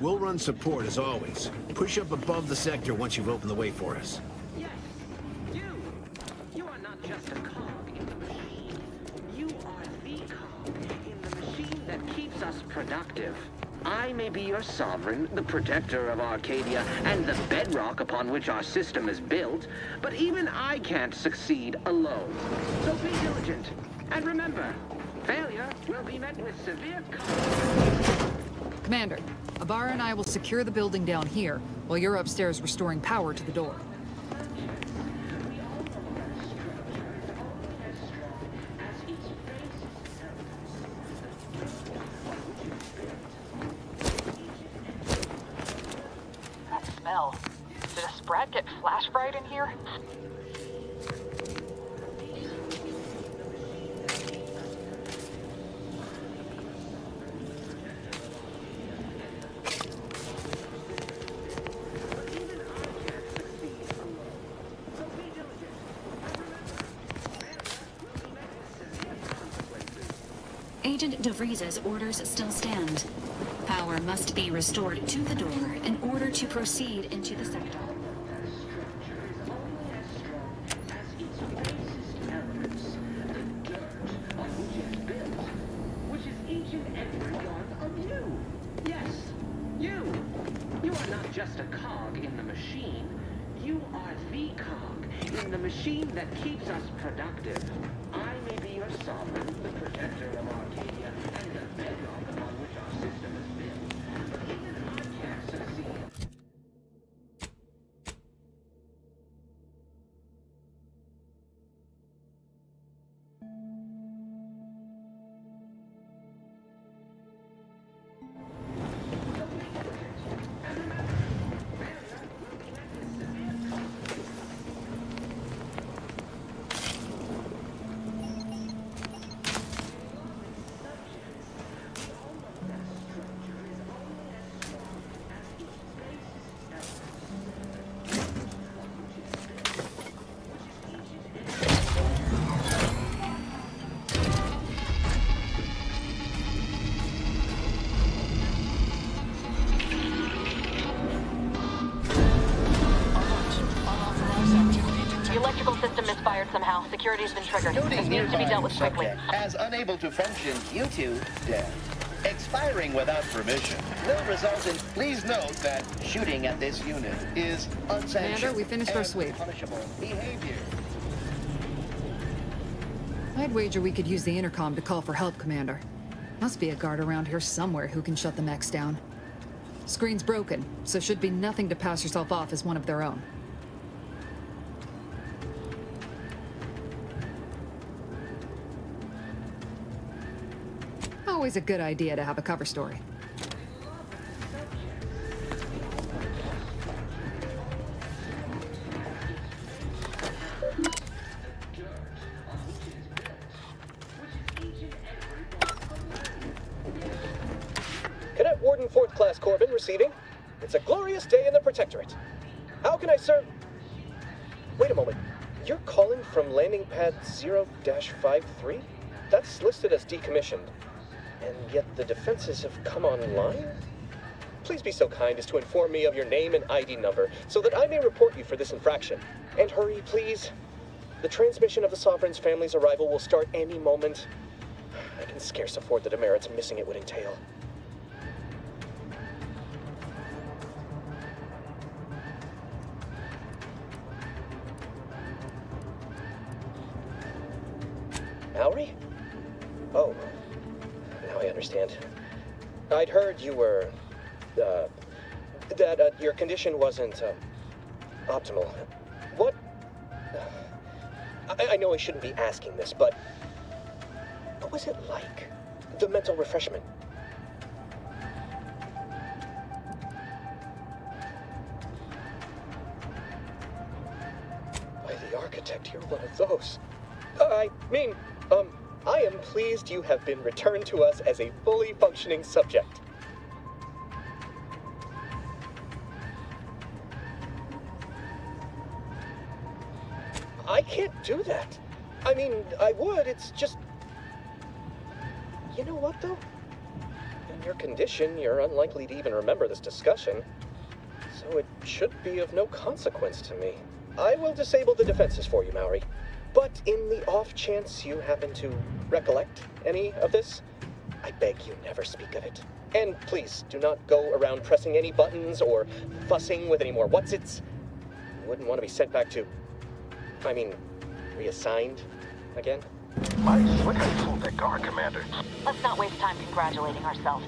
We'll run support as always. Push up above the sector once you've opened the way for us. Yes, you! You are not just a cog in the machine. You are the cog in the machine that keeps us productive. I may be your sovereign, the protector of Arcadia, and the bedrock upon which our system is built, but even I can't succeed alone. So be diligent, and remember, failure will be met with severe consequences. Commander, Ibarra and I will secure the building down here, while you're upstairs restoring power to the door. That smell. Did a sprat get flash fried in here? Agent DeVries's orders still stand. Power must be restored to the door in order to proceed into the sector. Which is each and every one of you. Yes, you. You are not just a cog in the machine. You are the cog in the machine that keeps us productive. I may be your sovereign, the protector of Arcadia, and the bedrock upon which our system is built. But even I can't succeed. The electrical system misfired somehow. Security's been triggered. This Noting needs to be nearby dealt with quickly. subject as unable to function due to death. Expiring without permission will result in... Please note that shooting at this unit is unsanctioned. Commander, we finished our and sweep. punishable behavior. I'd wager we could use the intercom to call for help, Commander. Must be a guard around here somewhere who can shut the mechs down. Screen's broken, so should be nothing to pass yourself off as one of their own. Always a good idea to have a cover story. Cadet Warden 4th Class Corbin receiving. It's a glorious day in the Protectorate. How can I serve? Wait a moment. You're calling from landing pad 0-53? That's listed as decommissioned. And yet the defenses have come online? Please be so kind as to inform me of your name and ID number so that I may report you for this infraction. And hurry, please. The transmission of the Sovereign's family's arrival will start any moment. I can scarce afford the demerits missing it would entail. Mallory? Oh, now I understand. I'd heard you were, that your condition wasn't, optimal. What? I know I shouldn't be asking this, but what was it like? The mental refreshment? By the architect, you're one of those. I mean, I am pleased you have been returned to us as a fully functioning subject. I can't do that. I mean, I would, it's just... You know what, though? your condition, you're unlikely to even remember this discussion. So it should be of no consequence to me. I will disable the defenses for you, Maori. But in the off chance you happen to recollect any of this, I beg you never speak of it. And please, do not go around pressing any buttons or fussing with any more what's-its. You wouldn't want to be sent back to... reassigned again? Nice. Look how you fooled that guard, Commander. Let's not waste time congratulating ourselves.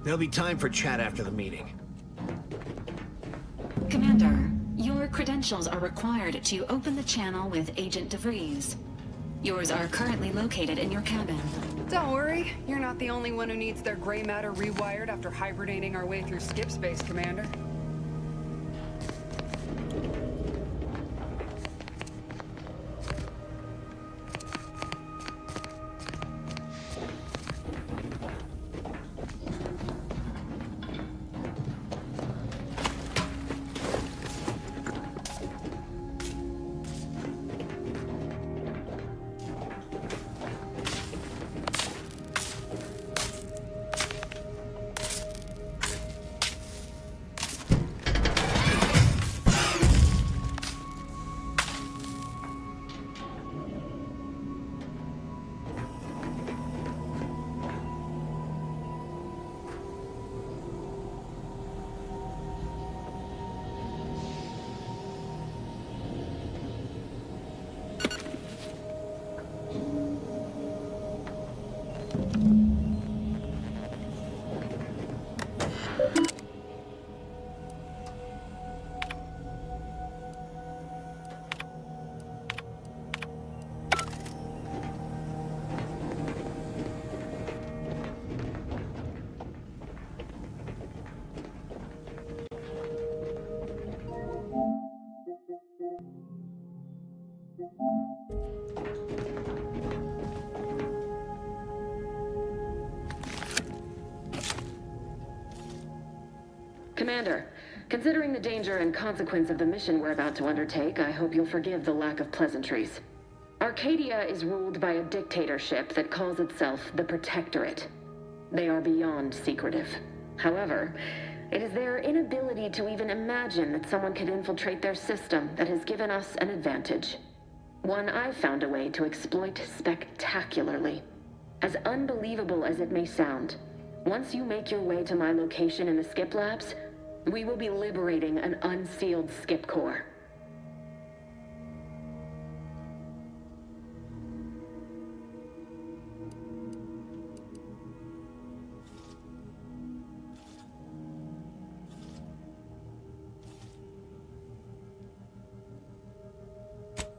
There'll be time for chat after the meeting. Commander, your credentials are required to open the channel with Agent DeVries. Yours are currently located in your cabin. Don't worry, you're not the only one who needs their gray matter rewired after hibernating our way through skip space, Commander. Commander, considering the danger and consequence of the mission we're about to undertake, I hope you'll forgive the lack of pleasantries. Arcadia is ruled by a dictatorship that calls itself the Protectorate. They are beyond secretive. However, it is their inability to even imagine that someone could infiltrate their system that has given us an advantage. One I've found a way to exploit spectacularly. As unbelievable as it may sound, once you make your way to my location in the Skip Labs, we will be liberating an unsealed Skip Core.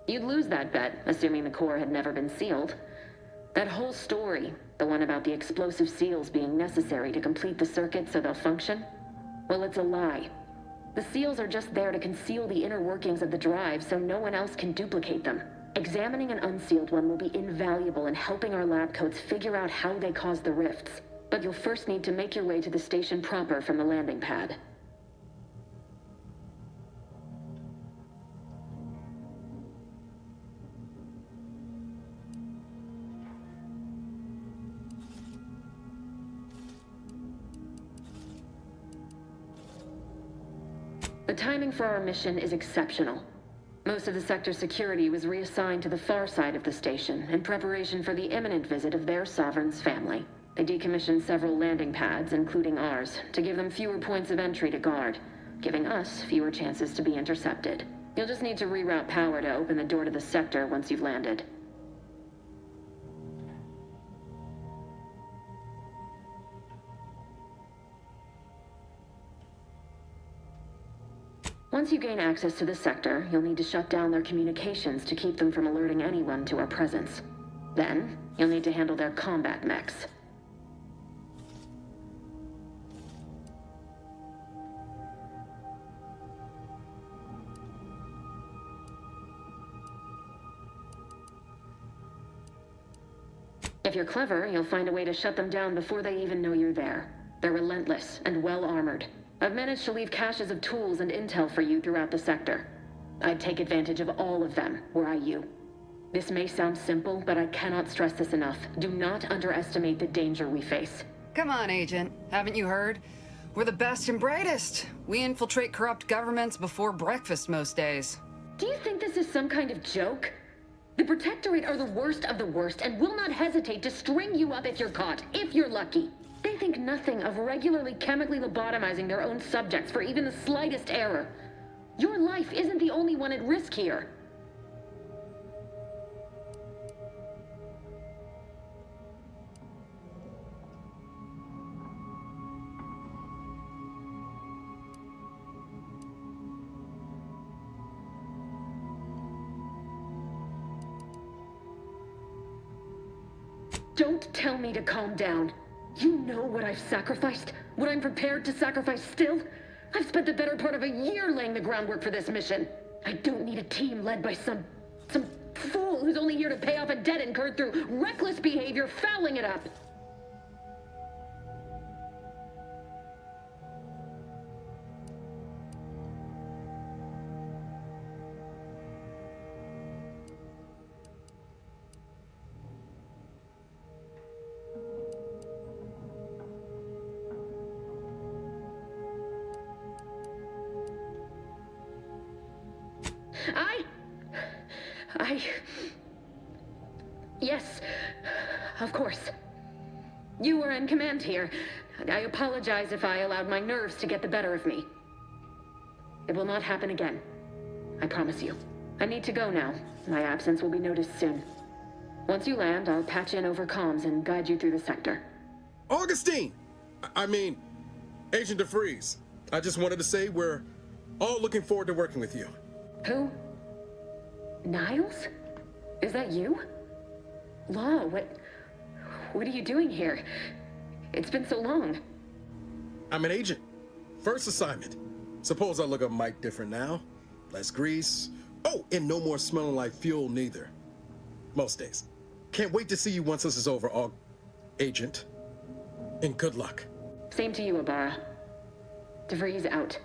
You'd lose that bet, assuming the core had never been sealed. That whole story, the one about the explosive seals being necessary to complete the circuit so they'll function, well, it's a lie. The seals are just there to conceal the inner workings of the drive so no one else can duplicate them. Examining an unsealed one will be invaluable in helping our lab coats figure out how they cause the rifts. But you'll first need to make your way to the station proper from the landing pad. The timing for our mission is exceptional. Most of the sector's security was reassigned to the far side of the station in preparation for the imminent visit of their sovereign's family. They decommissioned several landing pads, including ours, to give them fewer points of entry to guard, giving us fewer chances to be intercepted. You'll just need to reroute power to open the door to the sector once you've landed. Once you gain access to the sector, you'll need to shut down their communications to keep them from alerting anyone to our presence. Then, you'll need to handle their combat mechs. If you're clever, you'll find a way to shut them down before they even know you're there. They're relentless and well-armored. I've managed to leave caches of tools and intel for you throughout the sector. I'd take advantage of all of them, were I you. This may sound simple, but I cannot stress this enough. Do not underestimate the danger we face. Come on, Agent. Haven't you heard? We're the best and brightest. We infiltrate corrupt governments before breakfast most days. Do you think this is some kind of joke? The Protectorate are the worst of the worst and will not hesitate to string you up if you're caught, if you're lucky. They think nothing of regularly chemically lobotomizing their own subjects for even the slightest error. Your life isn't the only one at risk here. Don't tell me to calm down. You know what I've sacrificed? What I'm prepared to sacrifice still? I've spent the better part of a year laying the groundwork for this mission. I don't need a team led by some fool who's only here to pay off a debt incurred through reckless behavior, fouling it up. Yes, of course. You were in command here. I apologize if I allowed my nerves to get the better of me. It will not happen again. I promise you. I need to go now. My absence will be noticed soon. Once you land, I'll patch in over comms and guide you through the sector. Augustine! I mean, Agent DeVries. I just wanted to say we're all looking forward to working with you. Who? Niles? Is that you? Law, what are you doing here? It's been so long. I'm an agent. First assignment. Suppose I look a mic different now. Less grease. Oh, and no more smelling like fuel neither. Most days. Can't wait to see you once this is over, Agent. And good luck. Same to you, Ibarra. DeVries out.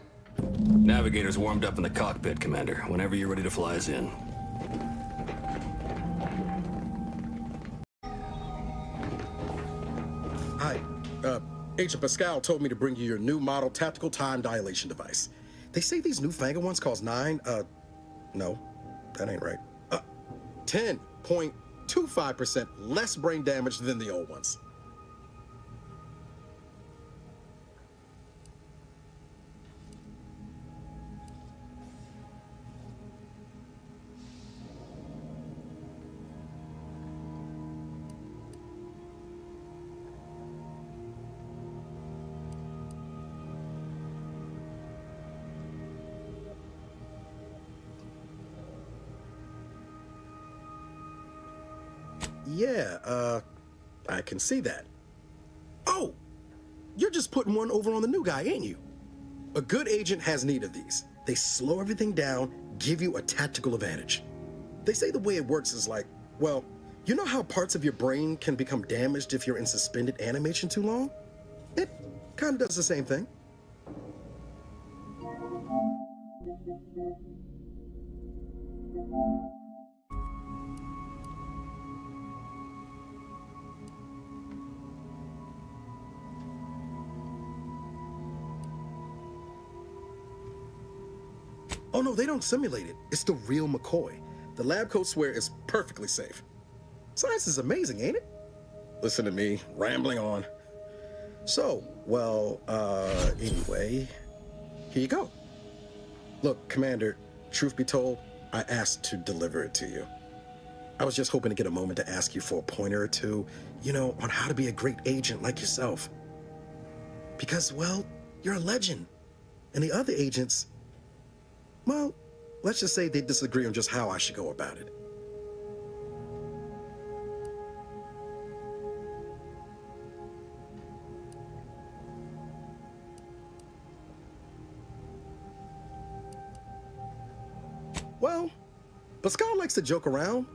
Navigator's warmed up in the cockpit, Commander. Whenever you're ready to fly us in. Hi. Agent Pascal told me to bring you your new model tactical time dilation device. They say these newfangled ones cause no, that ain't right. 10.25% less brain damage than the old ones. Yeah, I can see that. Oh, you're just putting one over on the new guy, ain't you? A good agent has need of these. They slow everything down, give you a tactical advantage. They say the way it works is like, well, you know how parts of your brain can become damaged if you're in suspended animation too long? It kind of does the same thing. Oh no, they don't simulate it. It's the real McCoy. The lab coats swear it's perfectly safe. Science is amazing, ain't it? Listen to me, rambling on. So, well, anyway, here you go. Look, Commander, truth be told, I asked to deliver it to you. I was just hoping to get a moment to ask you for a pointer or two, you know, on how to be a great agent like yourself. Because, well, you're a legend. And the other agents, well, let's just say they disagree on just how I should go about it. Well, Pascal likes to joke around,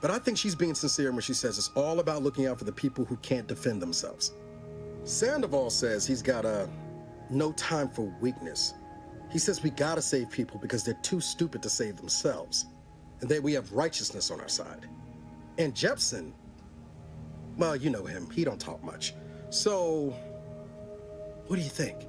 but I think she's being sincere when she says it's all about looking out for the people who can't defend themselves. Sandoval says he's got no time for weakness. He says we gotta save people because they're too stupid to save themselves, and that we have righteousness on our side. And Jepson, well, you know him, he don't talk much. So, what do you think?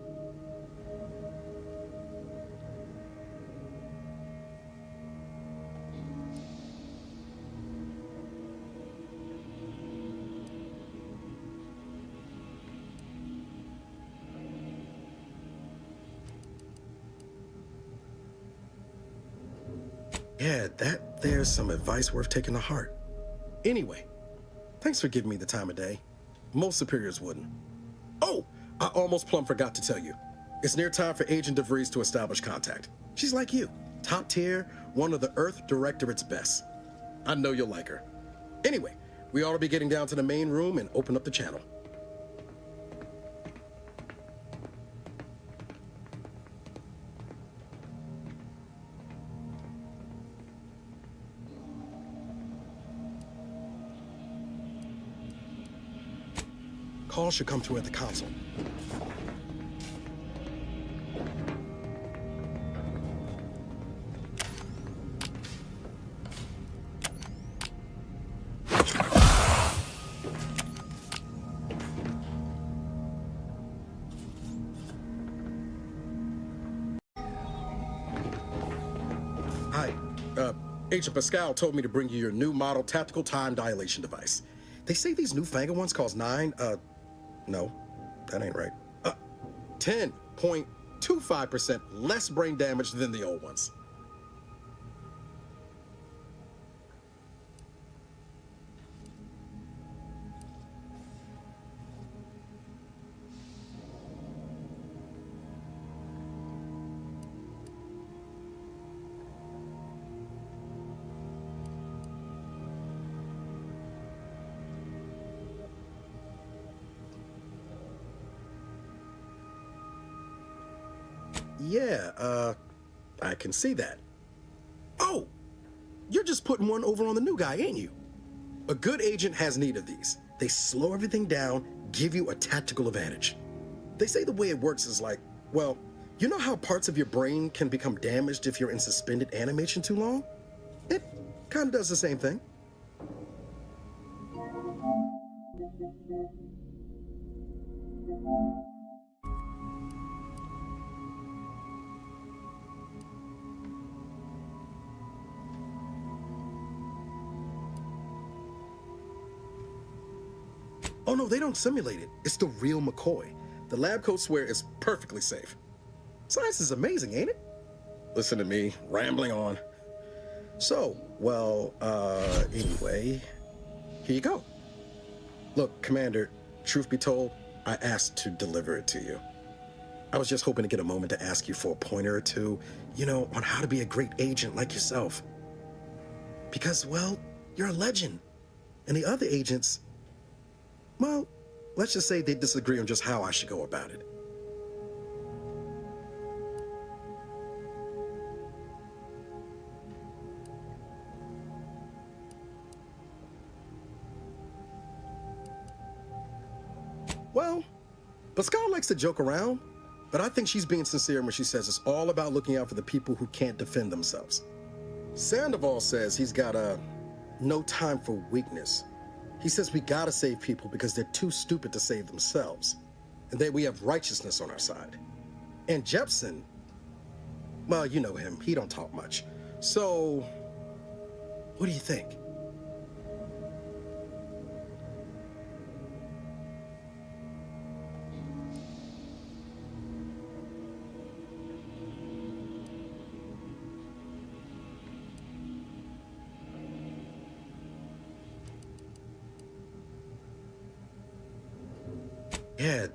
Yeah, there's some advice worth taking to heart. Anyway, thanks for giving me the time of day. Most superiors wouldn't. Oh, I almost plumb forgot to tell you. It's near time for Agent DeVries to establish contact. She's like you, top tier, one of the Earth Directorate's best. I know you'll like her. Anyway, we ought to be getting down to the main room and open up the channel. Call should come through at the console. Hi, Agent Pascal told me to bring you your new model tactical time dilation device. They say these newfangled ones cause no, that ain't right. 10.25% less brain damage than the old ones. Yeah, I can see that. Oh, you're just putting one over on the new guy, ain't you? A good agent has need of these. They slow everything down, give you a tactical advantage. They say the way it works is like, well, You know how parts of your brain can become damaged if you're in suspended animation too long? It kind of does the same thing. Oh no, they don't simulate it. It's the real McCoy. The lab coats swear it's perfectly safe. Science is amazing, ain't it? Listen to me, rambling on. So, well, anyway, here you go. Look, Commander, truth be told, I asked to deliver it to you. I was just hoping to get a moment to ask you for a pointer or two, you know, on how to be a great agent like yourself. Because, well, you're a legend. And the other agents, well, let's just say they disagree on just how I should go about it. Well, Pascal likes to joke around, but I think she's being sincere when she says it's all about looking out for the people who can't defend themselves. Sandoval says he's got no time for weakness. He says we gotta save people because they're too stupid to save themselves, and that we have righteousness on our side. And Jepson, well, you know him, he don't talk much. So, what do you think? Yeah,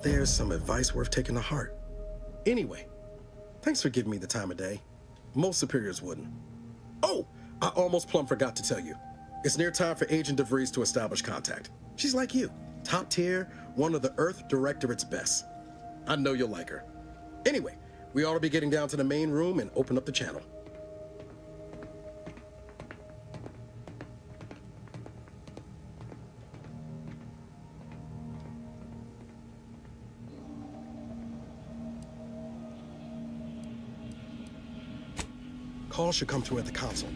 there's some advice worth taking to heart. Anyway, thanks for giving me the time of day. Most superiors wouldn't. Oh, I almost plumb forgot to tell you. It's near time for Agent DeVries to establish contact. She's like you, top tier, one of the Earth Directorate's best. I know you'll like her. Anyway, we ought to be getting down to the main room and open up the channel. Call should come through at the console.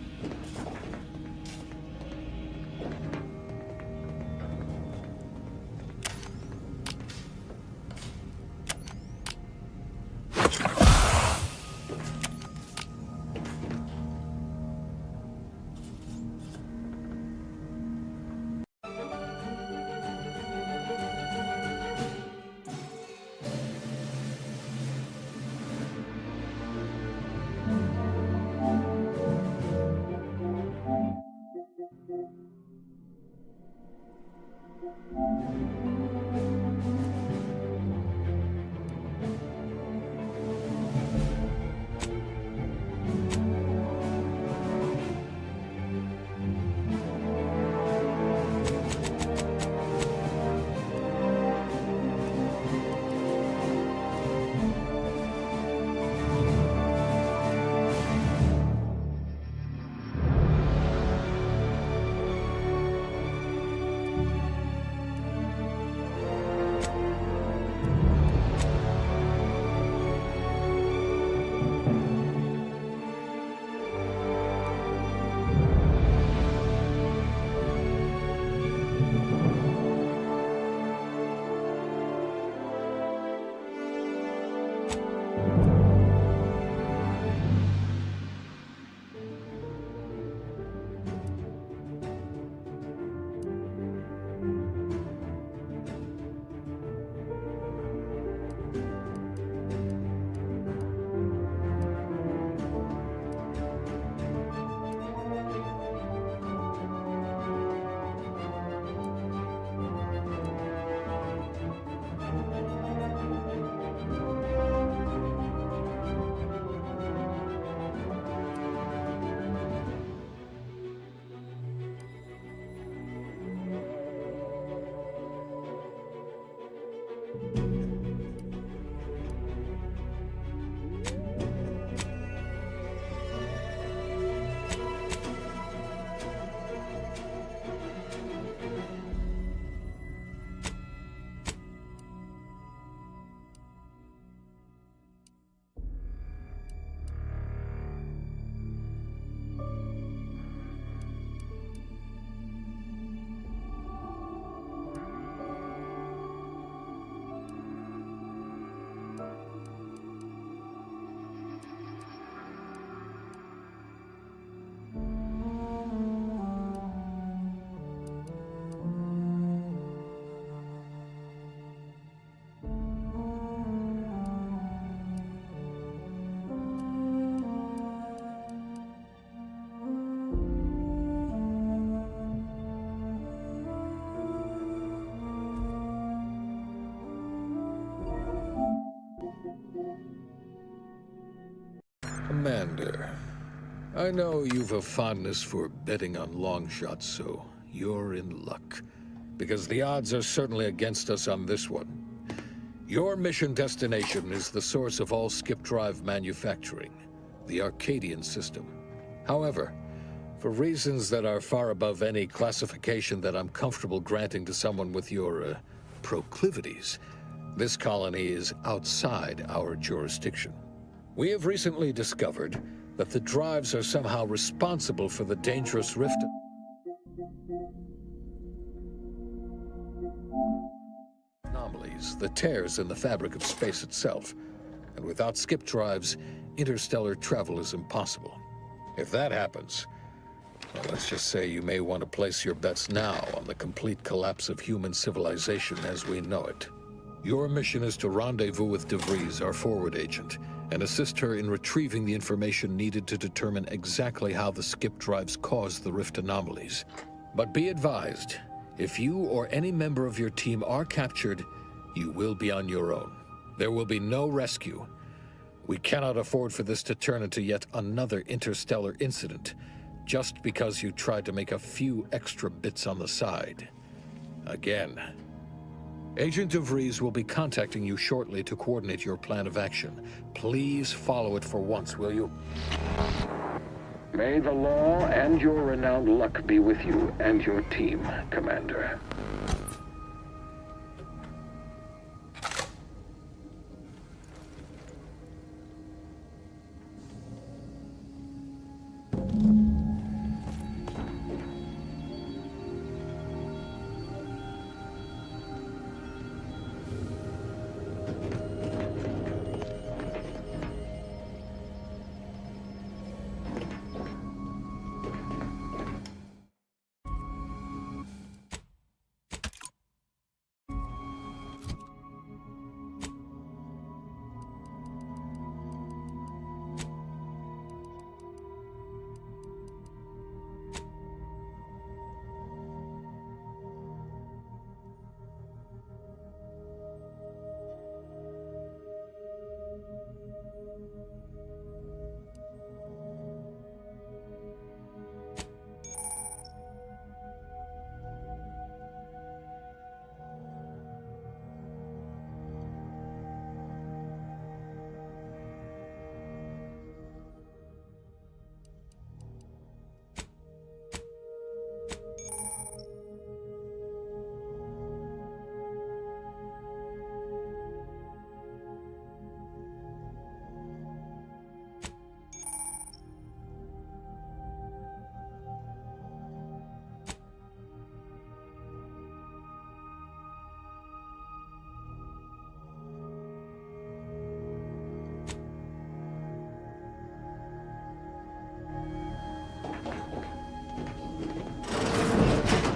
I know you've a fondness for betting on long shots, so you're in luck. Because the odds are certainly against us on this one. Your mission destination is the source of all skip drive manufacturing, the Arcadian system. However, for reasons that are far above any classification that I'm comfortable granting to someone with your, proclivities, this colony is outside our jurisdiction. We have recently discovered that the drives are somehow responsible for the dangerous rift anomalies, the tears in the fabric of space itself. And without skip drives, interstellar travel is impossible. If that happens, well, let's just say you may want to place your bets now on the complete collapse of human civilization as we know it. Your mission is to rendezvous with DeVries, our forward agent, and assist her in retrieving the information needed to determine exactly how the skip drives caused the rift anomalies. But be advised, if you or any member of your team are captured, you will be on your own. There will be no rescue. We cannot afford for this to turn into yet another interstellar incident, just because you tried to make a few extra bits on the side. Again. Agent DeVries will be contacting you shortly to coordinate your plan of action. Please follow it for once, will you? May the law and your renowned luck be with you and your team, Commander.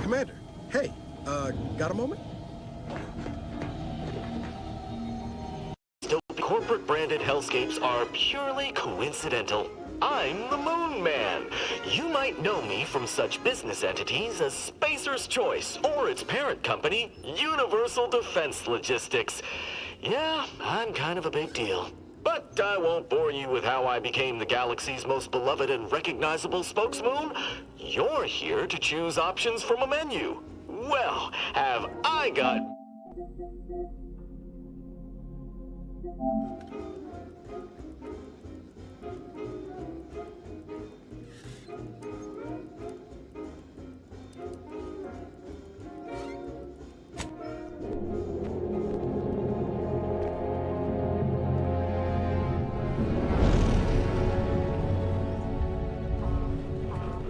Commander, hey, got a moment? Corporate-branded hellscapes are purely coincidental. I'm the Moon Man. You might know me from such business entities as Spacer's Choice or its parent company, Universal Defense Logistics. Yeah, I'm kind of a big deal. But I won't bore you with how I became the galaxy's most beloved and recognizable spokesmoon. You're here to choose options from a menu. Well, have I got...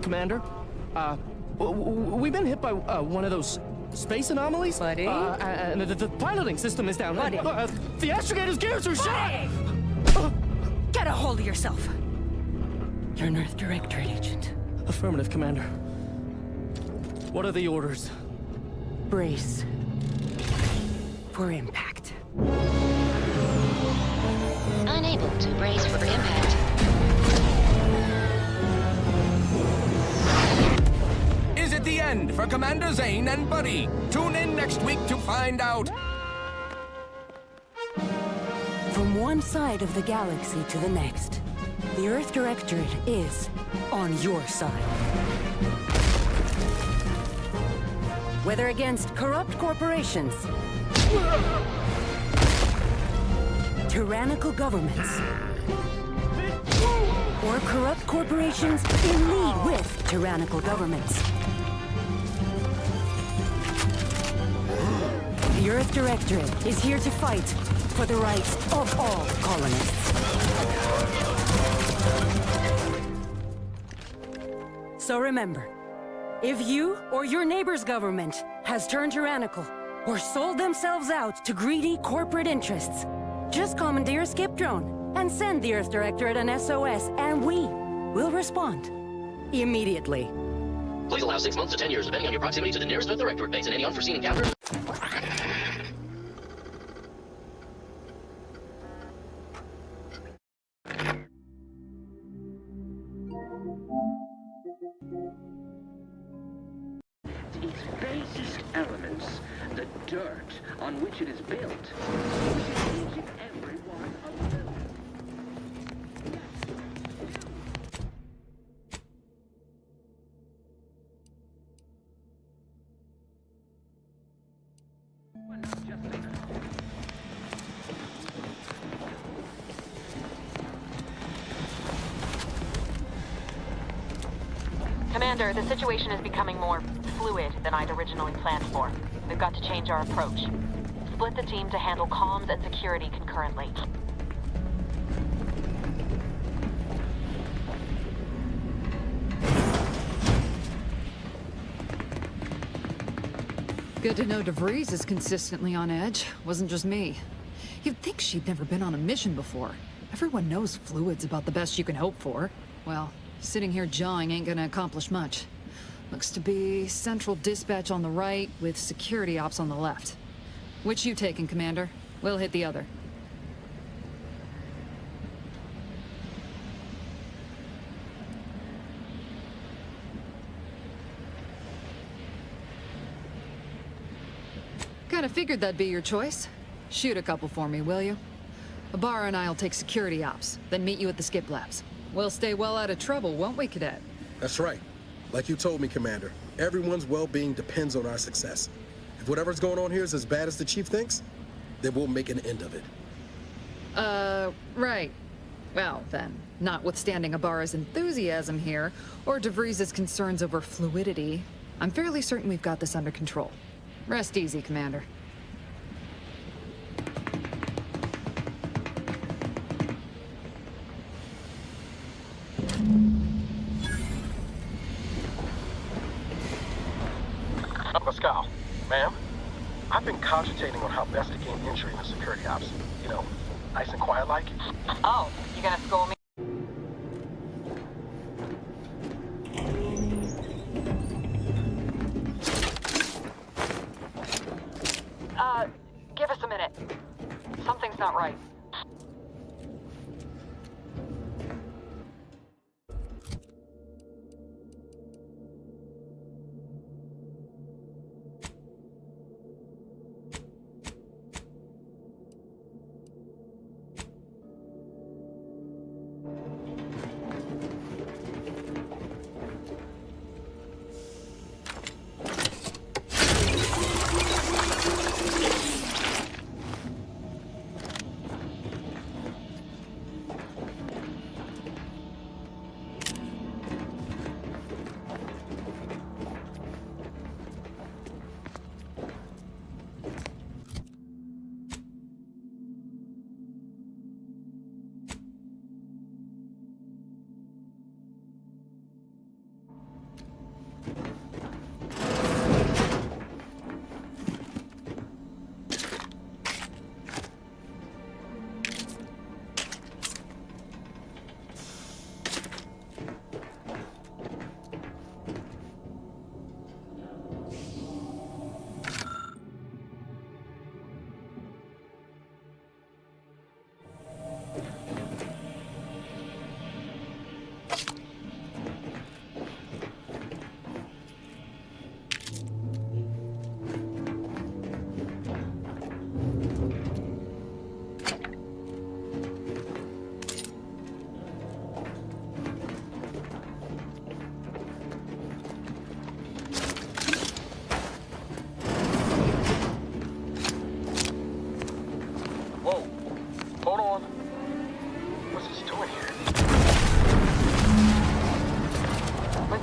Commander, we've been hit by one of those space anomalies. Buddy? And the piloting system is down. Buddy? The astrogator's gears are shot! Get a hold of yourself. You're an Earth Directorate agent. Affirmative, Commander. What are the orders? Brace for impact. Unable to brace for impact. Is it the end for Commander Zane and Buddy? Tune in next week to find out. From one side of the galaxy to the next, The Earth Directorate is on your side. Whether against corrupt corporations, tyrannical governments, or corrupt corporations in league with tyrannical governments. The Earth Directorate is here to fight for the rights of all colonists. So remember, if you or your neighbor's government has turned tyrannical or sold themselves out to greedy corporate interests, just commandeer a skip drone and send the Earth Directorate an SOS, and we will respond immediately. Please allow 6 months to 10 years, depending on your proximity to the nearest Earth Directorate base and any unforeseen encounters. Its basest elements, the dirt on which it is built, is in every one of them. Commander, the situation is becoming more fluid than I'd originally planned for. We've got to change our approach. Split the team to handle comms and security concurrently. Good to know DeVries is consistently on edge. Wasn't just me. You'd think she'd never been on a mission before. Everyone knows fluid's about the best you can hope for. Well, sitting here jawing ain't gonna accomplish much. Looks to be central dispatch on the right with security ops on the left. Which you taking, Commander? We'll hit the other. Kinda figured that'd be your choice. Shoot a couple for me, will you? Ibarra and I'll take security ops, then meet you at the skip labs. We'll stay well out of trouble, won't we, Cadet? That's right. Like you told me, Commander, everyone's well-being depends on our success. If whatever's going on here is as bad as the Chief thinks, then we'll make an end of it. Right. Well, then, notwithstanding Ibarra's enthusiasm here, or DeVries' concerns over fluidity, I'm fairly certain we've got this under control. Rest easy, Commander. Pascal, ma'am, I've been cogitating on how best to gain entry into security ops. You know, nice and quiet like. Oh, you gonna school me? Give us a minute. Something's not right.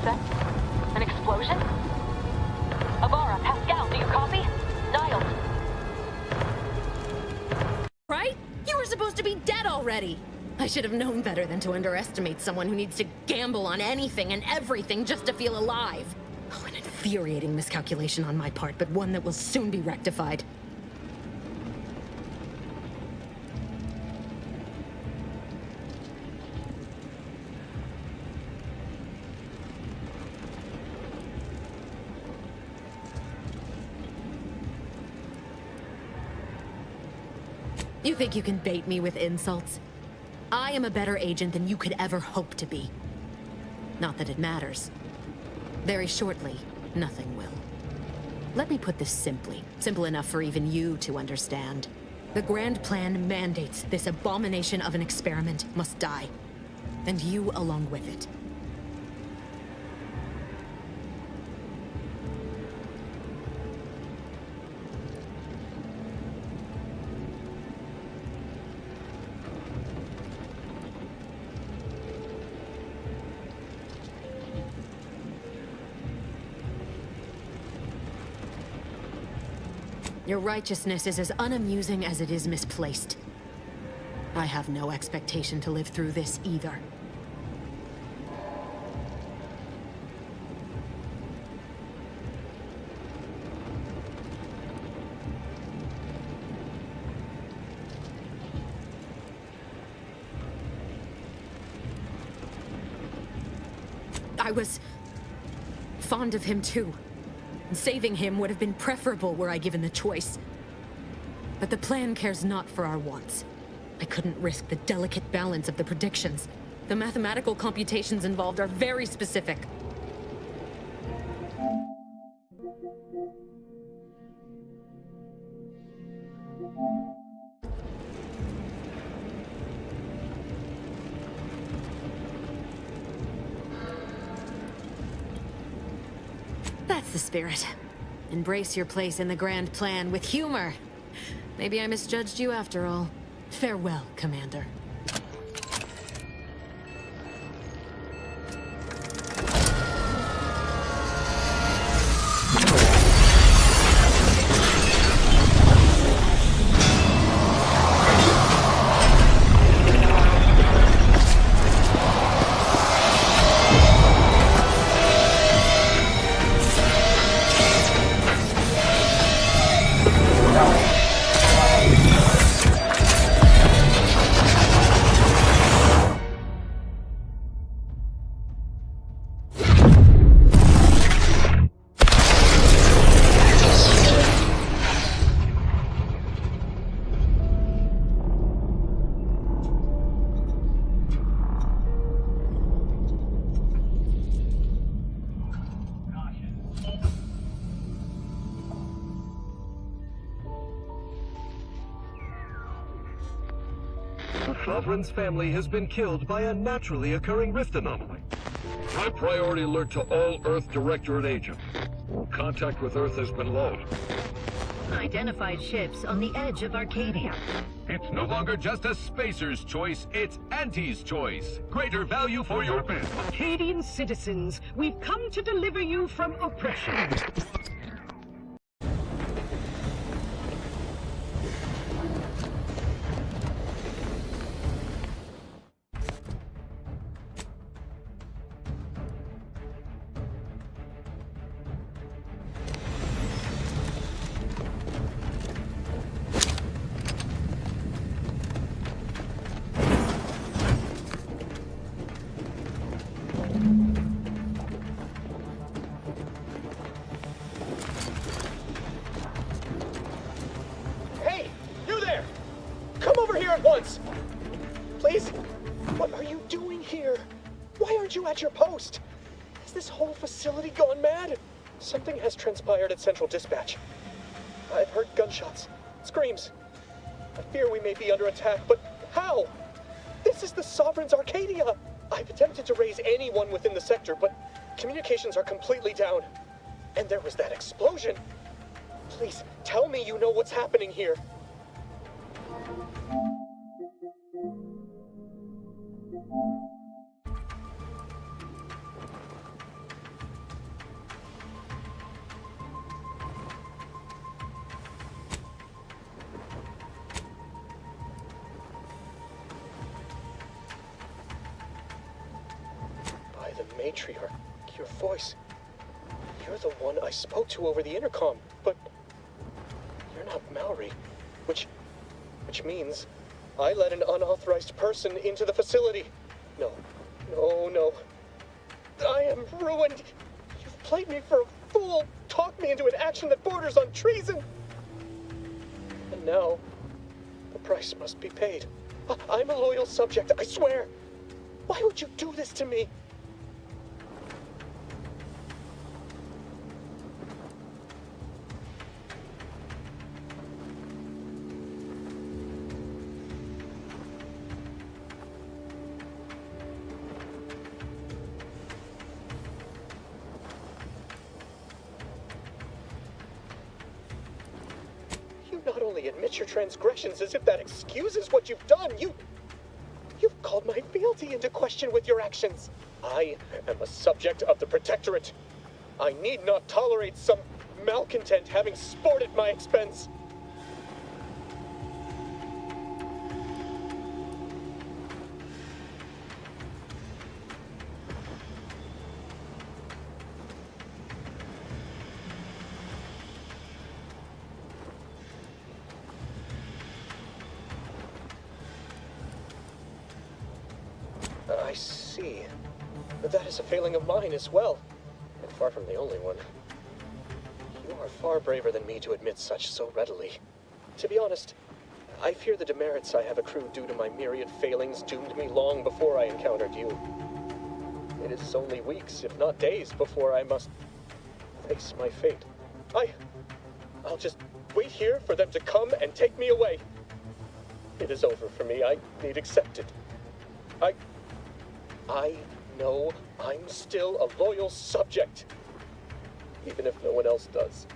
What's that? An explosion? Avara, Pascal, do you copy? Niles. Right? You were supposed to be dead already! I should have known better than to underestimate someone who needs to gamble on anything and everything just to feel alive. Oh, an infuriating miscalculation on my part, but one that will soon be rectified. You think you can bait me with insults? I am a better agent than you could ever hope to be. Not that it matters. Very shortly, nothing will. Let me put this simply. Simple enough for even you to understand. The grand plan mandates this abomination of an experiment must die. And you along with it. Your righteousness is as unamusing as it is misplaced. I have no expectation to live through this either. I was fond of him too. Saving him would have been preferable were I given the choice. But the plan cares not for our wants. I couldn't risk the delicate balance of the predictions. The mathematical computations involved are very specific. That's the spirit. Embrace your place in the grand plan with humor. Maybe I misjudged you after all. Farewell, Commander. Sovereign's family has been killed by a naturally occurring rift anomaly. High priority alert to all Earth Directorate agents. Contact with Earth has been low. Identified ships on the edge of Arcadia. It's no longer just a spacer's choice, it's Auntie's choice. Greater value for your bid. Arcadian citizens, we've come to deliver you from oppression. At your post. Has this whole facility gone mad? Something has transpired at Central Dispatch. I've heard gunshots, screams. I fear we may be under attack, but how? This is the Sovereign's Arcadia. I've attempted to raise anyone within the sector, but communications are completely down. And there was that explosion. Please, tell me you know what's happening here. matriarch, your voice. You're the one I spoke to over the intercom, but you're not Mallory, which means I let an unauthorized person into the facility. No. I am ruined. You've played me for a fool, talked me into an action that borders on treason. And now, the price must be paid. I'm a loyal subject, I swear. Why would you do this to me? Not only admit your transgressions as if that excuses what you've done, you've called my fealty into question with your actions. I am a subject of the Protectorate. I need not tolerate some malcontent having sport at my expense. I see. But that is a failing of mine as well, and far from the only one. You are far braver than me to admit such so readily. To be honest, I fear the demerits I have accrued due to my myriad failings doomed me long before I encountered you. It is only weeks, if not days, before I must face my fate. I'll just wait here for them to come and take me away. It is over for me. I need accept it. I know I'm still a loyal subject, even if no one else does.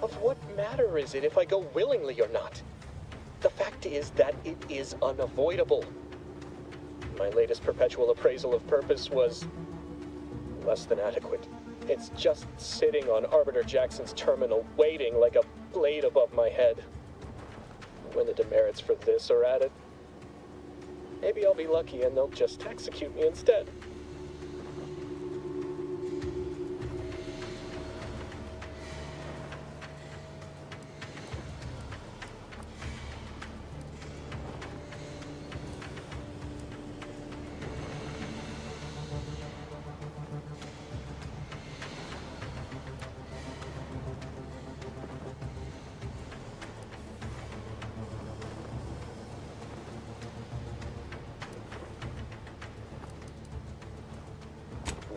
Of what matter is it if I go willingly or not? The fact is that it is unavoidable. My latest perpetual appraisal of purpose was less than adequate. It's just sitting on Arbiter Jackson's terminal, waiting like a blade above my head. When the demerits for this are added, maybe I'll be lucky and they'll just execute me instead.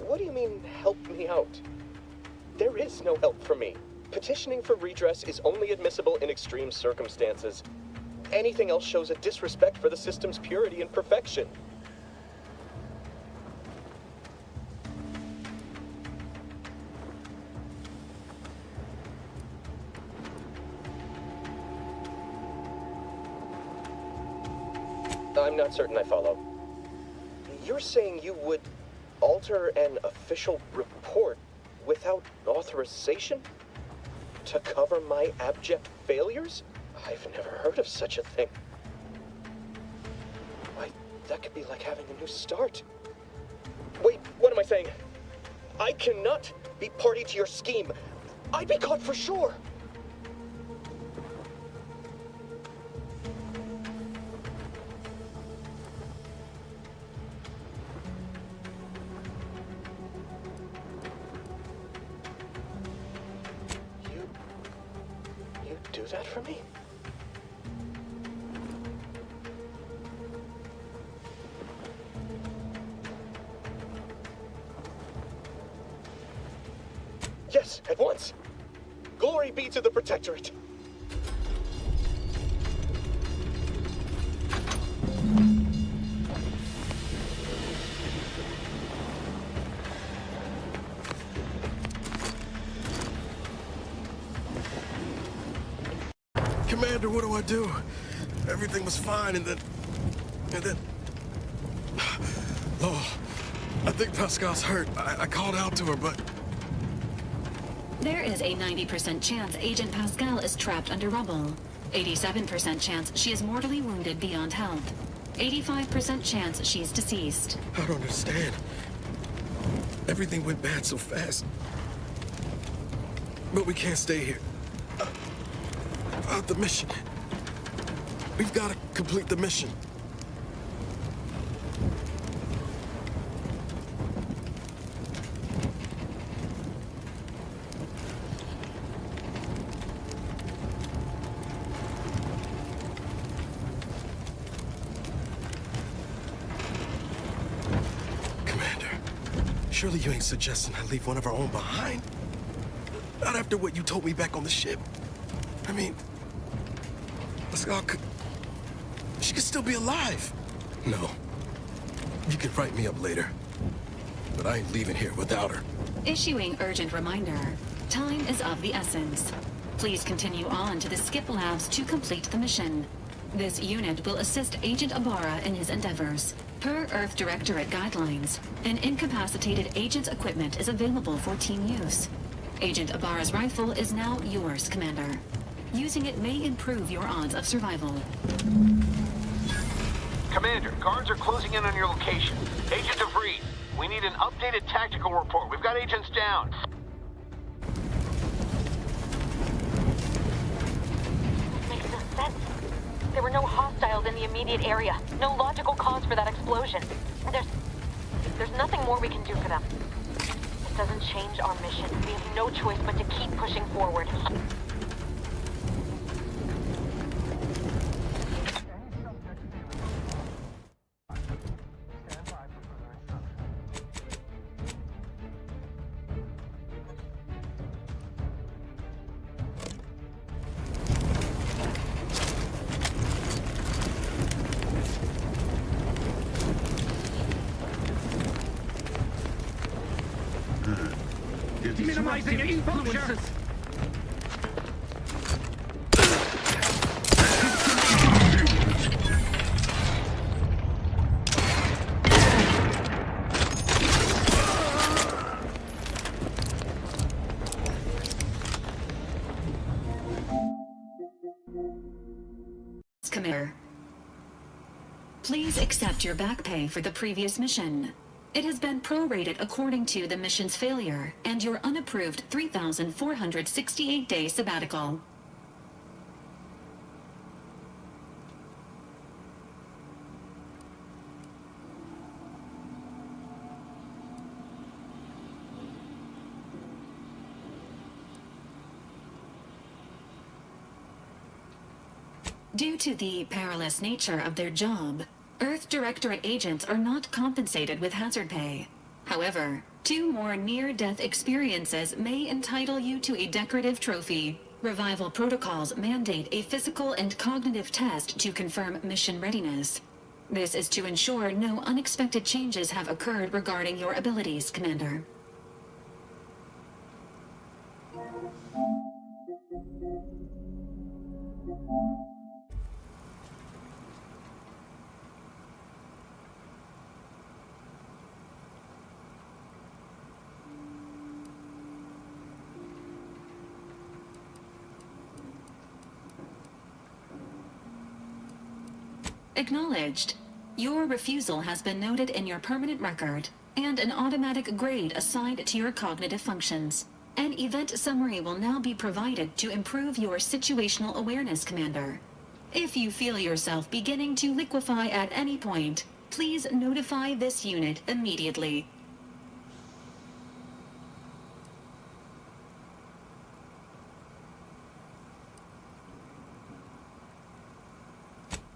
What do you mean, help me out? There is no help for me. Petitioning for redress is only admissible in extreme circumstances. Anything else shows a disrespect for the system's purity and perfection. I'm not certain I follow. You're saying you would alter an official report without authorization? To cover my abject failures? I've never heard of such a thing. Why, that could be like having a new start. Wait, what am I saying? I cannot be party to your scheme. I'd be caught for sure. Do that for me? Yes, at once. Glory be to the Protectorate. Commander, what do I do? Everything was fine, and then... Oh, I think Pascal's hurt. I called out to her, but... There is a 90% chance Agent Pascal is trapped under rubble. 87% chance she is mortally wounded beyond health. 85% chance she's deceased. I don't understand. Everything went bad so fast. But we can't stay here. About the mission. We've got to complete the mission. Surely you ain't suggesting I leave one of our own behind? Not after what you told me back on the ship. I mean, Pascal could... She could still be alive. No. You can write me up later. But I ain't leaving here without her. Issuing urgent reminder. Time is of the essence. Please continue on to the skip labs to complete the mission. This unit will assist Agent Ibarra in his endeavors. Per Earth Directorate guidelines, an incapacitated agent's equipment is available for team use. Agent Ibarra's rifle is now yours, Commander. Using it may improve your odds of survival. Commander, guards are closing in on your location. Agent DeVries, we need an updated tactical report. We've got agents down. Makes no sense. There were no hostiles in the immediate area. No logical cause for that explosion. There's nothing more we can do for them. It doesn't change our mission. We have no choice but to keep pushing forward. Minimizing exposure! Commander, please accept your back pay for the previous mission. It has been prorated according to the mission's failure and your unapproved 3,468-day sabbatical. Due to the perilous nature of their job, Earth Directorate agents are not compensated with hazard pay. However, 2 more near-death experiences may entitle you to a decorative trophy. Revival protocols mandate a physical and cognitive test to confirm mission readiness. This is to ensure no unexpected changes have occurred regarding your abilities, Commander. Acknowledged. Your refusal has been noted in your permanent record, and an automatic grade assigned to your cognitive functions. An event summary will now be provided to improve your situational awareness, Commander. If you feel yourself beginning to liquefy at any point, please notify this unit immediately.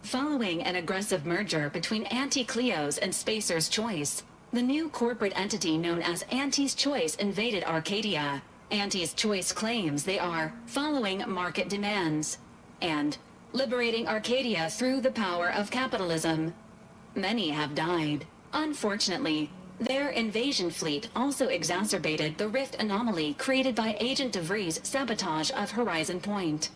Following an aggressive merger between Anti-Cleo's and Spacer's Choice, the new corporate entity known as Anti's Choice invaded Arcadia. Anti's Choice claims they are following market demands and liberating Arcadia through the power of capitalism. Many have died. Unfortunately, their invasion fleet also exacerbated the rift anomaly created by Agent DeVries' sabotage of Horizon Point.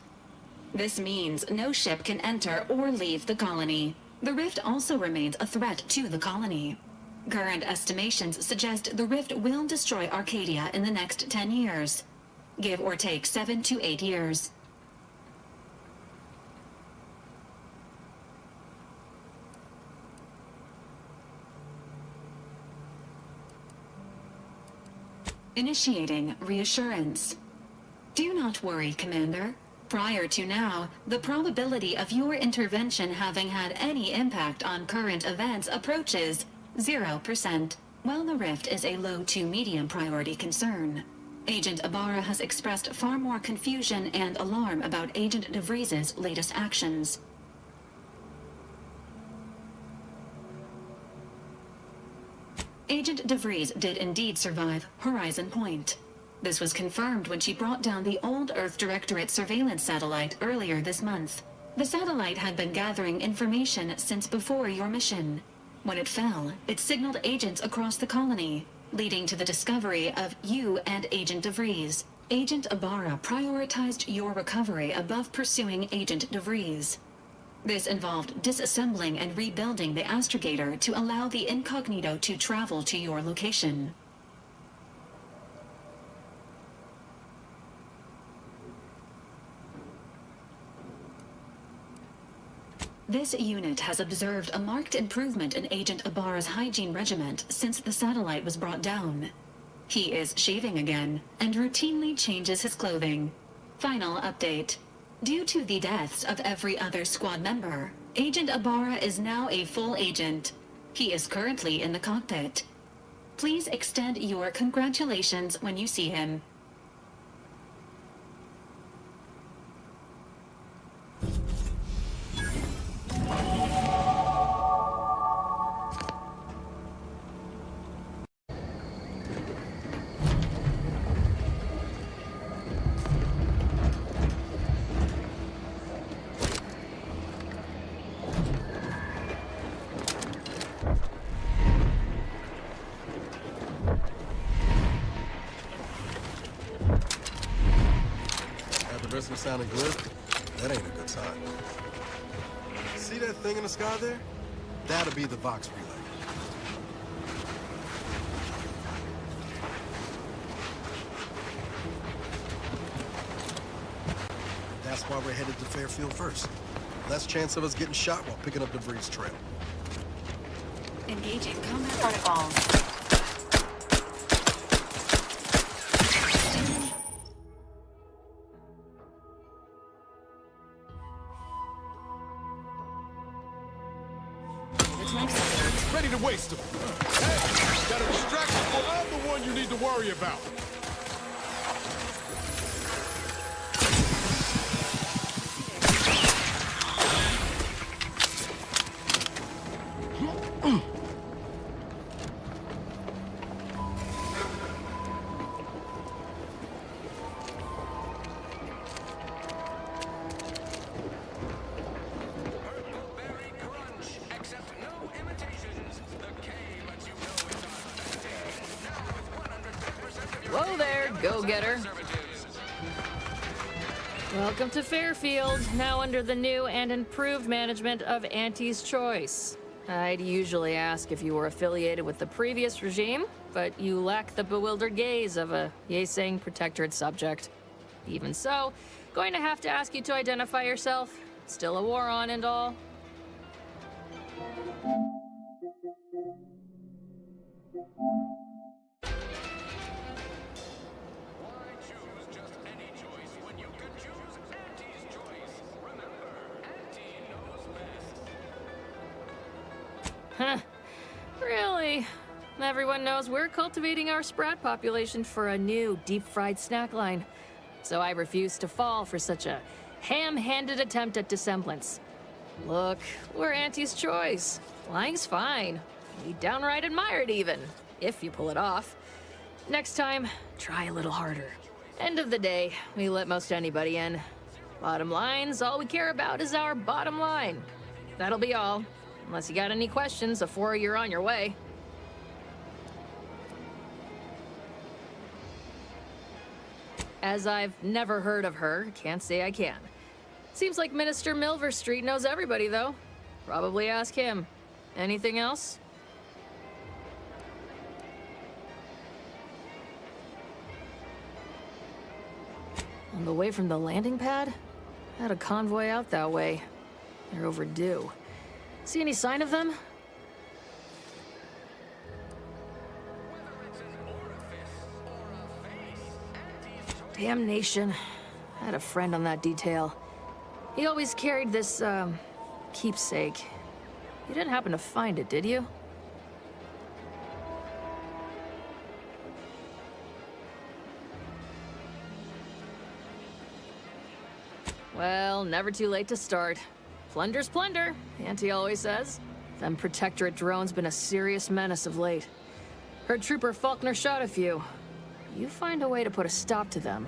This means no ship can enter or leave the colony. The rift also remains a threat to the colony. Current estimations suggest the rift will destroy Arcadia in the next 10 years. Give or take 7 to 8 years. Initiating reassurance. Do not worry, Commander. Prior to now, the probability of your intervention having had any impact on current events approaches 0%, while the rift is a low to medium priority concern. Agent Ibarra has expressed far more confusion and alarm about Agent DeVries's latest actions. Agent DeVries did indeed survive Horizon Point. This was confirmed when she brought down the old Earth Directorate surveillance satellite earlier this month. The satellite had been gathering information since before your mission. When it fell, it signaled agents across the colony, leading to the discovery of you and Agent DeVries. Agent Ibarra prioritized your recovery above pursuing Agent DeVries. This involved disassembling and rebuilding the astrogator to allow the incognito to travel to your location. This unit has observed a marked improvement in Agent Ibarra's hygiene regiment since the satellite was brought down. He is shaving again and routinely changes his clothing. Final update. Due to the deaths of every other squad member, Agent Ibarra is now a full agent. He is currently in the cockpit. Please extend your congratulations when you see him. Sounding good? That ain't a good sign. See that thing in the sky there? That'll be the Vox relay. That's why we're headed to Fairfield first. Less chance of us getting shot while picking up DeVries' trail. Engaging combat protocols. Ready to waste them. Hey, got a distraction, but I'm the one you need to worry about. Whoa there, go-getter. Welcome to Fairfield, now under the new and improved management of Auntie's Choice. I'd usually ask if you were affiliated with the previous regime, but you lack the bewildered gaze of a yay-saying protectorate subject. Even so, going to have to ask you to identify yourself. Still a war on and all. Huh. Really? Everyone knows we're cultivating our sprat population for a new deep-fried snack line. So I refuse to fall for such a ham-handed attempt at dissemblance. Look, we're Auntie's Choice. Lying's fine. We downright admire it even, if you pull it off. Next time, try a little harder. End of the day, we let most anybody in. Bottom line's all we care about is our bottom line. That'll be all. Unless you got any questions before you're on your way. As I've never heard of her, can't say I can. Seems like Minister Milverstreet knows everybody, though. Probably ask him. Anything else? On the way from the landing pad? Had a convoy out that way. They're overdue. See any sign of them? Damnation. I had a friend on that detail. He always carried this, keepsake. You didn't happen to find it, did you? Well, never too late to start. Plunder's plunder, Auntie always says. Them Protectorate drones been a serious menace of late. Heard Trooper Faulkner shot a few. You find a way to put a stop to them,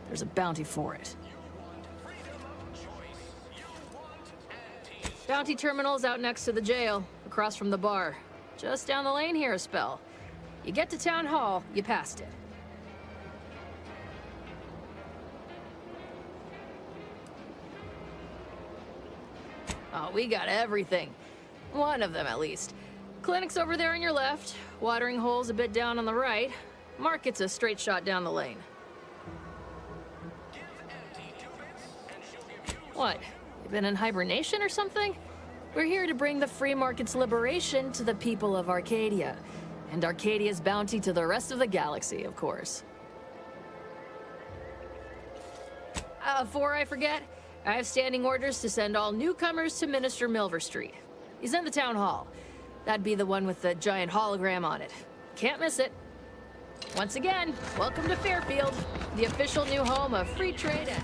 there's a bounty for it. Bounty terminal's out next to the jail, across from the bar. Just down the lane here a spell. You get to Town Hall, you passed it. Oh, we got everything. One of them, at least. Clinic's over there on your left, watering hole's a bit down on the right. Market's a straight shot down the lane. What? You been in hibernation or something? We're here to bring the free market's liberation to the people of Arcadia. And Arcadia's bounty to the rest of the galaxy, of course. Before I forget, I have standing orders to send all newcomers to Minister Milverstreet. He's in the town hall. That'd be the one with the giant hologram on it. Can't miss it. Once again, welcome to Fairfield, the official new home of free trade and...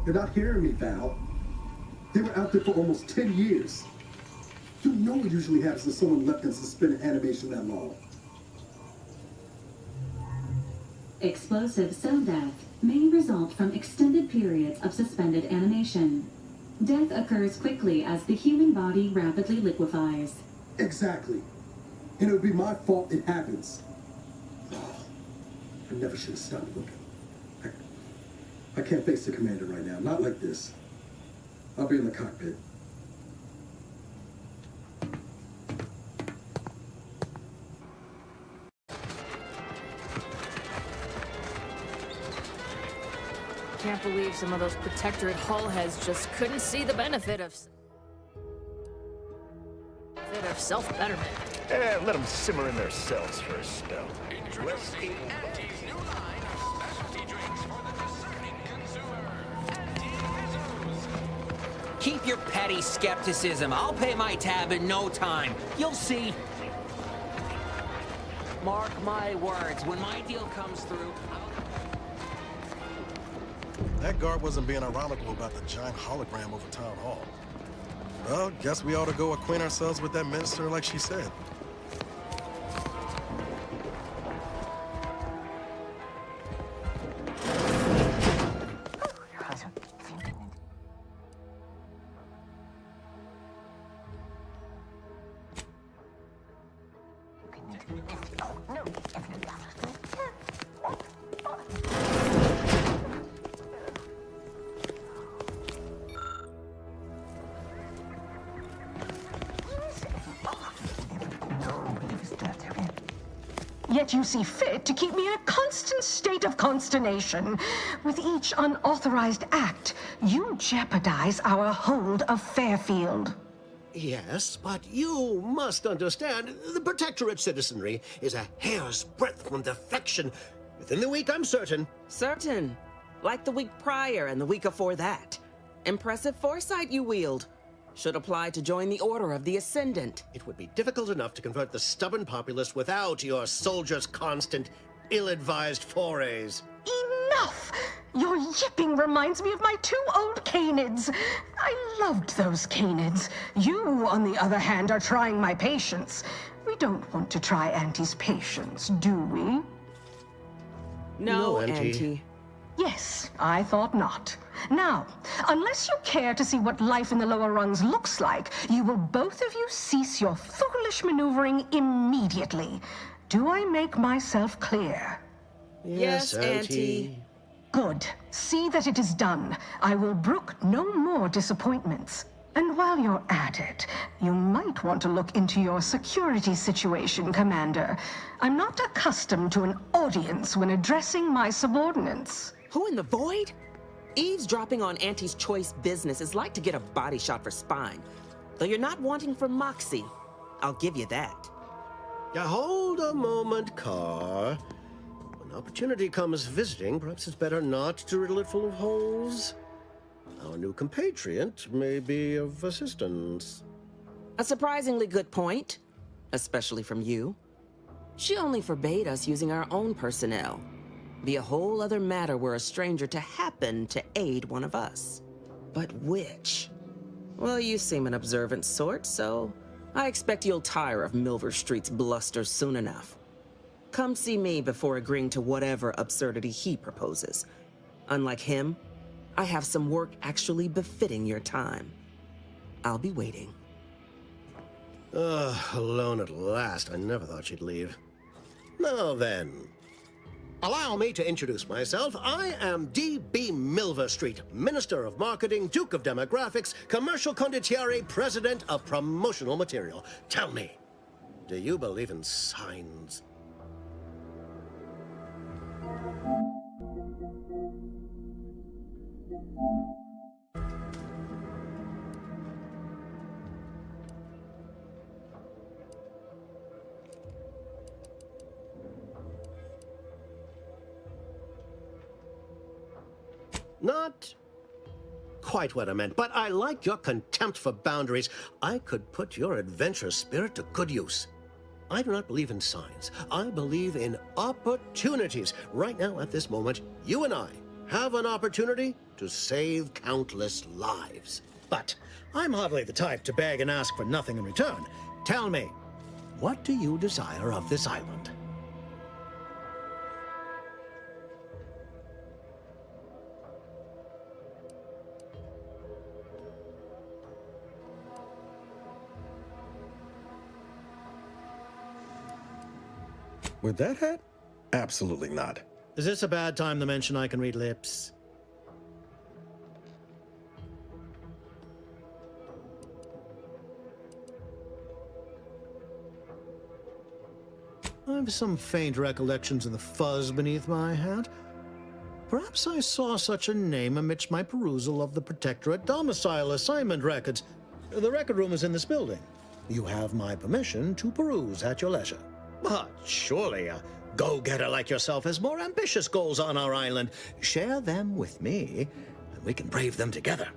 You're not hearing me, Val. They were out there for almost 10 years. You know what usually happens when someone left in suspended animation that long. Explosive cell death may result from extended periods of suspended animation. Death occurs quickly as the human body rapidly liquefies. Exactly. And it would be my fault it happens. Oh, I never should have stopped looking. I can't face the commander right now. Not like this. I'll be in the cockpit. Can't believe some of those Protectorate hull heads just couldn't see the benefit of self-betterment. Let them simmer in their cells for a spell. Introducing Auntie's new line of specialty drinks for the discerning consumer. Keep your petty skepticism. I'll pay my tab in no time. You'll see. Mark my words, when my deal comes through, That guard wasn't being ironical about the giant hologram over Town Hall. Well, guess we ought to go acquaint ourselves with that minister like she said. Yet you see fit to keep me in a constant state of consternation. With each unauthorized act, you jeopardize our hold of Fairfield. Yes, but you must understand, the Protectorate citizenry is a hair's breadth from defection. Within the week, I'm certain. Certain. Like the week prior and the week before that. Impressive foresight you wield. Should apply to join the Order of the Ascendant. It would be difficult enough to convert the stubborn populace without your soldiers' constant, ill-advised forays. Enough! Your yipping reminds me of my 2 old canids. I loved those canids. You, on the other hand, are trying my patience. We don't want to try Auntie's patience, do we? No, Auntie. Auntie. Yes, I thought not. Now, unless you care to see what life in the lower rungs looks like, you will both of you cease your foolish maneuvering immediately. Do I make myself clear? Yes, Auntie. Good. See that it is done. I will brook no more disappointments. And while you're at it, you might want to look into your security situation, Commander. I'm not accustomed to an audience when addressing my subordinates. Who in the void? Eavesdropping on Auntie's choice business is like to get a body shot for spine. Though you're not wanting for moxie. I'll give you that. Now hold a moment, Carr. When opportunity comes visiting, perhaps it's better not to riddle it full of holes. Our new compatriot may be of assistance. A surprisingly good point. Especially from you. She only forbade us using our own personnel. Be a whole other matter were a stranger to happen to aid one of us. But which? Well, you seem an observant sort, so I expect you'll tire of Milver Street's bluster soon enough. Come see me before agreeing to whatever absurdity he proposes. Unlike him, I have some work actually befitting your time. I'll be waiting. Alone at last. I never thought she'd leave. Now then, allow me to introduce myself. I am D.B. Milver Street, Minister of Marketing, Duke of Demographics, Commercial Condottiere, President of Promotional Material. Tell me, do you believe in signs? Not quite what I meant, but I like your contempt for boundaries. I could put your adventurous spirit to good use. I do not believe in signs. I believe in opportunities. Right now, at this moment, you and I have an opportunity to save countless lives. But I'm hardly the type to beg and ask for nothing in return. Tell me, what do you desire of this island? With that hat? Absolutely not. Is this a bad time to mention I can read lips? I have some faint recollections of the fuzz beneath my hat. Perhaps I saw such a name amidst my perusal of the Protectorate domicile assignment records. The record room is in this building. You have my permission to peruse at your leisure. But surely a go-getter like yourself has more ambitious goals on our island. Share them with me, and we can brave them together.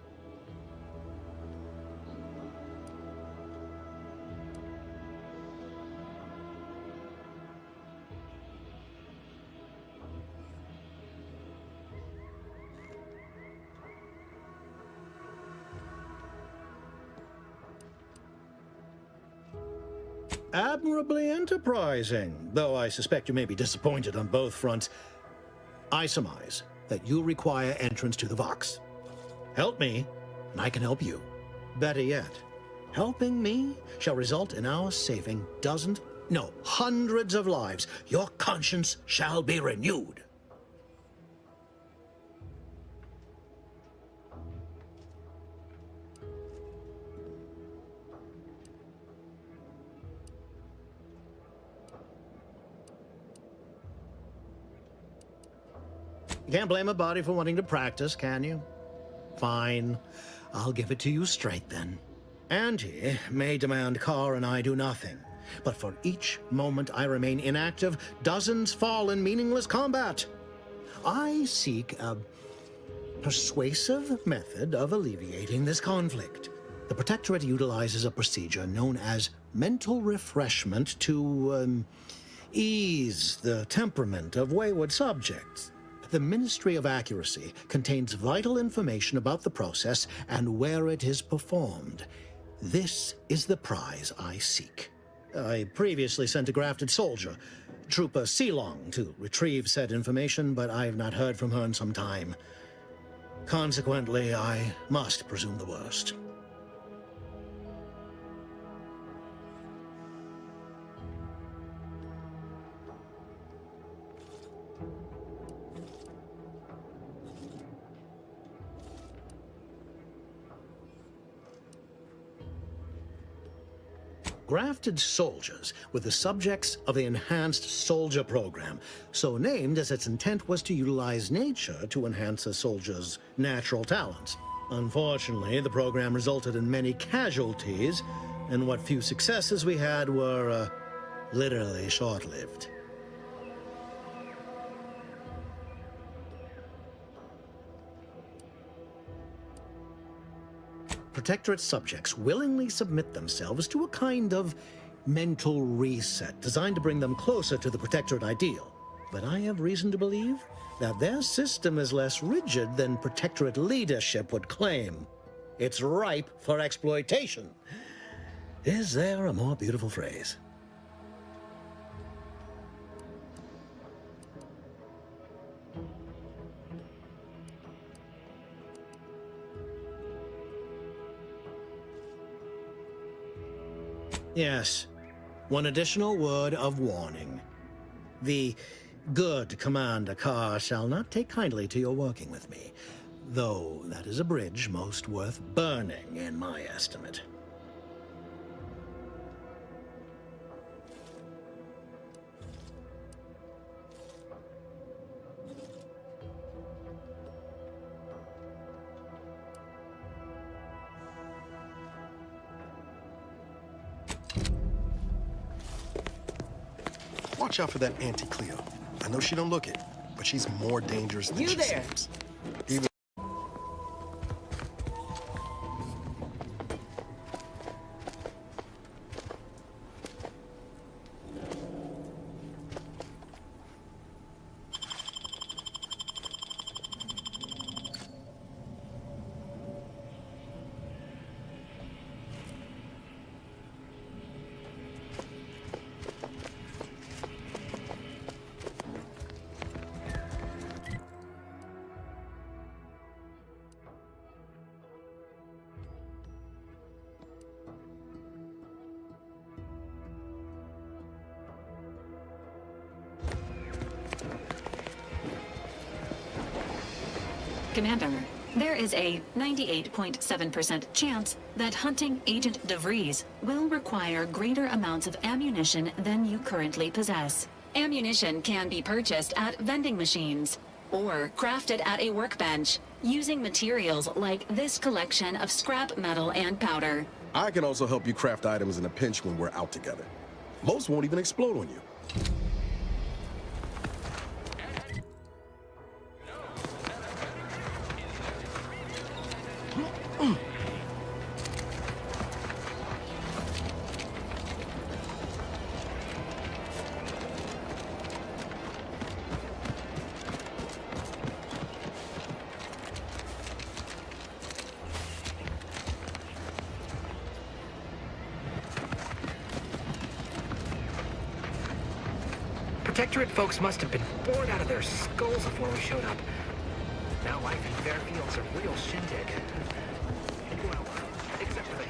Admirably enterprising, though I suspect you may be disappointed on both fronts. I surmise that you require entrance to the Vox. Help me, and I can help you. Better yet, helping me shall result in our saving dozens, no, hundreds of lives. Your conscience shall be renewed. You can't blame a body for wanting to practice, can you? Fine. I'll give it to you straight then. Auntie may demand Carr and I do nothing, but for each moment I remain inactive, dozens fall in meaningless combat. I seek a persuasive method of alleviating this conflict. The Protectorate utilizes a procedure known as mental refreshment to ease the temperament of wayward subjects. The Ministry of Accuracy contains vital information about the process and where it is performed. This is the prize I seek. I previously sent a grafted soldier, Trooper Sealong, to retrieve said information, but I have not heard from her in some time. Consequently, I must presume the worst. Grafted soldiers were the subjects of the Enhanced Soldier Program, so named as its intent was to utilize nature to enhance a soldier's natural talents. Unfortunately, the program resulted in many casualties, and what few successes we had were, literally short-lived. Protectorate subjects willingly submit themselves to a kind of mental reset designed to bring them closer to the Protectorate ideal. But I have reason to believe that their system is less rigid than Protectorate leadership would claim. It's ripe for exploitation. Is there a more beautiful phrase? Yes, one additional word of warning. The good Commander Carr shall not take kindly to your working with me, though that is a bridge most worth burning in my estimate. Watch out for that Auntie Cleo. I know she don't look it, but she's more dangerous than she seems. Even Commander, there is a 98.7% chance that hunting Agent DeVries will require greater amounts of ammunition than you currently possess. Ammunition can be purchased at vending machines or crafted at a workbench using materials like this collection of scrap metal and powder. I can also help you craft items in a pinch when we're out together. Most won't even explode on you. Protectorate folks must have been bored out of their skulls before we showed up. Now life in Fairfield's a real shindig. Well, except for the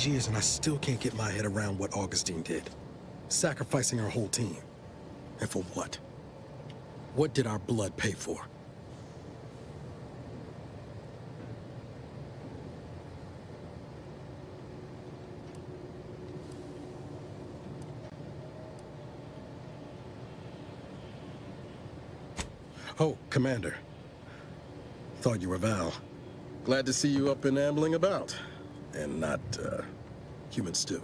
these years and I still can't get my head around what Augustine did. Sacrificing our whole team. And for what? What did our blood pay for? Oh, Commander. Thought you were Val. Glad to see you up and ambling about. And not, human stew.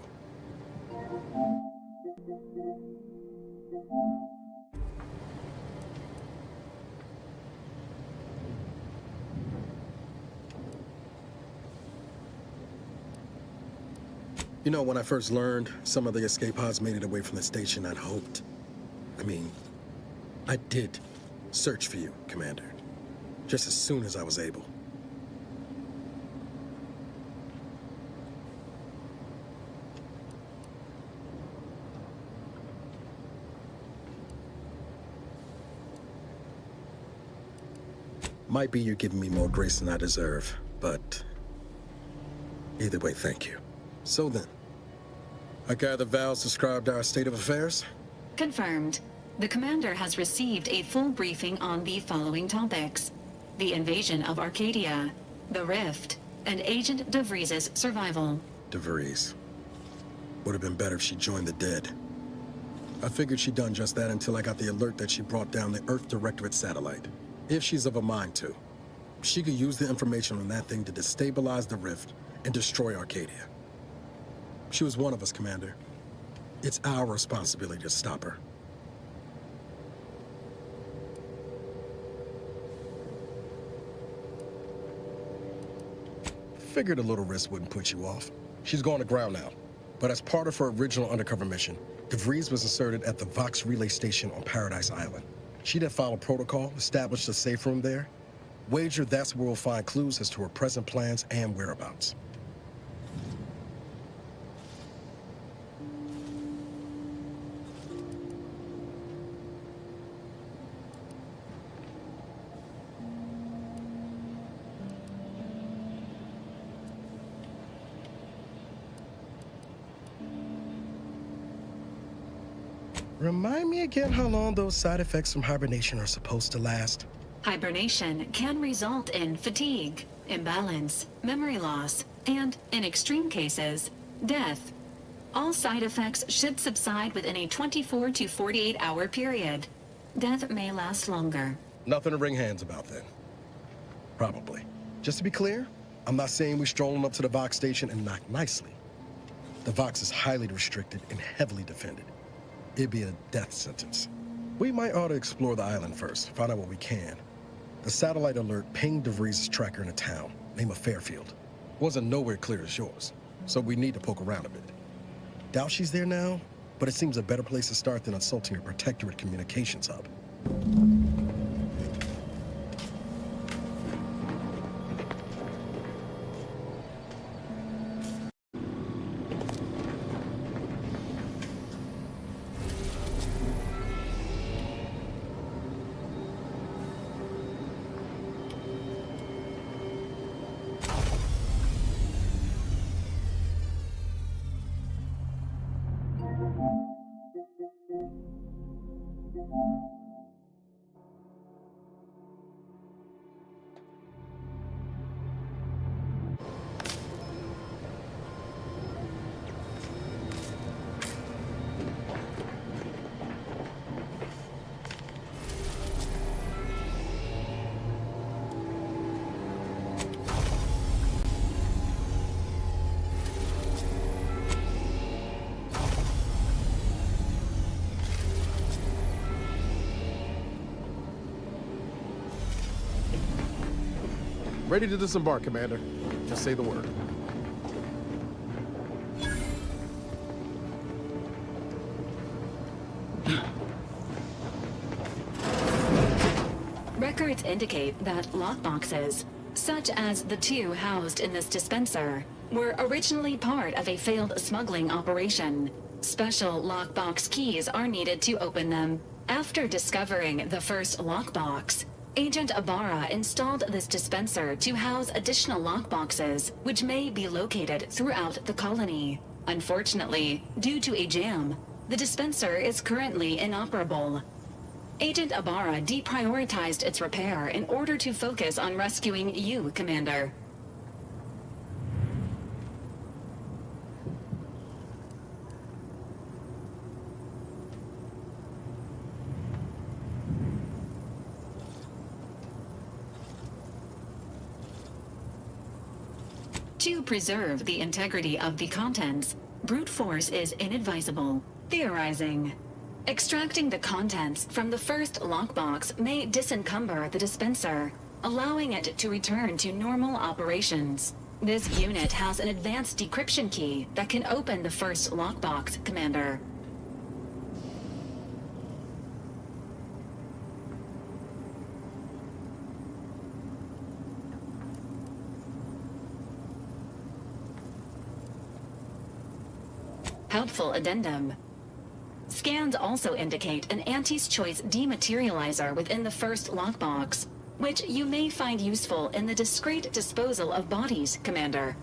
You know, when I first learned some of the escape pods made it away from the station, I'd hoped. I did search for you, Commander. Just as soon as I was able. Might be you're giving me more grace than I deserve, but either way, thank you. So then, I gather Val's described our state of affairs? Confirmed. The commander has received a full briefing on the following topics: the invasion of Arcadia, the Rift, and Agent DeVries' survival. DeVries. Would have been better if she joined the dead. I figured she'd done just that until I got the alert that she brought down the Earth Directorate satellite. If she's of a mind to, she could use the information on that thing to destabilize the Rift and destroy Arcadia. She was one of us, Commander. It's our responsibility to stop her. Figured a little risk wouldn't put you off. She's going to ground now. But as part of her original undercover mission, DeVries was inserted at the Vox relay station on Paradise Island. She did follow protocol, established a safe room there. Wager that's where we'll find clues as to her present plans and whereabouts. Remind me again how long those side effects from hibernation are supposed to last? Hibernation can result in fatigue, imbalance, memory loss, and, in extreme cases, death. All side effects should subside within a 24 to 48 hour period. Death may last longer. Nothing to wring hands about then. Probably. Just to be clear, I'm not saying we strolling up to the Vox station and knock nicely. The Vox is highly restricted and heavily defended. It'd be a death sentence. We might ought to explore the island first, find out what we can. The satellite alert pinged DeVries' tracker in a town, name of Fairfield. Wasn't nowhere clear as yours, so we need to poke around a bit. Doubt she's there now, but it seems a better place to start than insulting her Protectorate communications hub. Ready to disembark, Commander. Just say the word. Records indicate that lockboxes, such as the two housed in this dispenser, were originally part of a failed smuggling operation. Special lockbox keys are needed to open them. After discovering the first lockbox, Agent Ibarra installed this dispenser to house additional lockboxes, which may be located throughout the colony. Unfortunately, due to a jam, the dispenser is currently inoperable. Agent Ibarra deprioritized its repair in order to focus on rescuing you, Commander. To preserve the integrity of the contents, brute force is inadvisable. Theorizing. Extracting the contents from the first lockbox may disencumber the dispenser, allowing it to return to normal operations. This unit has an advanced decryption key that can open the first lockbox, Commander. Helpful addendum. Scans also indicate an Auntie's Choice dematerializer within the first lockbox, which you may find useful in the discreet disposal of bodies, Commander.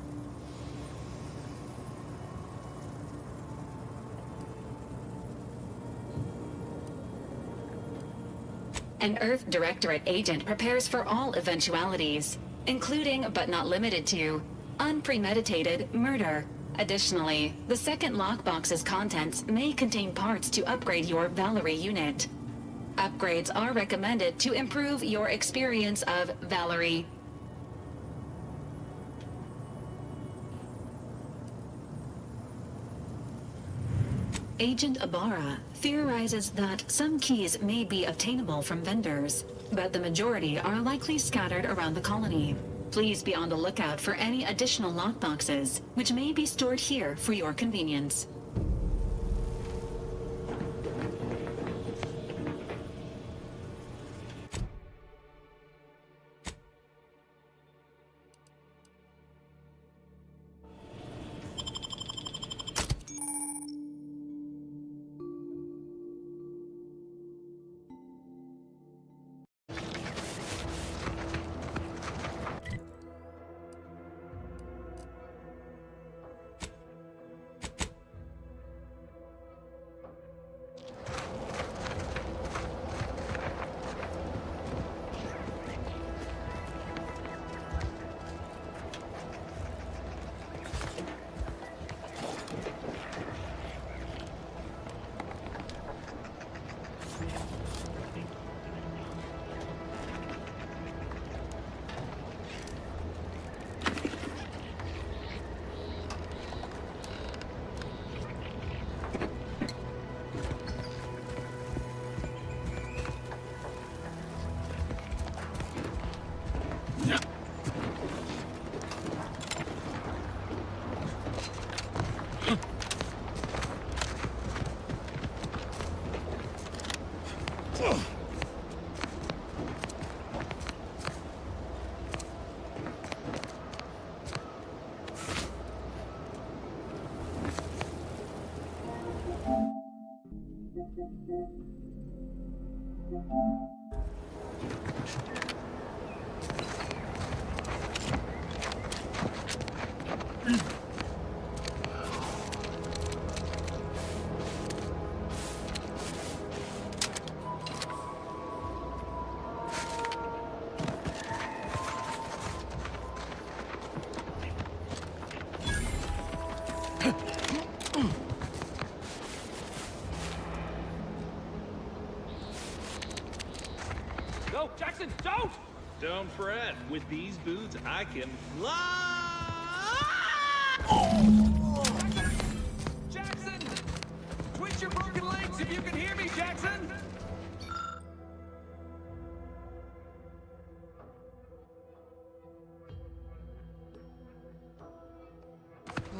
An Earth Directorate agent prepares for all eventualities, including but not limited to unpremeditated murder. Additionally, the second lockbox's contents may contain parts to upgrade your Valerie unit. Upgrades are recommended to improve your experience of Valerie. Agent Ibarra theorizes that some keys may be obtainable from vendors, but the majority are likely scattered around the colony. Please be on the lookout for any additional lockboxes, which may be stored here for your convenience. No, Jackson, don't! Don't fret. With these boots, I can fly! Jackson! Jackson! Twitch your broken legs if you can hear me, Jackson!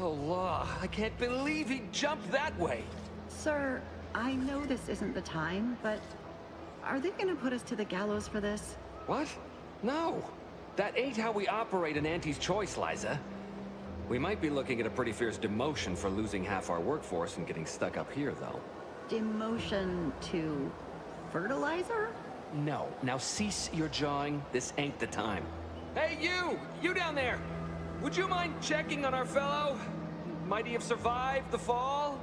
Oh, law. I can't believe he jumped that way. Sir, I know this isn't the time, but are they gonna put us to the gallows for this? What? No. That ain't how we operate an Auntie's Choice, Liza. We might be looking at a pretty fierce demotion for losing half our workforce and getting stuck up here, though. Demotion to fertilizer? No. Now cease your jawing. This ain't the time. Hey, you! You down there! Would you mind checking on our fellow? Might he have survived the fall?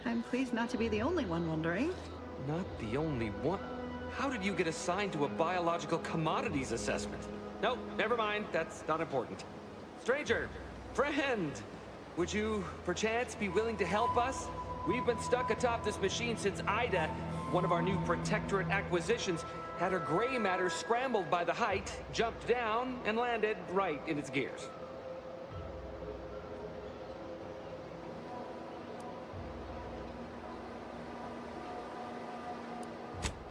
I'm pleased not to be the only one wondering. Not the only one. How did you get assigned to a biological commodities assessment? Nope, never mind. That's not important. Stranger, friend, would you perchance be willing to help us? We've been stuck atop this machine since Ida, one of our new Protectorate acquisitions, had her gray matter scrambled by the height, jumped down, and landed right in its gears.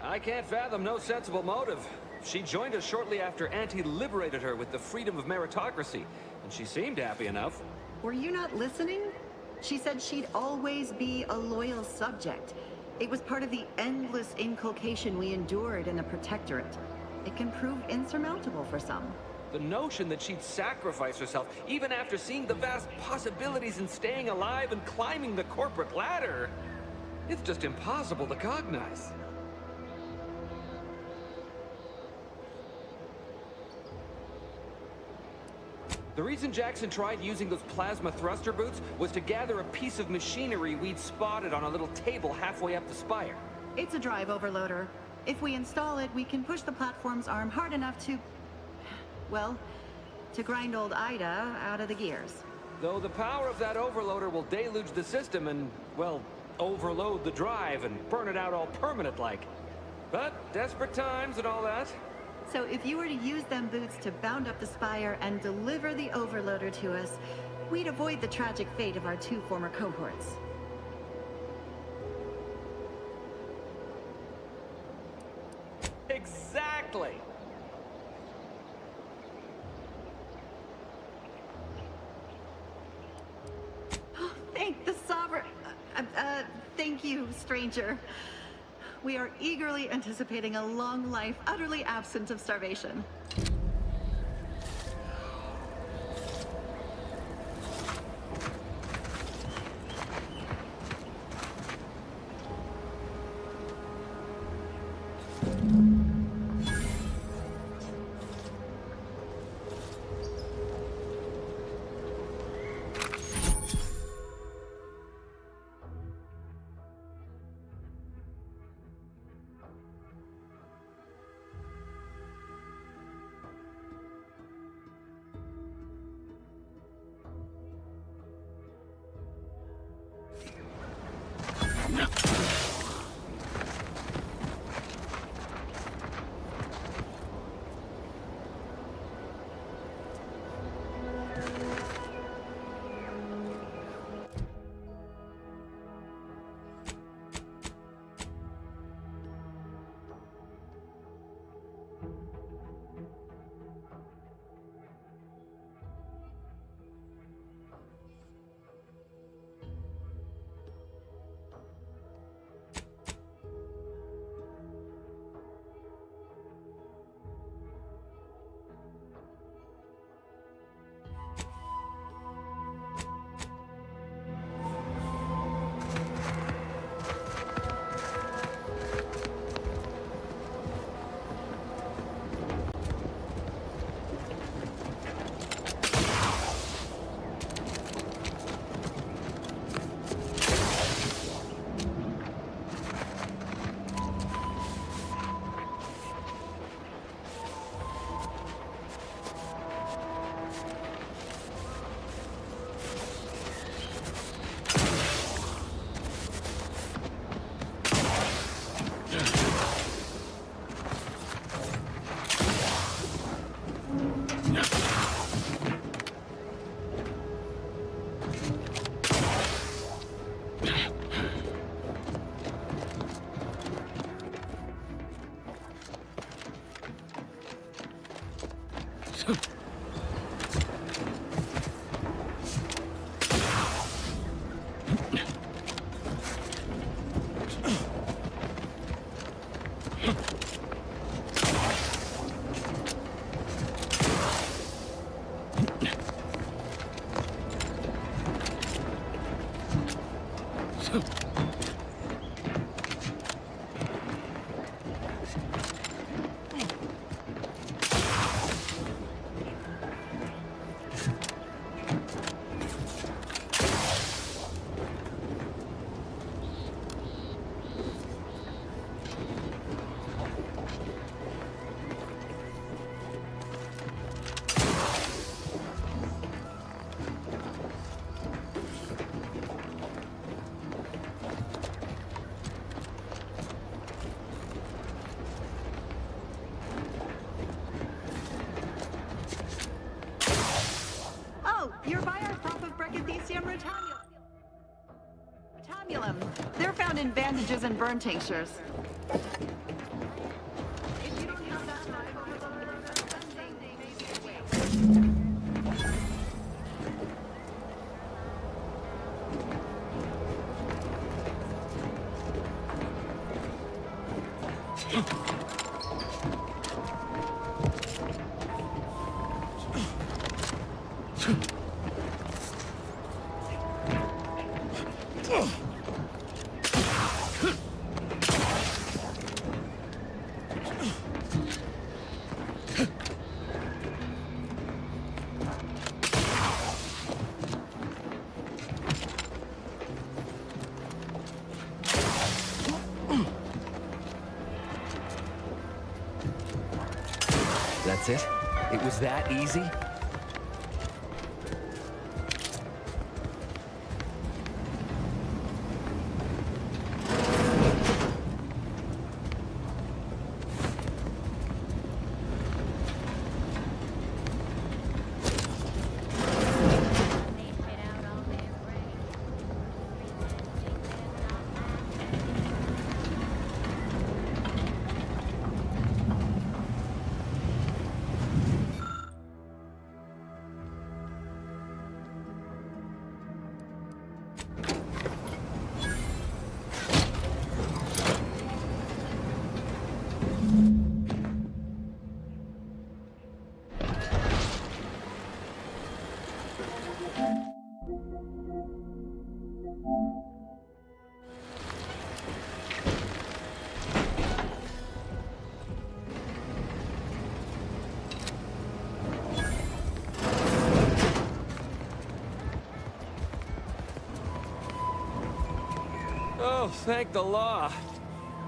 I can't fathom no sensible motive. She joined us shortly after Auntie liberated her with the freedom of meritocracy, and she seemed happy enough. Were you not listening? She said she'd always be a loyal subject. It was part of the endless inculcation we endured in the Protectorate. It can prove insurmountable for some. The notion that she'd sacrifice herself, even after seeing the vast possibilities in staying alive and climbing the corporate ladder, it's just impossible to cognize. The reason Jackson tried using those plasma thruster boots was to gather a piece of machinery we'd spotted on a little table halfway up the spire. It's a drive overloader. If we install it, we can push the platform's arm hard enough to... well, to grind old Ida out of the gears. Though the power of that overloader will deluge the system and, well, overload the drive and burn it out all permanent-like. But desperate times and all that. So if you were to use them boots to bound up the spire and deliver the overloader to us, we'd avoid the tragic fate of our two former cohorts. Exactly! Oh, thank the Sovereign... thank you, stranger. We are eagerly anticipating a long life, utterly absent of starvation. found in bandages and burn tinctures. That's it? It was that easy? Oh, thank the law.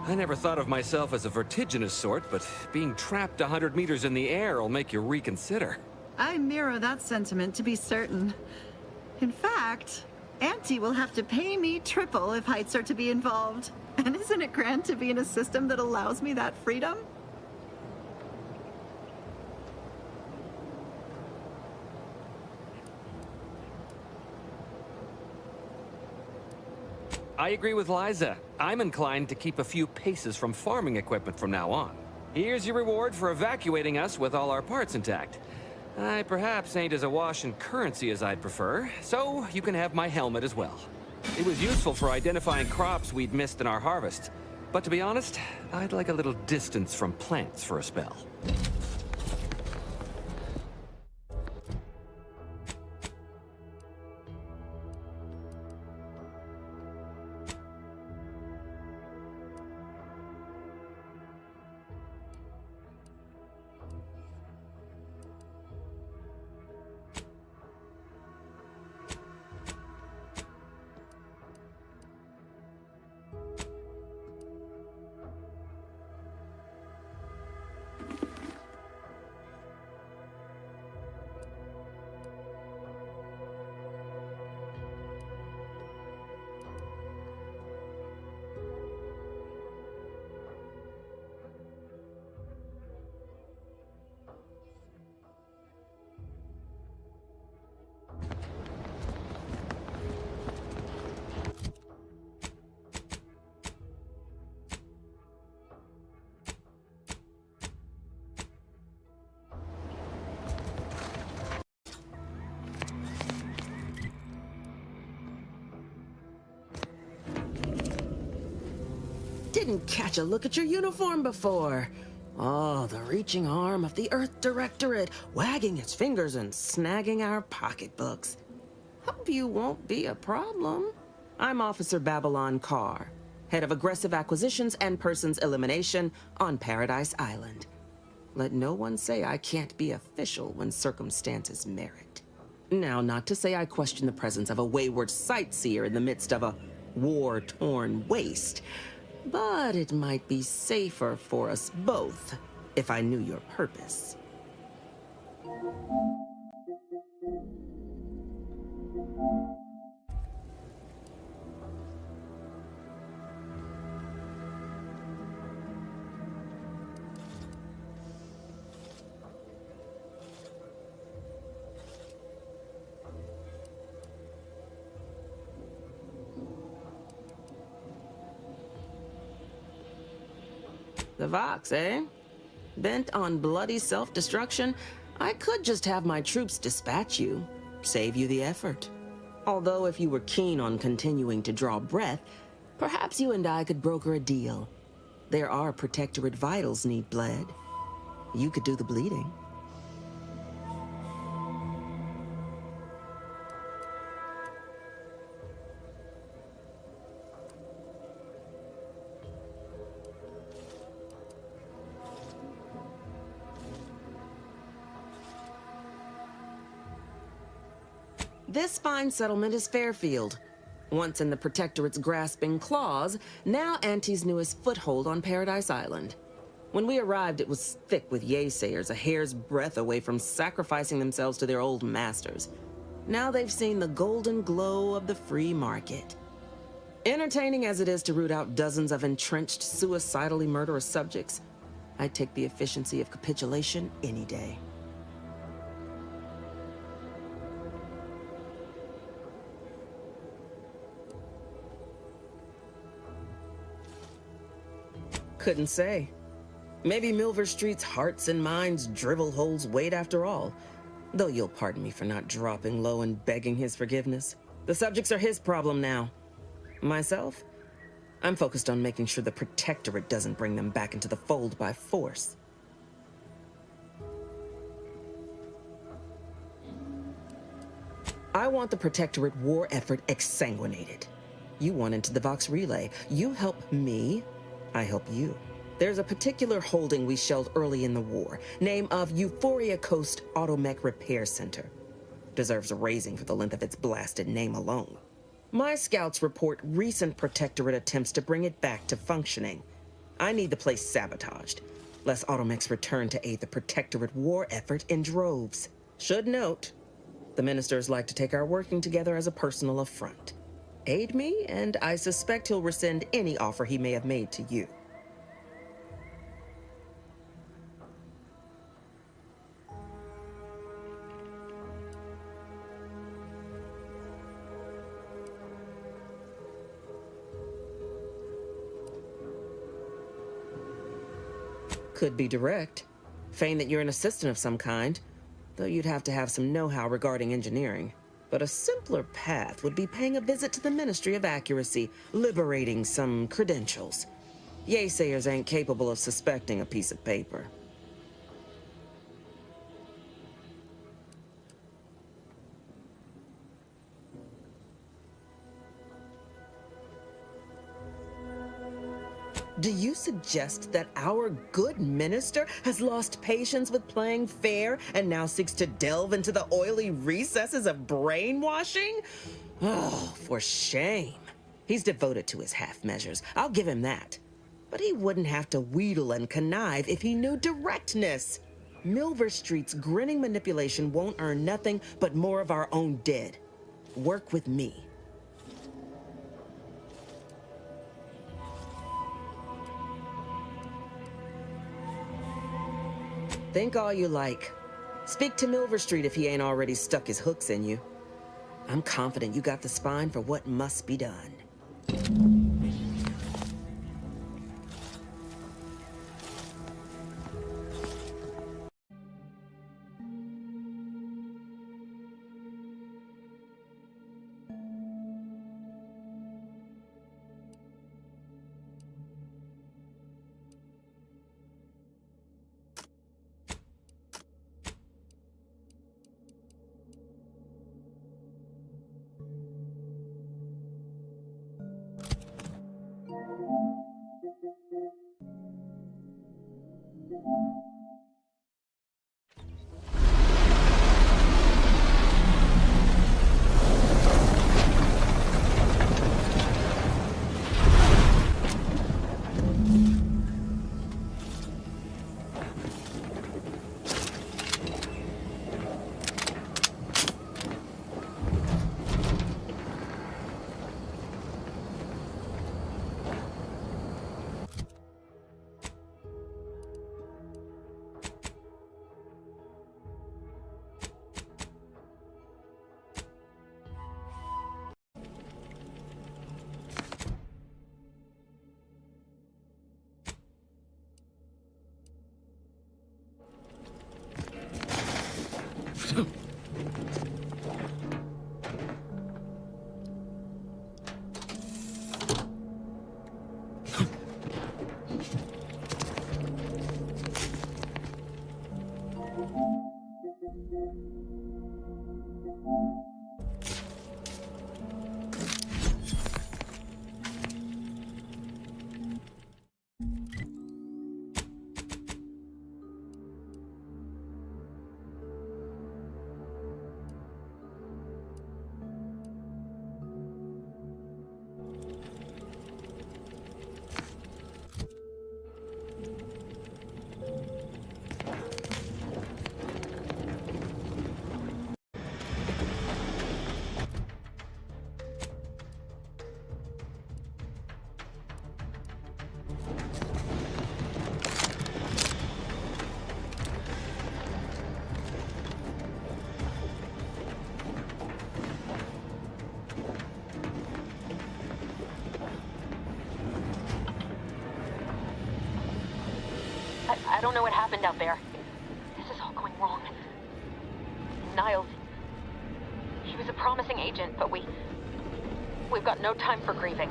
I never thought of myself as a vertiginous sort, but being trapped 100 meters in the air will make you reconsider. I mirror that sentiment, to be certain. In fact, Auntie will have to pay me triple if heights are to be involved. And isn't it grand to be in a system that allows me that freedom? I agree with Liza. I'm inclined to keep a few paces from farming equipment from now on. Here's your reward for evacuating us with all our parts intact. I perhaps ain't as awash in currency as I'd prefer, so you can have my helmet as well. It was useful for identifying crops we'd missed in our harvest. But to be honest, I'd like a little distance from plants for a spell. Didn't catch a look at your uniform before. Oh, the reaching arm of the Earth Directorate, wagging its fingers and snagging our pocketbooks. Hope you won't be a problem. I'm Officer Babylon Carr, head of aggressive acquisitions and persons elimination on Paradise Island. Let no one say I can't be official when circumstances merit. Now, not to say I question the presence of a wayward sightseer in the midst of a war-torn waste, but it might be safer for us both if I knew your purpose. The Vox, eh? Bent on bloody self-destruction, I could just have my troops dispatch you, save you the effort. Although if you were keen on continuing to draw breath, perhaps you and I could broker a deal. There are Protectorate vitals need bled. You could do the bleeding. This fine settlement is Fairfield. Once in the Protectorate's grasping claws, now Auntie's newest foothold on Paradise Island. When we arrived, it was thick with yaysayers, a hair's breadth away from sacrificing themselves to their old masters. Now they've seen the golden glow of the free market. Entertaining as it is to root out dozens of entrenched, suicidally murderous subjects, I'd take the efficiency of capitulation any day. Couldn't say. Maybe Milver Street's hearts and minds drivel holes wait after all. Though you'll pardon me for not dropping low and begging his forgiveness. The subjects are his problem now. Myself? I'm focused on making sure the Protectorate doesn't bring them back into the fold by force. I want the Protectorate war effort exsanguinated. You want into the Vox Relay. You help me, I help you. There's a particular holding we shelled early in the war, name of Euphoria Coast Automech Repair Center. Deserves a raising for the length of its blasted name alone. My scouts report recent Protectorate attempts to bring it back to functioning. I need the place sabotaged, lest Automechs return to aid the Protectorate war effort in droves. Should note, the ministers like to take our working together as a personal affront. Aid me, and I suspect he'll rescind any offer he may have made to you. Could be direct. Feign that you're an assistant of some kind, though you'd have to have some know-how regarding engineering. But a simpler path would be paying a visit to the Ministry of Accuracy, liberating some credentials. Yaysayers ain't capable of suspecting a piece of paper. Do you suggest that our good minister has lost patience with playing fair and now seeks to delve into the oily recesses of brainwashing? Oh, for shame. He's devoted to his half measures. I'll give him that. But he wouldn't have to wheedle and connive if he knew directness. Milver Street's grinning manipulation won't earn nothing but more of our own dead. Work with me. Think all you like. Speak to Milver Street if he ain't already stuck his hooks in you. I'm confident you got the spine for what must be done. I don't know what happened out there. This is all going wrong. Niles, he was a promising agent, but we've got no time for grieving.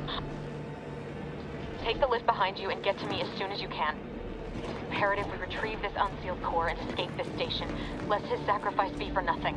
Take the lift behind you and get to me as soon as you can. It's imperative we retrieve this unsealed core and escape this station, lest his sacrifice be for nothing.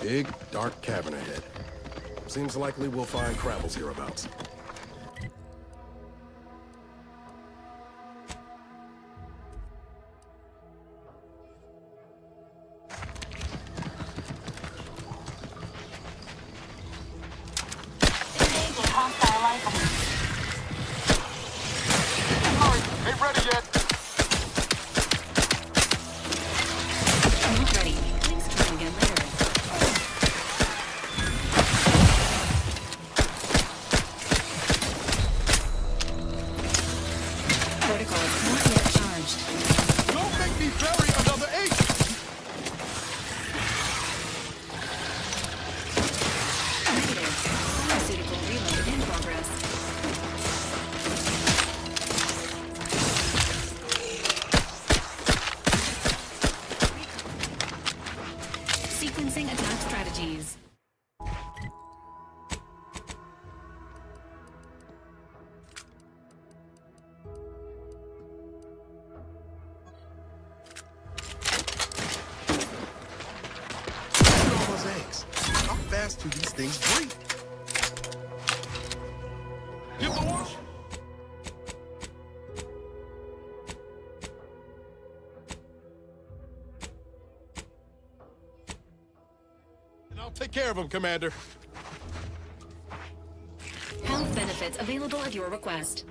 Big, dark cavern ahead. Seems likely we'll find Crabbles hereabouts. Ain't ready yet. Not ready. Please try again later. Protocol is not yet charged. Don't make me bury another agent. Negative. Pharmaceutical reload in progress. till these things breathe. Get the wash. And I'll take care of them, Commander. Health benefits available at your request.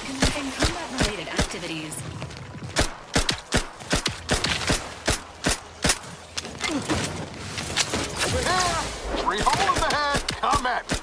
Commencing combat-related activities. Over here! 3 holes ahead! Come at me!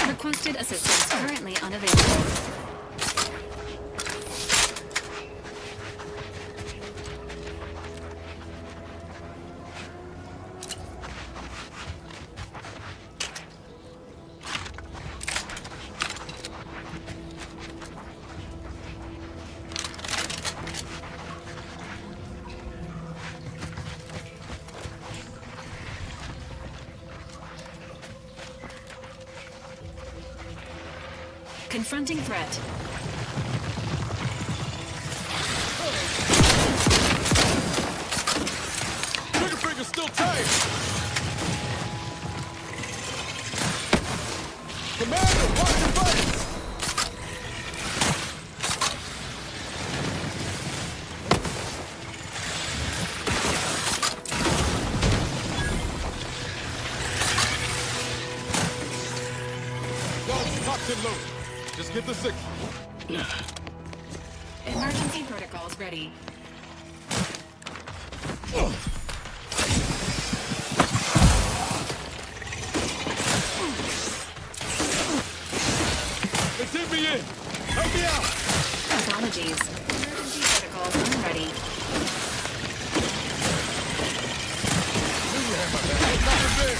Requested assistance currently unavailable. Confronting threat. Trigger finger's still tight. Commander, watch your fights. Guns cocked and loaded. Just get the signal. Emergency protocols ready. They did me in. Help me out. Apologies. Emergency protocols unready. Nothing there.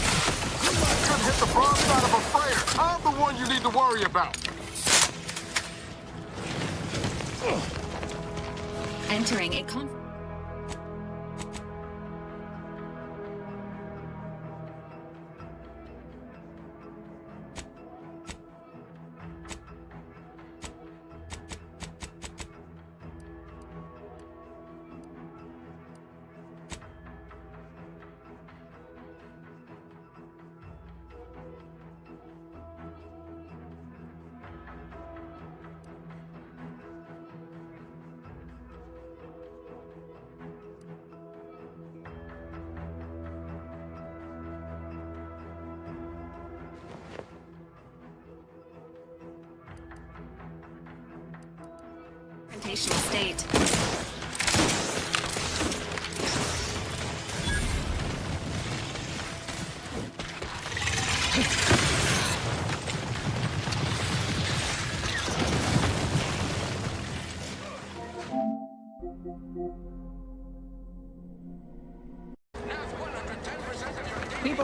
You might could hit the broadside of a freighter. I'm the one you need to worry about. Entering a confrontational state.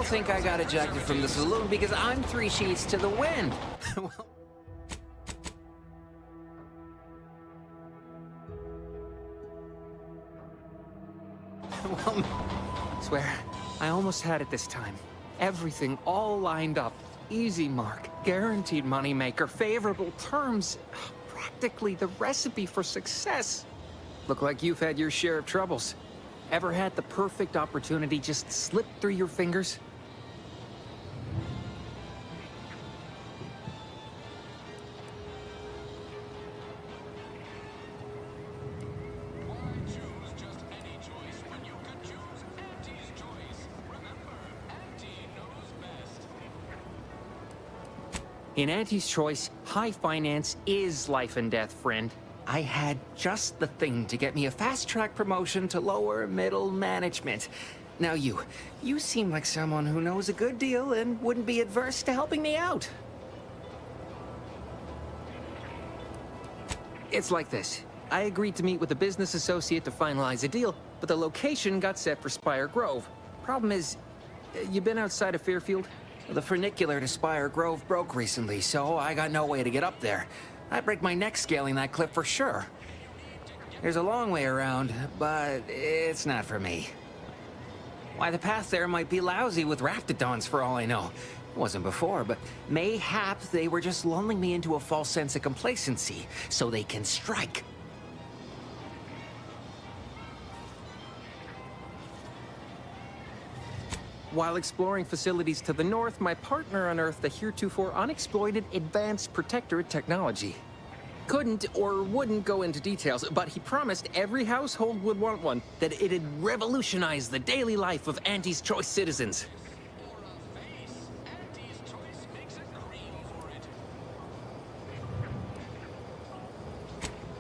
still think I got ejected from the saloon because I'm 3 sheets to the wind. Well, swear, I almost had it this time. Everything all lined up. Easy mark, guaranteed moneymaker, favorable terms. Practically the recipe for success. Look like you've had your share of troubles. Ever had the perfect opportunity just slip through your fingers? In Auntie's choice, high finance is life and death, friend. I had just the thing to get me a fast-track promotion to lower middle management. Now you seem like someone who knows a good deal and wouldn't be adverse to helping me out. It's like this. I agreed to meet with a business associate to finalize a deal, but the location got set for Spire Grove. Problem is, you been outside of Fairfield? The funicular to Spire Grove broke recently, so I got no way to get up there. I'd break my neck scaling that cliff for sure. There's a long way around, but it's not for me. Why, the path there might be lousy with raptidons for all I know. It wasn't before, but mayhap they were just lulling me into a false sense of complacency so they can strike. While exploring facilities to the north, my partner unearthed the heretofore unexploited advanced protectorate technology. Couldn't or wouldn't go into details, but he promised every household would want one, that it'd revolutionize the daily life of Auntie's Choice citizens.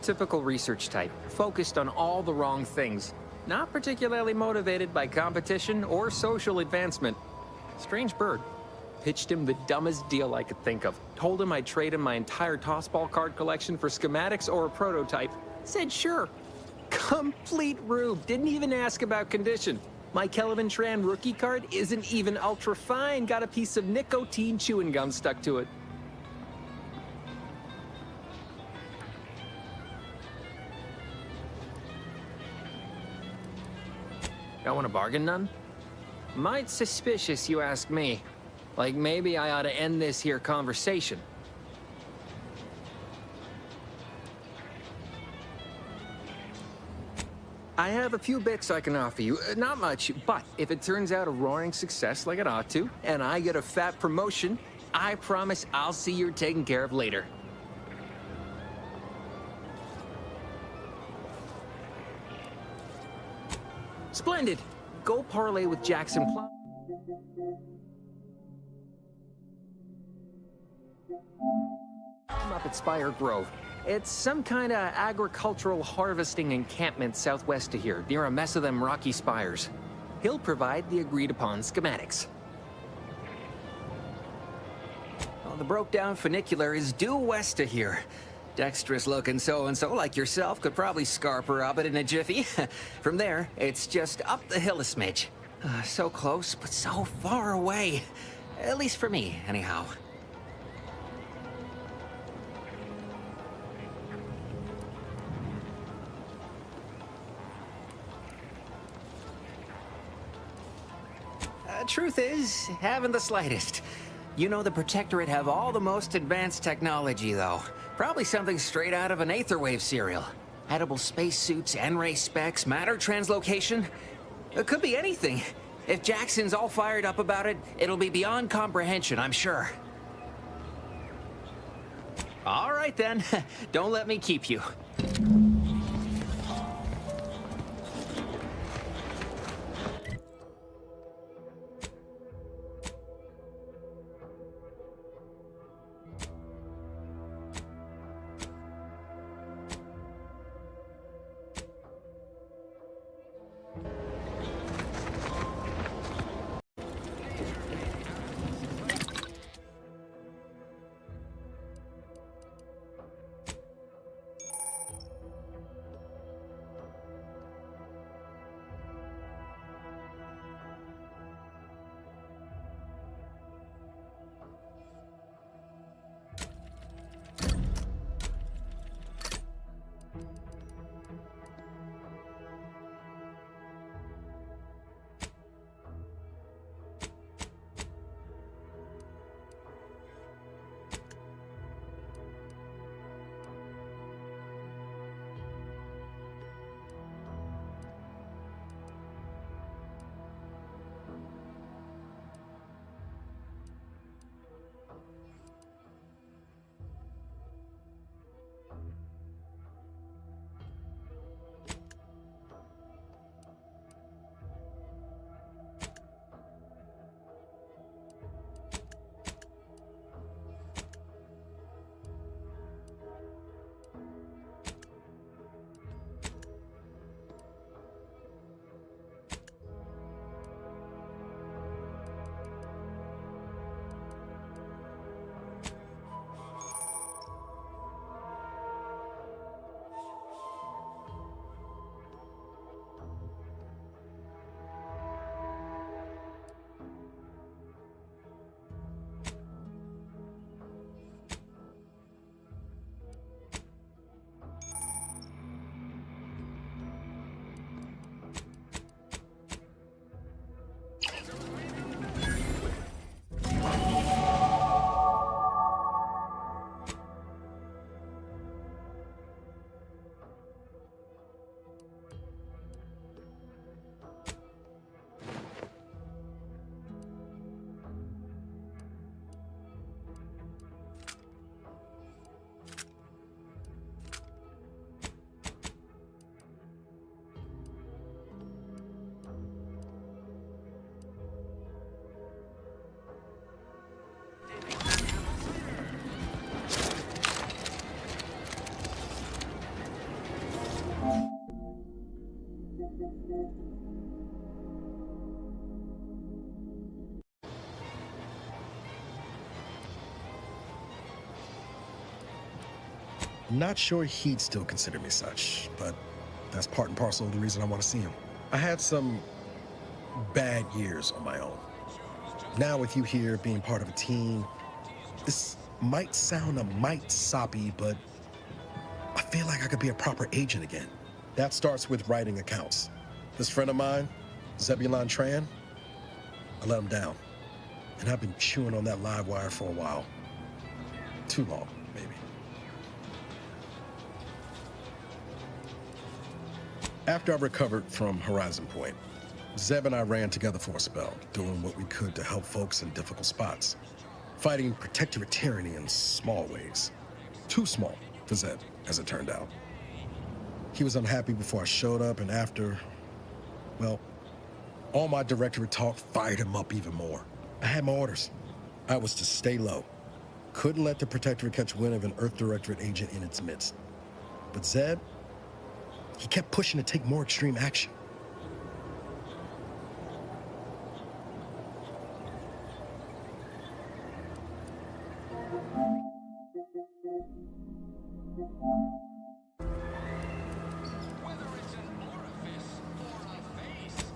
Typical research type, focused on all the wrong things. Not particularly motivated by competition or social advancement. Strange bird. Pitched him the dumbest deal I could think of. Told him I'd trade him my entire tossball card collection for schematics or a prototype. Said sure. Complete rube. Didn't even ask about condition. My Kelvin Tran rookie card isn't even ultra fine. Got a piece of nicotine chewing gum stuck to it. Don't want to bargain none? Might suspicious, you ask me. Like maybe I ought to end this here conversation. I have a few bits I can offer you. Not much, but if it turns out a roaring success like it ought to, and I get a fat promotion, I promise I'll see you're taken care of later. Splendid! Go parlay with Jackson Plum. I'm up at Spire Grove. It's some kind of agricultural harvesting encampment southwest of here, near a mess of them rocky spires. He'll provide the agreed-upon schematics. Well, the broke-down funicular is due west of here. Dexterous-looking so-and-so like yourself could probably scarp her up it in a jiffy. From there, it's just up the hill a smidge. So close, but so far away. At least for me, anyhow. Truth is, haven't the slightest. You know the Protectorate have all the most advanced technology, though. Probably something straight out of an Aetherwave serial. Edible spacesuits, N-ray specs, matter translocation. It could be anything. If Jackson's all fired up about it, it'll be beyond comprehension, I'm sure. All right, then. Don't let me keep you. Not sure he'd still consider me such, but that's part and parcel of the reason I want to see him. I had some bad years on my own. Now with you here being part of a team, this might sound a mite soppy, but I feel like I could be a proper agent again. That starts with writing accounts. This friend of mine, Zebulon Tran, I let him down. And I've been chewing on that live wire for a while. Too long, maybe. After I recovered from Horizon Point, Zeb and I ran together for a spell, doing what we could to help folks in difficult spots. Fighting protectorate tyranny in small ways. Too small for Zeb, as it turned out. He was unhappy before I showed up, and after, well, all my directorate talk fired him up even more. I had my orders. I was to stay low. Couldn't let the protectorate catch wind of an Earth Directorate agent in its midst. But Zeb, he kept pushing to take more extreme action.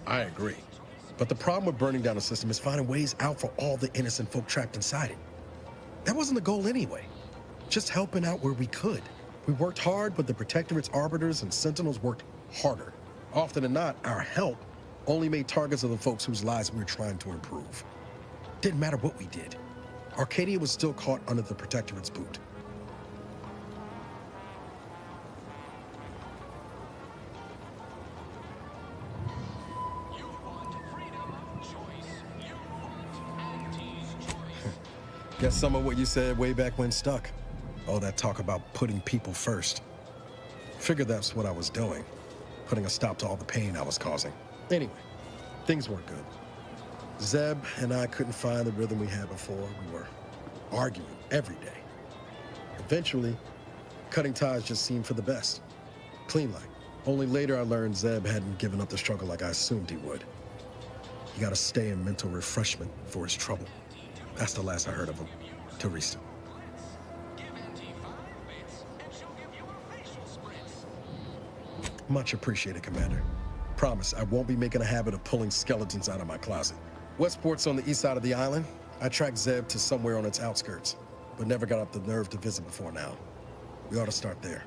I agree. But the problem with burning down a system is finding ways out for all the innocent folk trapped inside it. That wasn't the goal anyway. Just helping out where we could. We worked hard, but the Protectorate's arbiters and sentinels worked harder. Often than not, our help only made targets of the folks whose lives we were trying to improve. Didn't matter what we did. Arcadia was still caught under the Protectorate's boot. Guess some of what you said way back when stuck. Oh, that talk about putting people first. Figured that's what I was doing. Putting a stop to all the pain I was causing. Anyway, things weren't good. Zeb and I couldn't find the rhythm we had before. We were arguing every day. Eventually, cutting ties just seemed for the best. Clean like. Only later I learned Zeb hadn't given up the struggle like I assumed he would. He got to stay in mental refreshment for his trouble. That's the last I heard of him. Teresa. Much appreciated, Commander. Promise, I won't be making a habit of pulling skeletons out of my closet. Westport's on the east side of the island. I tracked Zeb to somewhere on its outskirts, but never got up the nerve to visit before now. We ought to start there.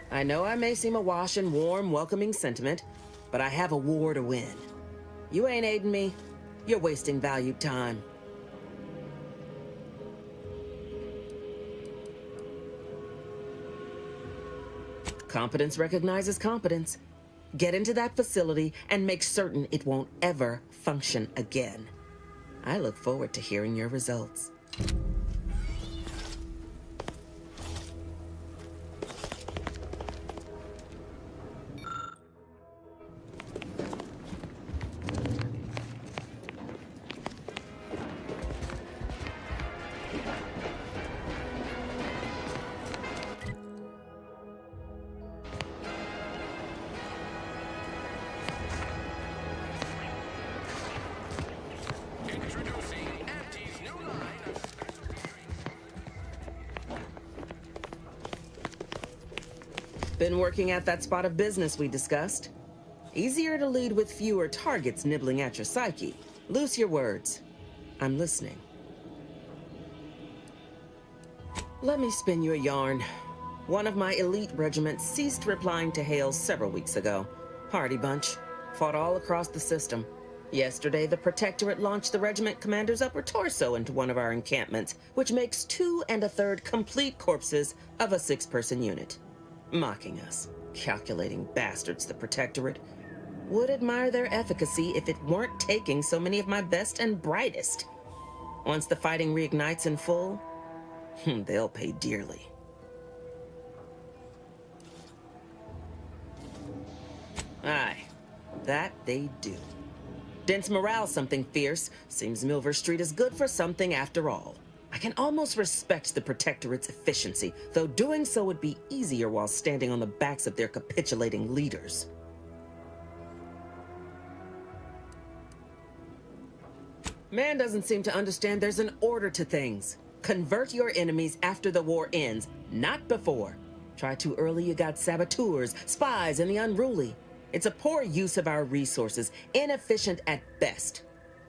I know I may seem awash in warm, welcoming sentiment, but I have a war to win. You ain't aiding me. You're wasting valued time. Competence recognizes competence. Get into that facility and make certain it won't ever function again. I look forward to hearing your results. Been working at that spot of business we discussed. Easier to lead with fewer targets nibbling at your psyche. Loose your words. I'm listening. Let me spin you a yarn. One of my elite regiments ceased replying to hails several weeks ago. Hardy bunch. Fought all across the system. Yesterday, the Protectorate launched the regiment commander's upper torso into one of our encampments, which makes 2 1/3 complete corpses of a 6-person unit. Mocking us. Calculating bastards, the Protectorate. Would admire their efficacy if it weren't taking so many of my best and brightest. Once the fighting reignites in full, they'll pay dearly. Aye, that they do. Dents morale something fierce. Seems Milver Street is good for something after all. I can almost respect the Protectorate's efficiency, though doing so would be easier while standing on the backs of their capitulating leaders. Man doesn't seem to understand there's an order to things. Convert your enemies after the war ends, not before. Try too early, you got saboteurs, spies, and the unruly. It's a poor use of our resources, inefficient at best,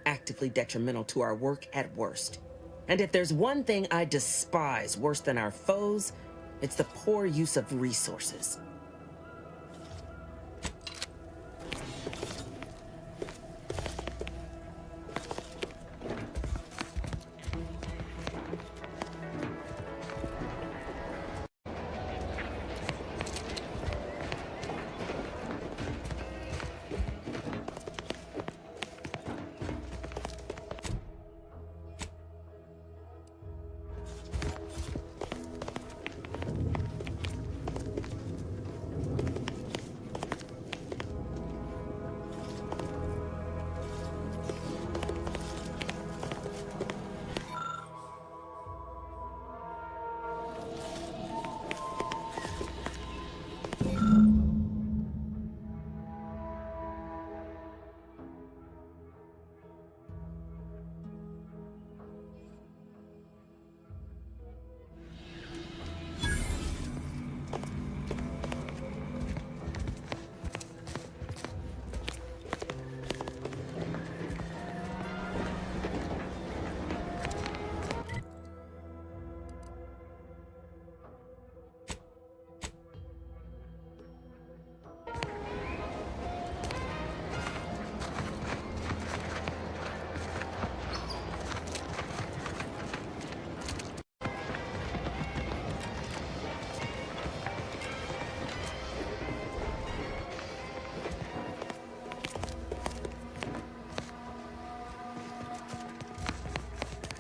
actively detrimental to our work at worst. And if there's one thing I despise worse than our foes, it's the poor use of resources.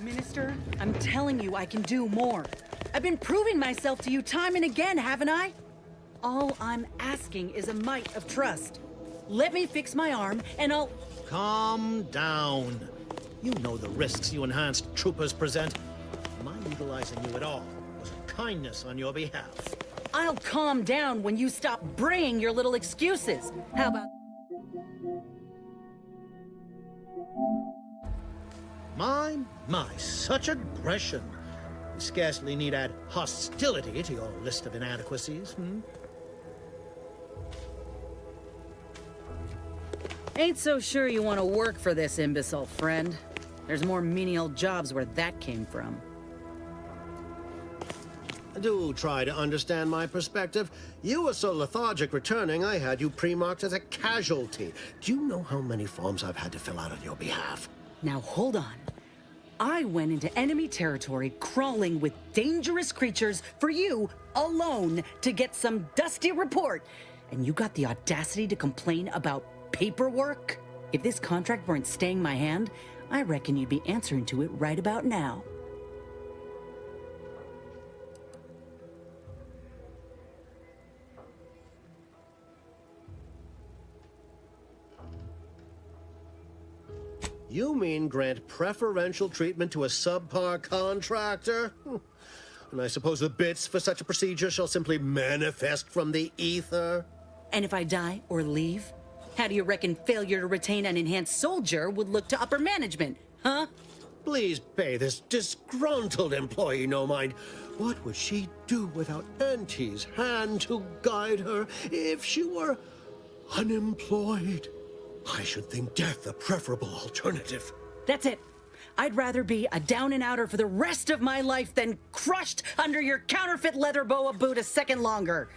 Minister, I'm telling you I can do more. I've been proving myself to you time and again, haven't I? All I'm asking is a mite of trust. Let me fix my arm, and I'll... Calm down. You know the risks you enhanced troopers present. My utilizing you at all was a kindness on your behalf. I'll calm down when you stop braying your little excuses. How about... My, such aggression. You scarcely need add hostility to your list of inadequacies, Ain't so sure you want to work for this imbecile, friend. There's more menial jobs where that came from. Do try to understand my perspective. You were so lethargic returning, I had you pre-marked as a casualty. Do you know how many forms I've had to fill out on your behalf? Now hold on. I went into enemy territory crawling with dangerous creatures for you alone to get some dusty report. And you got the audacity to complain about paperwork? If this contract weren't staying my hand, I reckon you'd be answering to it right about now. You mean grant preferential treatment to a subpar contractor? And I suppose the bits for such a procedure shall simply manifest from the ether? And if I die or leave, how do you reckon failure to retain an enhanced soldier would look to upper management, huh? Please pay this disgruntled employee no mind. What would she do without Auntie's hand to guide her if she were unemployed? I should think death a preferable alternative. That's it. I'd rather be a down-and-outer for the rest of my life than crushed under your counterfeit leather boa boot a second longer.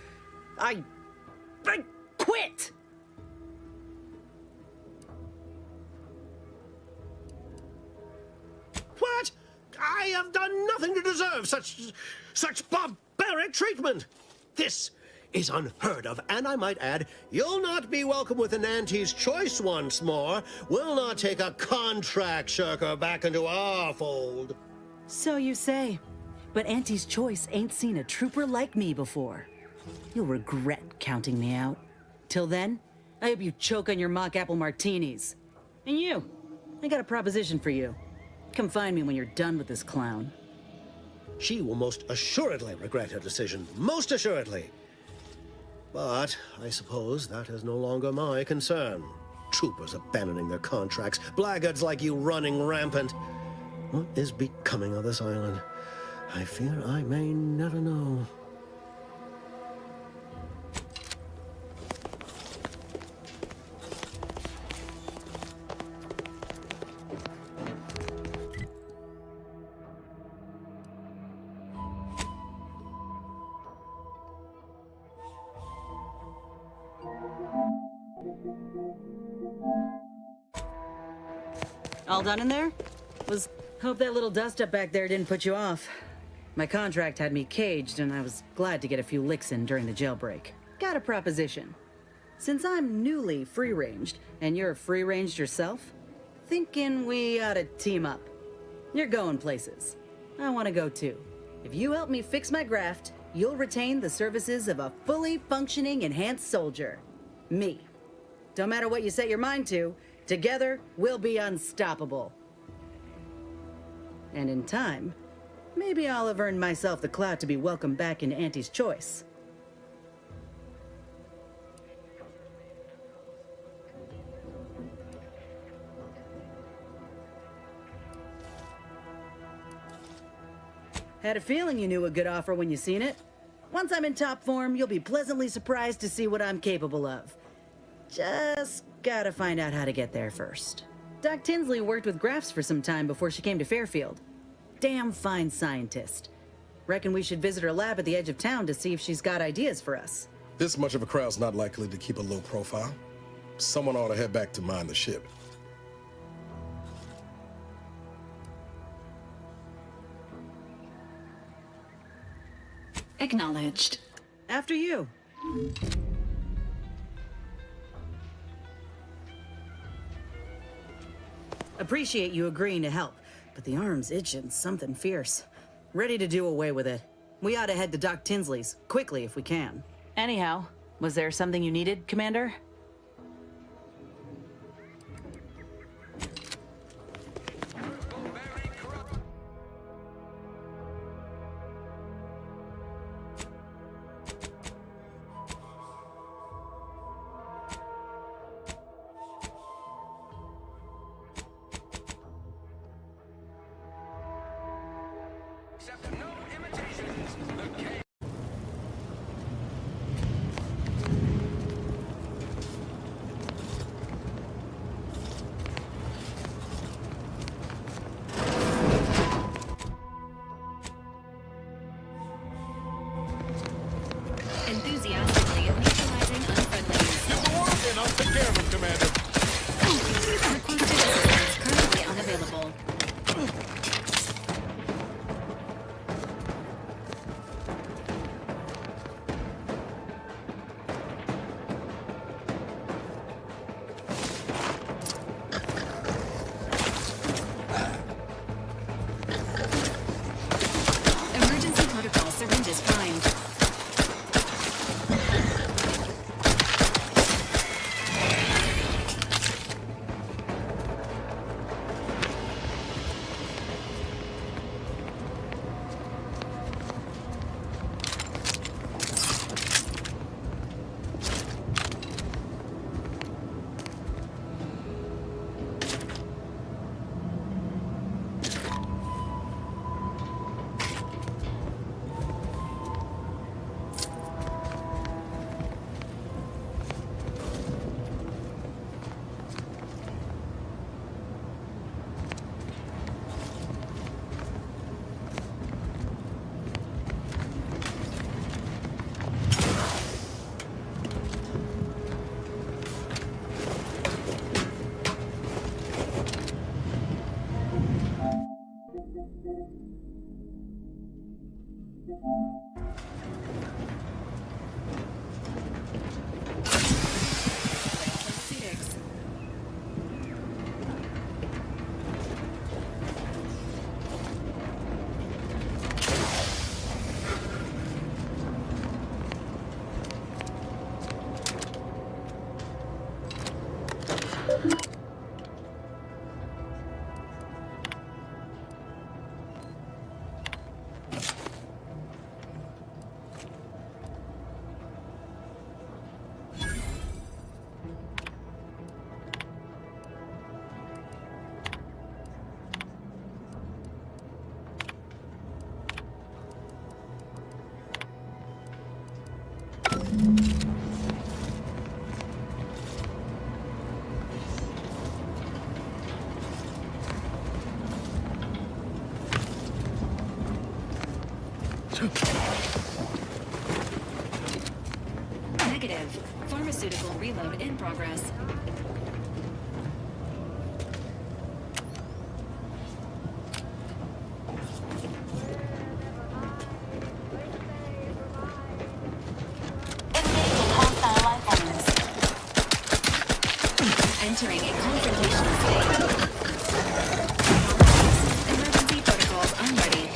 I quit! What? I have done nothing to deserve such barbaric treatment. This is unheard of, and I might add, you'll not be welcome within Auntie's choice once more. We'll not take a contract shirker back into our fold. So you say, but Auntie's choice ain't seen a trooper like me before. You'll regret counting me out. Till then, I hope you choke on your mock apple martinis. And you, I got a proposition for you. Come find me when you're done with this clown. She will most assuredly regret her decision. Most assuredly. But I suppose that is no longer my concern. Troopers abandoning their contracts, blackguards like you running rampant. What is becoming of this island? I fear I may never know. All done in there? Hope that little dust up back there didn't put you off. My contract had me caged, and I was glad to get a few licks in during the jailbreak. Got a proposition. Since I'm newly free-ranged, and you're free-ranged yourself, thinking we ought to team up. You're going places. I want to go too. If you help me fix my graft, you'll retain the services of a fully functioning enhanced soldier. Me. Don't matter what you set your mind to, together we'll be unstoppable. And in time, maybe I'll have earned myself the clout to be welcomed back into Auntie's choice. Had a feeling you knew a good offer when you seen it. Once I'm in top form, you'll be pleasantly surprised to see what I'm capable of. Just gotta find out how to get there first. Doc Tinsley worked with Grafts for some time before she came to Fairfield. Damn fine scientist. Reckon we should visit her lab at the edge of town to see if she's got ideas for us. This much of a crowd's not likely to keep a low profile. Someone ought to head back to mind the ship. Acknowledged. After you. Appreciate you agreeing to help, but the arm's itching something fierce. Ready to do away with it. We ought to head to Doc Tinsley's, quickly if we can. Anyhow, was there something you needed, Commander? Negative. Pharmaceutical reload in progress. Entering a confrontational state. Emergency protocols unready.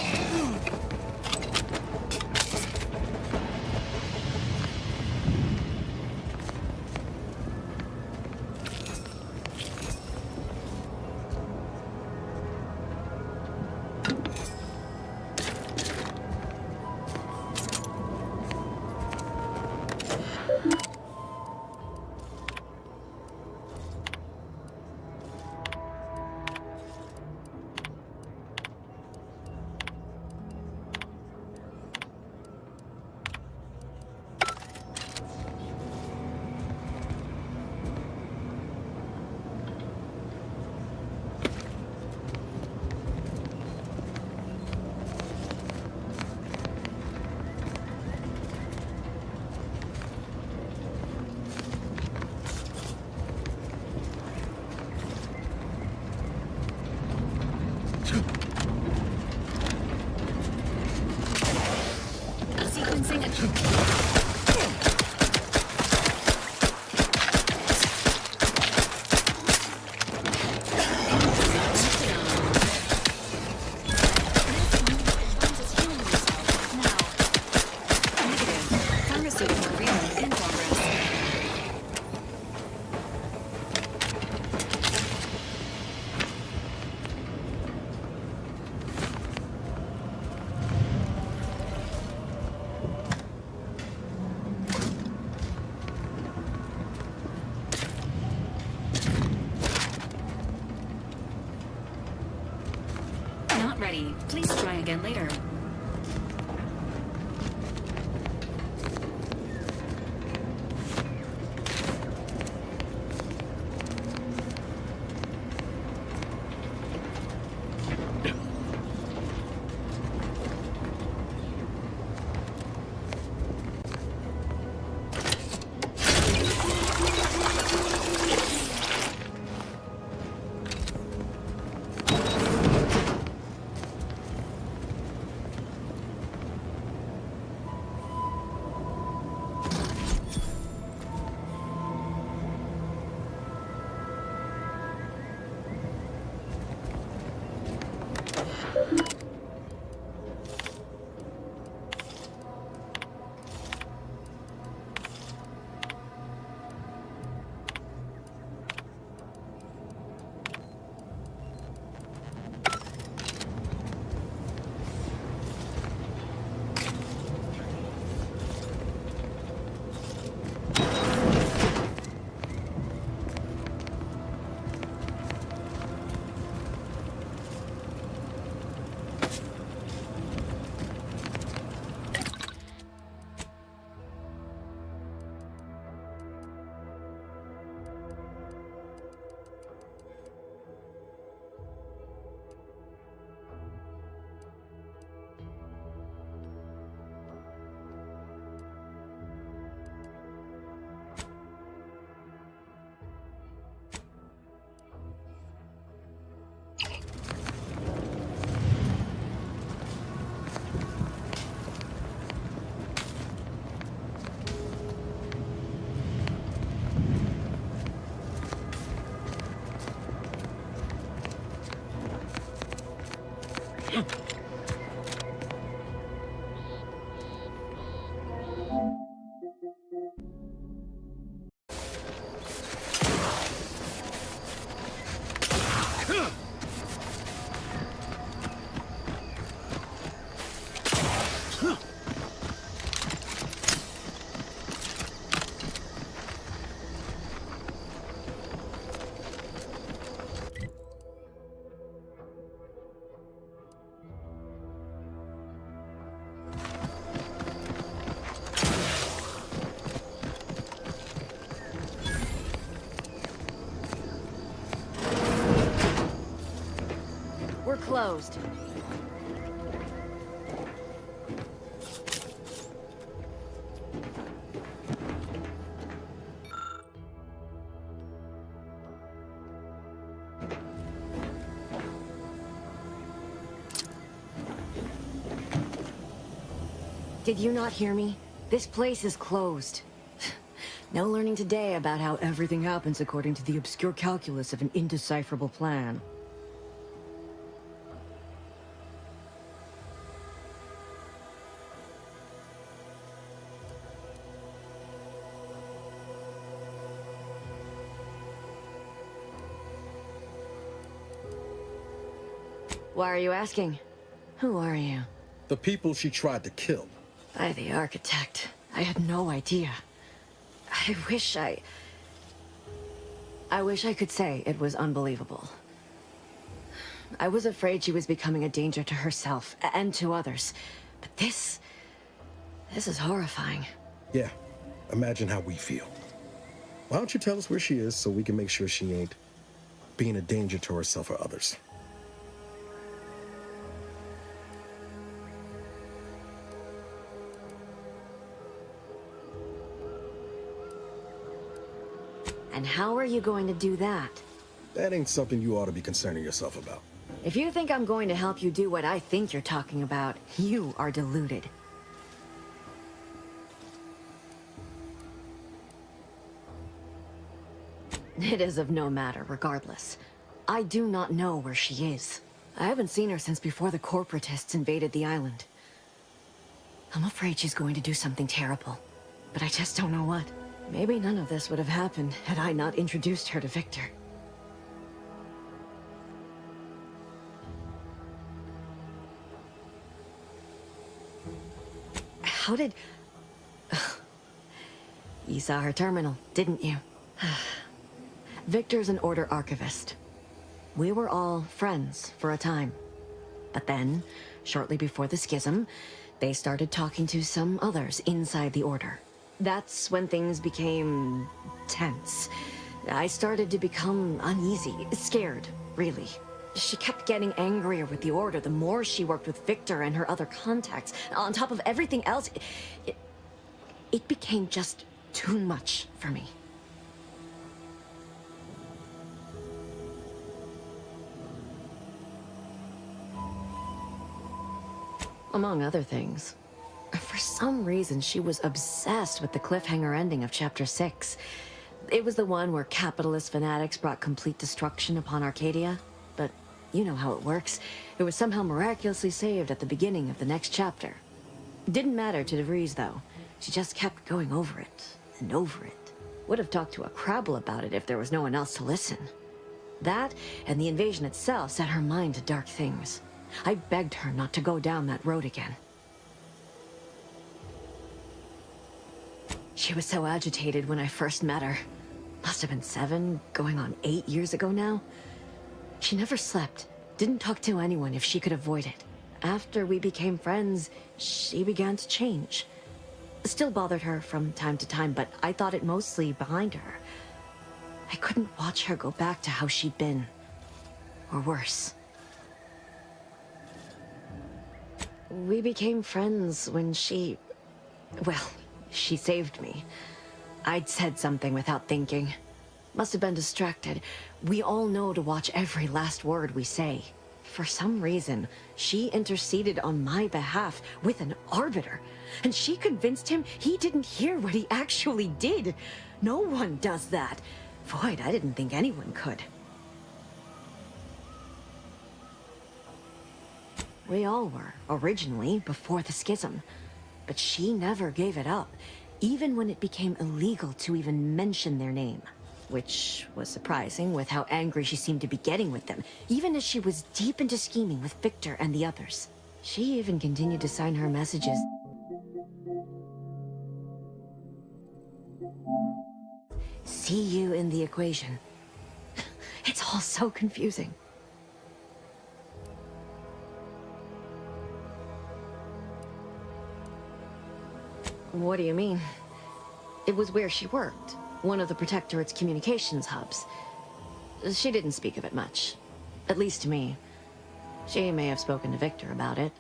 Not ready. Please try again later. We're closed. Did you not hear me? This place is closed. No learning today about how everything happens according to the obscure calculus of an indecipherable plan. Why are you asking? Who are you? The people she tried to kill. By the architect. I had no idea. I wish I could say it was unbelievable. I was afraid she was becoming a danger to herself and to others. But this is horrifying. Yeah, imagine how we feel. Why don't you tell us where she is so we can make sure she ain't being a danger to herself or others? And how are you going to do that? That ain't something you ought to be concerning yourself about. If you think I'm going to help you do what I think you're talking about, you are deluded. It is of no matter, regardless. I do not know where she is. I haven't seen her since before the corporatists invaded the island. I'm afraid she's going to do something terrible, but I just don't know what. Maybe none of this would have happened had I not introduced her to Victor. How did... You saw her terminal, didn't you? Victor's an Order archivist. We were all friends for a time. But then, shortly before the schism, they started talking to some others inside the Order. That's when things became tense. I started to become uneasy, scared, really. She kept getting angrier with the Order the more she worked with Victor and her other contacts. On top of everything else, it became just too much for me. Among other things. For some reason, she was obsessed with the cliffhanger ending of Chapter 6. It was the one where capitalist fanatics brought complete destruction upon Arcadia. But you know how it works. It was somehow miraculously saved at the beginning of the next chapter. Didn't matter to DeVries, though. She just kept going over it and over it. Would have talked to a Crabble about it if there was no one else to listen. That, and the invasion itself, set her mind to dark things. I begged her not to go down that road again. She was so agitated when I first met her. Must have been 7, going on 8 years ago now. She never slept, didn't talk to anyone if she could avoid it. After we became friends, she began to change. Still bothered her from time to time, but I thought it mostly behind her. I couldn't watch her go back to how she'd been. Or worse. We became friends when she... well, she saved me. I'd said something without thinking. Must have been distracted. We all know to watch every last word we say. For some reason, she interceded on my behalf with an arbiter. And she convinced him he didn't hear what he actually did. No one does that. Void, I didn't think anyone could. We all were, originally, before the schism. But she never gave it up, even when it became illegal to even mention their name. Which was surprising with how angry she seemed to be getting with them, even as she was deep into scheming with Victor and the others. She even continued to sign her messages. See you in the equation. It's all so confusing. What do you mean? It was where she worked, one of the Protectorate's communications hubs. She didn't speak of it much, at least to me. She may have spoken to Victor about it.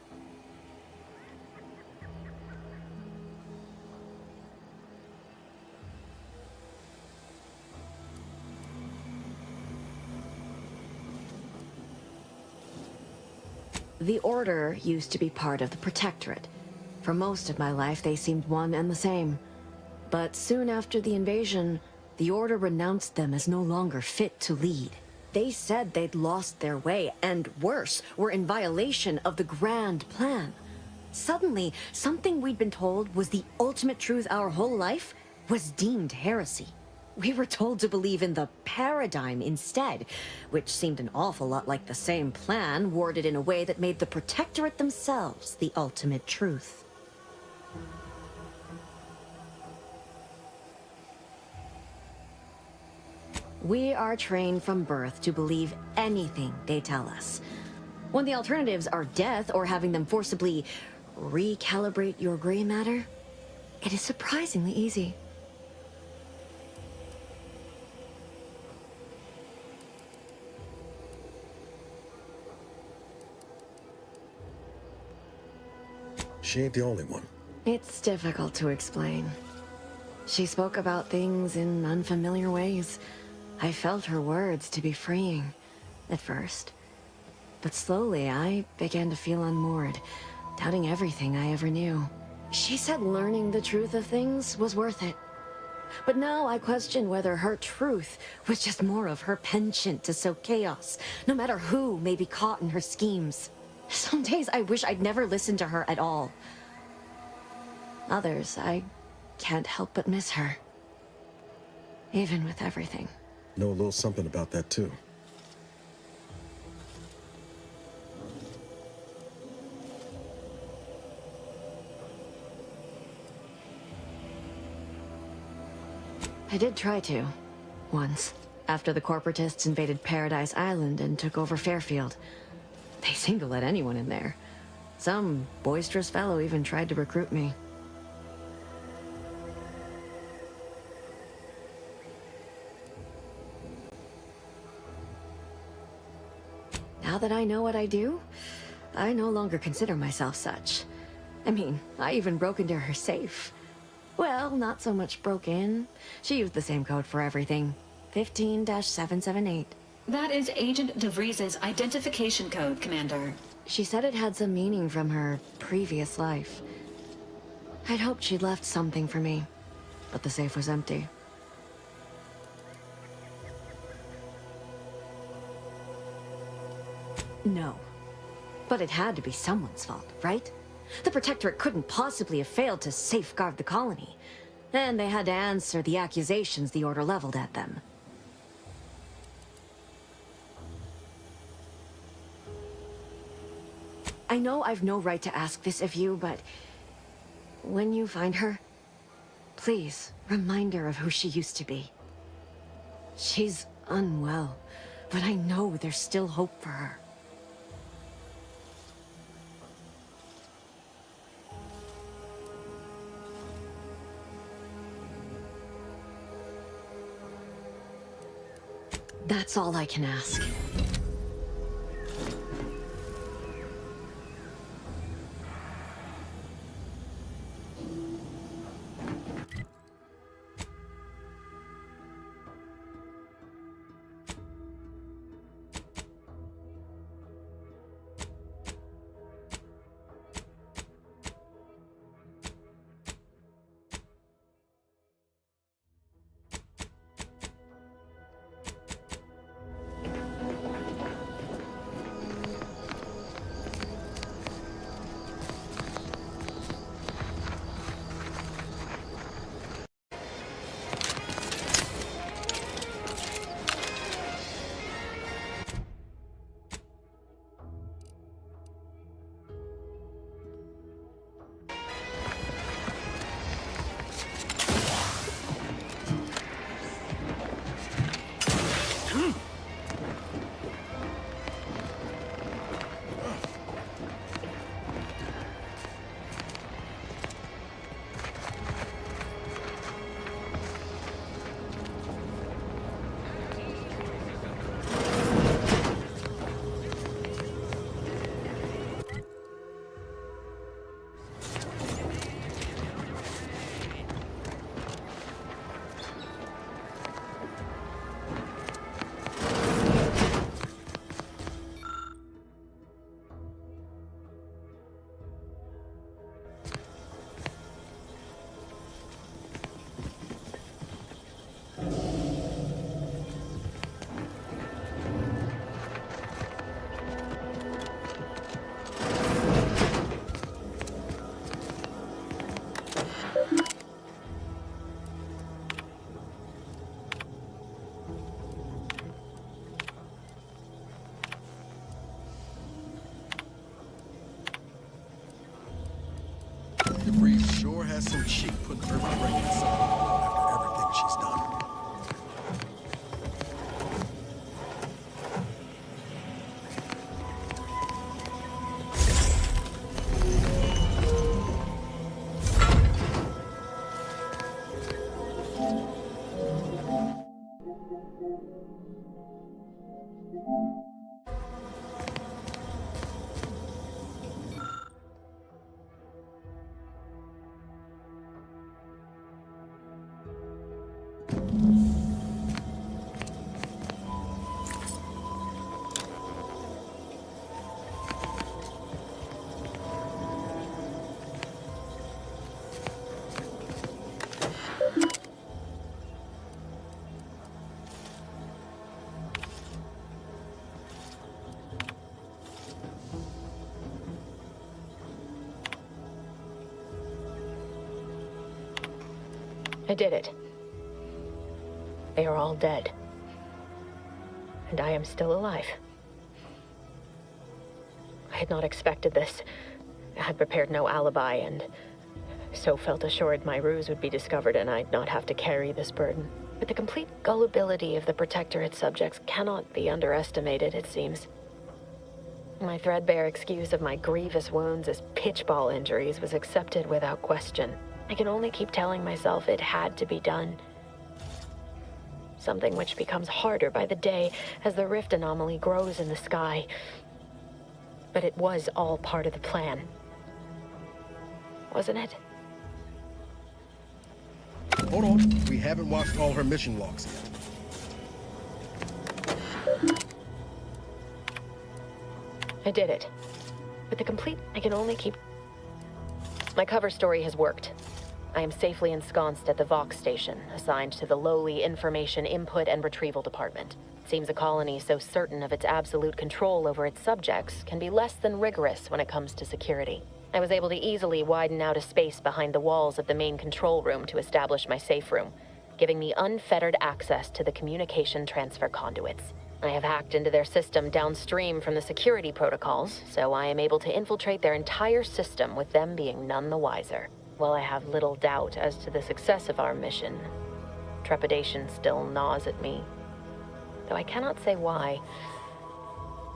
The Order used to be part of the Protectorate. For most of my life, they seemed one and the same. But soon after the invasion, the Order renounced them as no longer fit to lead. They said they'd lost their way, and worse, were in violation of the grand plan. Suddenly, something we'd been told was the ultimate truth our whole life was deemed heresy. We were told to believe in the paradigm instead, which seemed an awful lot like the same plan, worded in a way that made the Protectorate themselves the ultimate truth. We are trained from birth to believe anything they tell us. When the alternatives are death or having them forcibly recalibrate your gray matter, it is surprisingly easy. She ain't the only one. It's difficult to explain. She spoke about things in unfamiliar ways. I felt her words to be freeing, at first. But slowly, I began to feel unmoored, doubting everything I ever knew. She said learning the truth of things was worth it. But now I question whether her truth was just more of her penchant to sow chaos, no matter who may be caught in her schemes. Some days I wish I'd never listened to her at all. Others, I can't help but miss her. Even with everything. Know a little something about that, too. I did try to. Once. After the corporatists invaded Paradise Island and took over Fairfield. They seemed to let anyone in there. Some boisterous fellow even tried to recruit me. Now that I know what I do, I no longer consider myself such. I mean, I even broke into her safe. Well, not so much broke in. She used the same code for everything. 15-778. That is Agent DeVries's identification code, Commander. She said it had some meaning from her previous life. I'd hoped she'd left something for me, but the safe was empty. No. But it had to be someone's fault, right? The Protectorate couldn't possibly have failed to safeguard the colony. And they had to answer the accusations the Order leveled at them. I know I've no right to ask this of you, but when you find her, please remind her of who she used to be. She's unwell, but I know there's still hope for her. That's all I can ask. dirt sheet putting Earth director aside after everything she's done. I did it. They are all dead. And I am still alive. I had not expected this. I had prepared no alibi, and so felt assured my ruse would be discovered and I'd not have to carry this burden. But the complete gullibility of the Protectorate subjects cannot be underestimated, it seems. My threadbare excuse of my grievous wounds as pitchball injuries was accepted without question. I can only keep telling myself it had to be done. Something which becomes harder by the day as the rift anomaly grows in the sky. But it was all part of the plan. Wasn't it? Hold on. We haven't watched all her mission logs yet. I did it. With the complete... I can only keep... My cover story has worked. I am safely ensconced at the Vox station, assigned to the lowly Information Input and Retrieval Department. It seems a colony so certain of its absolute control over its subjects can be less than rigorous when it comes to security. I was able to easily widen out a space behind the walls of the main control room to establish my safe room, giving me unfettered access to the communication transfer conduits. I have hacked into their system downstream from the security protocols, so I am able to infiltrate their entire system with them being none the wiser. While I have little doubt as to the success of our mission, trepidation still gnaws at me, though I cannot say why.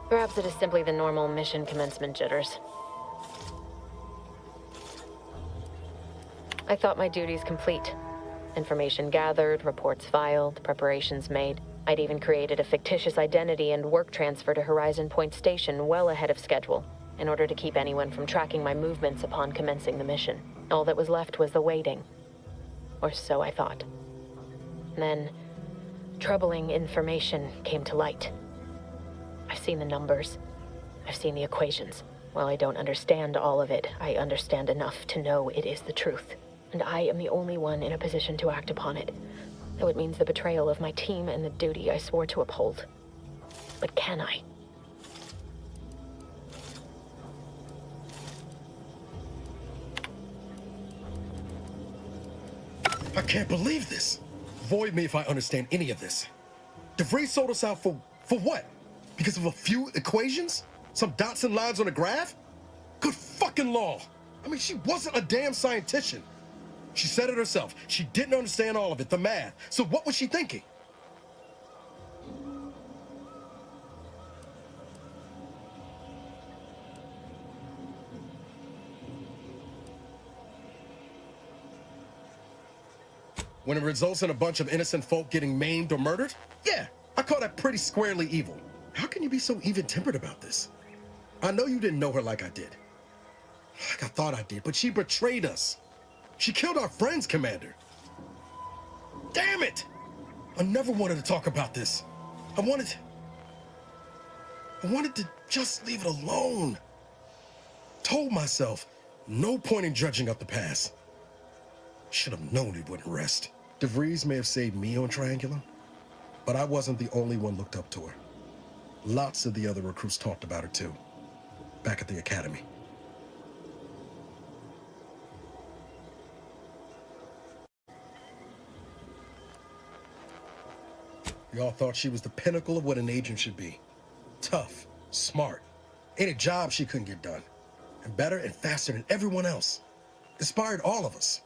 Perhaps it is simply the normal mission commencement jitters. I thought my duties complete. Information gathered, reports filed, preparations made. I'd even created a fictitious identity and work transfer to Horizon Point Station well ahead of schedule, in order to keep anyone from tracking my movements upon commencing the mission. All that was left was the waiting. Or so I thought. Then, troubling information came to light. I've seen the numbers. I've seen the equations. While I don't understand all of it, I understand enough to know it is the truth. And I am the only one in a position to act upon it, though it means the betrayal of my team and the duty I swore to uphold. But can I? I can't believe this. Void me if I understand any of this. DeVries sold us out for what? Because of a few equations? Some dots and lines on a graph? Good fucking law. I mean, she wasn't a damn scientician. She said it herself. She didn't understand all of it, the math. So what was she thinking? When it results in a bunch of innocent folk getting maimed or murdered? Yeah, I call that pretty squarely evil. How can you be so even-tempered about this? I know you didn't know her like I did. Like I thought I did, but she betrayed us. She killed our friends, Commander. Damn it! I never wanted to talk about this. I wanted to just leave it alone. Told myself, no point in dredging up the past. Should have known it wouldn't rest. DeVries may have saved me on Triangular, but I wasn't the only one looked up to her. Lots of the other recruits talked about her too, back at the academy. We all thought she was the pinnacle of what an agent should be. Tough, smart, ain't a job she couldn't get done. And better and faster than everyone else. Inspired all of us.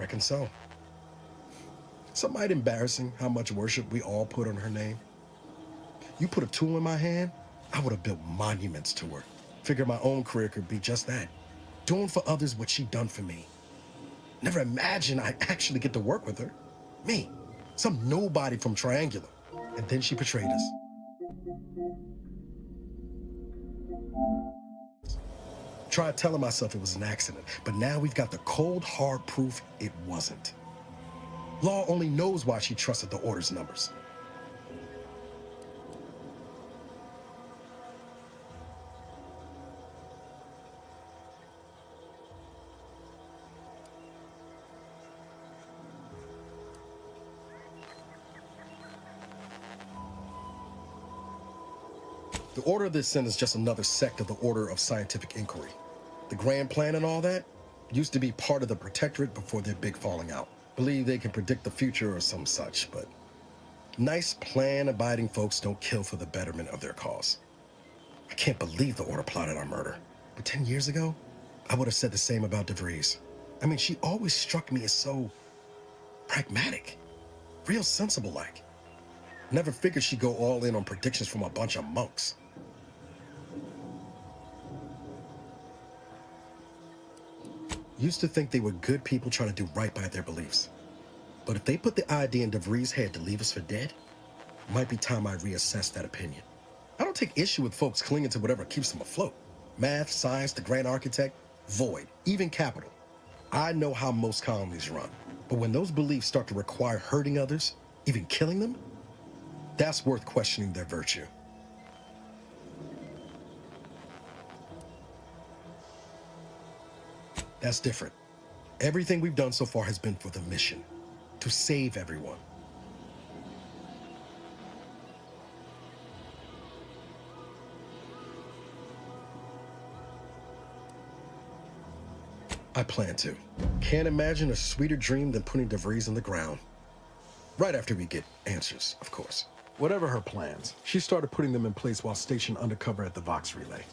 Reckon so. Some might embarrassing how much worship we all put on her name. You put a tool in my hand, I would have built monuments to her. Figured my own career could be just that. Doing for others what she done for me. Never imagined I'd actually get to work with her. Me, some nobody from Triangular. And then she betrayed us. Tried telling myself it was an accident, but now we've got the cold, hard proof it wasn't. Law only knows why she trusted the Order's numbers. The Order of the Ascent is just another sect of the Order of Scientific Inquiry. The Grand Plan and all that used to be part of the Protectorate before their big falling out. Believe they can predict the future or some such, but nice plan-abiding folks don't kill for the betterment of their cause. I can't believe the Order plotted our murder. But 10 years ago, I would have said the same about DeVries. I mean, she always struck me as so pragmatic, real sensible-like. Never figured she'd go all in on predictions from a bunch of monks. Used to think they were good people trying to do right by their beliefs. But if they put the idea in DeVries' head to leave us for dead, it might be time I reassess that opinion. I don't take issue with folks clinging to whatever keeps them afloat. Math, science, the grand architect, void, even capital. I know how most colonies run. But when those beliefs start to require hurting others, even killing them, that's worth questioning their virtue. That's different. Everything we've done so far has been for the mission, to save everyone. I plan to. Can't imagine a sweeter dream than putting DeVries in the ground. Right after we get answers, of course. Whatever her plans, she started putting them in place while stationed undercover at the Vox Relay.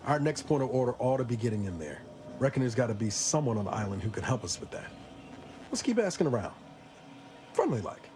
Our next point of order ought to be getting in there. Reckon there's got to be someone on the island who can help us with that. Let's keep asking around. Friendly like.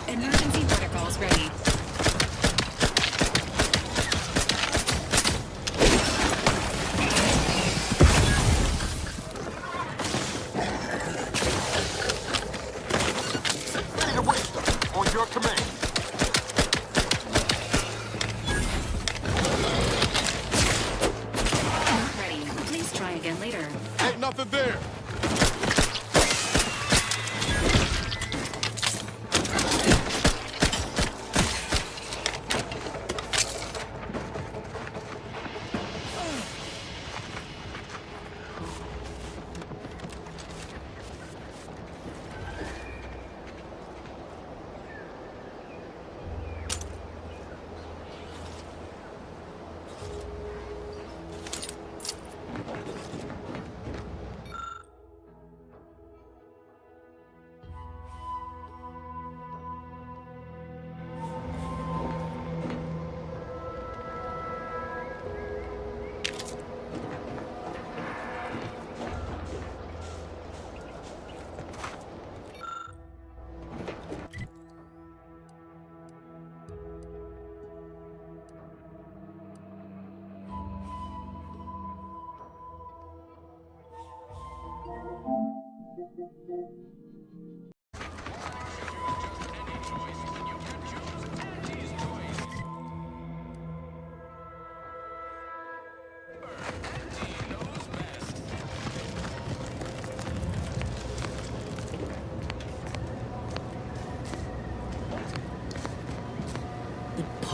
Emergency protocols ready. Ready to waste them. On your command. Not ready. Please try again later. Ain't nothing there.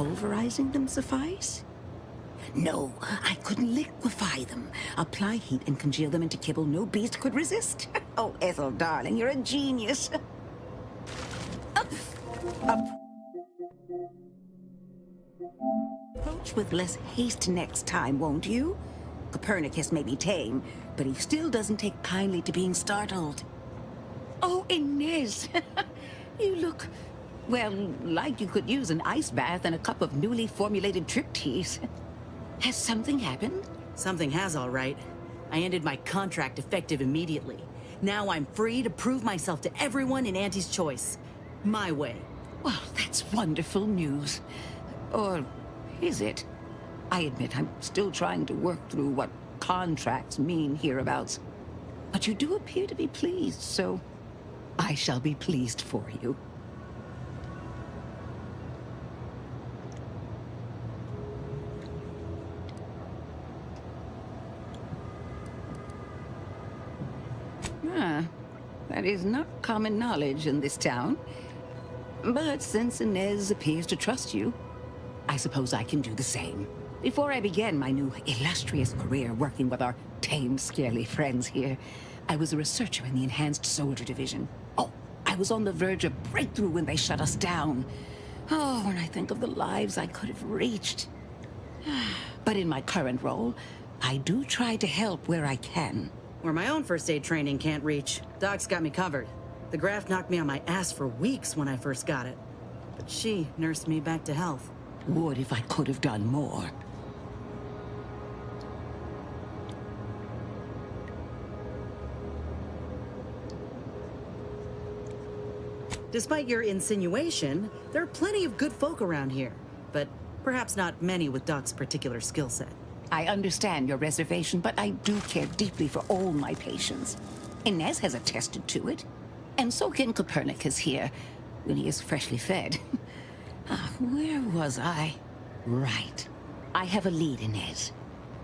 pulverizing them suffice? No, I could liquefy them, apply heat and congeal them into kibble no beast could resist. Oh, Ethel, darling, you're a genius. Up. Approach with less haste next time, won't you? Copernicus may be tame, but he still doesn't take kindly to being startled. Oh, Inez, you look, well, like you could use an ice bath and a cup of newly formulated trip teas. Has something happened? Something has, all right. I ended my contract effective immediately. Now I'm free to prove myself to everyone in Auntie's choice. My way. Well, that's wonderful news. Or is it? I admit I'm still trying to work through what contracts mean hereabouts. But you do appear to be pleased, so I shall be pleased for you. That is not common knowledge in this town. But since Inez appears to trust you, I suppose I can do the same. Before I began my new illustrious career working with our tame, scaly friends here, I was a researcher in the Enhanced Soldier Division. Oh, I was on the verge of breakthrough when they shut us down. Oh, when I think of the lives I could have reached. But in my current role, I do try to help where I can. Where my own first aid training can't reach, Doc's got me covered. The graft knocked me on my ass for weeks when I first got it. But she nursed me back to health. Would if I could have done more. Despite your insinuation, there are plenty of good folk around here, but perhaps not many with Doc's particular skill set. I understand your reservation, but I do care deeply for all my patients. Inez has attested to it, and so can Copernicus here, when he is freshly fed. Where was I? Right. I have a lead, Inez.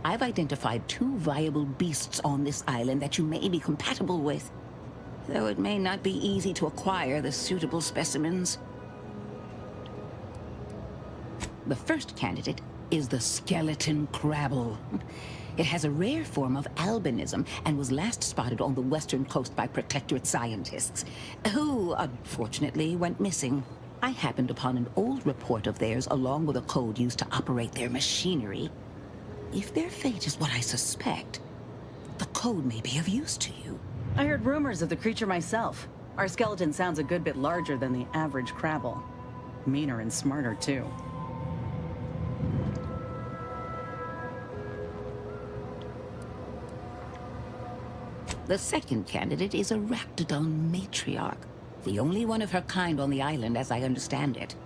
I've identified 2 viable beasts on this island that you may be compatible with, though it may not be easy to acquire the suitable specimens. The first candidate is the skeleton crabble. It has a rare form of albinism and was last spotted on the western coast by Protectorate scientists, who, unfortunately, went missing. I happened upon an old report of theirs along with a code used to operate their machinery. If their fate is what I suspect, the code may be of use to you. I heard rumors of the creature myself. Our skeleton sounds a good bit larger than the average crabble. Meaner and smarter, too. The second candidate is a Raptidon matriarch, the only one of her kind on the island as I understand it.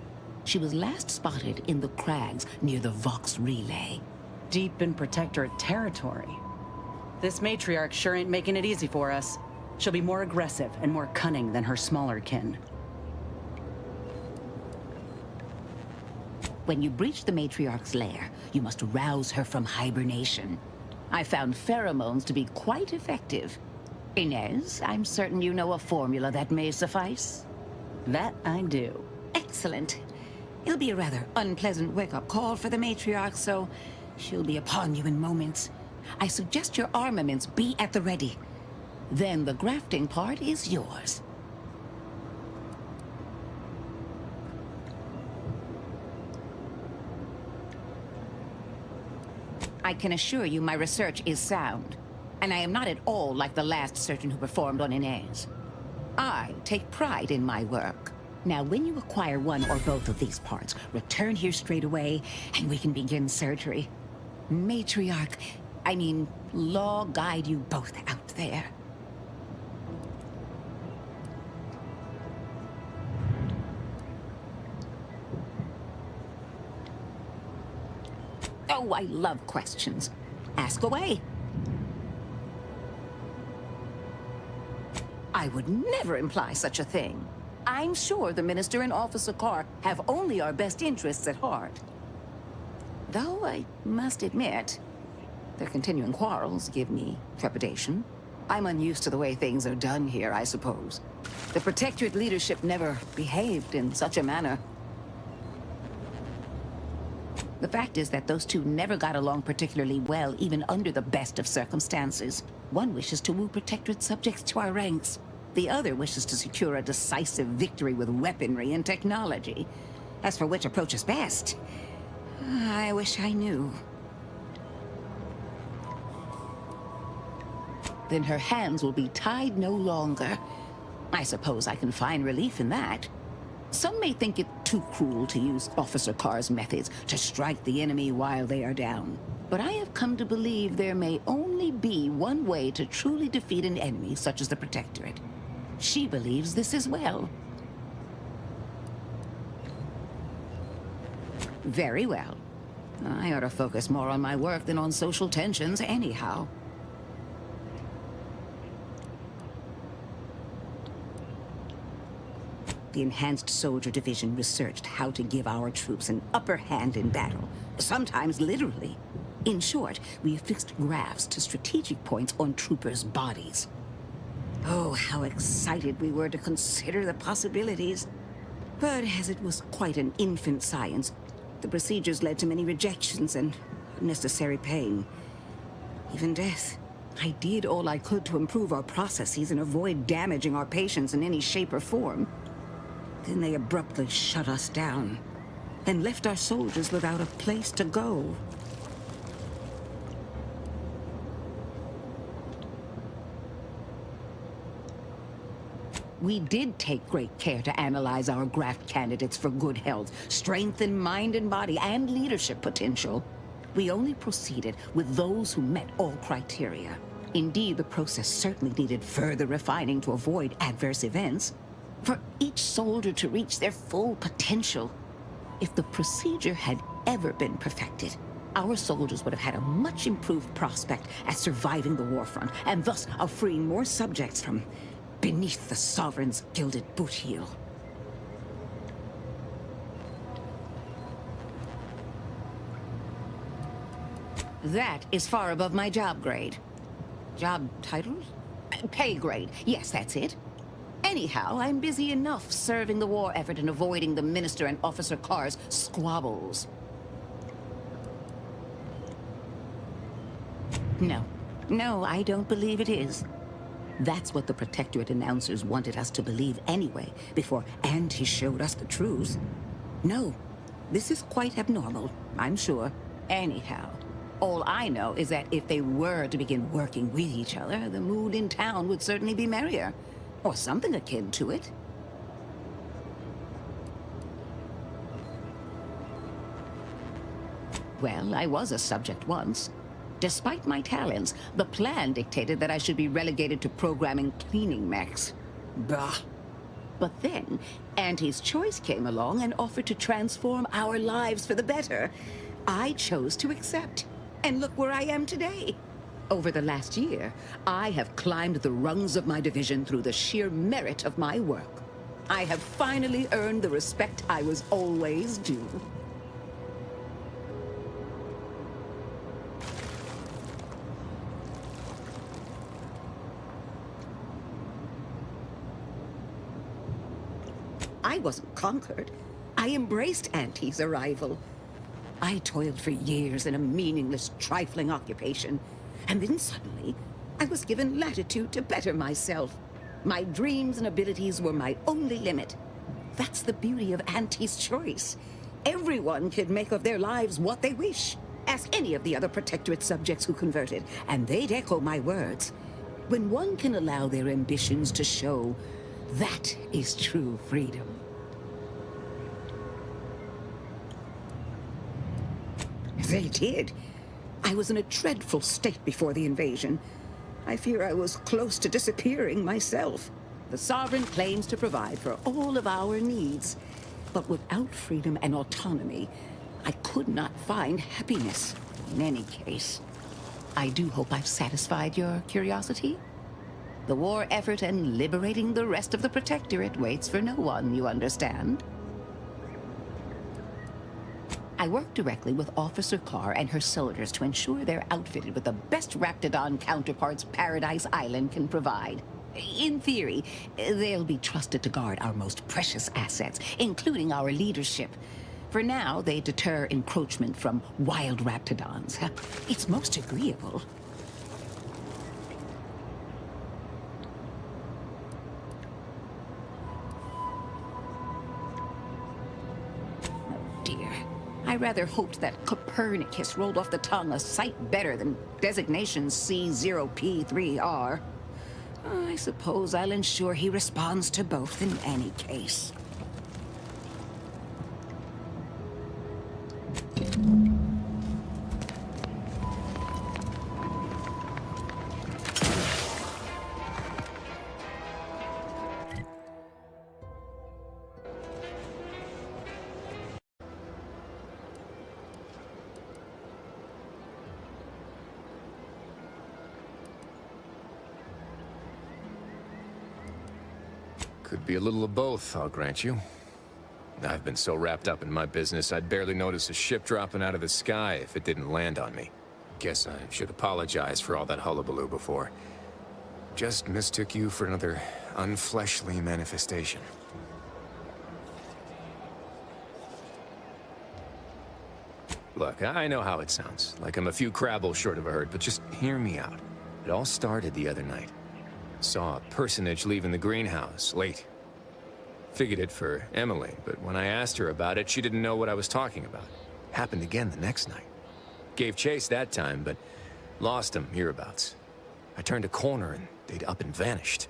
She was last spotted in the crags near the Vox Relay. Deep in Protectorate territory. This matriarch sure ain't making it easy for us. She'll be more aggressive and more cunning than her smaller kin. When you breach the matriarch's lair, you must rouse her from hibernation. I found pheromones to be quite effective. Inez, I'm certain you know a formula that may suffice. That I do. Excellent. It'll be a rather unpleasant wake-up call for the matriarch, so she'll be upon you in moments. I suggest your armaments be at the ready. Then the grafting part is yours. I can assure you my research is sound, and I am not at all like the last surgeon who performed on Inez. I take pride in my work. Now, when you acquire one or both of these parts, return here straight away, and we can begin surgery. Matriarch, Law guide you both out there. Oh, I love questions. Ask away. I would never imply such a thing. I'm sure the Minister and Officer Carr have only our best interests at heart. Though I must admit, their continuing quarrels give me trepidation. I'm unused to the way things are done here, I suppose. The Protectorate leadership never behaved in such a manner. The fact is that those two never got along particularly well, even under the best of circumstances. One wishes to woo Protectorate subjects to our ranks. The other wishes to secure a decisive victory with weaponry and technology. As for which approach is best, I wish I knew. Then her hands will be tied no longer. I suppose I can find relief in that. Some may think it too cruel to use Officer Carr's methods to strike the enemy while they are down. But I have come to believe there may only be one way to truly defeat an enemy such as the Protectorate. She believes this as well. Very well. I ought to focus more on my work than on social tensions anyhow. The Enhanced Soldier Division researched how to give our troops an upper hand in battle, sometimes literally. In short, we affixed graphs to strategic points on troopers' bodies. Oh, how excited we were to consider the possibilities. But as it was quite an infant science, the procedures led to many rejections and unnecessary pain. Even death. I did all I could to improve our processes and avoid damaging our patients in any shape or form. Then they abruptly shut us down and left our soldiers without a place to go. We did take great care to analyze our graft candidates for good health, strength in mind and body, and leadership potential. We only proceeded with those who met all criteria. Indeed, the process certainly needed further refining to avoid adverse events. For each soldier to reach their full potential. If the procedure had ever been perfected, our soldiers would have had a much improved prospect at surviving the warfront, and thus of freeing more subjects from beneath the Sovereign's gilded boot heel. That is far above my job grade. Job title? Pay grade. Yes, that's it. Anyhow, I'm busy enough serving the war effort and avoiding the Minister and Officer Carr's squabbles. No, I don't believe it is. That's what the Protectorate announcers wanted us to believe anyway, before Auntie showed us the truth. No, this is quite abnormal, I'm sure. Anyhow, all I know is that if they were to begin working with each other, the mood in town would certainly be merrier. Or something akin to it. Well, I was a subject once. Despite my talents, the plan dictated that I should be relegated to programming cleaning mechs. Bah. But then, Auntie's Choice came along and offered to transform our lives for the better. I chose to accept. And look where I am today. Over the last year, I have climbed the rungs of my division through the sheer merit of my work. I have finally earned the respect I was always due. I wasn't conquered. I embraced Auntie's arrival. I toiled for years in a meaningless, trifling occupation. And then suddenly, I was given latitude to better myself. My dreams and abilities were my only limit. That's the beauty of Auntie's Choice. Everyone can make of their lives what they wish. Ask any of the other Protectorate subjects who converted, and they'd echo my words. When one can allow their ambitions to show, that is true freedom. They did. I was in a dreadful state before the invasion. I fear I was close to disappearing myself. The Sovereign claims to provide for all of our needs. But without freedom and autonomy, I could not find happiness. In any case, I do hope I've satisfied your curiosity. The war effort and liberating the rest of the Protectorate waits for no one, you understand? I work directly with Officer Carr and her soldiers to ensure they're outfitted with the best Raptidon counterparts Paradise Island can provide. In theory, they'll be trusted to guard our most precious assets, including our leadership. For now, they deter encroachment from wild raptidons. It's most agreeable. I rather hoped that Copernicus rolled off the tongue a sight better than designation C0P3R. I suppose I'll ensure he responds to both in any case. Could be a little of both, I'll grant you. I've been so wrapped up in my business, I'd barely notice a ship dropping out of the sky if it didn't land on me. Guess I should apologize for all that hullabaloo before. Just mistook you for another unfleshly manifestation. Look, I know how it sounds, like I'm a few crabbles short of a herd, but just hear me out. It all started the other night. Saw a personage leaving the greenhouse, late. Figured it for Emily, but when I asked her about it, she didn't know what I was talking about. Happened again the next night. Gave chase that time, but lost them hereabouts. I turned a corner and they'd up and vanished.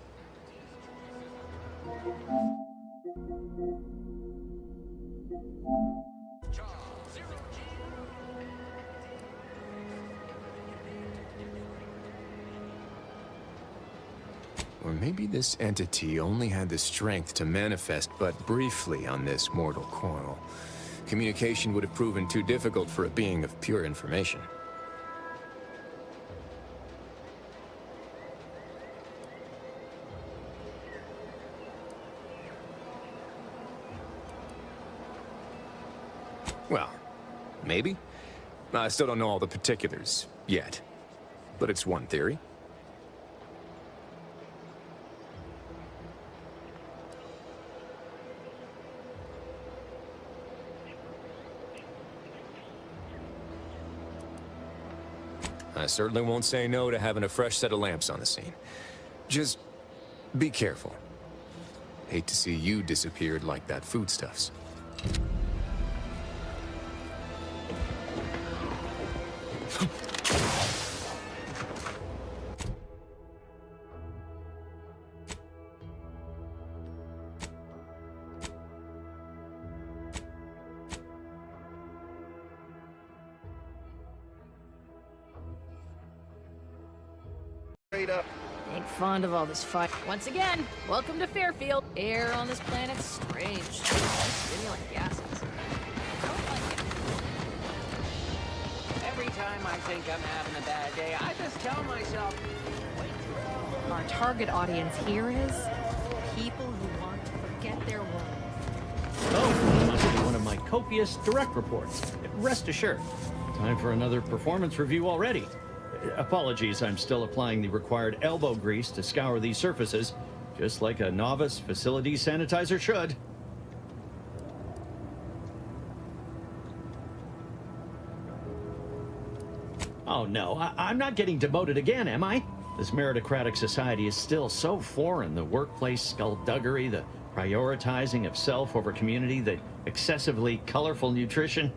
Or maybe this entity only had the strength to manifest but briefly on this mortal coil. Communication would have proven too difficult for a being of pure information. Well, maybe. I still don't know all the particulars yet, but it's one theory. I certainly won't say no to having a fresh set of lamps on the scene. Just be careful. Hate to see you disappeared like that foodstuffs. Up. Ain't fond of all this fight. Once again, welcome to Fairfield. Air on this planet's strange. Stimulant gases. I don't like it. Every time I think I'm having a bad day, I just tell myself, Our target audience here is people who want to forget their world. Oh, must be one of my copious direct reports. Rest assured. Time for another performance review already. Apologies, I'm still applying the required elbow grease to scour these surfaces, just like a novice facility sanitizer should. Oh no, I'm not getting demoted again, am I? This meritocratic society is still so foreign. The workplace skullduggery, the prioritizing of self over community, the excessively colorful nutrition.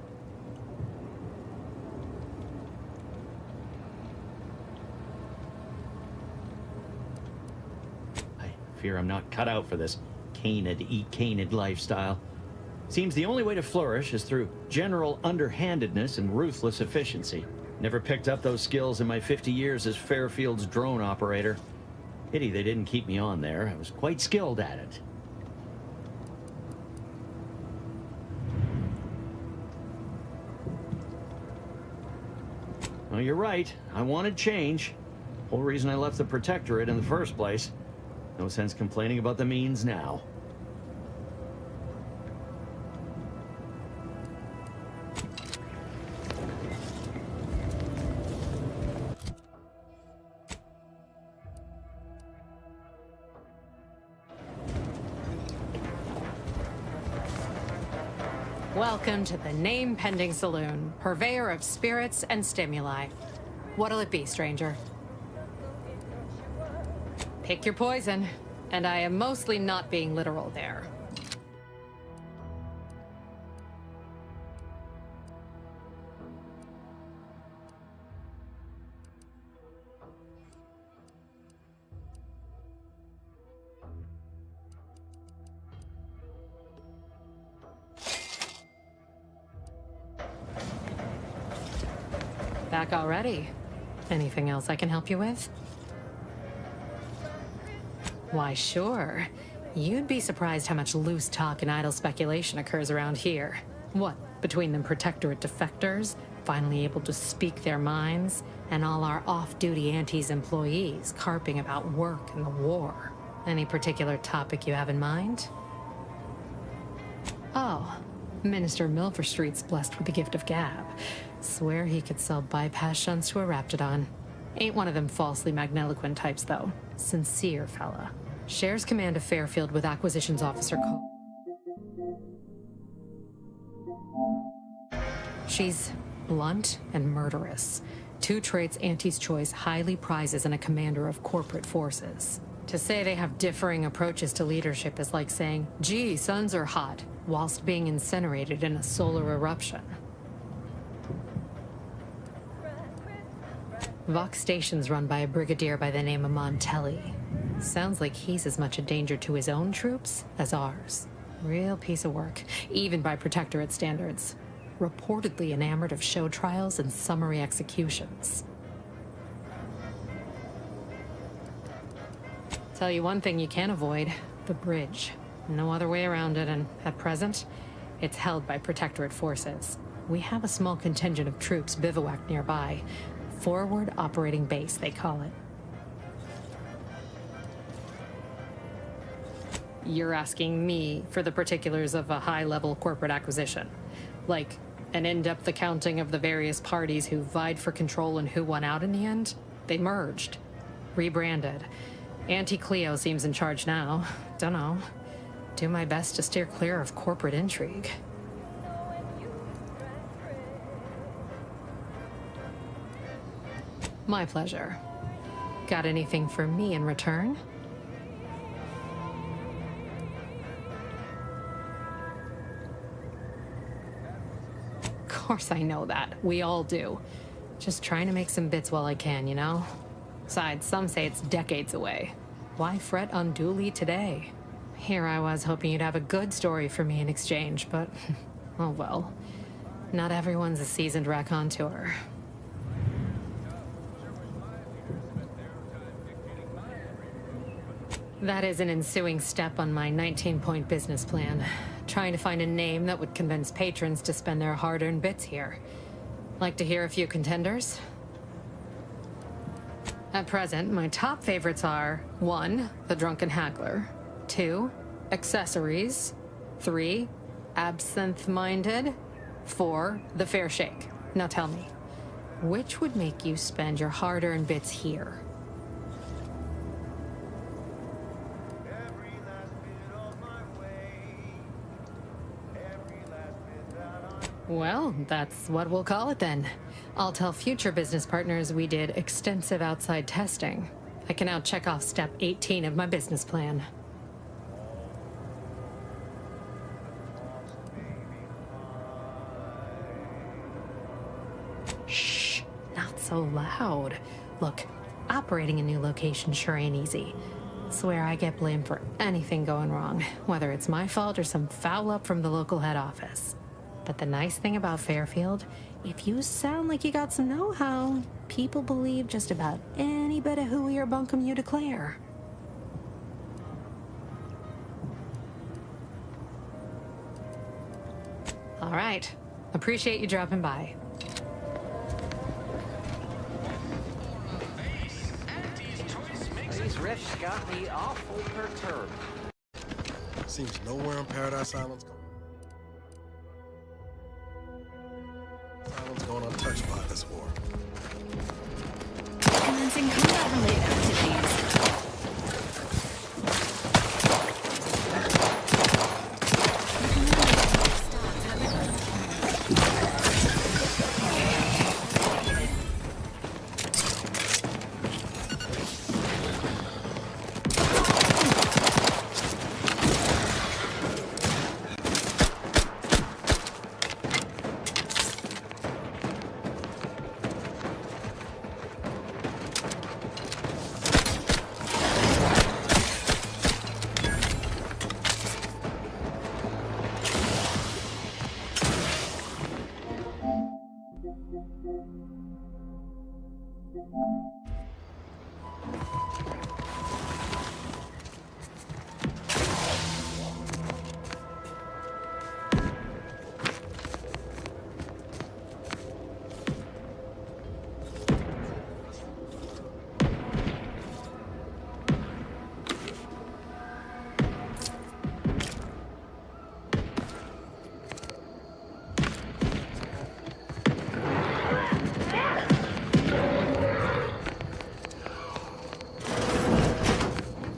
Fear I'm not cut out for this canid, eat canid lifestyle. Seems the only way to flourish is through general underhandedness and ruthless efficiency. Never picked up those skills in my 50 years as Fairfield's drone operator. Pity they didn't keep me on there. I was quite skilled at it. Well, you're right. I wanted change. Whole reason I left the Protectorate in the first place. No sense complaining about the means now. Welcome to the name-pending saloon, purveyor of spirits and stimuli. What'll it be, stranger? Pick your poison, and I am mostly not being literal there. Back already? Anything else I can help you with? Why, sure. You'd be surprised how much loose talk and idle speculation occurs around here. What, between them Protectorate defectors, finally able to speak their minds, and all our off-duty Antes employees carping about work and the war. Any particular topic you have in mind? Oh, Minister Milverstreet's blessed with the gift of gab. Swear he could sell bypass shunts to a Raptidon. Ain't one of them falsely magniloquent types, though. Sincere fella. Shares command of Fairfield with Acquisitions Officer Cole. She's blunt and murderous. Two traits Auntie's Choice highly prizes in a commander of corporate forces. To say they have differing approaches to leadership is like saying, gee, suns are hot, whilst being incinerated in a solar eruption. Vox Station's run by a brigadier by the name of Montelli. Sounds like he's as much a danger to his own troops as ours. Real piece of work, even by Protectorate standards. Reportedly enamored of show trials and summary executions. Tell you one thing you can't avoid, the bridge. No other way around it, and at present, it's held by Protectorate forces. We have a small contingent of troops bivouacked nearby. Forward operating base, they call it. You're asking me for the particulars of a high-level corporate acquisition. Like, an in-depth accounting of the various parties who vied for control and who won out in the end? They merged. Rebranded. Auntie Cleo seems in charge now. Dunno. Do my best to steer clear of corporate intrigue. My pleasure. Got anything for me in return? Of course I know that. We all do. Just trying to make some bits while I can, you know? Besides, some say it's decades away. Why fret unduly today? Here I was hoping you'd have a good story for me in exchange, but oh well. Not everyone's a seasoned raconteur. That is an ensuing step on my 19-point business plan. Trying to find a name that would convince patrons to spend their hard-earned bits here. Like to hear a few contenders? At present, my top favorites are 1. The Drunken Haggler, 2. Accessories, 3. Absinthe-Minded, 4. The Fair Shake. Now tell me, which would make you spend your hard-earned bits here? Well, that's what we'll call it then. I'll tell future business partners we did extensive outside testing. I can now check off step 18 of my business plan. Shh, not so loud. Look, operating a new location sure ain't easy. Swear I get blamed for anything going wrong, whether it's my fault or some foul up from the local head office. But the nice thing about Fairfield, if you sound like you got some know-how, people believe just about any bit of hooey or bunkum you declare. All right. Appreciate you dropping by. These riffs got me awful perturbed. Seems nowhere on Paradise Island's going untouched by this war. Commencing combat-related activities.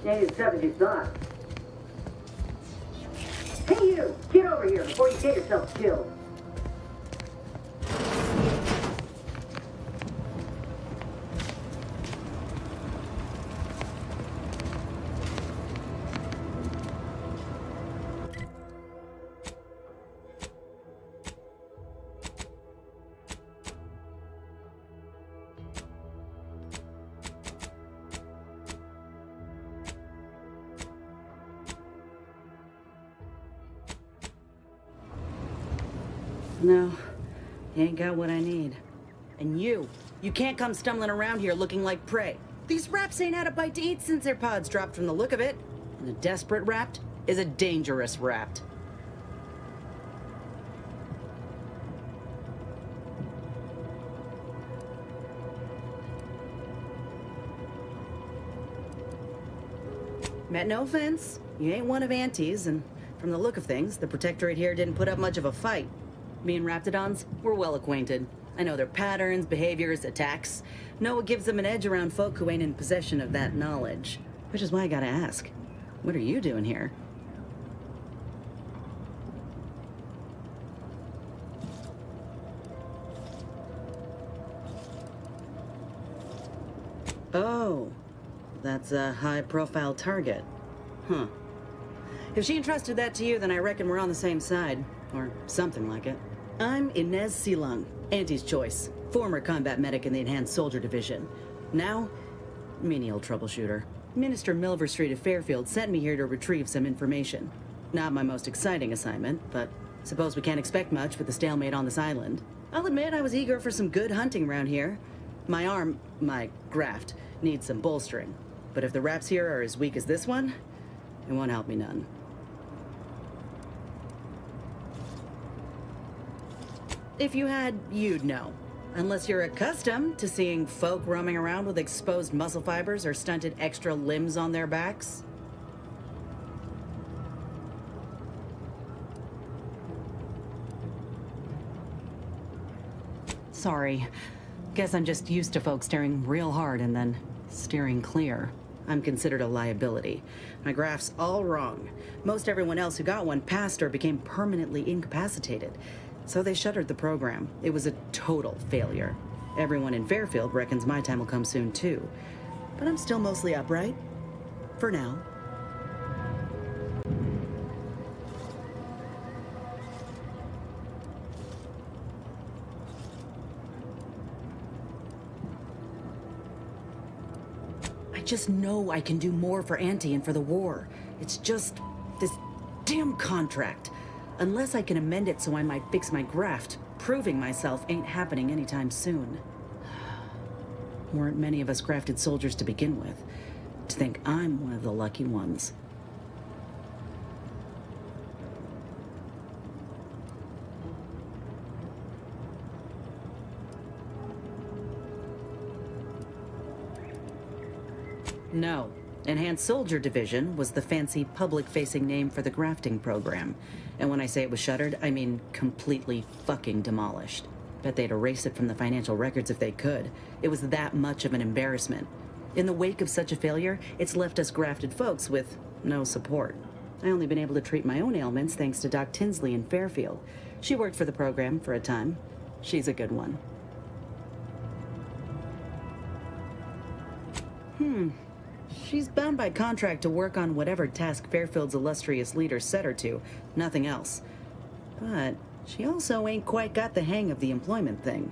Stay as tough as you thought. Hey you! Get over here before you get yourself killed. No, you ain't got what I need. And you can't come stumbling around here looking like prey. These raps ain't had a bite to eat since their pods dropped from the look of it. And a desperate rapt is a dangerous rapt. Meant no offense, you ain't one of Auntie's, and from the look of things, the Protectorate here didn't put up much of a fight. Me and Raptidons, we're well acquainted. I know their patterns, behaviors, attacks. Know what gives them an edge around folk who ain't in possession of that knowledge. Which is why I gotta ask, what are you doing here? Oh, that's a high-profile target. Huh. If she entrusted that to you, then I reckon we're on the same side. Or something like it. I'm Inez Silung, Auntie's choice. Former combat medic in the Enhanced Soldier Division. Now, menial troubleshooter. Minister Milver Street of Fairfield sent me here to retrieve some information. Not my most exciting assignment, but suppose we can't expect much with the stalemate on this island. I'll admit I was eager for some good hunting around here. My arm, my graft, needs some bolstering. But if the raps here are as weak as this one, it won't help me none. If you had, you'd know. Unless you're accustomed to seeing folk roaming around with exposed muscle fibers or stunted extra limbs on their backs. Sorry. Guess I'm just used to folks staring real hard and then steering clear. I'm considered a liability. My graph's all wrong. Most everyone else who got one passed or became permanently incapacitated. So they shuttered the program. It was a total failure. Everyone in Fairfield reckons my time will come soon too. But I'm still mostly upright. For now. I just know I can do more for Auntie and for the war. It's just this damn contract. Unless I can amend it so I might fix my graft, proving myself ain't happening anytime soon. Weren't many of us grafted soldiers to begin with. To think I'm one of the lucky ones. No. Enhanced Soldier Division was the fancy public-facing name for the grafting program. And when I say it was shuttered, I mean completely fucking demolished. Bet they'd erase it from the financial records if they could. It was that much of an embarrassment. In the wake of such a failure, it's left us grafted folks with no support. I only been able to treat my own ailments thanks to Doc Tinsley in Fairfield. She worked for the program for a time. She's a good one. She's bound by contract to work on whatever task Fairfield's illustrious leader set her to, nothing else. But she also ain't quite got the hang of the employment thing.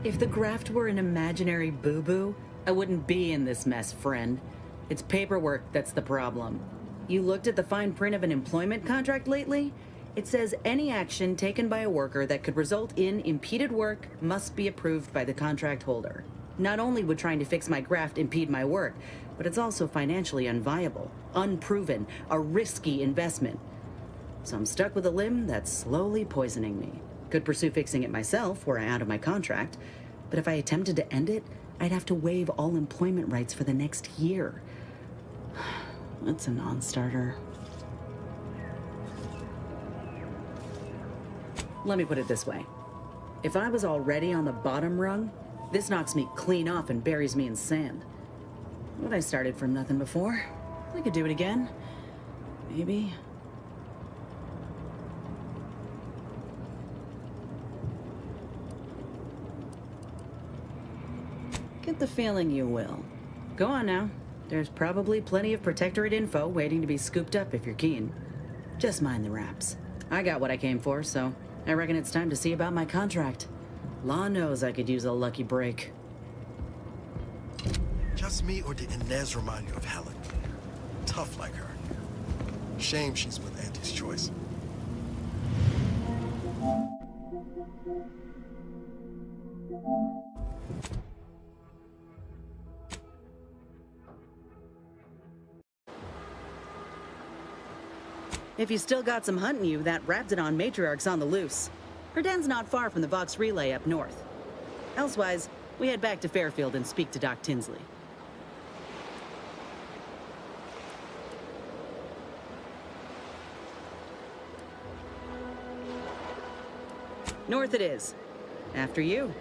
If the graft were an imaginary boo-boo, I wouldn't be in this mess, friend. It's paperwork that's the problem. You looked at the fine print of an employment contract lately? It says any action taken by a worker that could result in impeded work must be approved by the contract holder. Not only would trying to fix my graft impede my work, but it's also financially unviable, unproven, a risky investment. So I'm stuck with a limb that's slowly poisoning me. Could pursue fixing it myself were I out of my contract, but if I attempted to end it, I'd have to waive all employment rights for the next year. That's a non-starter. Let me put it this way. If I was already on the bottom rung, this knocks me clean off and buries me in sand. But I started from nothing before. I could do it again. Maybe. Get the feeling you will. Go on now. There's probably plenty of Protectorate info waiting to be scooped up if you're keen. Just mind the wraps. I got what I came for, so I reckon it's time to see about my contract. Law knows I could use a lucky break. Just me, or did Inez remind you of Helen? Tough like her. Shame she's with Auntie's choice. If you still got some hunting you, that Raptidon matriarch's on the loose. Her den's not far from the Vox Relay up north. Elsewise, we head back to Fairfield and speak to Doc Tinsley. North it is. After you.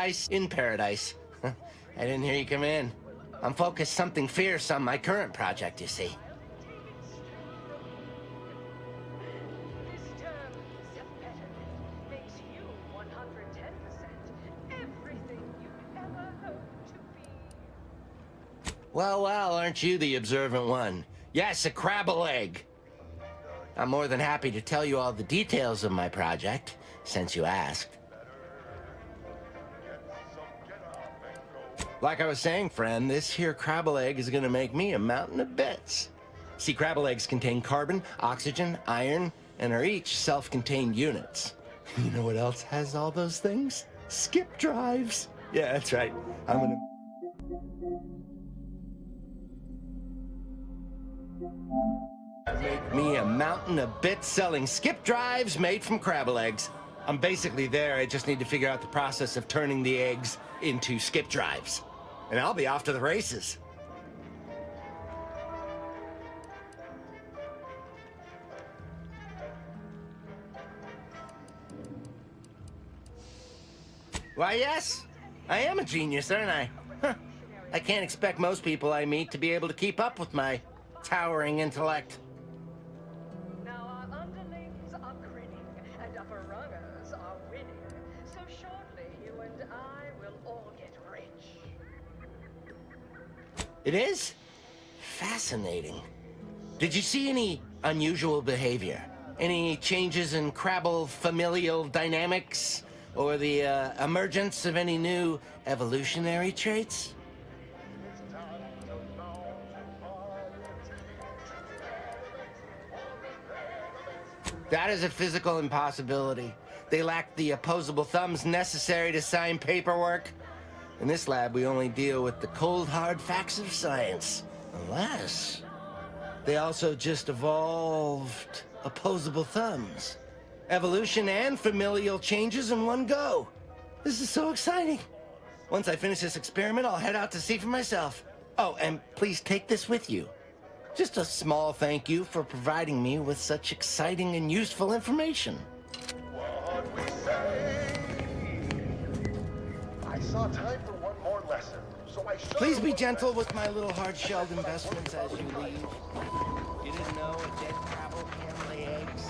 Ice in paradise. I didn't hear you come in. I'm focused something fierce on my current project, you see. Well, well, aren't you the observant one? Yes, a crabble egg. I'm more than happy to tell you all the details of my project, since you asked. Like I was saying, friend, this here crabble egg is gonna make me a mountain of bits. See, crabble eggs contain carbon, oxygen, iron, and are each self-contained units. You know what else has all those things? Skip drives. Yeah, that's right. I'm gonna... make me a mountain of bits selling skip drives made from crabble eggs. I'm basically there. I just need to figure out the process of turning the eggs into skip drives. And I'll be off to the races. Why, yes. I am a genius, aren't I? Huh. I can't expect most people I meet to be able to keep up with my towering intellect. It is? Fascinating. Did you see any unusual behavior? Any changes in crabble familial dynamics? Or the emergence of any new evolutionary traits? That is a physical impossibility. They lack the opposable thumbs necessary to sign paperwork. In this lab, we only deal with the cold, hard facts of science. Unless they also just evolved opposable thumbs. Evolution and familial changes in one go. This is so exciting. Once I finish this experiment, I'll head out to see for myself. Oh, and please take this with you. Just a small thank you for providing me with such exciting and useful information. I saw time for one more lesson, so I Please be gentle with my little hard-shelled investments as you leave. You didn't know a dead crabble can't lay eggs?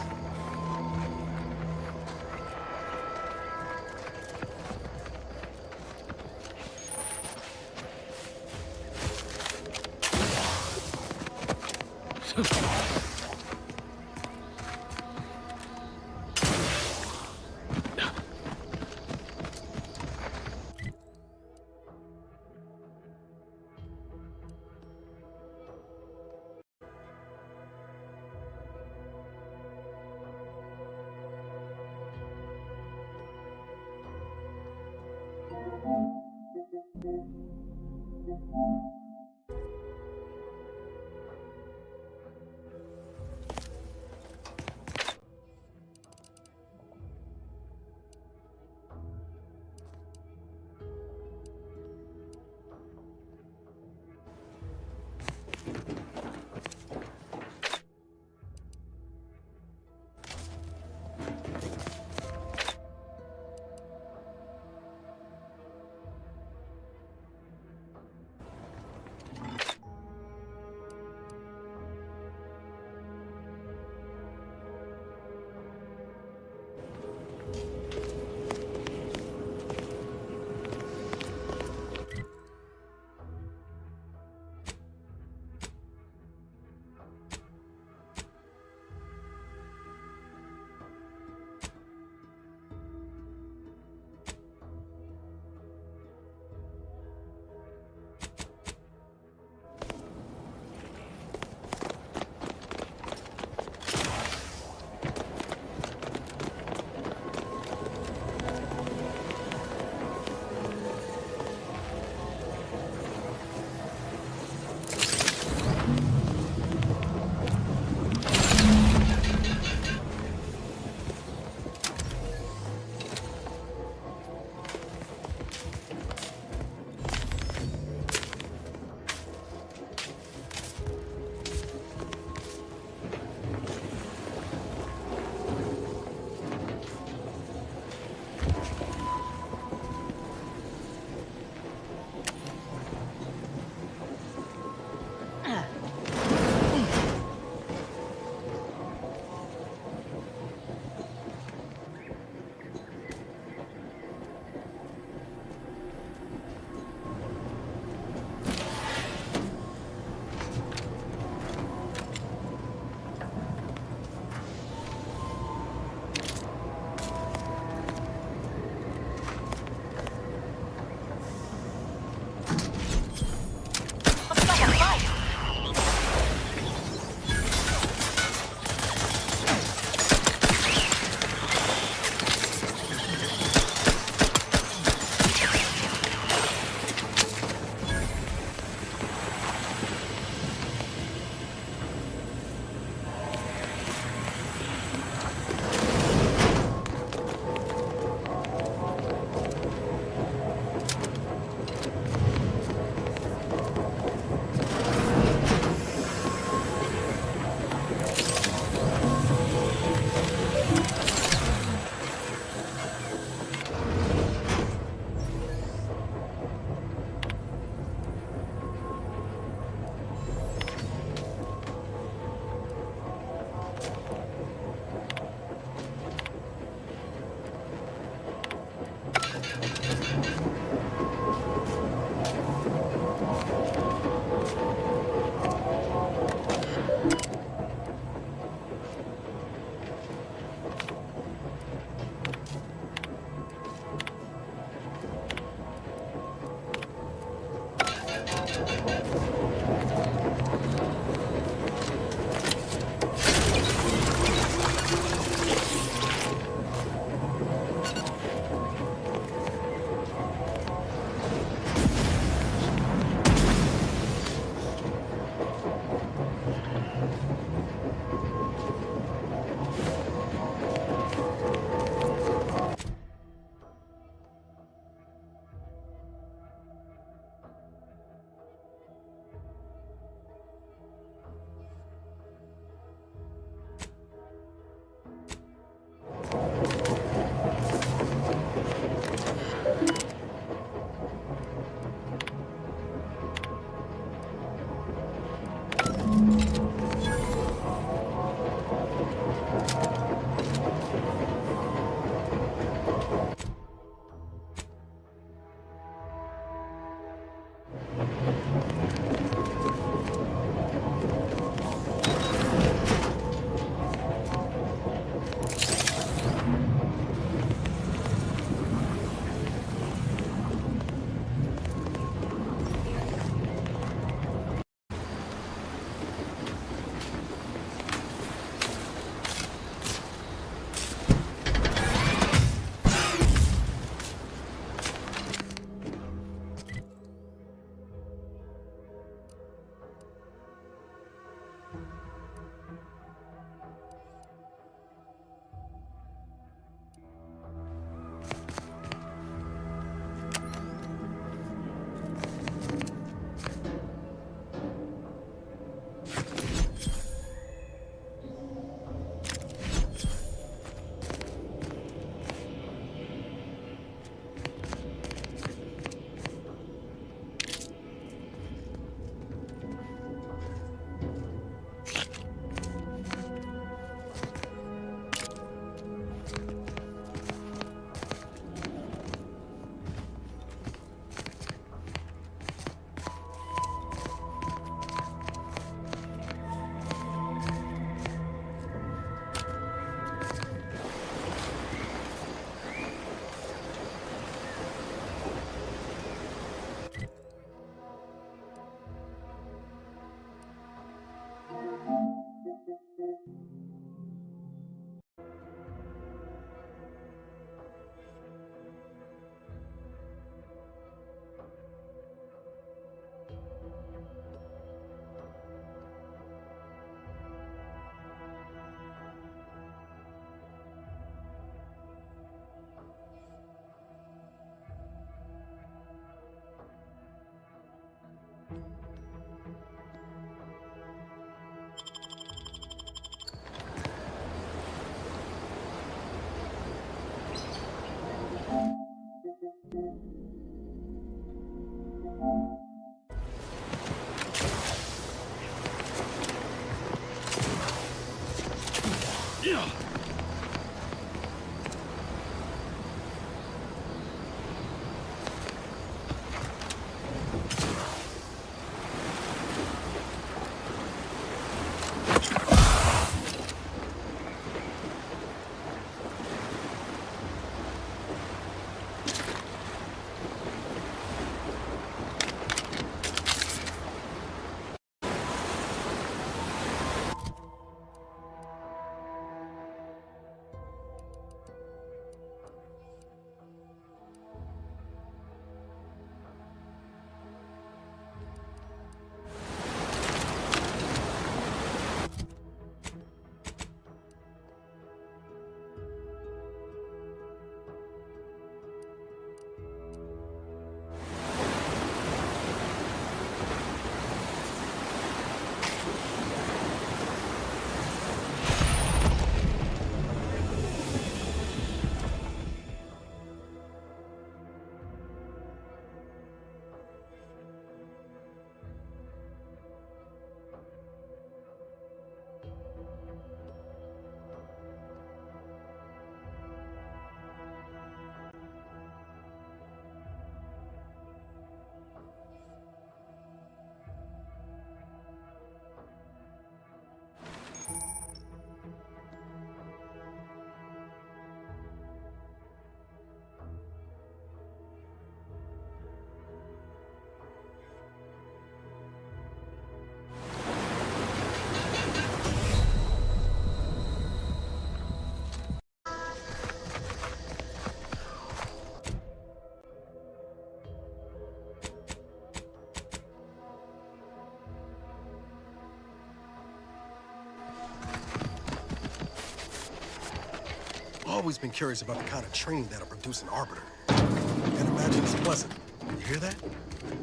Always been curious about the kind of training that'll produce an arbiter. Can't imagine it's pleasant. You hear that?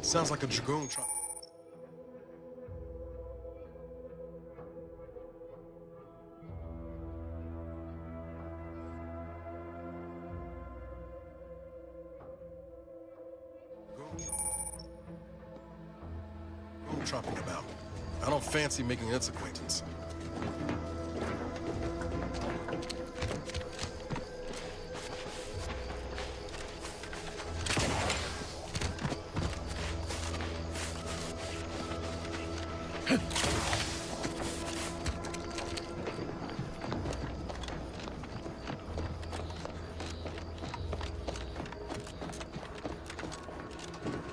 Sounds like a dragoon truck. Tropping about. I don't fancy making its acquaintance.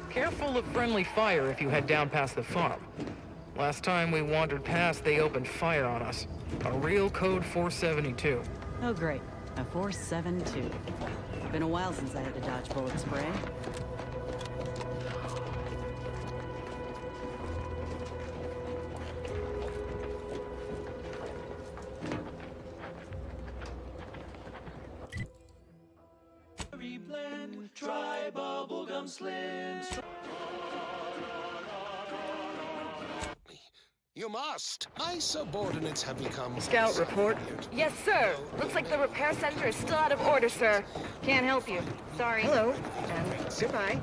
Careful of friendly fire if you head down past the farm. Last time we wandered past, they opened fire on us. A real code 472. Oh, great. A 472. Been a while since I had to dodge bullet spray. Try bubblegum slims. You must. My subordinates have become... Scout report. Yes, sir. Looks like the repair center is still out of order, sir. Can't help you. Sorry. Hello. And goodbye.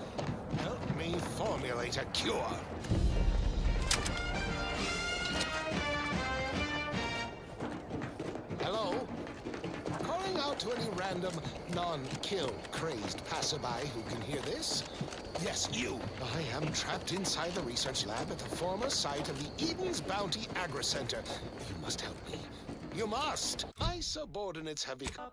Help me formulate a cure. Hello? Calling out to any random, non-kill crazed passerby who can hear this? Yes, you. I am trapped inside the research lab at the former site of the Eden's Bounty Agri-Center. You must help me. You must! My subordinates have become...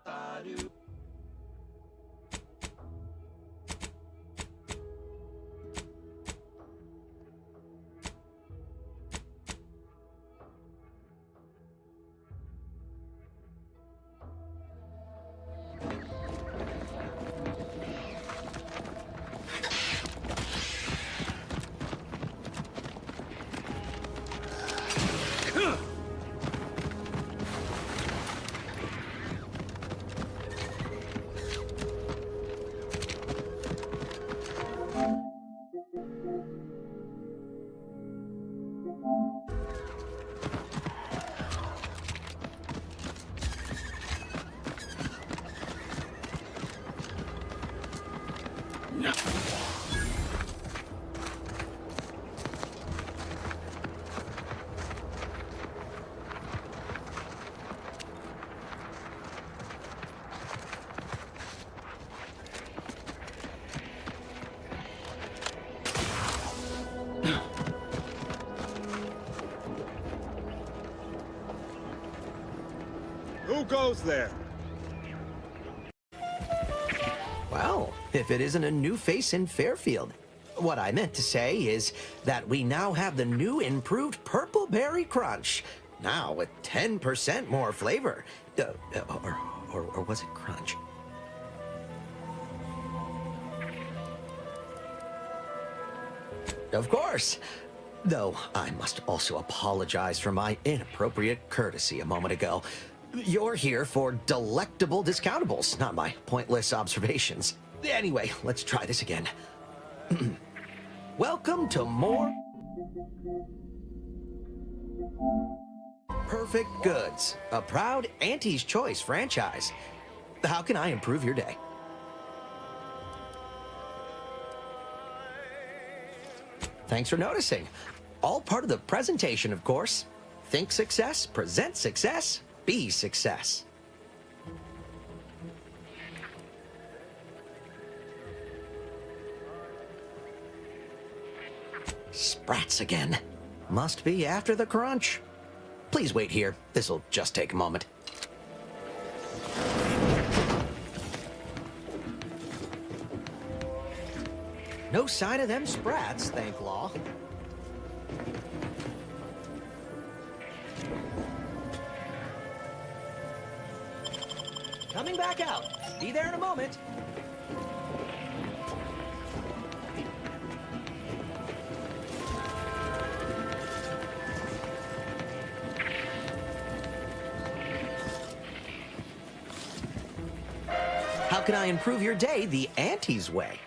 Who goes there? Well, if it isn't a new face in Fairfield. What I meant to say is that we now have the new improved Purple Berry Crunch. Now with 10% more flavor. Or was it crunch? Of course. Though I must also apologize for my inappropriate courtesy a moment ago. You're here for delectable discountables, not my pointless observations. Anyway, let's try this again. Welcome to more Perfect Goods, a proud Auntie's Choice franchise. How can I improve your day? Thanks for noticing. All part of the presentation, of course. Think success, present success, be success. Sprats again. Must be after the crunch. Please wait here. This'll just take a moment. No sign of them sprats, thank law. Coming back out. Be there in a moment. How can I improve your day the Auntie's way?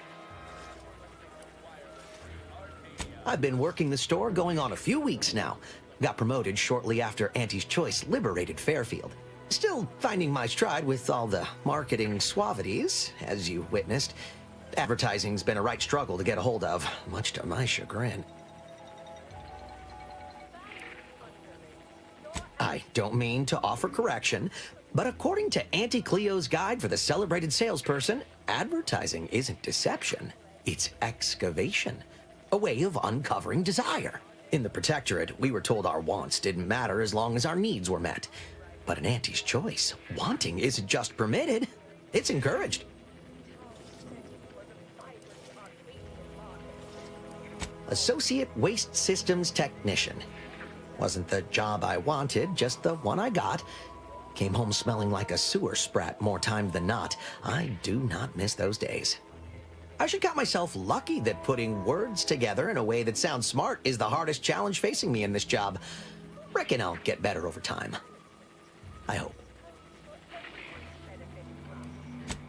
I've been working the store going on a few weeks now. Got promoted shortly after Auntie's Choice liberated Fairfield. Still finding my stride with all the marketing suavities, as you witnessed. Advertising's been a right struggle to get a hold of, much to my chagrin. I don't mean to offer correction, but according to Auntie Cleo's guide for the celebrated salesperson, advertising isn't deception, it's excavation. A way of uncovering desire. In the Protectorate, we were told our wants didn't matter as long as our needs were met. But in Auntie's Choice, wanting isn't just permitted, it's encouraged. Associate Waste Systems Technician. Wasn't the job I wanted, just the one I got. Came home smelling like a sewer sprat more time than not. I do not miss those days. I should count myself lucky that putting words together in a way that sounds smart is the hardest challenge facing me in this job. Reckon I'll get better over time. I hope.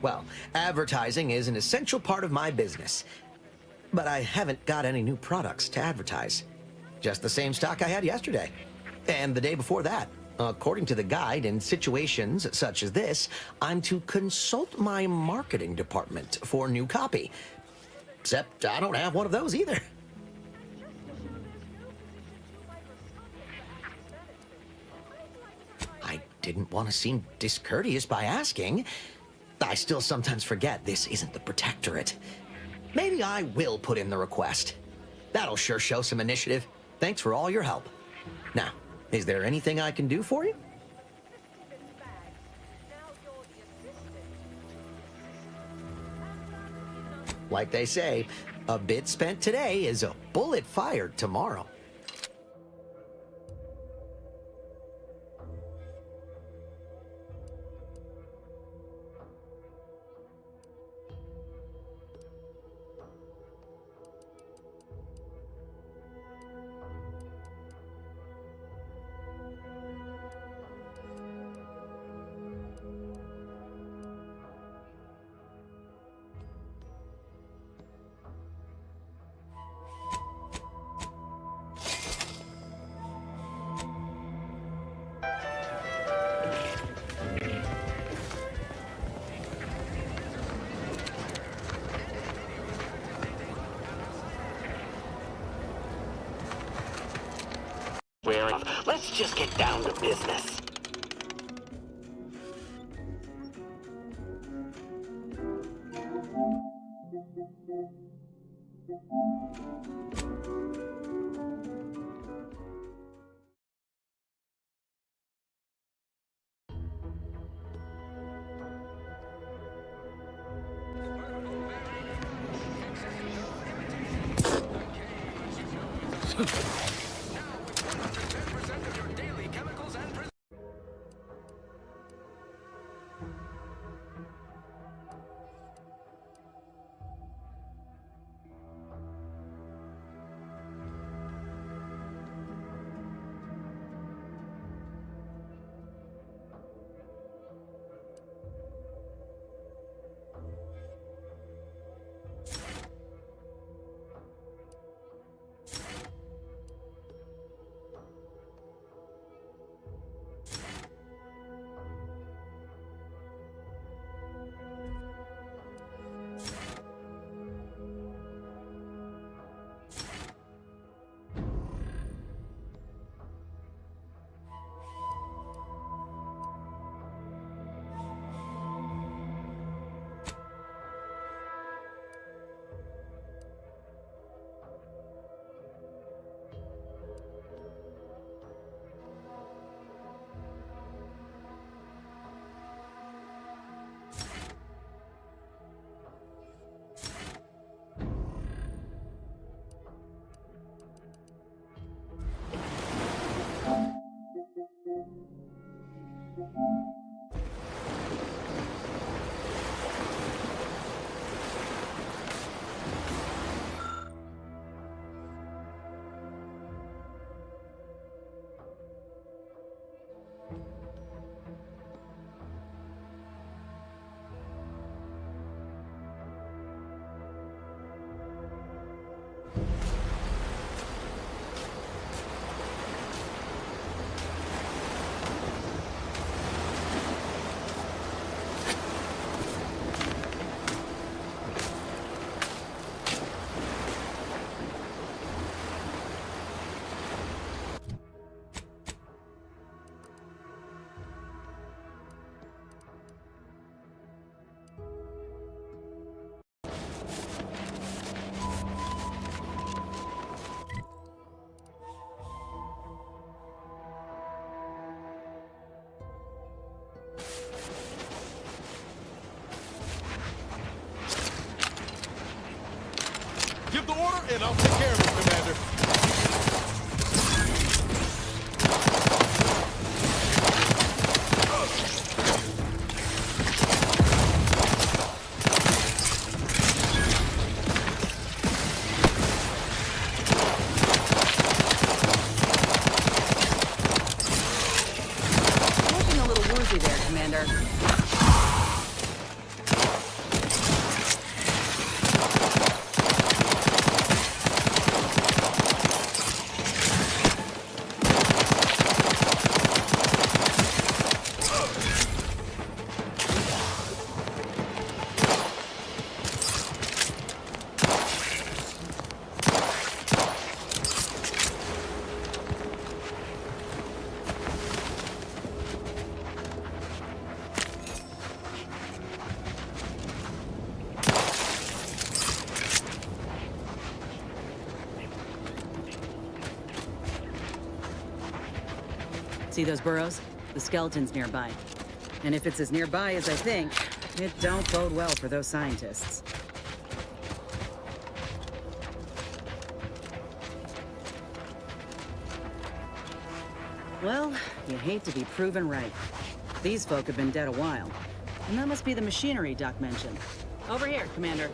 Well, advertising is an essential part of my business. But I haven't got any new products to advertise. Just the same stock I had yesterday. And the day before that. According to the guide, in situations such as this, I'm to consult my marketing department for new copy. Except I don't have one of those either. I didn't want to seem discourteous by asking. I still sometimes forget this isn't the Protectorate. Maybe I will put in the request. That'll sure show some initiative. Thanks for all your help. Now, is there anything I can do for you? Like they say, a bit spent today is a bullet fired tomorrow. Aware of. Let's just get down to business. Give the order, and I'll take care of it, Commander. Looking a little woozy there, Commander. See those burrows? The skeleton's nearby. And if it's as nearby as I think, it don't bode well for those scientists. Well, you hate to be proven right. These folk have been dead a while. And that must be the machinery Doc mentioned. Over here, Commander.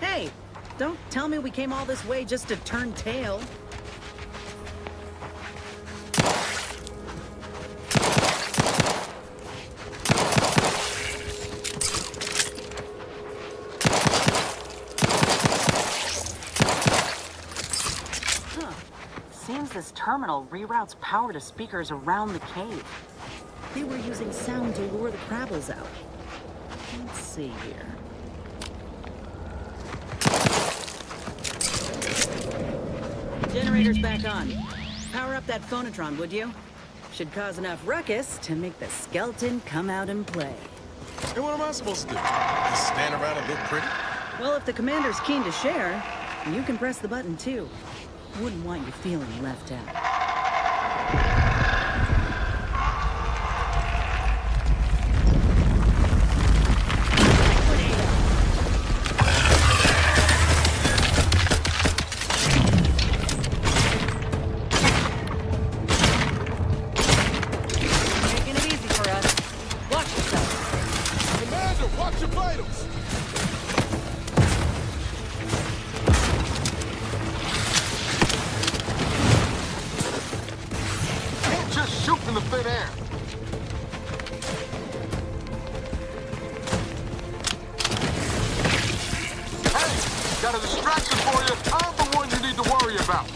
Hey, don't tell me we came all this way just to turn tail. Huh. Seems this terminal reroutes power to speakers around the cave. They were using sound to lure the Krabbles out. Let's see here. Generator's back on. Power up that phonotron, would you? Should cause enough ruckus to make the skeleton come out and play. And what am I supposed to do? Just stand around and look pretty? Well, if the commander's keen to share, you can press the button too. Wouldn't want you feeling left out. Watch your vitals! Can't just shoot in the thin air. Hey, got a distraction for you. I'm the one you need to worry about.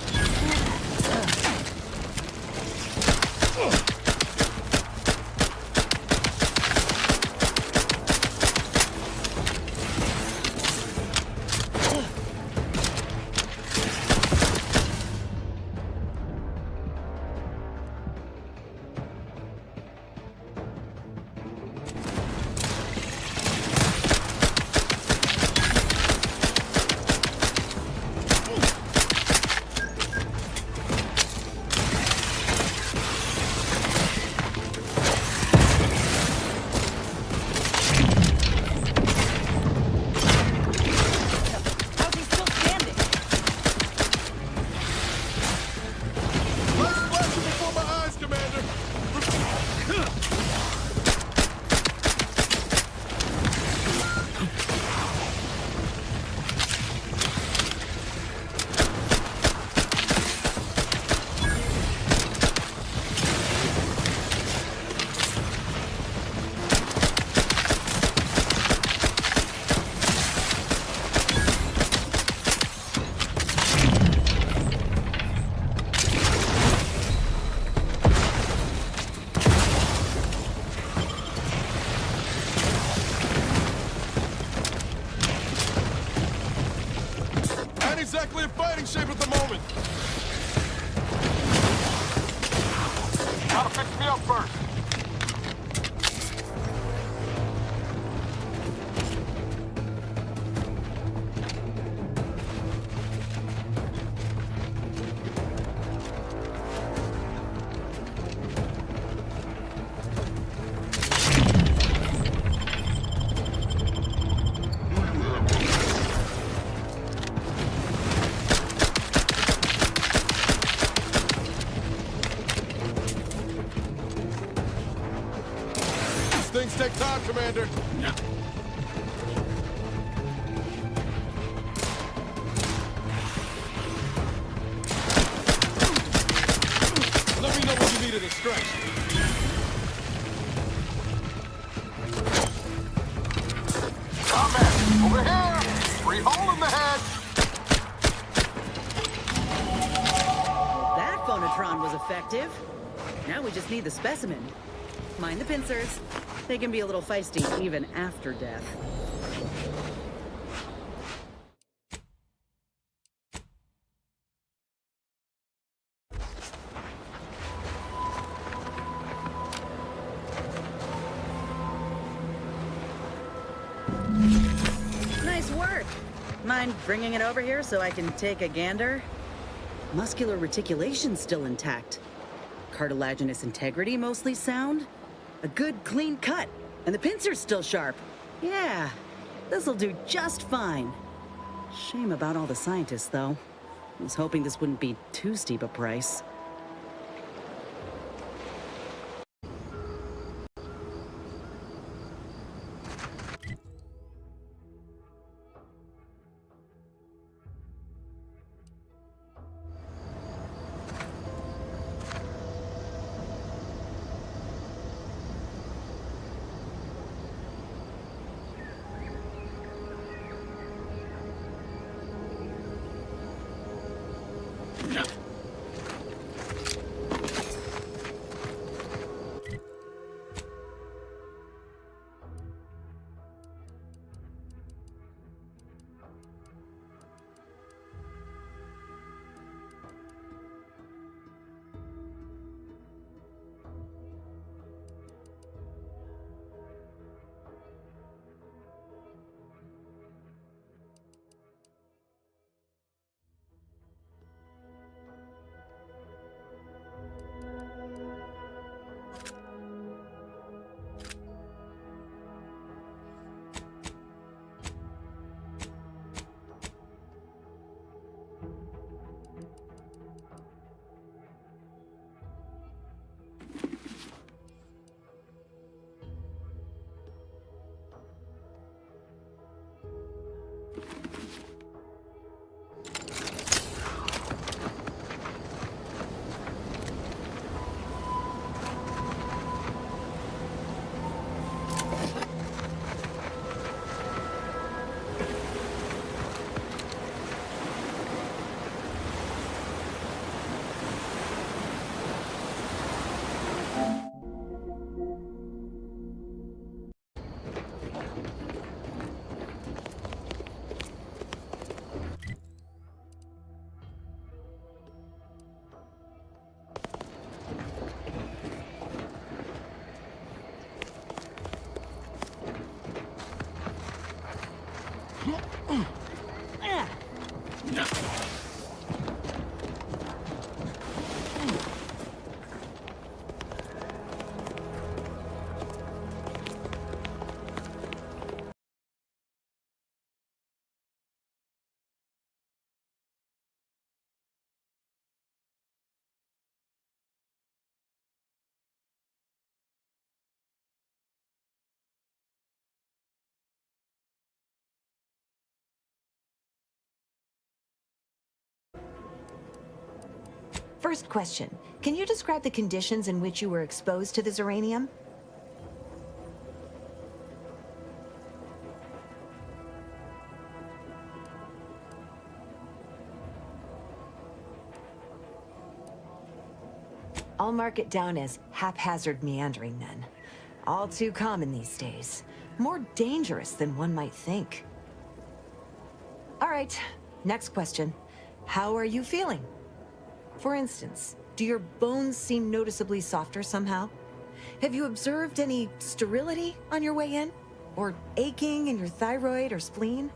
exactly in fighting shape at the moment. Gotta fix me up first. Things take time, Commander. Let me know when you need a distraction. Combat, over here! Free hole in the head! Well, that phonotron was effective. Now we just need the specimen. Mind the pincers. They can be a little feisty even after death. Nice work! Mind bringing it over here so I can take a gander? Muscular reticulation's still intact. Cartilaginous integrity mostly sound. A good, clean cut. And the pincer's still sharp. Yeah, this'll do just fine. Shame about all the scientists, though. I was hoping this wouldn't be too steep a price. First question, can you describe the conditions in which you were exposed to the uranium? I'll mark it down as haphazard meandering then. All too common these days. More dangerous than one might think. All right, Next question. How are you feeling? For instance, do your bones seem noticeably softer somehow? Have you observed any sterility on your way in? Or aching in your thyroid or spleen?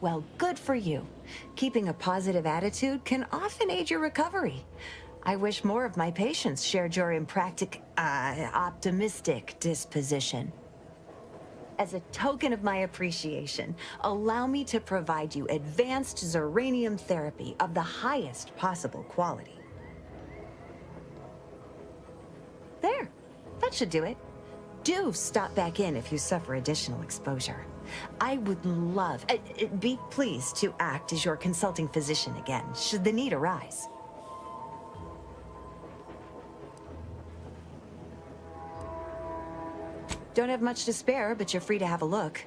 Well, good for you. Keeping a positive attitude can often aid your recovery. I wish more of my patients shared your optimistic disposition. As a token of my appreciation, allow me to provide you advanced Zeranium therapy of the highest possible quality. There, that should do it. Do stop back in if you suffer additional exposure. I would love, be pleased to act as your consulting physician again, should the need arise. Don't have much to spare, but you're free to have a look.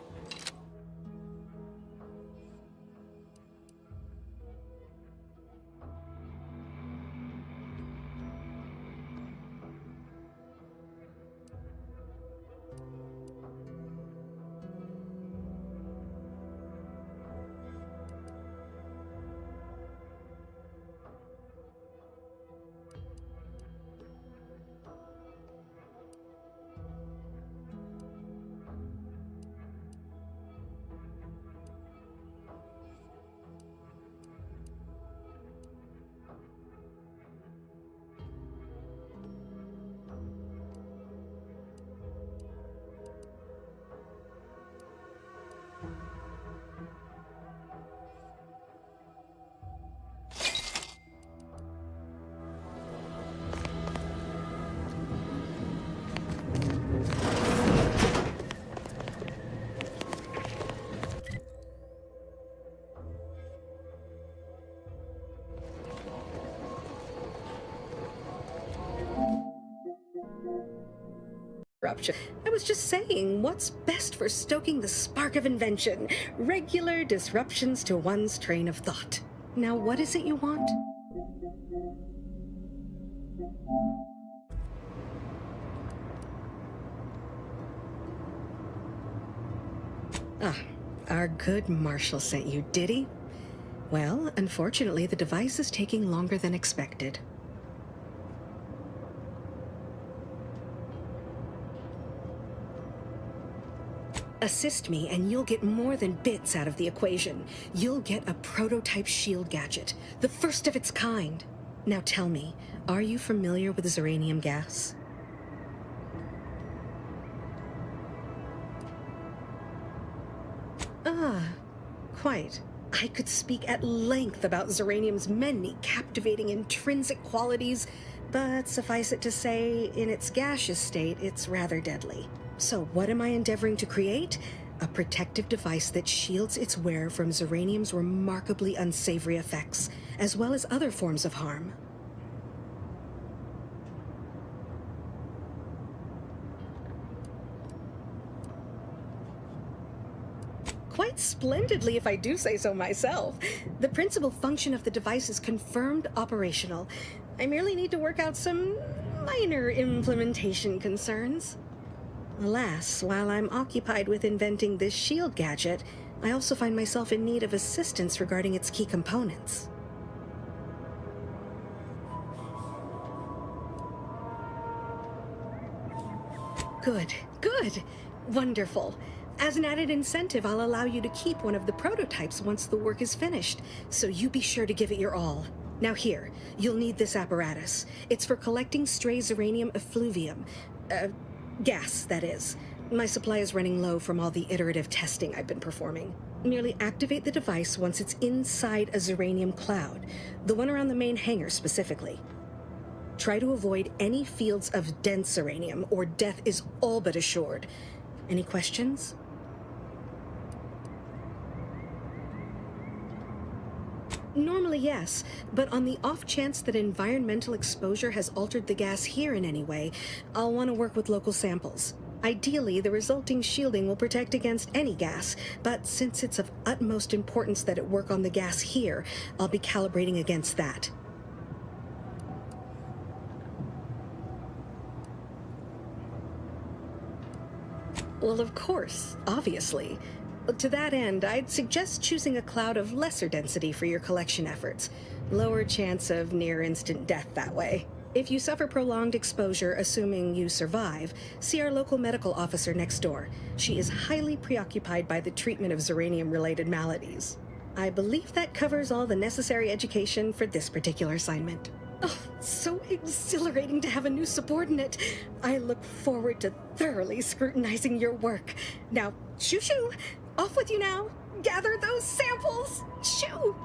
I was just saying, what's best for stoking the spark of invention? Regular disruptions to one's train of thought. Now, what is it you want? Ah, our good Marshal sent you, did he? Well, unfortunately, the device is taking longer than expected. Assist me, and you'll get more than bits out of the equation. You'll get a prototype shield gadget, the first of its kind. Now tell me, are you familiar with Zeranium gas? Ah, quite. I could speak at length about Zeranium's many captivating intrinsic qualities, but suffice it to say, in its gaseous state, it's rather deadly. So what am I endeavoring to create? A protective device that shields its wearer from Zeranium's remarkably unsavory effects, as well as other forms of harm. Quite splendidly, if I do say so myself. The principal function of the device is confirmed operational. I merely need to work out some minor implementation concerns. Alas, while I'm occupied with inventing this shield gadget, I also find myself in need of assistance regarding its key components. Good, good, wonderful. As an added incentive, I'll allow you to keep one of the prototypes once the work is finished, so you be sure to give it your all. Now here, you'll need this apparatus. It's for collecting stray Zeranium effluvium. Gas, that is. My supply is running low from all the iterative testing I've been performing. Merely activate the device once it's inside a Zeranium cloud, the one around the main hangar specifically. Try to avoid any fields of dense Zeranium, or death is all but assured. Any questions? Normally, yes, but on the off chance that environmental exposure has altered the gas here in any way, I'll want to work with local samples. Ideally, the resulting shielding will protect against any gas, but since it's of utmost importance that it work on the gas here, I'll be calibrating against that. Well, of course, obviously. To that end, I'd suggest choosing a cloud of lesser density for your collection efforts. Lower chance of near-instant death that way. If you suffer prolonged exposure, assuming you survive, see our local medical officer next door. She is highly preoccupied by the treatment of Zeranium-related maladies. I believe that covers all the necessary education for this particular assignment. Oh, so exhilarating to have a new subordinate. I look forward to thoroughly scrutinizing your work. Now, shoo-shoo! Off with you now! Gather those samples! Shoo!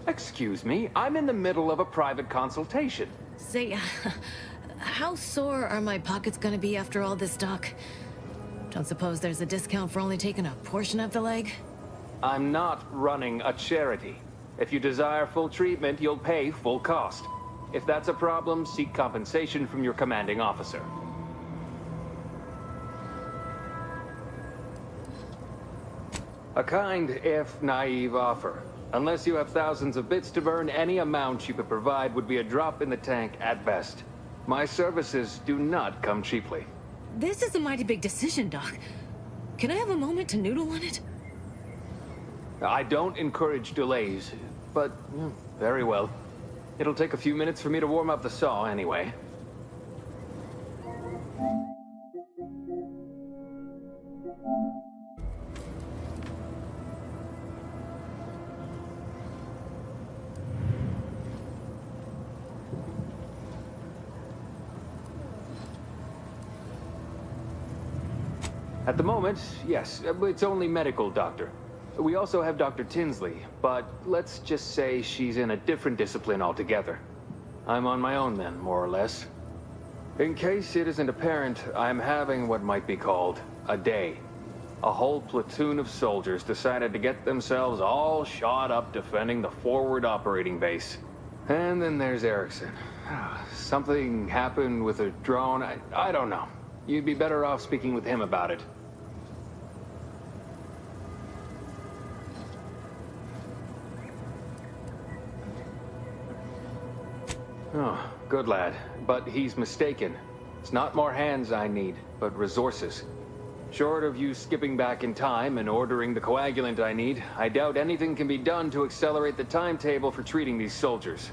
Excuse me, I'm in the middle of a private consultation. Say, how sore are my pockets gonna be after all this, Doc? Don't suppose there's a discount for only taking a portion of the leg? I'm not running a charity. If you desire full treatment, you'll pay full cost. If that's a problem, seek compensation from your commanding officer. A kind, if naive offer. Unless you have thousands of bits to burn, any amount you could provide would be a drop in the tank at best. My services do not come cheaply. This is a mighty big decision, Doc. Can I have a moment to noodle on it? I don't encourage delays, but very well. It'll take a few minutes for me to warm up the saw anyway. At the moment, yes, it's only medical, Doctor. We also have Dr. Tinsley, but let's just say she's in a different discipline altogether. I'm on my own then, more or less. In case it isn't apparent, I'm having what might be called a day. A whole platoon of soldiers decided to get themselves all shot up defending the forward operating base. And then there's Erickson. Something happened with a drone, I don't know. You'd be better off speaking with him about it. Oh, good lad. But he's mistaken. It's not more hands I need, but resources. Short of you skipping back in time and ordering the coagulant I need, I doubt anything can be done to accelerate the timetable for treating these soldiers.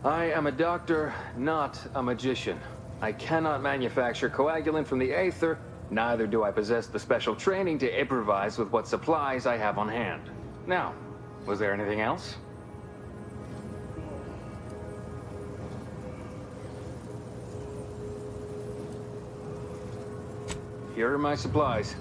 I am a doctor, not a magician. I cannot manufacture coagulant from the aether, neither do I possess the special training to improvise with what supplies I have on hand. Now, was there anything else? Here are my supplies.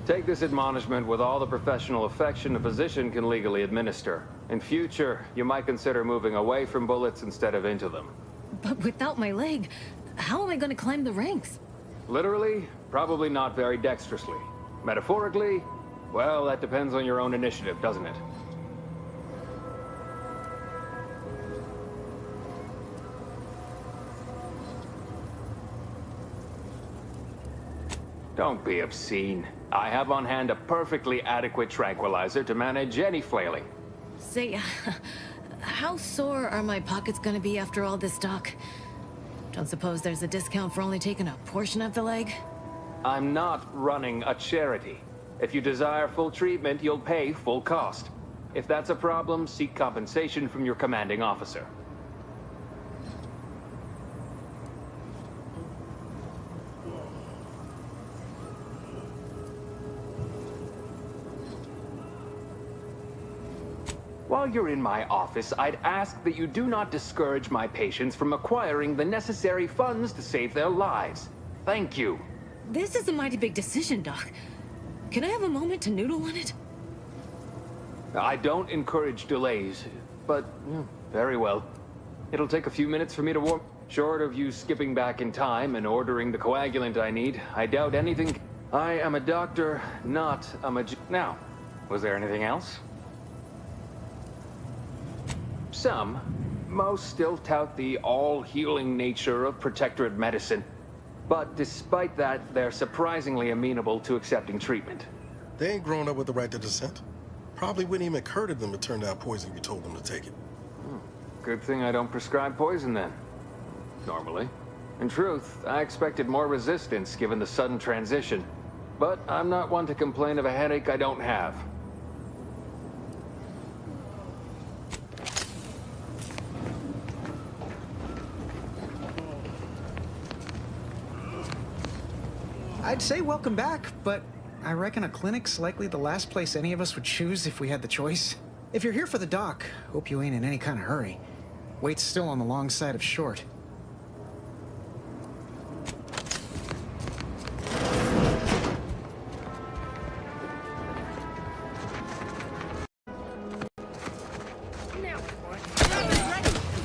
Take this admonishment with all the professional affection a physician can legally administer. In future, you might consider moving away from bullets instead of into them. But without my leg, how am I going to climb the ranks? Literally, probably not very dexterously. Metaphorically, well, that depends on your own initiative, doesn't it? Don't be obscene. I have on hand a perfectly adequate tranquilizer to manage any flailing. Say, how sore are my pockets gonna be after all this, Doc? Don't suppose there's a discount for only taking a portion of the leg? I'm not running a charity. If you desire full treatment, you'll pay full cost. If that's a problem, seek compensation from your commanding officer. While you're in my office, I'd ask that you do not discourage my patients from acquiring the necessary funds to save their lives. Thank you. This is a mighty big decision, Doc. Can I have a moment to noodle on it? I don't encourage delays, but very well. It'll take a few minutes for me to warm. Short of you skipping back in time and ordering the coagulant I need, I doubt anything. I am a doctor, not a Now, was there anything else? Some. Most still tout the all-healing nature of protectorate medicine. But despite that, they're surprisingly amenable to accepting treatment. They ain't grown up with the right to dissent. Probably wouldn't even occur to them to turn down poison if you told them to take it. Good thing I don't prescribe poison then. Normally. In truth, I expected more resistance given the sudden transition. But I'm not one to complain of a headache I don't have. I'd say welcome back, but I reckon a clinic's likely the last place any of us would choose if we had the choice. If you're here for the doc, hope you ain't in any kind of hurry. Wait's still on the long side of short.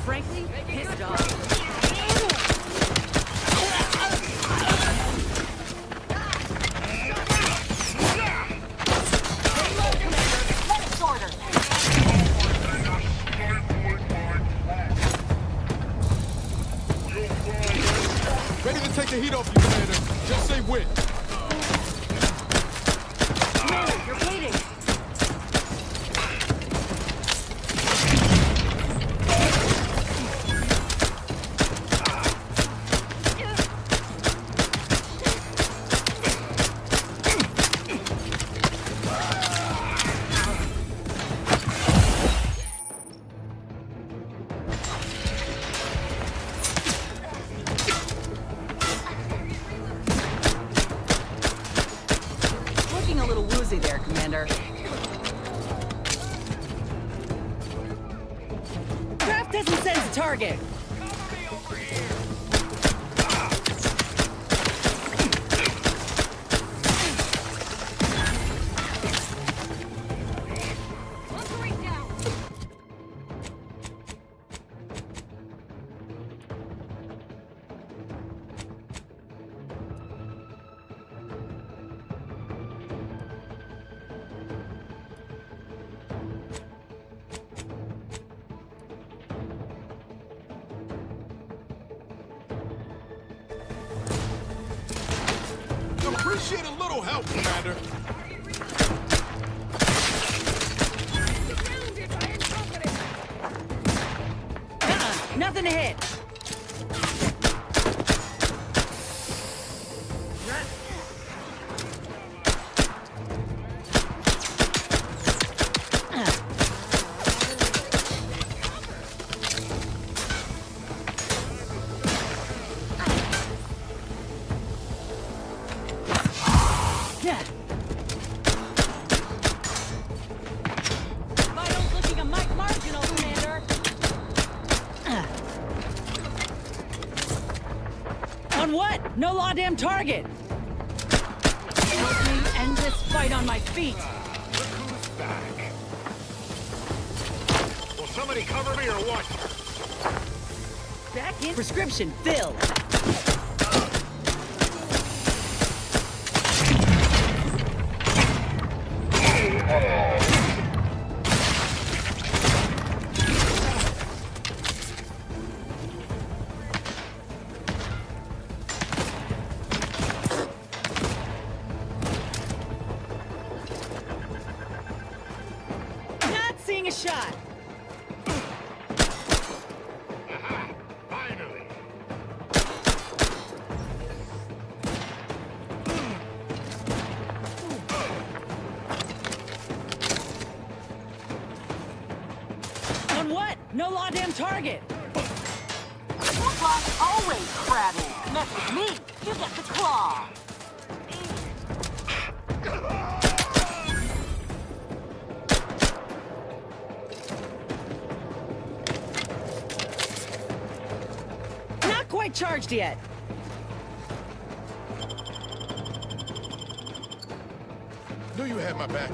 Frankly, pissed off. Ready to take the heat off you, Commander. Just say when. Commander, you're bleeding. Looking a little woozy there, Commander. Craft doesn't sense a target. Appreciate a little help, Commander. Nothing to hit. Vitals looking a mite marginal, Commander. On what? No law damn target. Help me end this fight on my feet. Look who's back. Will somebody cover me or what? Back in. Prescription filled. Not seeing a shot. Finally. No law-damn target! That boss always crabby. Mess with me, you get the claw. Not quite charged yet. Knew you had my back.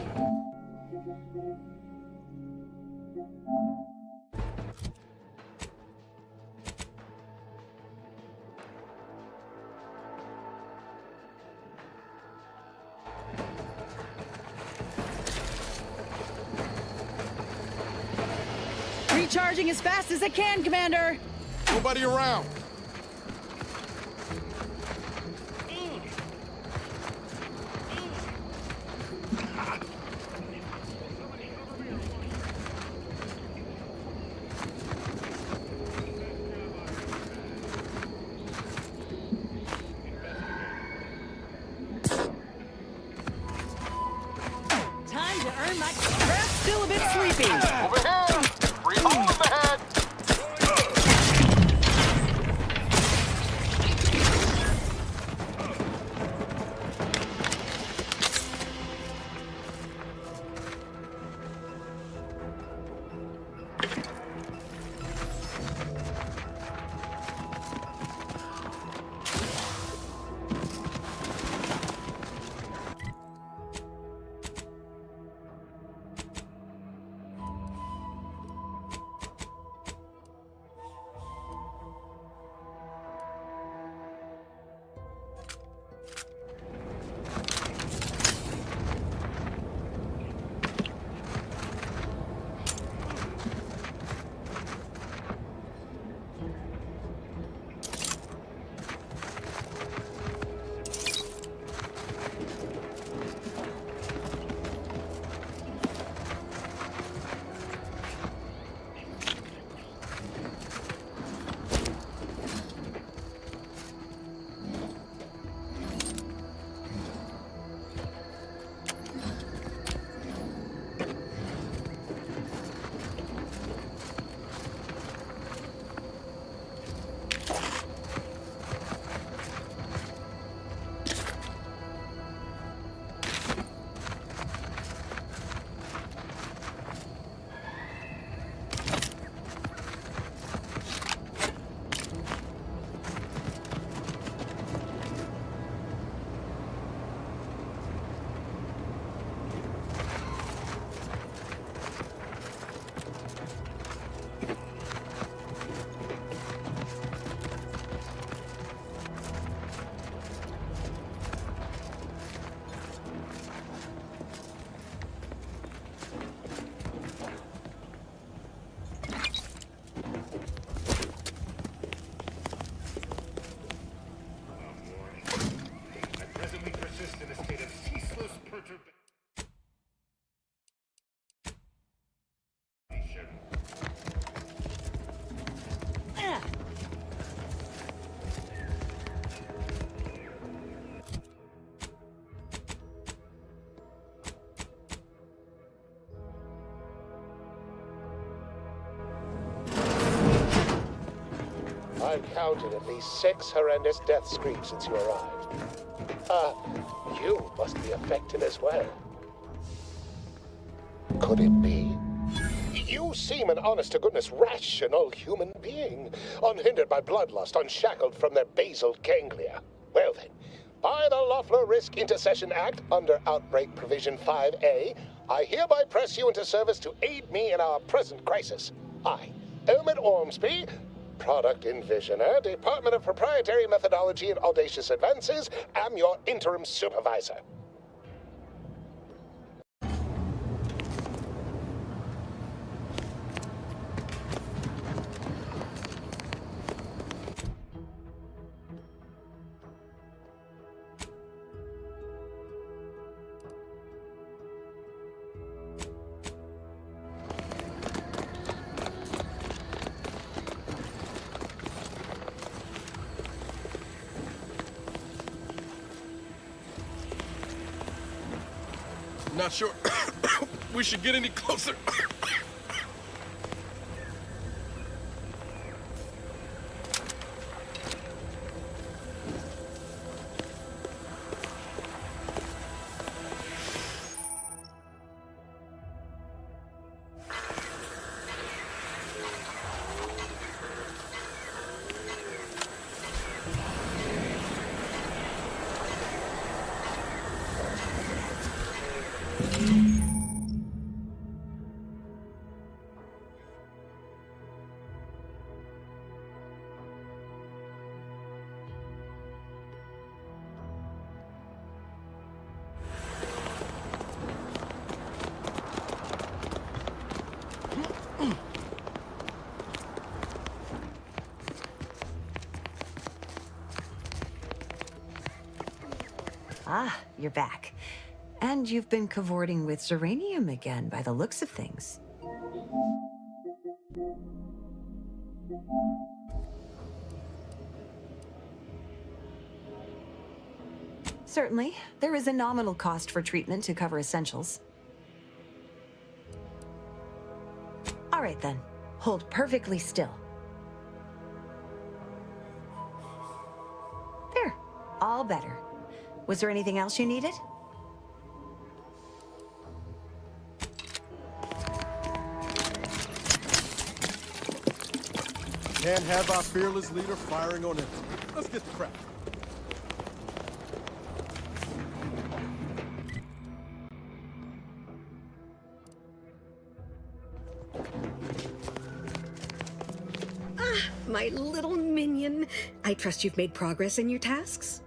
Recharging as fast as I can, Commander! Nobody around. Time to earn my... Perhaps still a bit sleepy. Over here! Free hole in the head! I've counted at least 6 horrendous death screams since you arrived. You must be affected as well. Could it be? You seem an honest-to-goodness rational human being, unhindered by bloodlust, unshackled from their basal ganglia. Well then, by the Loeffler Risk Intercession Act, under Outbreak Provision 5A, I hereby press you into service to aid me in our present crisis. I, Elmet Ormsby, Product Envisioner, Department of Proprietary Methodology and Audacious Advances, am your interim supervisor. Not sure we should get any closer. Ah, you're back. And you've been cavorting with Zeranium again, by the looks of things. Certainly. There is a nominal cost for treatment to cover essentials. All right, then. Hold perfectly still. There. All better. Was there anything else you needed? Can't have our fearless leader firing on empty. Let's get the crap. Ah, my little minion. I trust you've made progress in your tasks?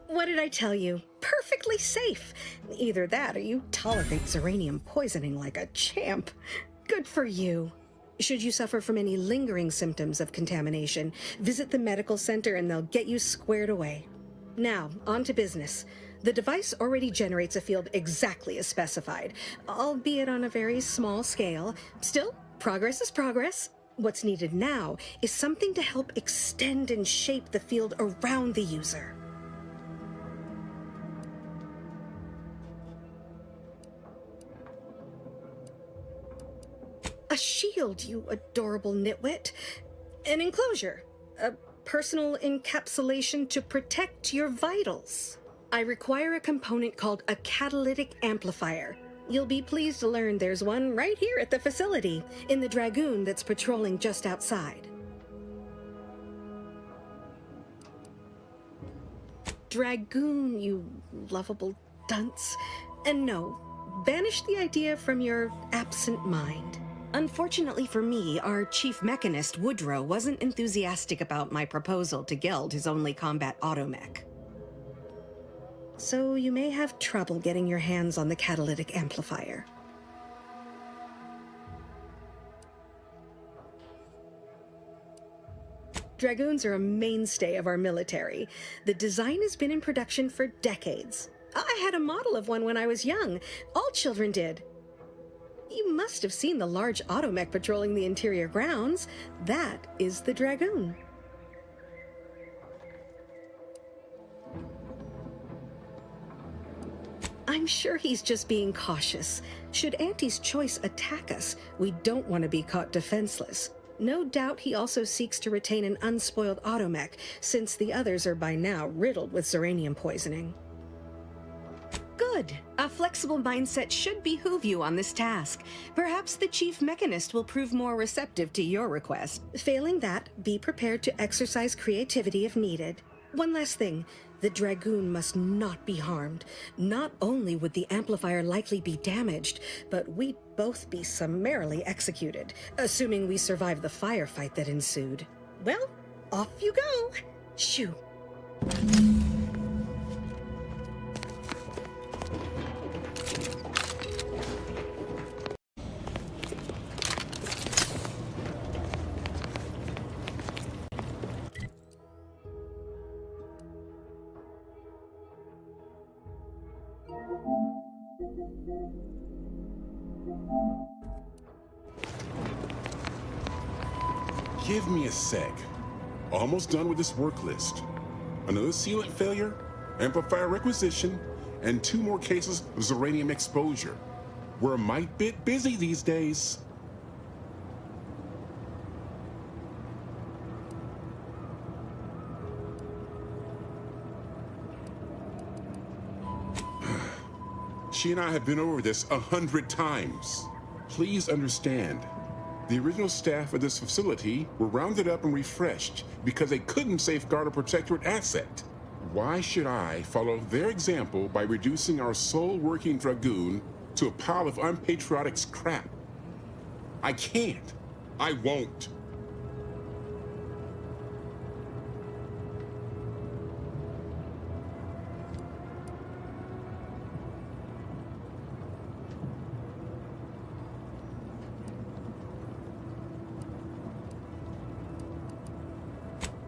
What did I tell you? Perfectly safe. Either that or you tolerate Zeranium poisoning like a champ. Good for you. Should you suffer from any lingering symptoms of contamination, visit the medical center and they'll get you squared away. Now, on to business. The device already generates a field exactly as specified, albeit on a very small scale. Still, progress is progress. What's needed now is something to help extend and shape the field around the user. A shield, you adorable nitwit. An enclosure. A personal encapsulation to protect your vitals. I require a component called a catalytic amplifier. You'll be pleased to learn there's one right here at the facility, in the Dragoon that's patrolling just outside. Dragoon, you lovable dunce. And no, banish the idea from your absent mind. Unfortunately for me, our chief mechanist, Woodrow, wasn't enthusiastic about my proposal to geld his only combat automech. So you may have trouble getting your hands on the catalytic amplifier. Dragoons are a mainstay of our military. The design has been in production for decades. I had a model of one when I was young. All children did. You must have seen the large automech patrolling the interior grounds. That is the Dragoon. I'm sure he's just being cautious. Should Auntie's choice attack us, we don't want to be caught defenseless. No doubt he also seeks to retain an unspoiled automech, since the others are by now riddled with Zeranium poisoning. Good. A flexible mindset should behoove you on this task. Perhaps the chief mechanist will prove more receptive to your request. Failing that, be prepared to exercise creativity if needed. One last thing. The Dragoon must not be harmed. Not only would the amplifier likely be damaged, but we'd both be summarily executed, assuming we survive the firefight that ensued. Well, off you go. Shoo. Give me a sec. Almost done with this work list. Another sealant failure, amplifier requisition, and 2 more cases of Zeranium exposure. We're a mite bit busy these days. She and I have been over this 100 times. Please understand. The original staff of this facility were rounded up and refreshed because they couldn't safeguard a protectorate asset. Why should I follow their example by reducing our sole working Dragoon to a pile of unpatriotic scrap? I can't. I won't.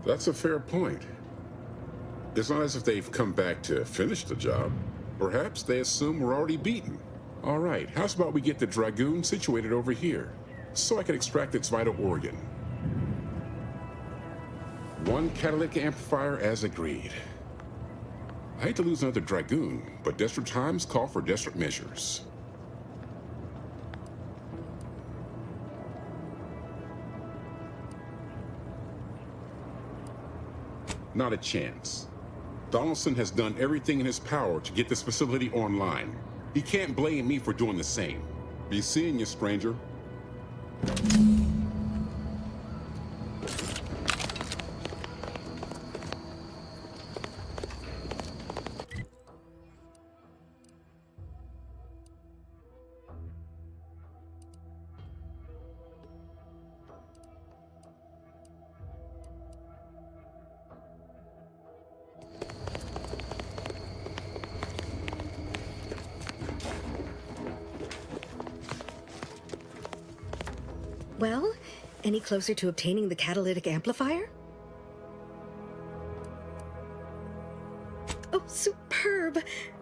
That's a fair point. It's not as if they've come back to finish the job. Perhaps they assume we're already beaten. All right, how's about we get the Dragoon situated over here, so I can extract its vital organ? One catalytic amplifier as agreed. I hate to lose another Dragoon, but desperate times call for desperate measures. Not a chance. Donaldson has done everything in his power to get this facility online. He can't blame me for doing the same. Be seeing you, stranger. Well, any closer to obtaining the catalytic amplifier? Oh, superb!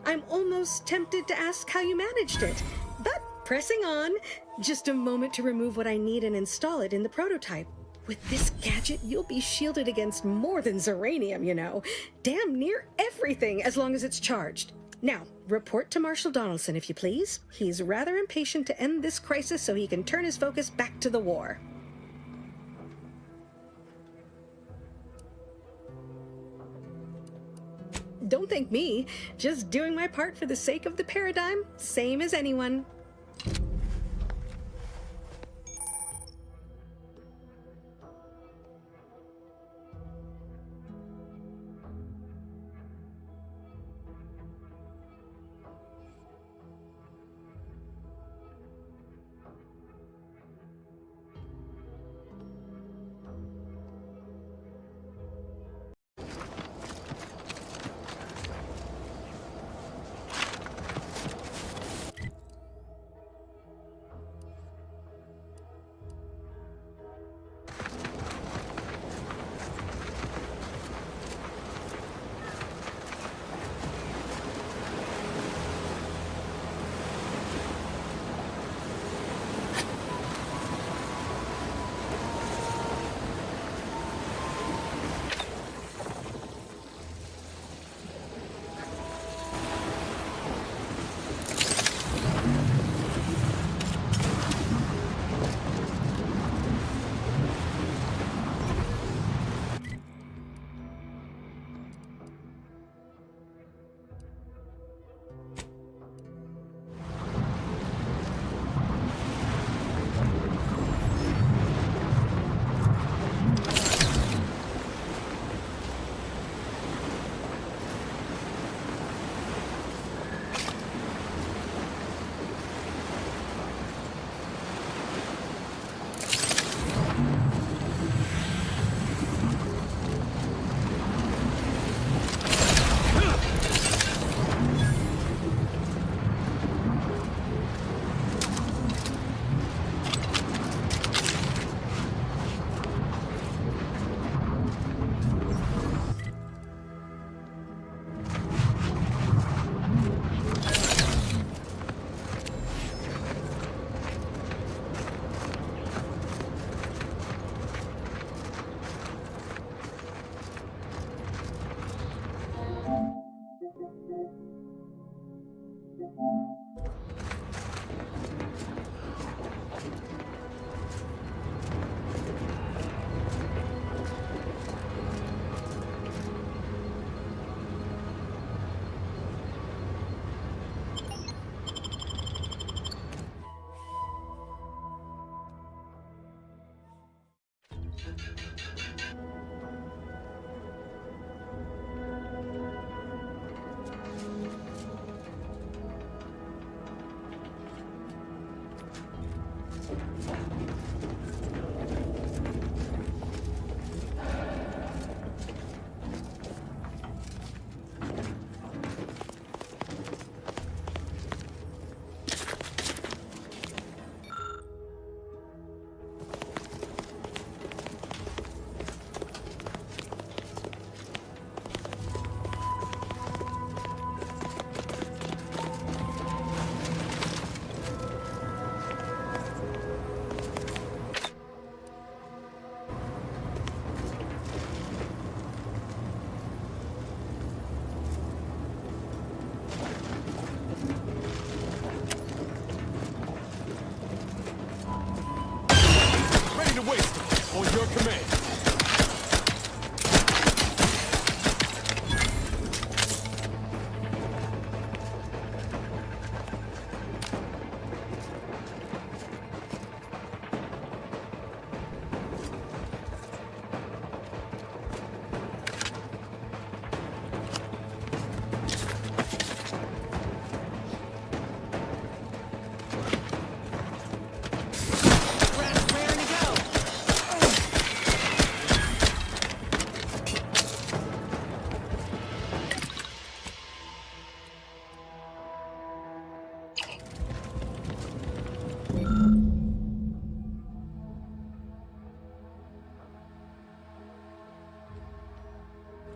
I'm almost tempted to ask how you managed it. But pressing on, just a moment to remove what I need and install it in the prototype. With this gadget, you'll be shielded against more than Zeranium, you know. Damn near everything, as long as it's charged. Now, report to Marshal Donaldson, if you please. He's rather impatient to end this crisis so he can turn his focus back to the war. Don't thank me. Just doing my part for the sake of the paradigm, same as anyone.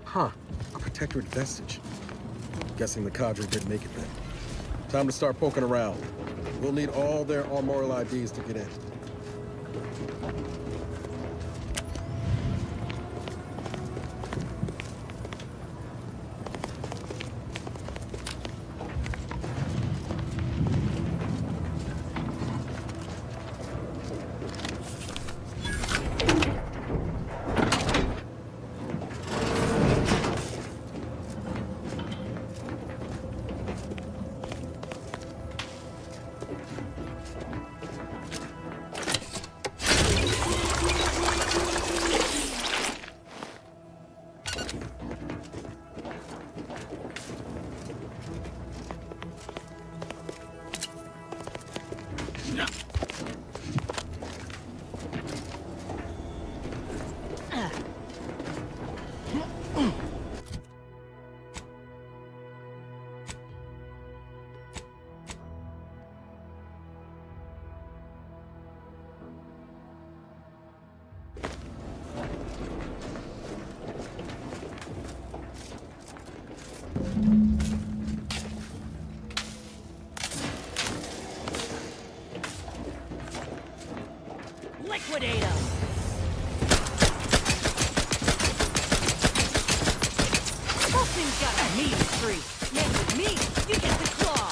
Huh. A protectorate vestige. Guessing the cadre didn't make it then. Time to start poking around. We'll need all their armorial IDs to get in. Liquidate him! Something's got a mean streak. Man, with me, you get the claw.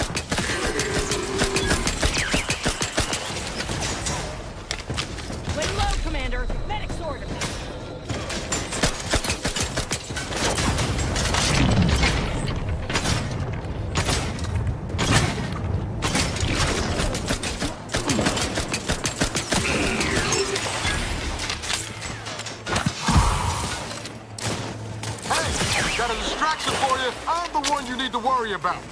Lay low, Commander. Medic's order. Got a distraction for you. I'm the one you need to worry about.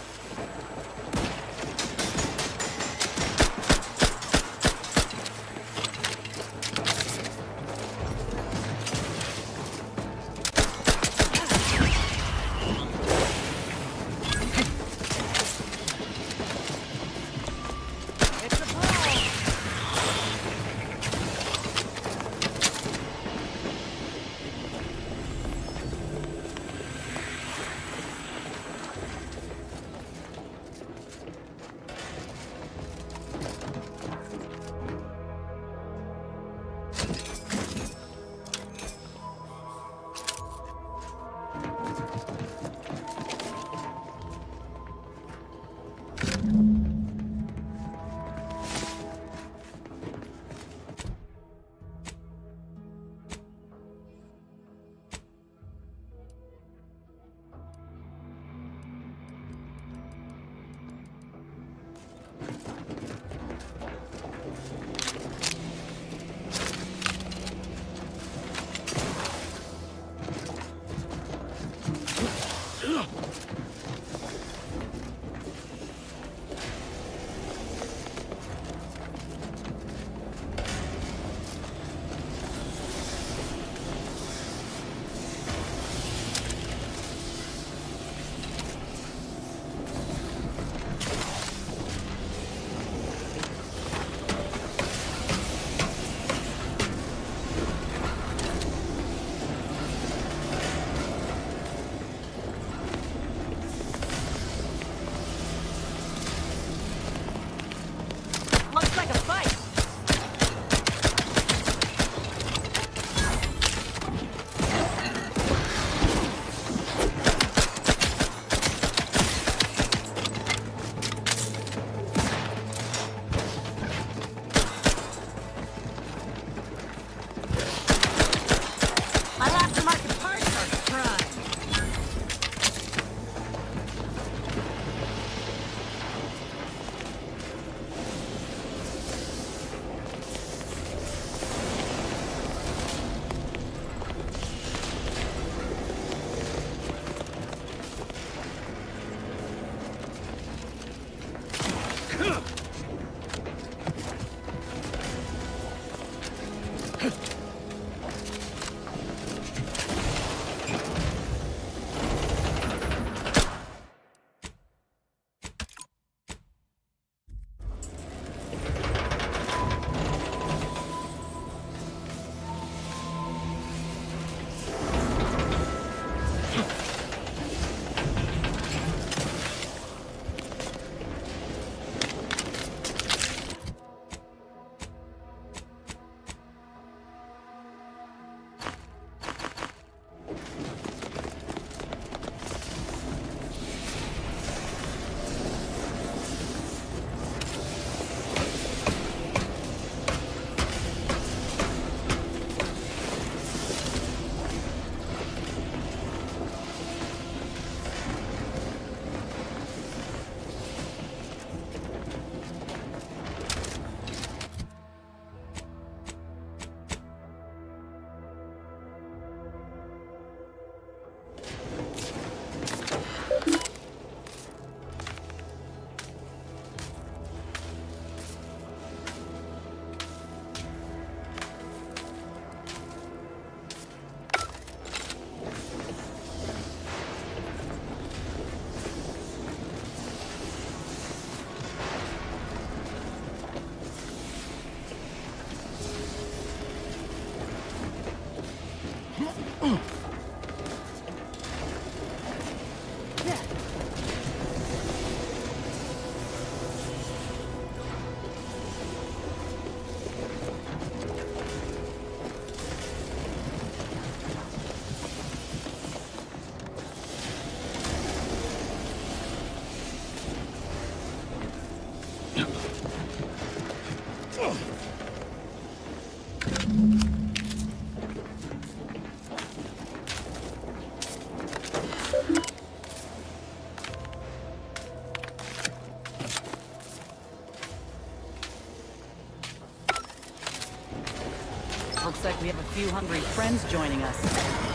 We have a few hungry friends joining us.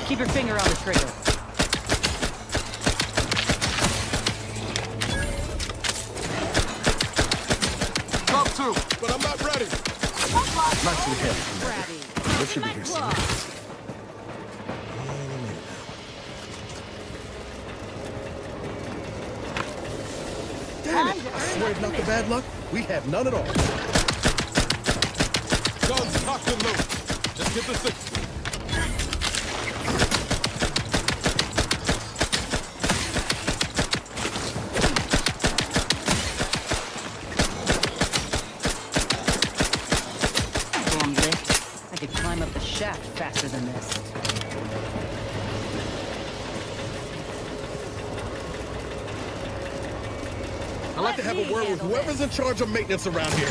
Keep your finger on the trigger. Top 2, but I'm not ready. Not too heavy, Commander. There should be here soon. Damn it! I swear if not the bad luck, we have none at all. Guns cocked and loaded. Just get the 60. Damn lift. I could climb up the shaft faster than this. I'd like to have a word with whoever's in charge of maintenance around here.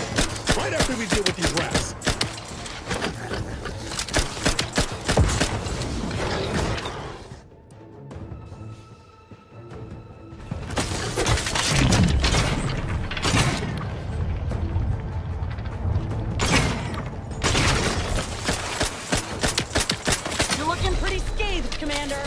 Right after we deal with these rats. You're looking pretty scathed, Commander.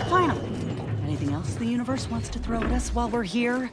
Finally. Anything else the universe wants to throw at us while we're here?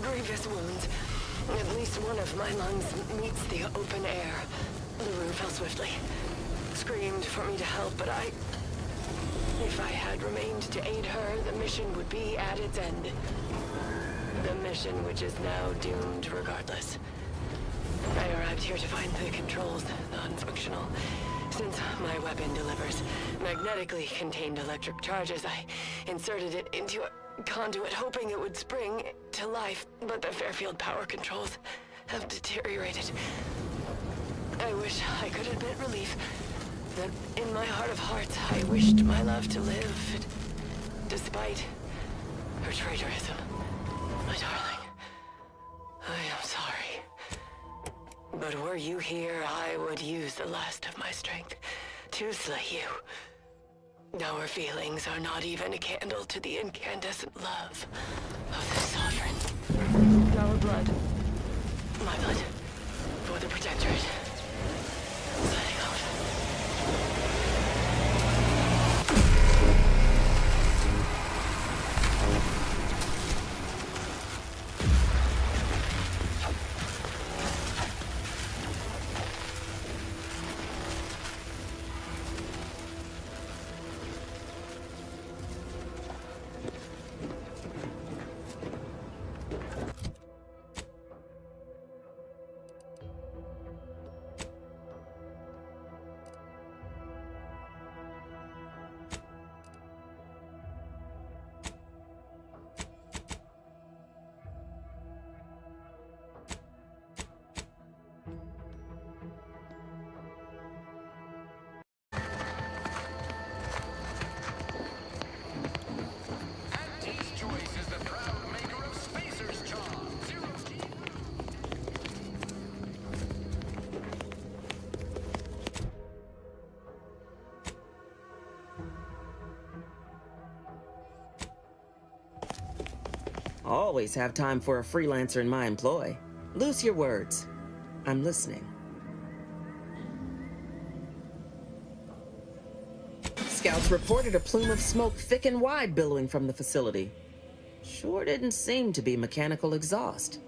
Grievous wounds. At least one of my lungs meets the open air. LaRue fell swiftly. Screamed for me to help, but if I had remained to aid her, the mission would be at its end. The mission which is now doomed regardless. I arrived here to find the controls non-functional. Since my weapon delivers magnetically contained electric charges, I inserted it into a conduit hoping it would spring to life, but the Fairfield power controls have deteriorated. I wish I could admit relief that in my heart of hearts I wished my love to live, despite her traitorism. My darling, I am sorry. But were you here, I would use the last of my strength to slay you. Our feelings are not even a candle to the incandescent love of the Sovereign. our blood. My blood. For the Protectorate. Signing off. Always have time for a freelancer in my employ. Loose your words. I'm listening. Scouts reported a plume of smoke thick and wide billowing from the facility. Sure didn't seem to be mechanical exhaust.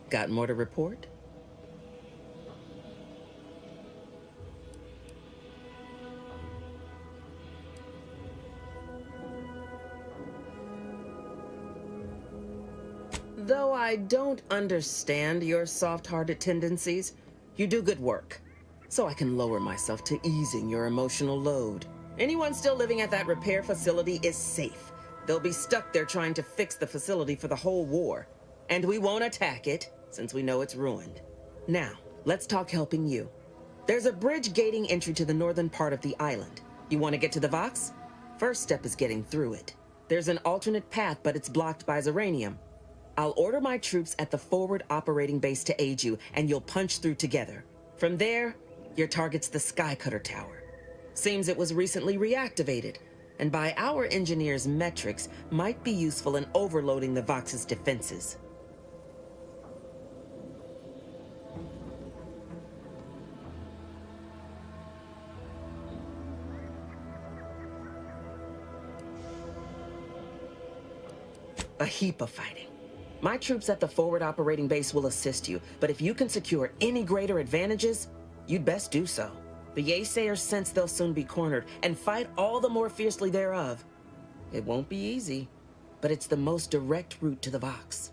Got more to report? Though I don't understand your soft-hearted tendencies, you do good work. So I can lower myself to easing your emotional load. Anyone still living at that repair facility is safe. They'll be stuck there trying to fix the facility for the whole war. And we won't attack it, since we know it's ruined. Now, let's talk helping you. There's a bridge gating entry to the northern part of the island. You want to get to the Vox? First step is getting through it. There's an alternate path, but it's blocked by Zeranium. I'll order my troops at the forward operating base to aid you, and you'll punch through together. From there, your target's the Skycutter Tower. Seems it was recently reactivated, and by our engineers' metrics, might be useful in overloading the Vox's defenses. A heap of fighting. My troops at the forward operating base will assist you, but if you can secure any greater advantages, you'd best do so. The Yaysayers sense they'll soon be cornered, and fight all the more fiercely thereof. It won't be easy, but it's the most direct route to the Vox.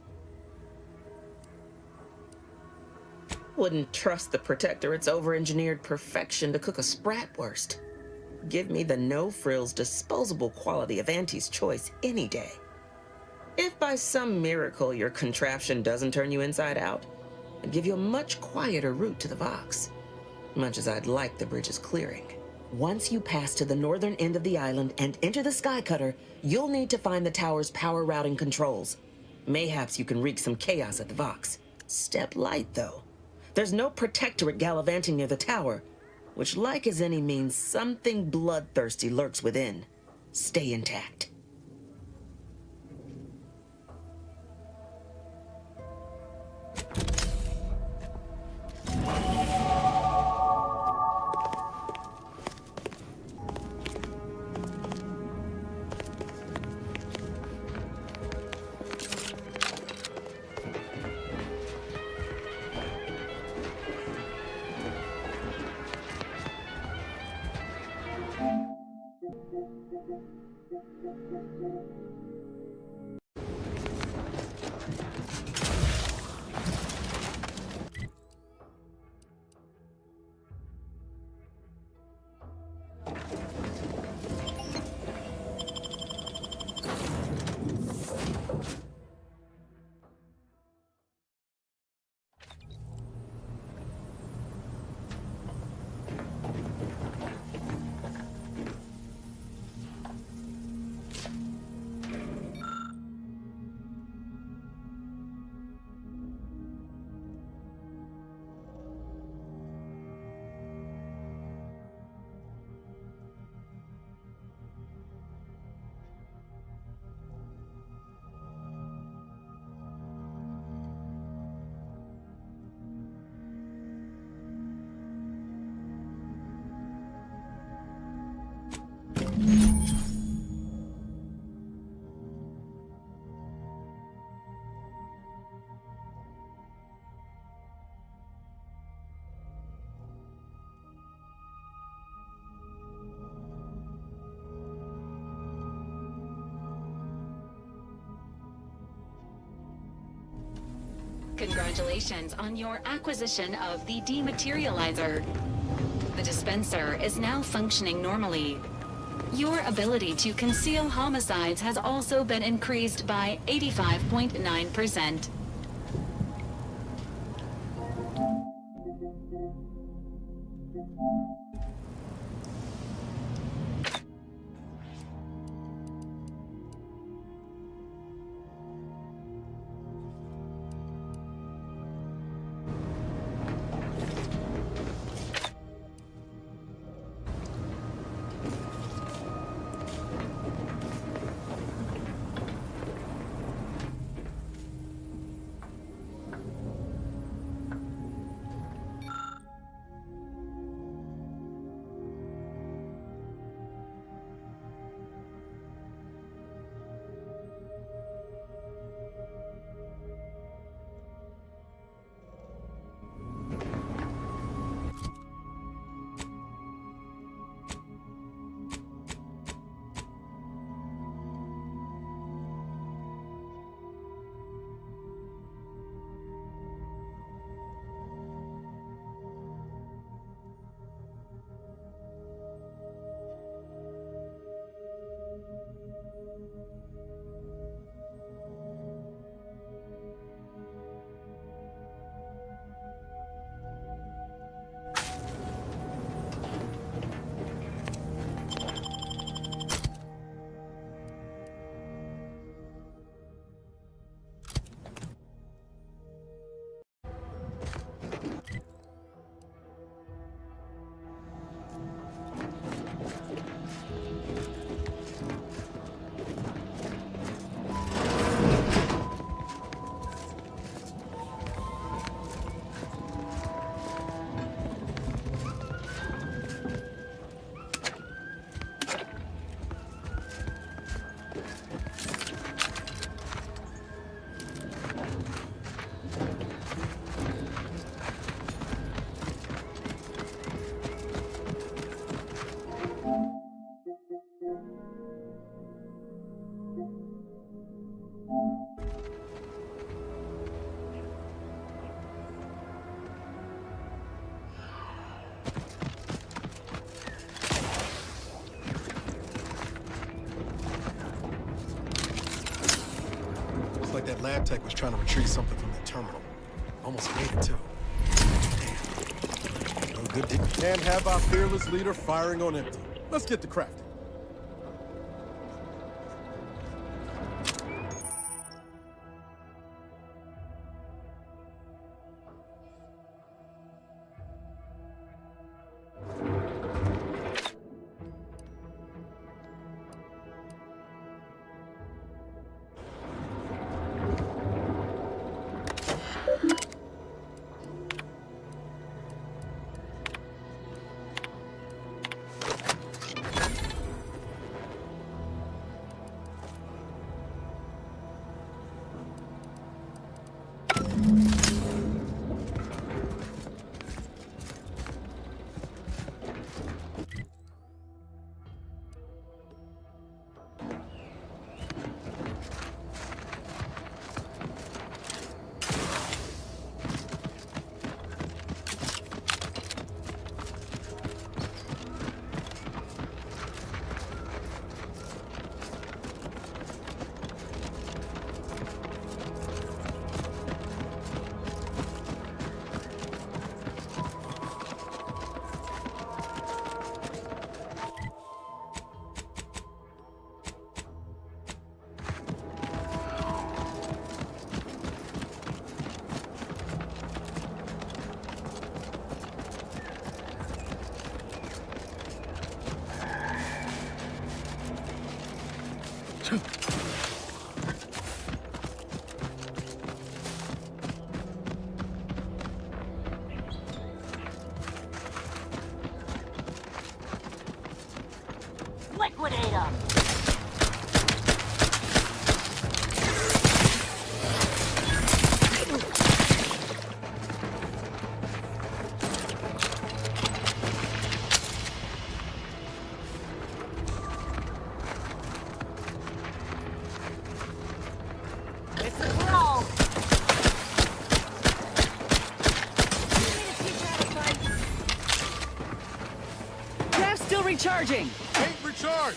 Wouldn't trust the Protectorate's over-engineered perfection to cook a spratwurst. Give me the no-frills, disposable quality of Auntie's choice any day. If by some miracle your contraption doesn't turn you inside out, I'd give you a much quieter route to the Vox. Much as I'd like the bridge's clearing. Once you pass to the northern end of the island and enter the Skycutter, you'll need to find the tower's power routing controls. Mayhaps you can wreak some chaos at the Vox. Step light, though. There's no Protectorate gallivanting near the tower, which, like as any, means something bloodthirsty lurks within. Stay intact. Congratulations on your acquisition of the dematerializer. The dispenser is now functioning normally. Your ability to conceal homicides has also been increased by 85.9%. Like that lab tech was trying to retrieve something from the terminal. Almost made it, too. Damn. No good deal. Can't have our fearless leader firing on empty. Let's get to crafting. Liquidate them! Still recharging. Ain't recharged.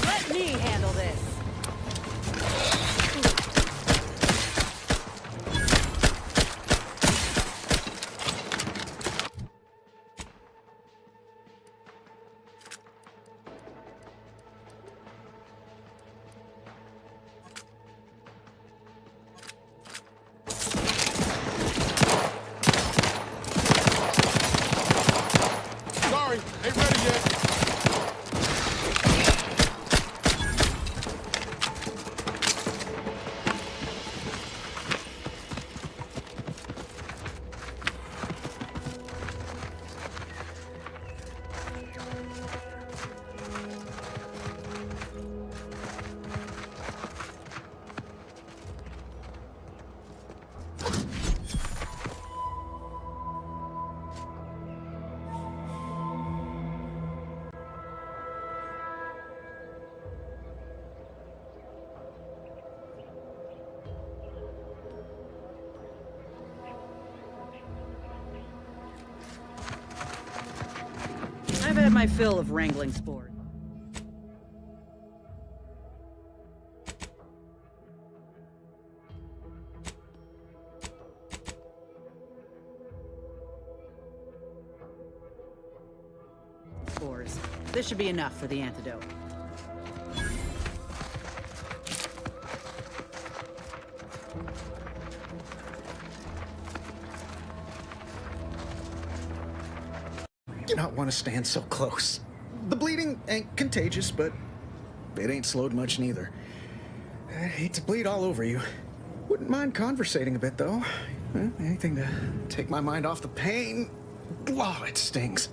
Let me handle this. Sorry, ain't ready yet. I've had my fill of wrangling sport. Spores. This should be enough for the antidote. Do not want to stand so close. The bleeding ain't contagious, but it ain't slowed much neither. I hate to bleed all over you. Wouldn't mind conversating a bit, though. Anything to take my mind off the pain. Oh, it stings.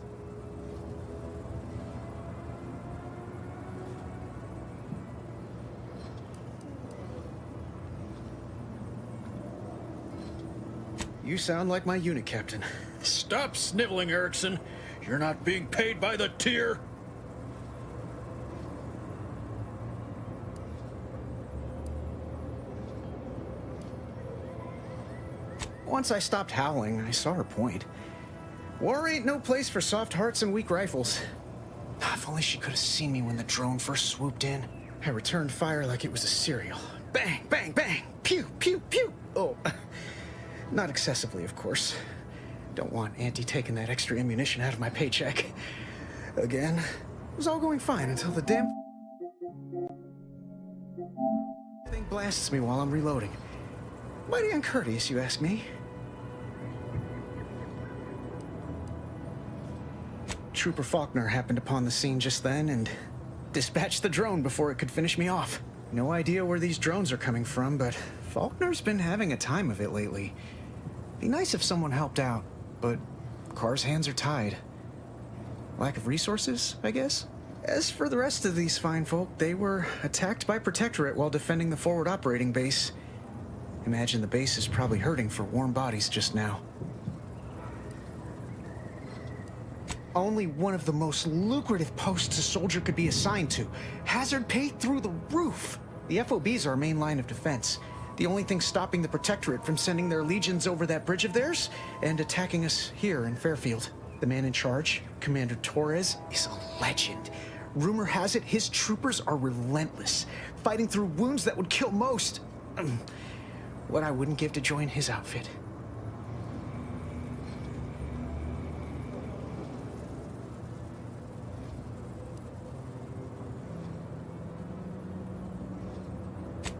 You sound like my unit captain. Stop sniveling, Erickson. You're not being paid by the tier. Once I stopped howling, I saw her point. War ain't no place for soft hearts and weak rifles. If only she could have seen me when the drone first swooped in. I returned fire like it was a cereal. Bang, bang, bang! Pew, pew, pew! Oh, not excessively, of course. Don't want Auntie taking that extra ammunition out of my paycheck. Again, it was all going fine until the damn thing blasts me while I'm reloading. Mighty uncourteous, you ask me. Trooper Faulkner happened upon the scene just then and dispatched the drone before it could finish me off. No idea where these drones are coming from, but Faulkner's been having a time of it lately. Be nice if someone helped out, but Carr's hands are tied. Lack of resources, I guess? As for the rest of these fine folk, they were attacked by Protectorate while defending the forward operating base. Imagine the base is probably hurting for warm bodies just now. Only one of the most lucrative posts a soldier could be assigned to. Hazard pay through the roof. The FOB's our main line of defense. The only thing stopping the Protectorate from sending their legions over that bridge of theirs and attacking us here in Fairfield. The man in charge, Commander Torres, is a legend. Rumor has it his troopers are relentless, fighting through wounds that would kill most. What I wouldn't give to join his outfit.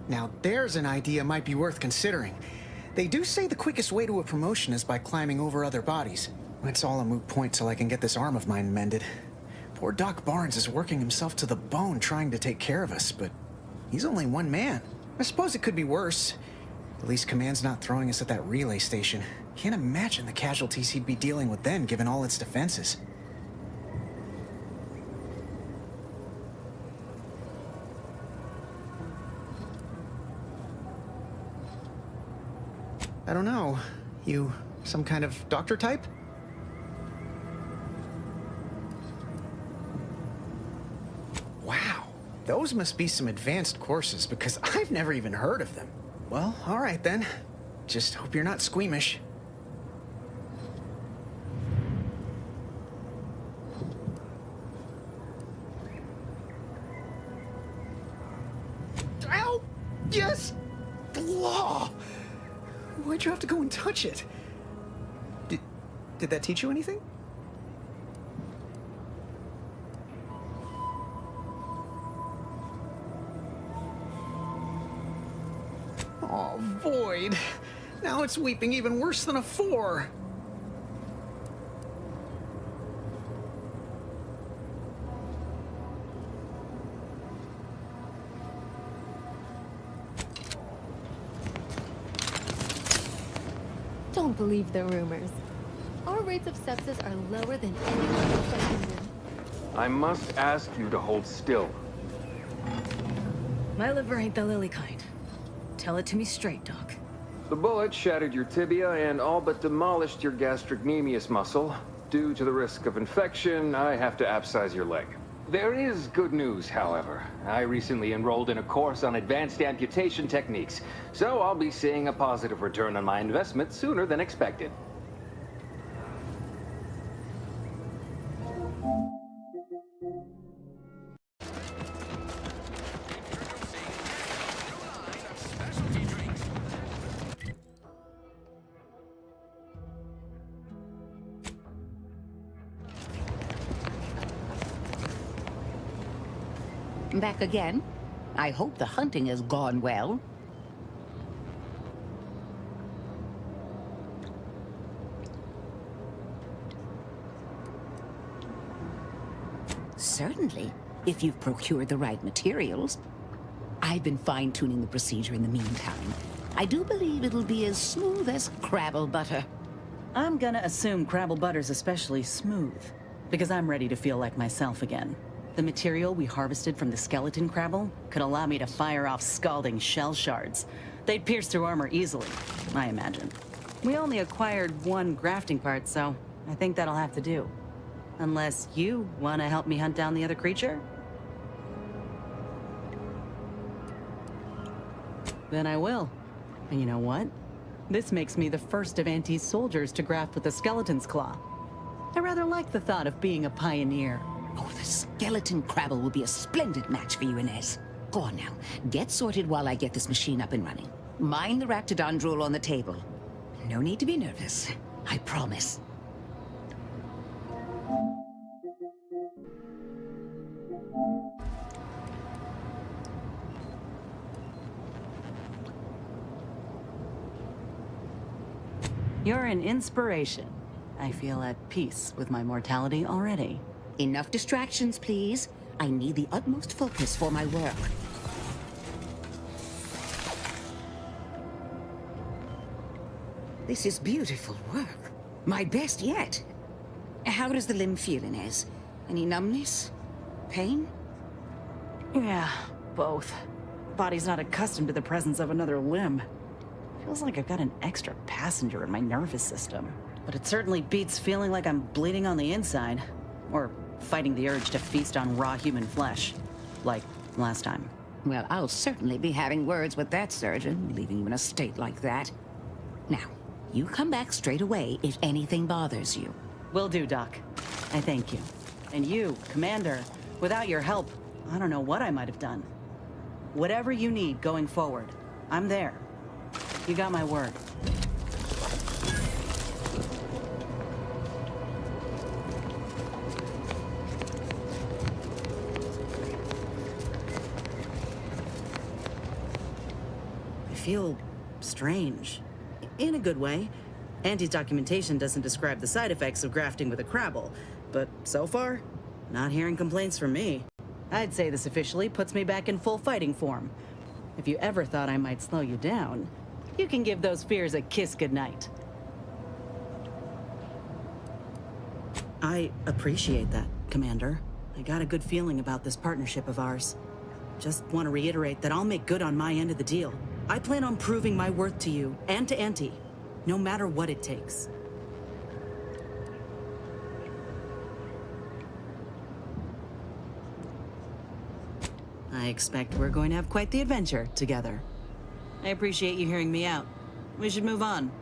Now there's an idea might be worth considering. They do say the quickest way to a promotion is by climbing over other bodies. It's all a moot point till I can get this arm of mine mended. Poor Doc Barnes is working himself to the bone trying to take care of us, but he's only one man. I suppose it could be worse. At least Command's not throwing us at that relay station. Can't imagine the casualties he'd be dealing with then, given all its defenses. I don't know. You some kind of doctor type? Wow, those must be some advanced courses because I've never even heard of them. Well, all right then. Just hope you're not squeamish. Ow! Yes! Law! Why'd you have to go and touch it? Did that teach you anything? Oh, Void. Now it's weeping even worse than a 4. Don't believe the rumors. Our rates of sepsis are lower than anyone else at Hinton. I must ask you to hold still. My liver ain't the lily kind. Tell it to me straight, Doc. The bullet shattered your tibia and all but demolished your gastrocnemius muscle. Due to the risk of infection, I have to abscise your leg. There is good news, however. I recently enrolled in a course on advanced amputation techniques, so I'll be seeing a positive return on my investment sooner than expected. Back again? I hope the hunting has gone well. Certainly, if you've procured the right materials. I've been fine-tuning the procedure in the meantime. I do believe it'll be as smooth as Crabble butter. I'm gonna assume Crabble butter's especially smooth, because I'm ready to feel like myself again. The material we harvested from the skeleton Crabble could allow me to fire off scalding shell shards. They'd pierce through armor easily, I imagine. We only acquired one grafting part, so I think that'll have to do. Unless you want to help me hunt down the other creature? Then I will. And you know what? This makes me the first of Auntie's soldiers to graft with the skeleton's claw. I rather like the thought of being a pioneer. Oh, the skeleton Crabble will be a splendid match for you, Inez. Go on now. Get sorted while I get this machine up and running. Mind the Raptidon drool on the table. No need to be nervous. I promise. You're an inspiration. I feel at peace with my mortality already. Enough distractions, please. I need the utmost focus for my work. This is beautiful work. My best yet. How does the limb feel, Inez? Any numbness? Pain? Yeah, both. Body's not accustomed to the presence of another limb. Feels like I've got an extra passenger in my nervous system. But it certainly beats feeling like I'm bleeding on the inside. Or fighting the urge to feast on raw human flesh. Like last time. Well, I'll certainly be having words with that surgeon, leaving you in a state like that. Now, you come back straight away if anything bothers you. Will do, Doc. I thank you. And you, Commander, without your help, I don't know what I might have done. Whatever you need going forward, I'm there. You got my word. I feel strange. In a good way. Auntie's documentation doesn't describe the side effects of grafting with a Crabble, but so far, not hearing complaints from me. I'd say this officially puts me back in full fighting form. If you ever thought I might slow you down, You can give those fears a kiss goodnight. I appreciate that, Commander. I got a good feeling about this partnership of ours. Just want to reiterate that I'll make good on my end of the deal. I plan on proving my worth to you and to Auntie, no matter what it takes. I expect we're going to have quite the adventure together. I appreciate you hearing me out. We should move on.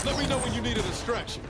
Let me know when you need a distraction.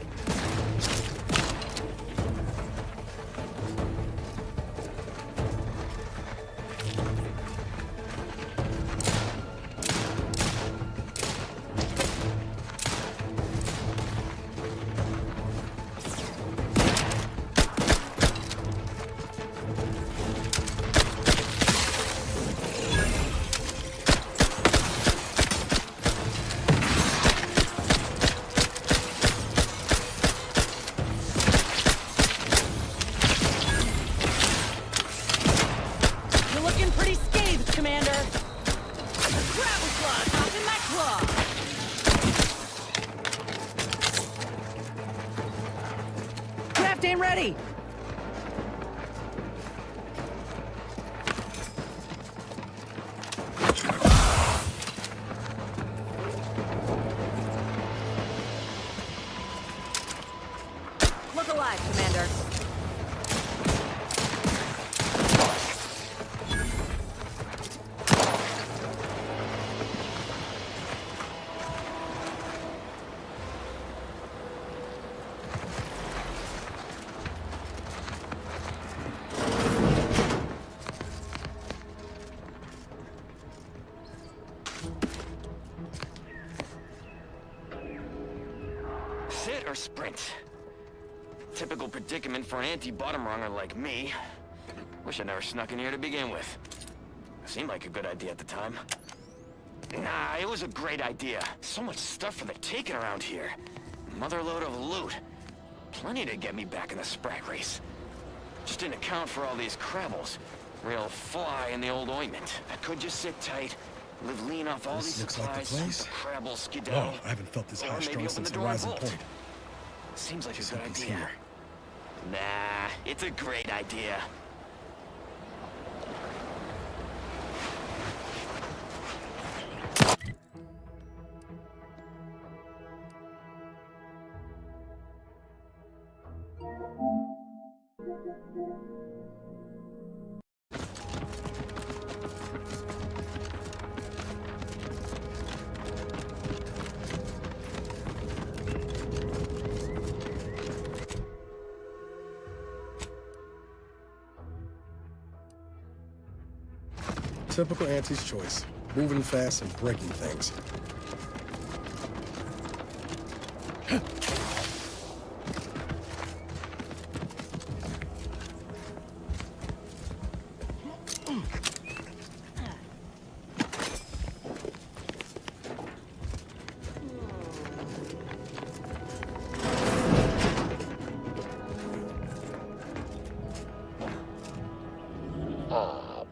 You're looking pretty scathed, Commander. Grapple claw, hop in my claw. Craft ain't ready. Look alive, Commander. Sit or sprint? Typical predicament for an anti-bottom runger like me. Wish I never snuck in here to begin with. Seemed like a good idea at the time. Nah, it was a great idea. So much stuff for the taking around here. Motherload of loot. Plenty to get me back in the sprat race. Just didn't account for all these crabbles. Real fly in the old ointment. I could just sit tight, live lean off all these Looks like the supplies, place. crabble skedaddle. Oh, I haven't felt this Or high maybe strung open since the door and Horizon bolt. Point. Seems like a good Something's idea. here. Nah, it's a great idea. Typical Auntie's choice. Moving fast and breaking things.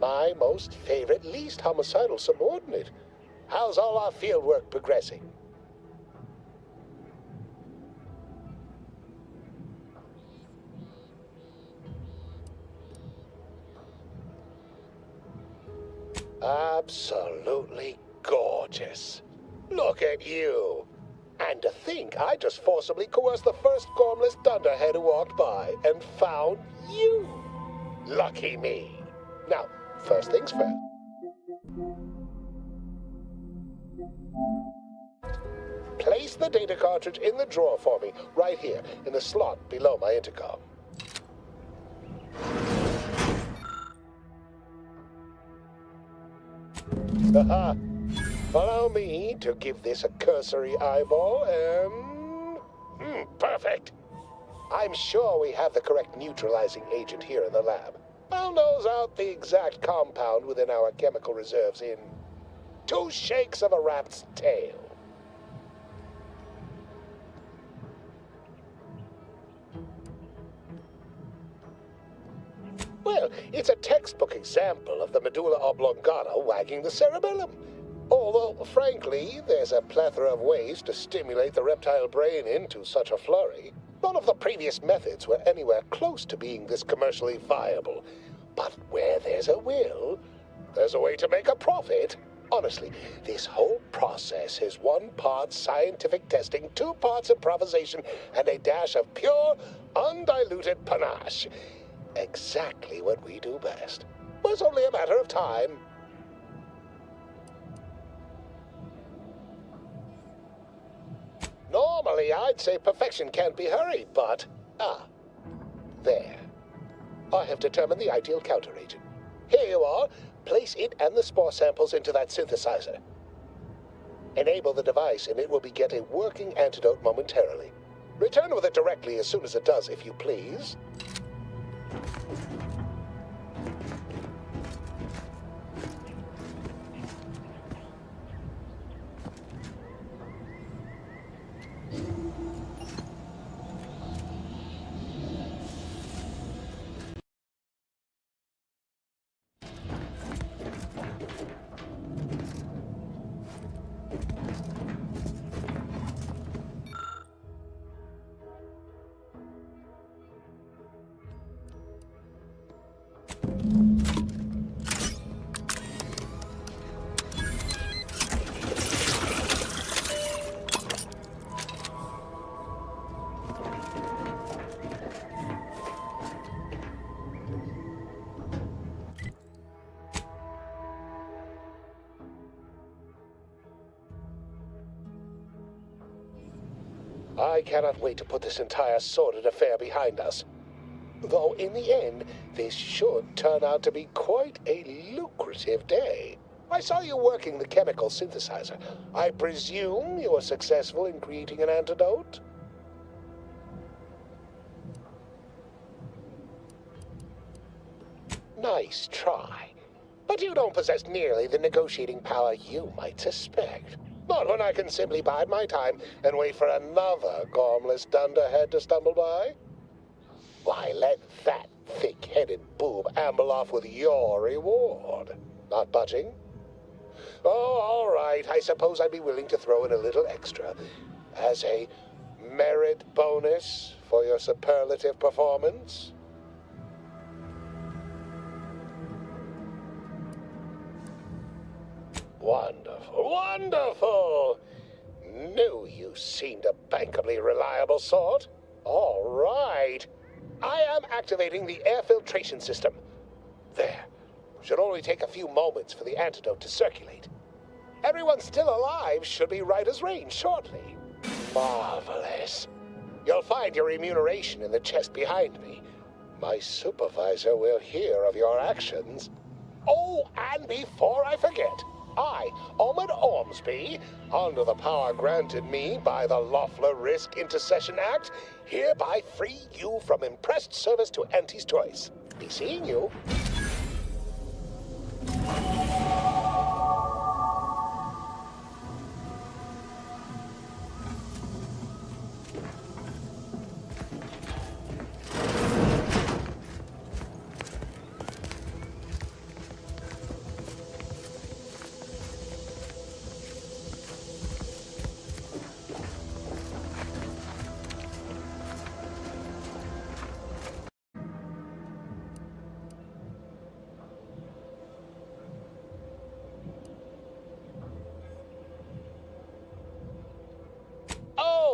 My most favorite, least homicidal subordinate. How's all our field work progressing? Absolutely gorgeous. Look at you. And to think I just forcibly coerced the first gormless dunderhead who walked by and found you. Lucky me. Now, first things first. Place the data cartridge in the drawer for me, right here, in the slot below my intercom. Haha. Allow me to give this a cursory eyeball and... perfect. I'm sure we have the correct neutralizing agent here in the lab. I'll nose out the exact compound within our chemical reserves in 2 shakes of a rat's tail. Well, it's a textbook example of the medulla oblongata wagging the cerebellum. Although, frankly, there's a plethora of ways to stimulate the reptile brain into such a flurry. None of the previous methods were anywhere close to being this commercially viable. But where there's a will, there's a way to make a profit. Honestly, this whole process is 1 part scientific testing, 2 parts improvisation, and a dash of pure, undiluted panache. Exactly what we do best. Was only a matter of time. Normally, I'd say perfection can't be hurried, but... there. I have determined the ideal counteragent. Here you are. Place it and the spore samples into that synthesizer. Enable the device, and it will begin a working antidote momentarily. Return with it directly as soon as it does, if you please. I cannot wait to put this entire sordid affair behind us. Though in the end, this should turn out to be quite a lucrative day. I saw you working the chemical synthesizer. I presume you were successful in creating an antidote? Nice try. But you don't possess nearly the negotiating power you might suspect. Not when I can simply bide my time and wait for another gormless dunderhead to stumble by. Why, let that thick-headed boob amble off with your reward. Not budging? Oh, all right. I suppose I'd be willing to throw in a little extra as a merit bonus for your superlative performance. Wonderful, wonderful! Knew you seemed a bankably reliable sort. All right. I am activating the air filtration system. There. Should only take a few moments for the antidote to circulate. Everyone still alive should be right as rain shortly. Marvelous. You'll find your remuneration in the chest behind me. My supervisor will hear of your actions. Oh, and before I forget, I, Ahmed Ormsby, under the power granted me by the Loeffler Risk Intercession Act, hereby free you from impressed service to Auntie's choice. Be seeing you.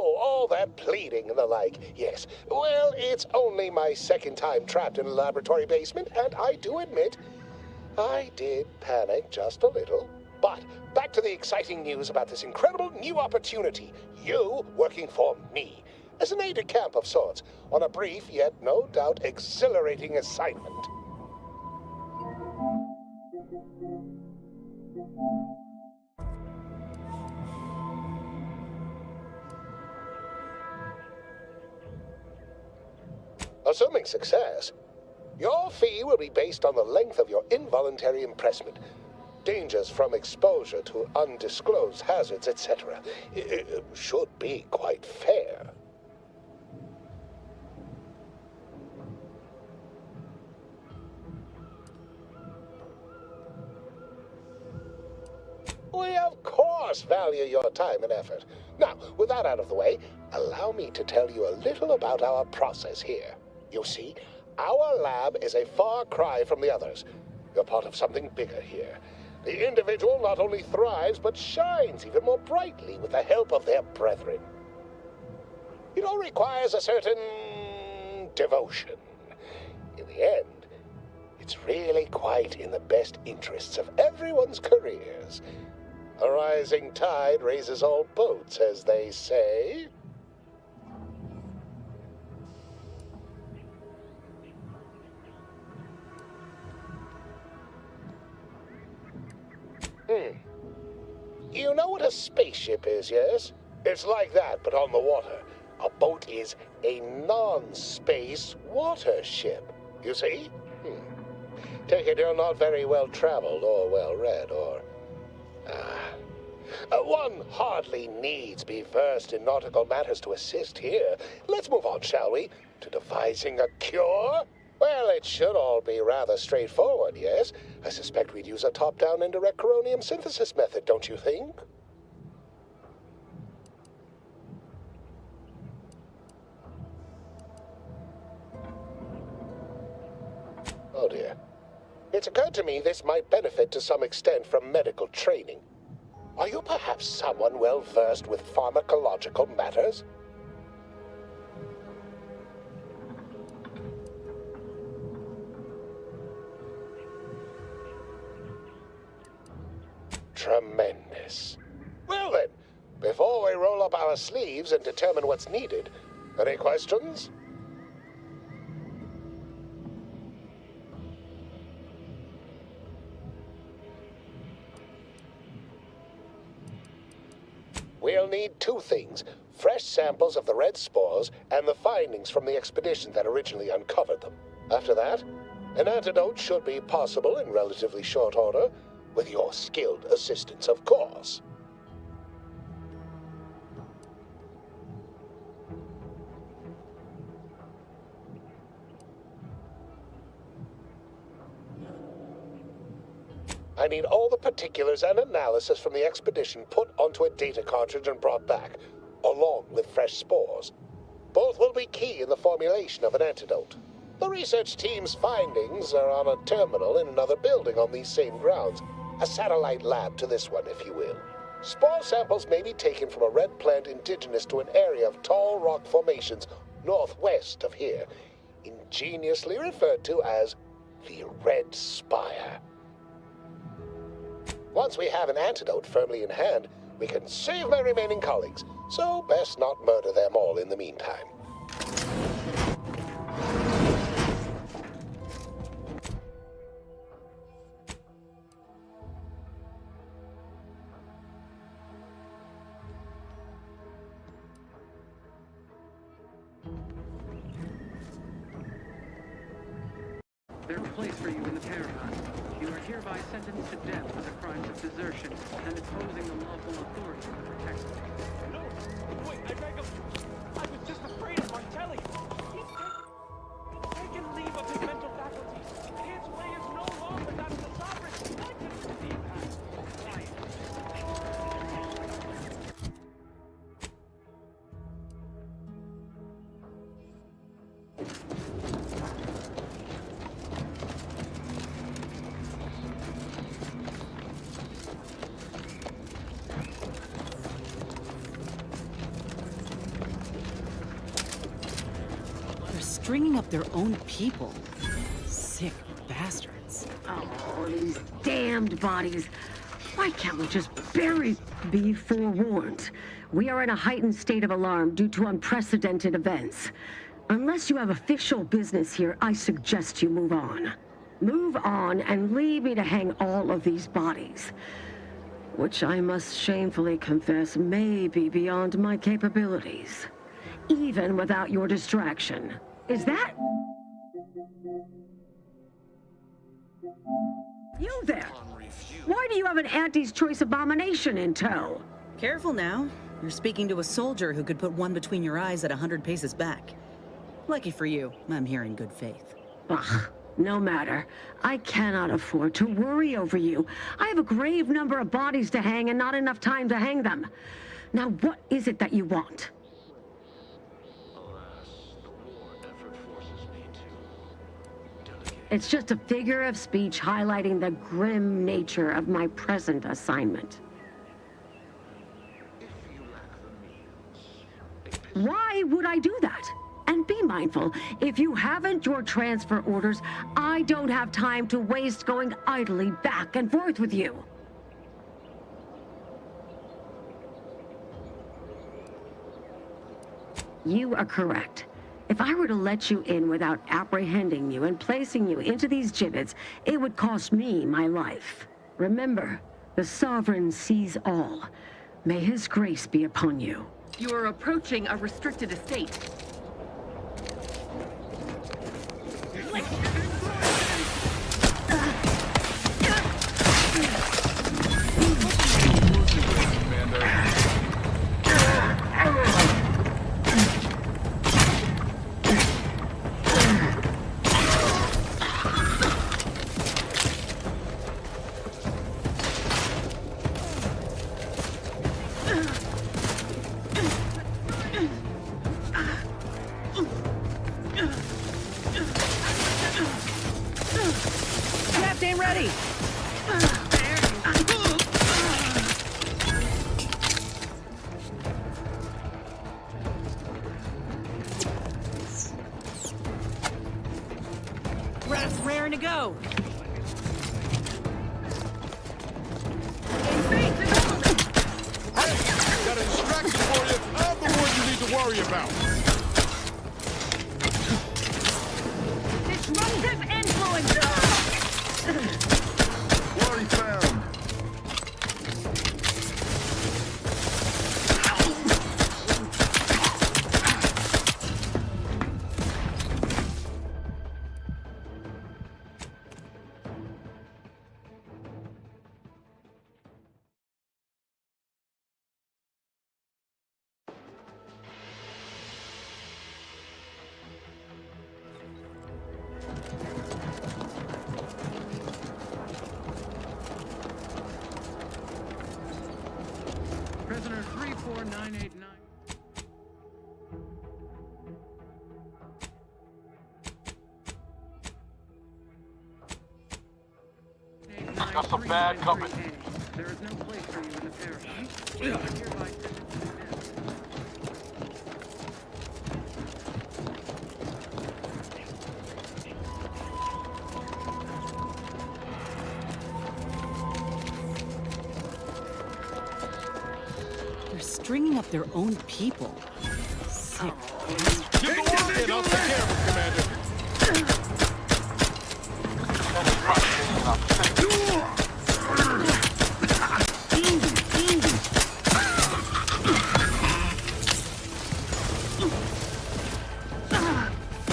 All that pleading and the like, yes. Well, it's only my second time trapped in a laboratory basement, and I do admit, I did panic just a little. But back to the exciting news about this incredible new opportunity. You working for me, as an aide-de-camp of sorts, on a brief yet no doubt exhilarating assignment. Assuming success, your fee will be based on the length of your involuntary impressment, dangers from exposure to undisclosed hazards, etc. It should be quite fair. We of course value your time and effort. Now, with that out of the way, allow me to tell you a little about our process here. You see, our lab is a far cry from the others. You're part of something bigger here. The individual not only thrives, but shines even more brightly with the help of their brethren. It all requires a certain devotion. In the end, it's really quite in the best interests of everyone's careers. A rising tide raises all boats, as they say. You know what a spaceship is, yes? It's like that, but on the water. A boat is a non-space water ship, you see? Take it you're not very well traveled or well read, or... one hardly needs be versed in nautical matters to assist here. Let's move on, shall we? To devising a cure? Well, it should all be rather straightforward, yes? I suspect we'd use a top-down indirect coronium synthesis method, don't you think? Oh dear. It's occurred to me this might benefit to some extent from medical training. Are you perhaps someone well-versed with pharmacological matters? Tremendous. Well then, before we roll up our sleeves and determine what's needed, any questions? We'll need two things: fresh samples of the red spores and the findings from the expedition that originally uncovered them. After that, an antidote should be possible in relatively short order, with your skilled assistance, of course. I need all the particulars and analysis from the expedition put onto a data cartridge and brought back, along with fresh spores. Both will be key in the formulation of an antidote. The research team's findings are on a terminal in another building on these same grounds. A satellite lab to this one, if you will. Spore samples may be taken from a red plant indigenous to an area of tall rock formations northwest of here, ingeniously referred to as the Red Spire. Once we have an antidote firmly in hand, we can save my remaining colleagues, so best not murder them all in the meantime. There's a place for you in the paragon. You are hereby sentenced to death for the crimes of desertion and opposing the lawful authority of the protection. No! Wait, I beg of you! I was just afraid of Martelli! He's taken leave of his mental faculties! His way is no longer that of the sovereign! I can receive that! Stringing up their own people. Sick bastards. Oh, these damned bodies. Why can't we just bury? Be forewarned. We are in a heightened state of alarm due to unprecedented events. Unless you have official business here, I suggest you move on. Move on and leave me to hang all of these bodies. Which I must shamefully confess may be beyond my capabilities. Even without your distraction. Is that... You there? Why do you have an Auntie's Choice abomination in tow? Careful now. You're speaking to a soldier who could put one between your eyes at 100 paces back. Lucky for you, I'm here in good faith. Ugh, no matter. I cannot afford to worry over you. I have a grave number of bodies to hang and not enough time to hang them. Now, what is it that you want? It's just a figure of speech highlighting the grim nature of my present assignment. Why would I do that? And be mindful, if you haven't your transfer orders, I don't have time to waste going idly back and forth with you. You are correct. If I were to let you in without apprehending you and placing you into these gibbets, it would cost me my life. Remember, the Sovereign sees all. May his grace be upon you. You are approaching a restricted estate. Captain ready! Rats raring to go! Got a distraction for you. I'm the one you need to worry about. Disruptive influence! Worry found. Prisoner 34989. Got some bad company. There is no place for you in the parish. You are hereby sentenced to death. They're stringing up their own people. Sick. Get the work in. I'll take care of it, Commander.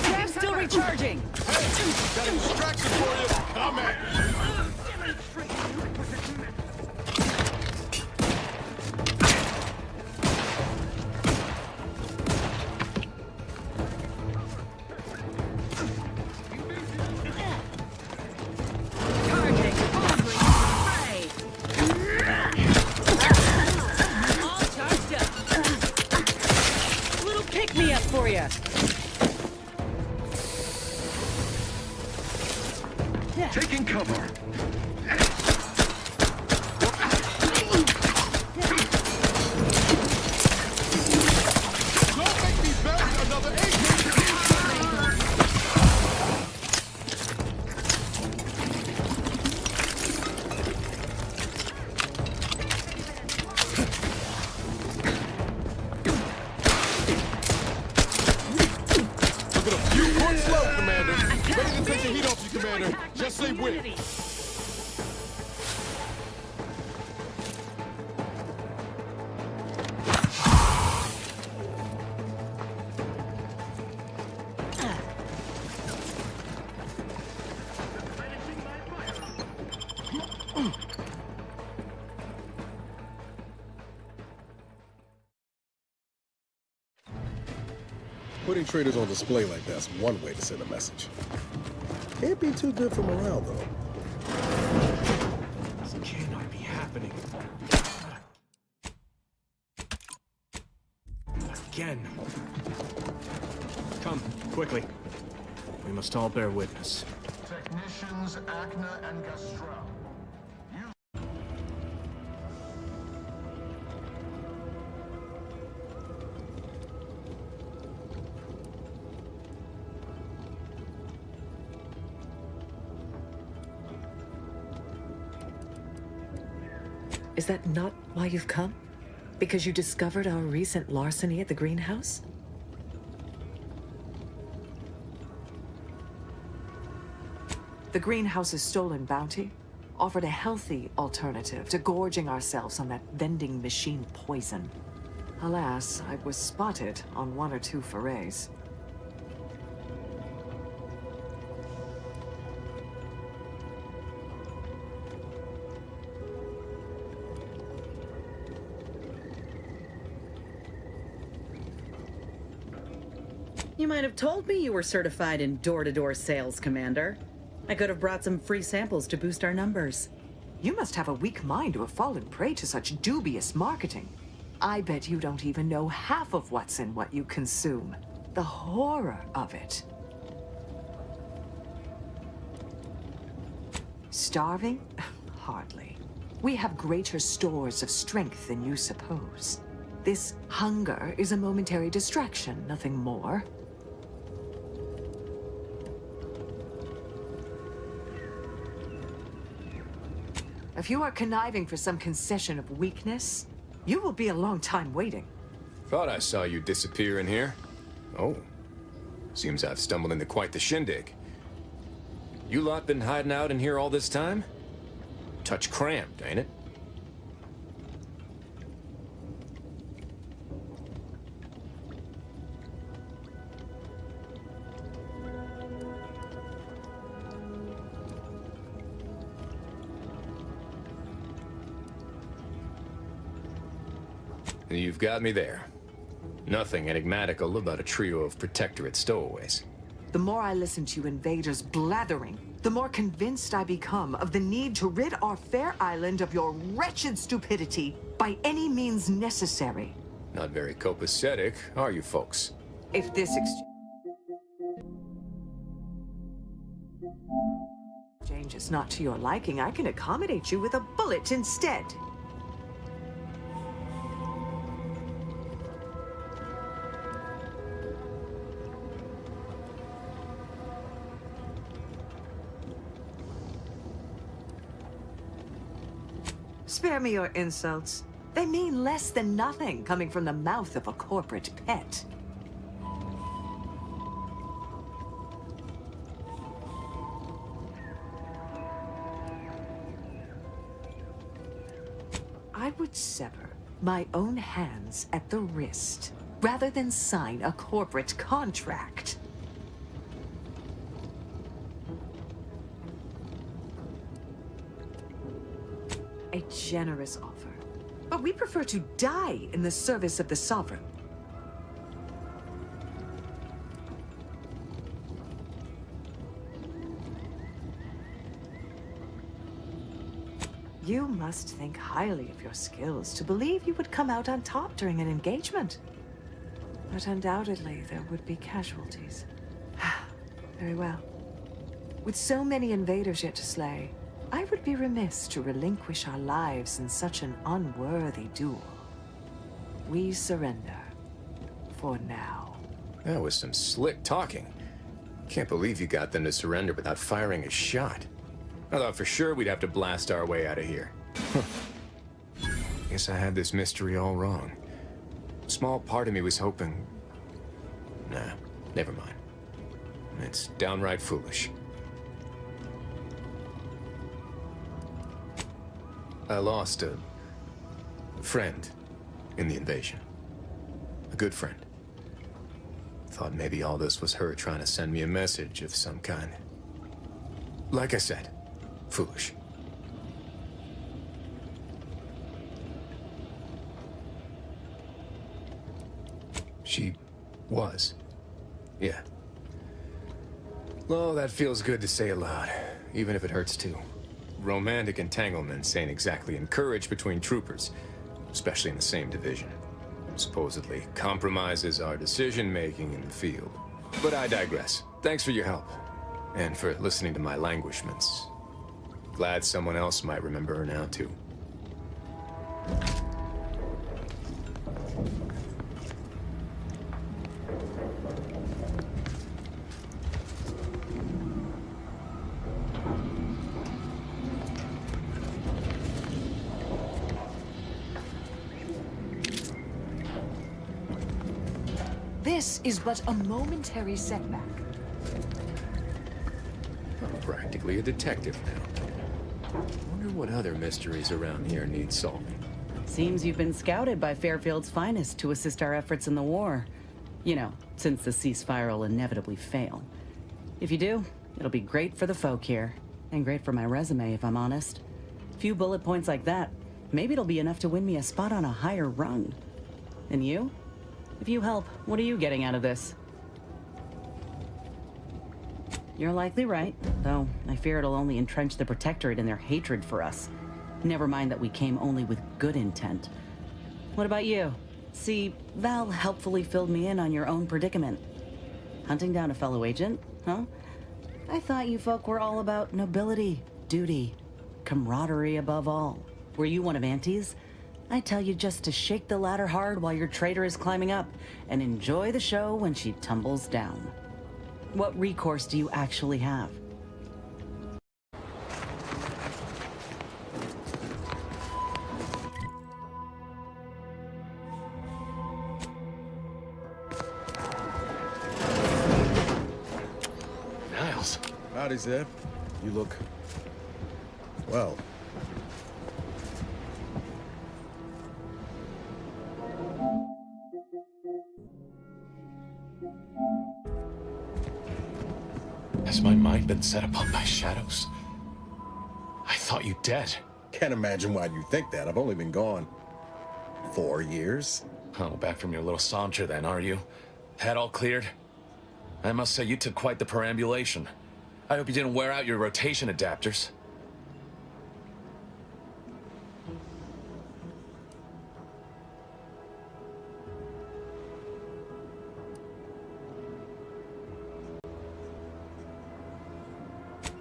I'm still recharging! Got a distraction for you. Come at me. All charged up. Little pick-me-up for you. Taking cover. Don't make me beg another agent. Look at a few points slow, Commander. Ready to take the heat off you, Commander. Just say when. Putting traitors on display like that's one way to send a message. Can't be too good for morale, though. This cannot be happening. Again. Come, quickly. We must all bear witness. Technicians Acna and Gastrell. Is that not why you've come? Because you discovered our recent larceny at the greenhouse? The greenhouse's stolen bounty offered a healthy alternative to gorging ourselves on that vending machine poison. Alas, I was spotted on 1 or 2 forays. You might have told me you were certified in door-to-door sales, Commander. I could have brought some free samples to boost our numbers. You must have a weak mind to have fallen prey to such dubious marketing. I bet you don't even know half of what's in what you consume. The horror of it. Starving? Hardly. We have greater stores of strength than you suppose. This hunger is a momentary distraction, nothing more. If you are conniving for some concession of weakness, you will be a long time waiting. Thought I saw you disappear in here. Oh. Seems I've stumbled into quite the shindig. You lot been hiding out in here all this time? Touch cramped, ain't it? You've got me there. Nothing enigmatical about a trio of Protectorate stowaways. The more I listen to you invaders blathering, the more convinced I become of the need to rid our fair island of your wretched stupidity by any means necessary. Not very copacetic, are you folks? If this exchange is not to your liking, I can accommodate you with a bullet instead. Spare me your insults. They mean less than nothing coming from the mouth of a corporate pet. I would sever my own hands at the wrist rather than sign a corporate contract. A generous offer. But we prefer to die in the service of the Sovereign. You must think highly of your skills to believe you would come out on top during an engagement. But undoubtedly, there would be casualties. Very well. With so many invaders yet to slay, I would be remiss to relinquish our lives in such an unworthy duel. We surrender. For now. That was some slick talking. Can't believe you got them to surrender without firing a shot. I thought for sure we'd have to blast our way out of here. Guess I had this mystery all wrong. A small part of me was hoping... Nah, never mind. It's downright foolish. I lost a friend in the invasion. A good friend. Thought maybe all this was her trying to send me a message of some kind. Like I said, foolish. She was Yeah. Oh, that feels good to say aloud, even if it hurts too. Romantic entanglements ain't exactly encouraged between troopers, especially in the same division. Supposedly compromises our decision-making in the field. But I digress. Thanks for your help. And for listening to my languishments. Glad someone else might remember her now, too. This is but a momentary setback. I'm practically a detective now. Wonder what other mysteries around here need solving. Seems you've been scouted by Fairfield's finest to assist our efforts in the war. You know, since the ceasefire will inevitably fail. If you do, it'll be great for the folk here. And great for my resume, if I'm honest. Few bullet points like that, maybe it'll be enough to win me a spot on a higher rung. And you? If you help, what are you getting out of this? You're likely right, though I fear it'll only entrench the Protectorate in their hatred for us. Never mind that we came only with good intent. What about you? See, Val helpfully filled me in on your own predicament. Hunting down a fellow agent, huh? I thought you folk were all about nobility, duty, camaraderie above all. Were you one of Auntie's? I tell you just to shake the ladder hard while your traitor is climbing up, and enjoy the show when she tumbles down. What recourse do you actually have? Niles. Howdy, Zeb. You look... well. Has my mind been set upon by shadows? I thought you dead. Can't imagine why you think that. I've only been gone 4 years. Oh, back from your little saunter then, are you? Head all cleared? I must say you took quite the perambulation. I hope you didn't wear out your rotation adapters.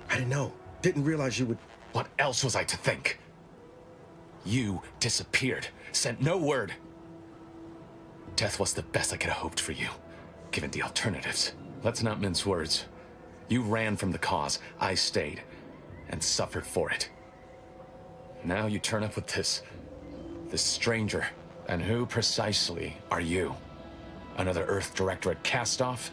I didn't know. Didn't realize you would... What else was I to think? You disappeared. Sent no word. Death was the best I could have hoped for you, given the alternatives. Let's not mince words. You ran from the cause. I stayed. And suffered for it. Now you turn up with this stranger. And who precisely are you? Another Earth Directorate cast-off?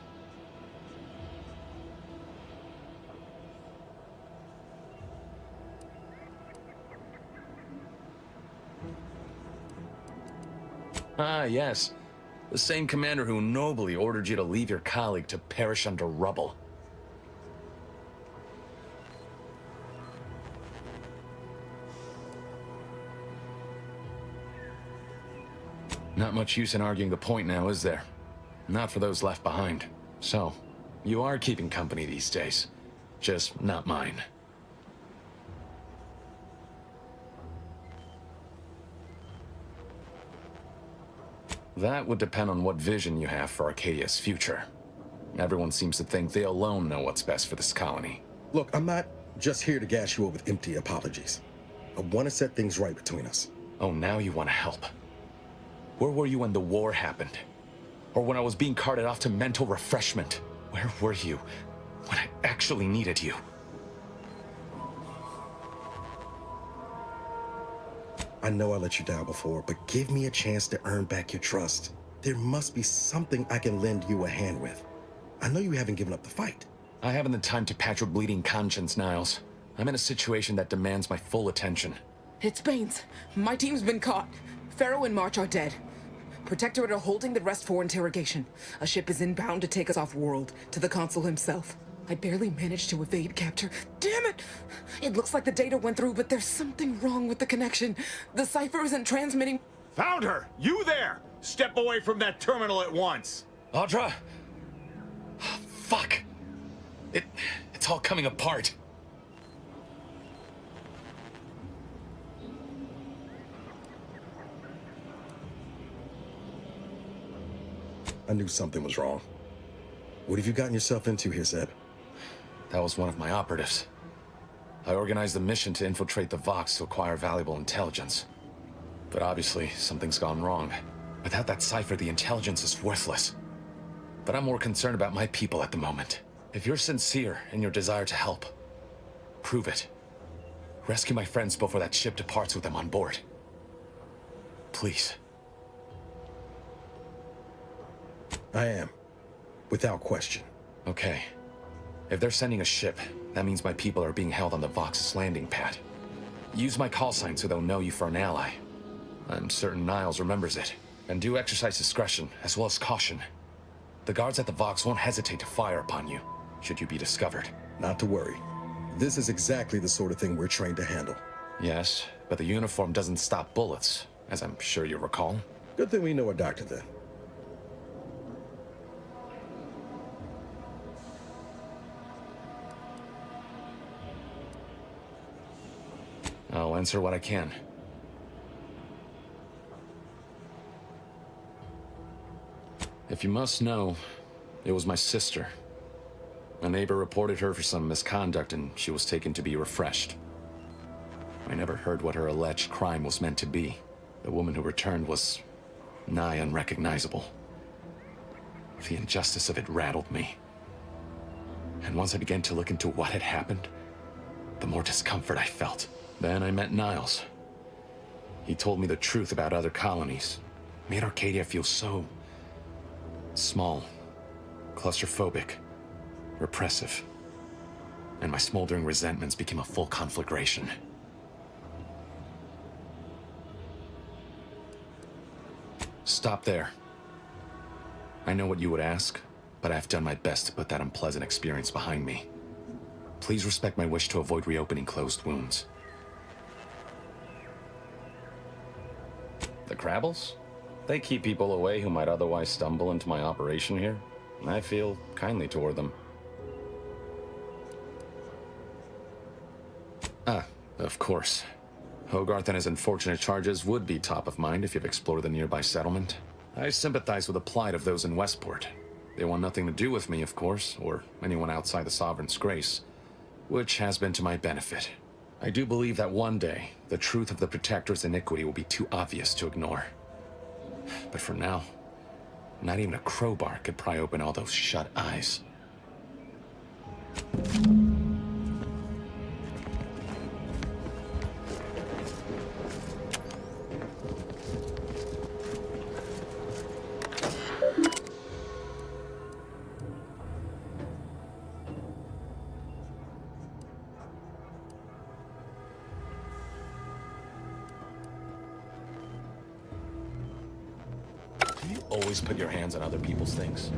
Ah, yes. The same commander who nobly ordered you to leave your colleague to perish under rubble. Not much use in arguing the point now, is there? Not for those left behind. So, you are keeping company these days. Just not mine. That would depend on what vision you have for Arcadia's future. Everyone seems to think they alone know what's best for this colony. Look, I'm not just here to gas you up with empty apologies. I want to set things right between us. Oh, now you want to help. Where were you when the war happened? Or when I was being carted off to mental refreshment? Where were you when I actually needed you? I know I let you down before, but give me a chance to earn back your trust. There must be something I can lend you a hand with. I know you haven't given up the fight. I haven't the time to patch your bleeding conscience, Niles. I'm in a situation that demands my full attention. It's Baines. My team's been caught. Pharaoh and March are dead. Protectorate are holding the rest for interrogation. A ship is inbound to take us off-world, to the consul himself. I barely managed to evade capture. Damn it! It looks like the data went through, but there's something wrong with the connection. The cipher isn't transmitting... Found her! You there! Step away from that terminal at once! Audra! Fuck! It's all coming apart. I knew something was wrong. What have you gotten yourself into here, Zeb? That was one of my operatives. I organized a mission to infiltrate the Vox to acquire valuable intelligence. But obviously, something's gone wrong. Without that cipher, the intelligence is worthless. But I'm more concerned about my people at the moment. If you're sincere in your desire to help, prove it. Rescue my friends before that ship departs with them on board. Please. I am. Without question. Okay. If they're sending a ship, that means my people are being held on the Vox's landing pad. Use my call sign so they'll know you for an ally. I'm certain Niles remembers it. And do exercise discretion, as well as caution. The guards at the Vox won't hesitate to fire upon you, should you be discovered. Not to worry. This is exactly the sort of thing we're trained to handle. Yes, but the uniform doesn't stop bullets, as I'm sure you recall. Good thing we know a doctor then. I'll answer what I can. If you must know, it was my sister. A neighbor reported her for some misconduct and she was taken to be refreshed. I never heard what her alleged crime was meant to be. The woman who returned was nigh unrecognizable. The injustice of it rattled me. And once I began to look into what had happened, the more discomfort I felt. Then I met Niles. He told me the truth about other colonies. Made Arcadia feel so small, claustrophobic, repressive. And my smoldering resentments became a full conflagration. Stop there. I know what you would ask, but I've done my best to put that unpleasant experience behind me. Please respect my wish to avoid reopening closed wounds. The Crabbles? They keep people away who might otherwise stumble into my operation here. I feel kindly toward them. Ah, of course. Hogarth and his unfortunate charges would be top of mind if you've explored the nearby settlement. I sympathize with the plight of those in Westport. They want nothing to do with me, of course, or anyone outside the Sovereign's grace, which has been to my benefit. I do believe that one day, the truth of the Protector's iniquity will be too obvious to ignore. But for now, not even a crowbar could pry open all those shut eyes. Always put your hands on other people's things.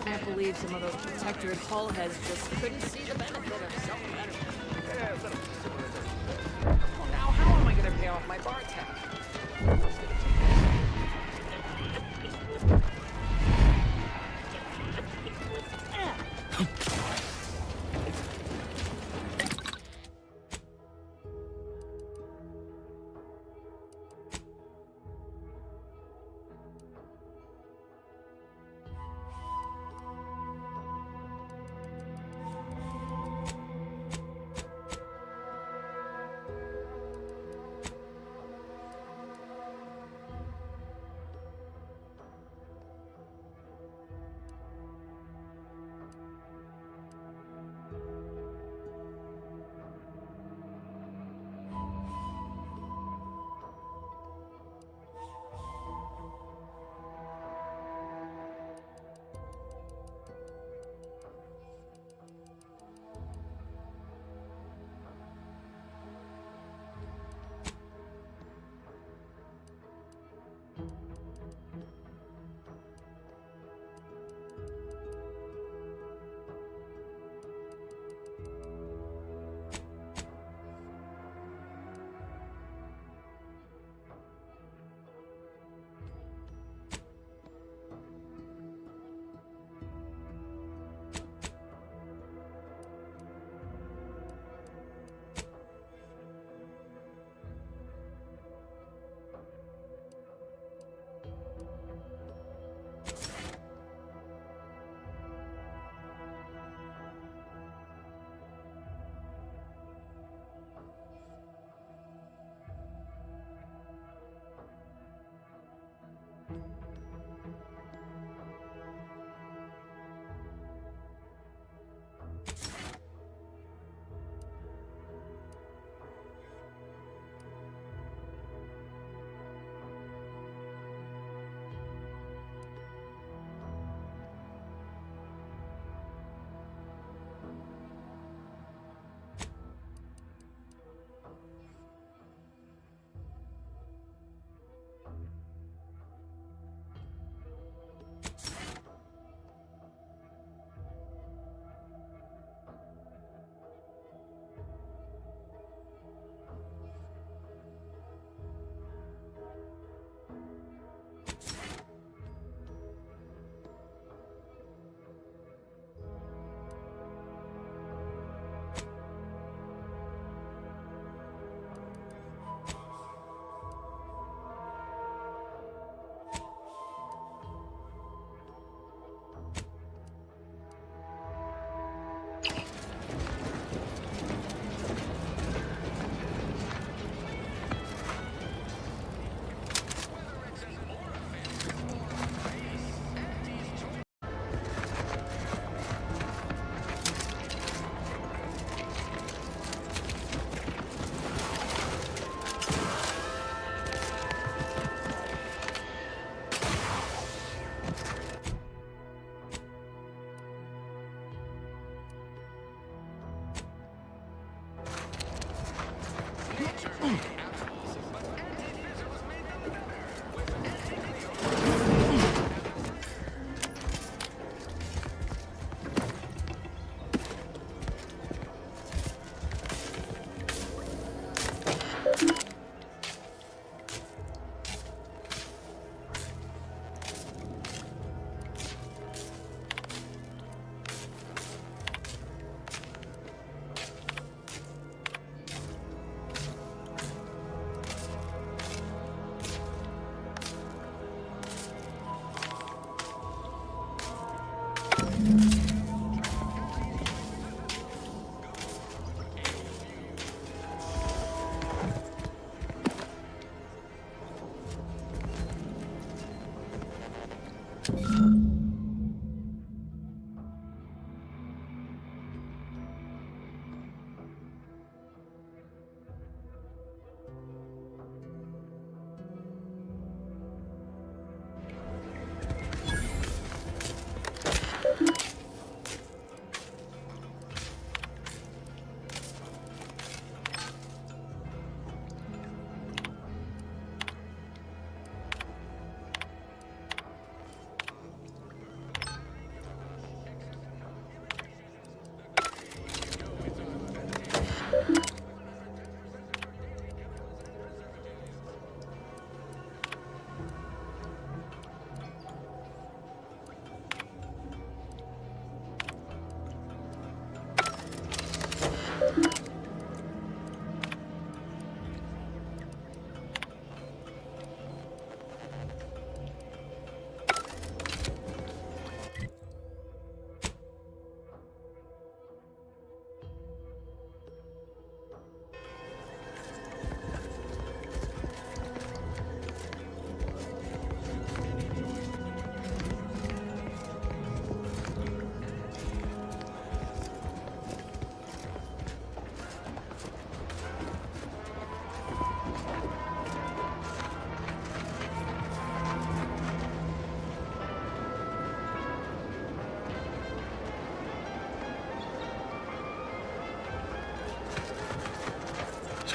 Can't believe some of those protectorate hull heads just couldn't see the benefit of self-medicine.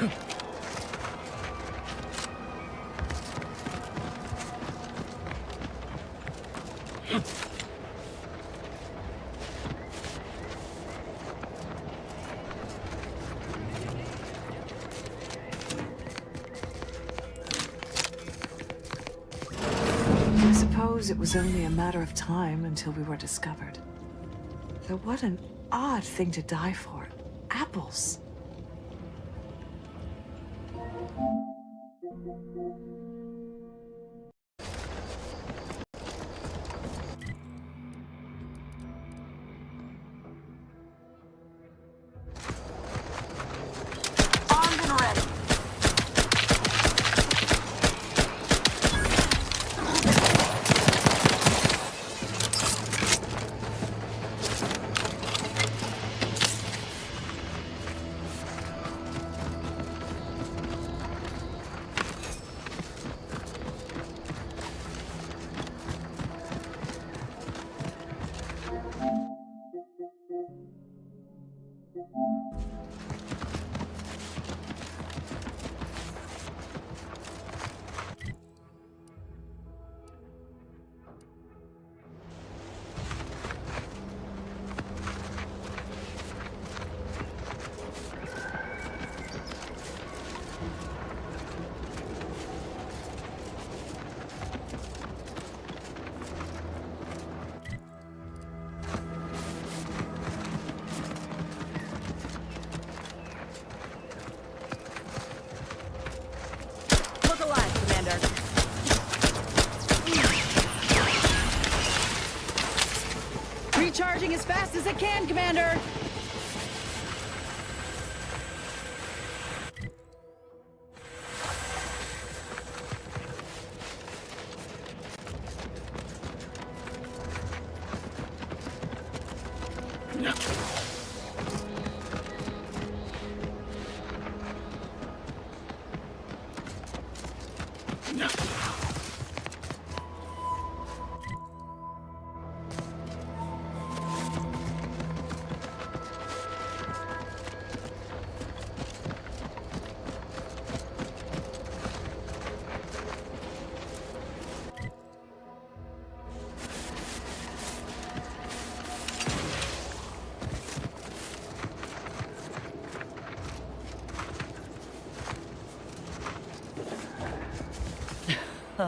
I suppose it was only a matter of time until we were discovered. Though what an odd thing to die for. Apples. Armed and ready. Look alive, Commander. Recharging as fast as it can, Commander!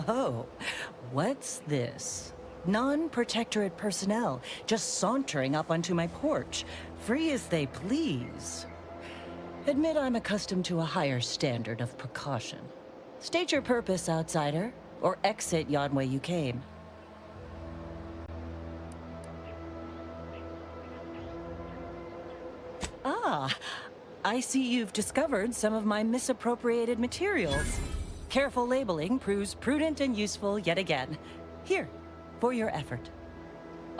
Oh, what's this? Non-protectorate personnel just sauntering up onto my porch, free as they please. Admit I'm accustomed to a higher standard of precaution. State your purpose, outsider, or exit yon way you came. Ah, I see you've discovered some of my misappropriated materials. Careful labeling proves prudent and useful yet again. Here, for your effort.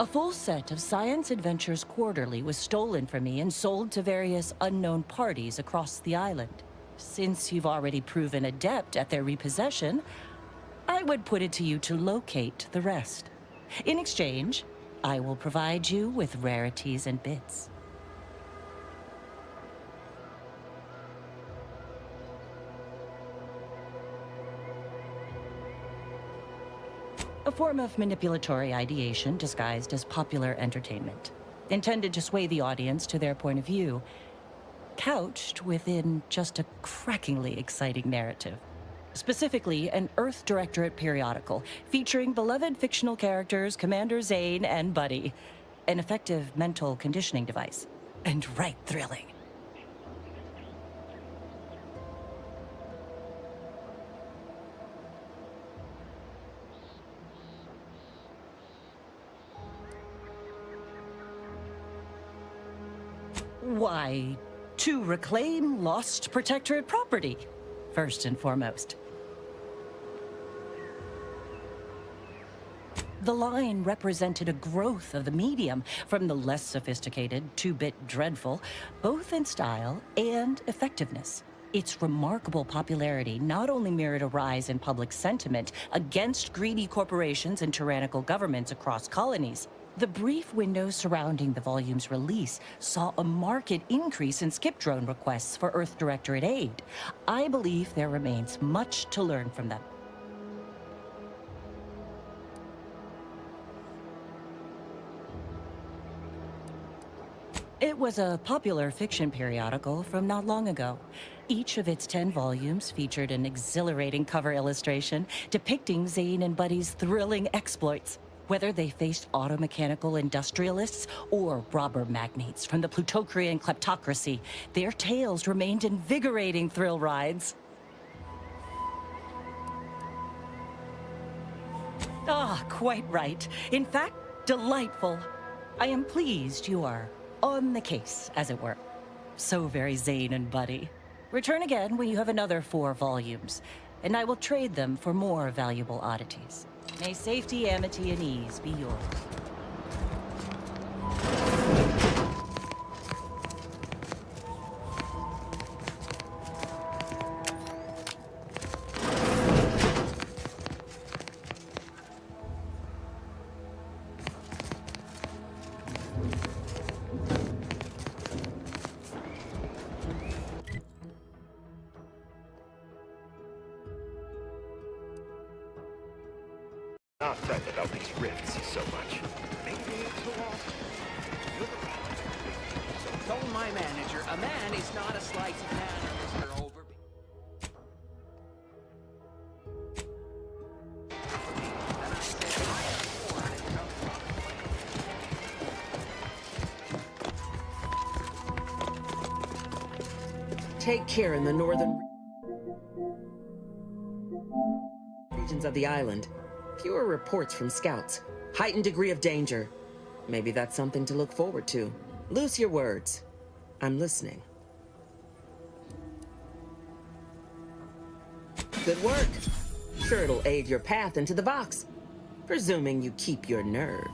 A full set of Science Adventures Quarterly was stolen from me and sold to various unknown parties across the island. Since you've already proven adept at their repossession, I would put it to you to locate the rest. In exchange, I will provide you with rarities and bits. A form of manipulatory ideation disguised as popular entertainment, intended to sway the audience to their point of view, couched within just a crackingly exciting narrative. Specifically, an Earth Directorate periodical featuring beloved fictional characters Commander Zane and Buddy. An effective mental conditioning device. And right thrilling. Why, to reclaim lost protectorate property, first and foremost. The line represented a growth of the medium, from the less sophisticated, two-bit dreadful, both in style and effectiveness. Its remarkable popularity not only mirrored a rise in public sentiment against greedy corporations and tyrannical governments across colonies, The brief window surrounding the volume's release saw a marked increase in skip drone requests for Earth Directorate aid. I believe there remains much to learn from them. It was a popular fiction periodical from not long ago. Each of its 10 volumes featured an exhilarating cover illustration depicting Zane and Buddy's thrilling exploits. Whether they faced automechanical industrialists or robber magnates from the Plutocrian kleptocracy, their tales remained invigorating thrill rides. Ah, quite right. In fact, delightful. I am pleased you are on the case, as it were. So very Zane and Buddy. Return again when you have another 4 volumes, and I will trade them for more valuable oddities. May safety, amity, and ease be yours. Not fret about these rifts so much. Maybe it's a walk. So told my manager, a man is not a slice of manner, Mr. Overby. Take care in the northern regions of the island. Fewer reports from scouts. Heightened degree of danger. Maybe that's something to look forward to. Loose your words. I'm listening. Good work. Sure it'll aid your path into the box. Presuming you keep your nerve.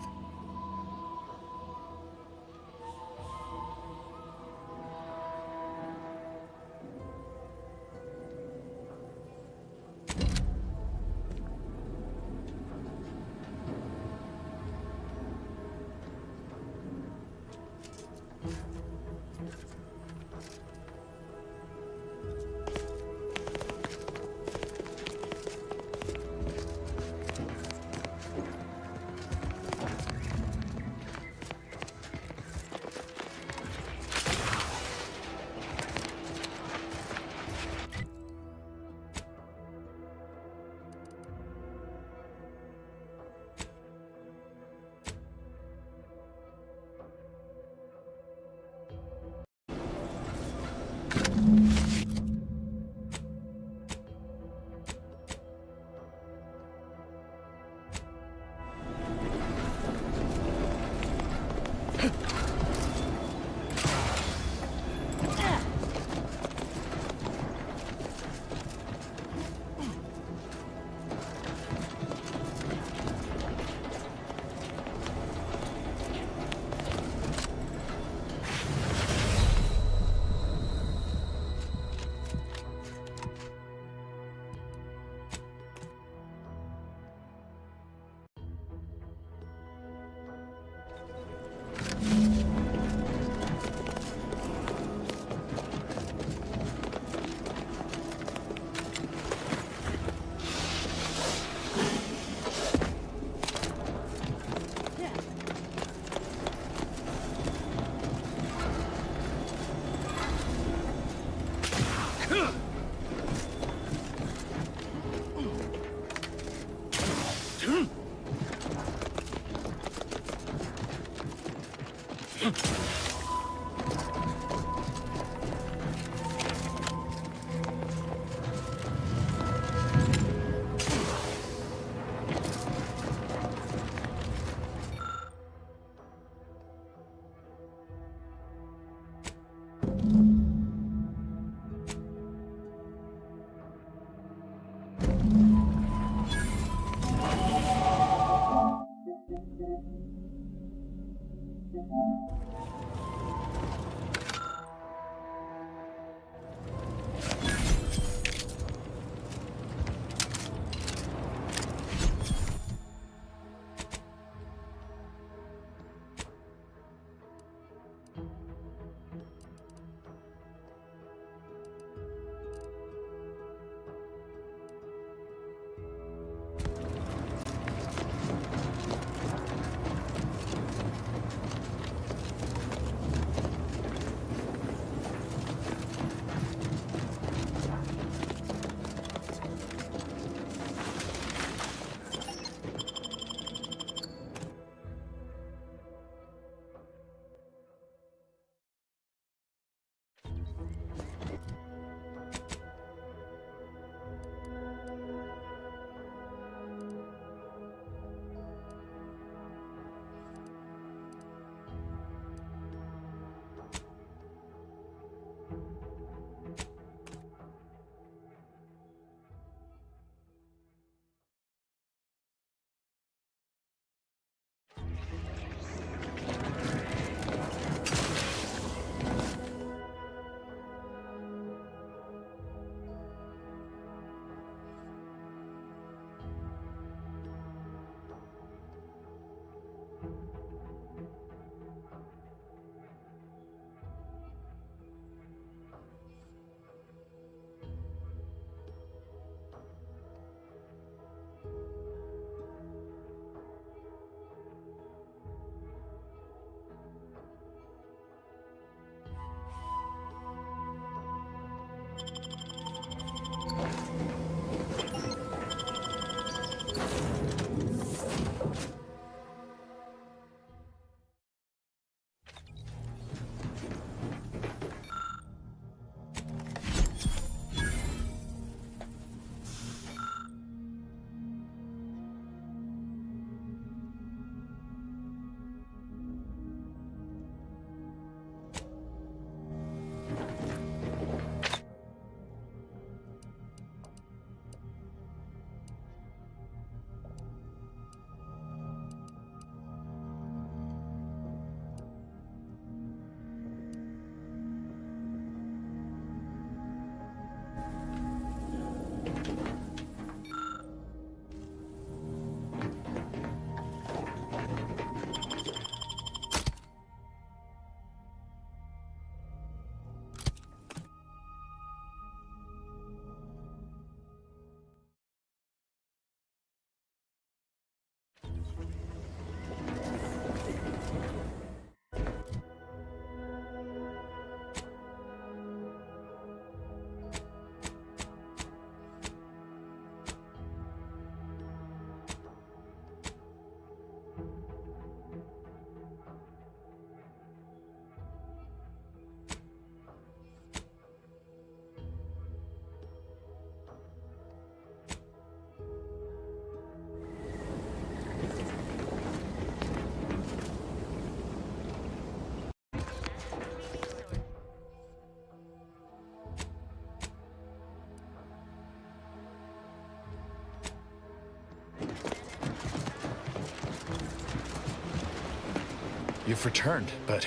You've returned, but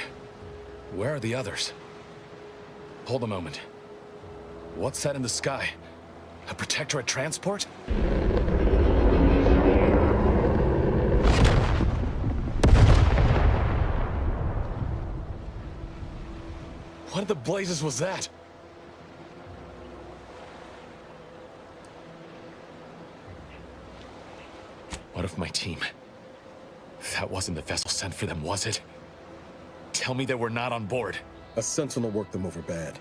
where are the others? Hold a moment. What's that in the sky? A Protectorate transport? What in the blazes was that? What of my team? That wasn't the vessel sent for them, was it? Tell me they were not on board. A sentinel worked them over bad.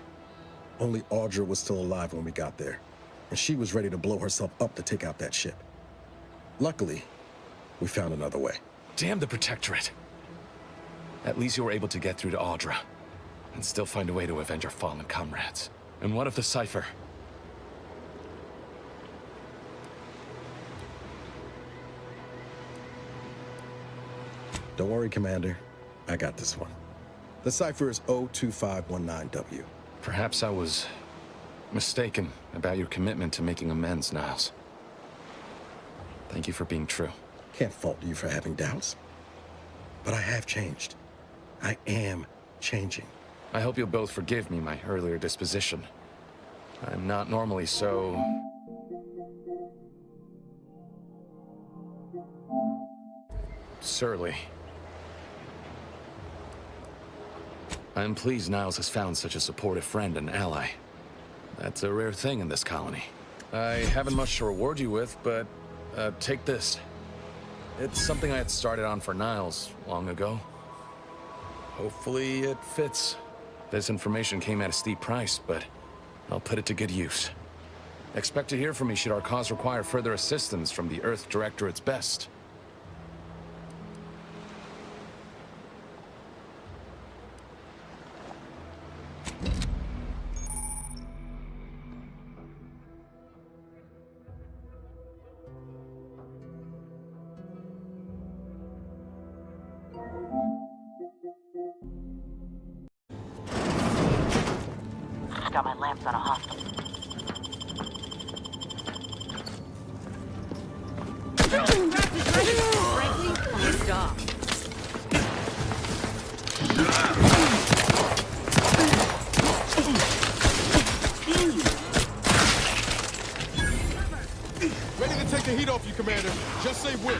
Only Audra was still alive when we got there, and she was ready to blow herself up to take out that ship. Luckily, we found another way. Damn the Protectorate. At least you were able to get through to Audra, and still find a way to avenge our fallen comrades. And what of the Cypher? Don't worry, Commander. I got this one. The cipher is 02519W. Perhaps I was mistaken about your commitment to making amends, Niles. Thank you for being true. Can't fault you for having doubts. But I have changed. I am changing. I hope you'll both forgive me my earlier disposition. I'm not normally so... surly. I'm pleased Niles has found such a supportive friend and ally. That's a rare thing in this colony. I haven't much to reward you with, but take this. It's something I had started on for Niles long ago. Hopefully it fits. This information came at a steep price, but I'll put it to good use. Expect to hear from me should our cause require further assistance from the Earth Directorate's best. Got my lamps on a hostile. Frankly, pissed off. Ready to take the heat off you, Commander. Just say when.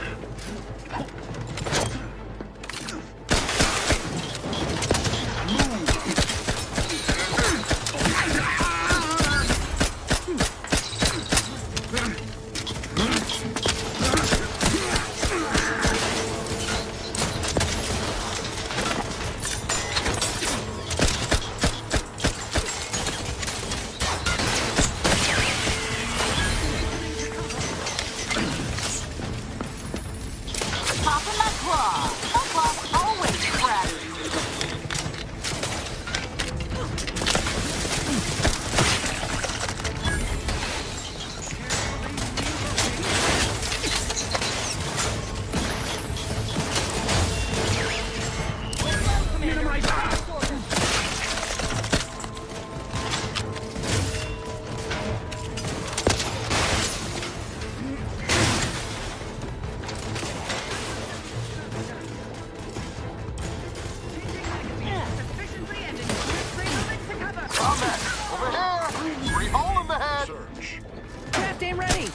Popping my claw. My claw's always cracking. Craft aim ready.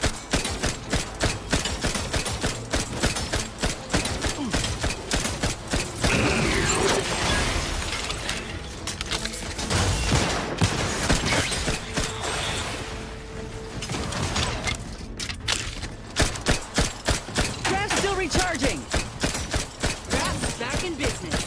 Craft still recharging. Craft back in business.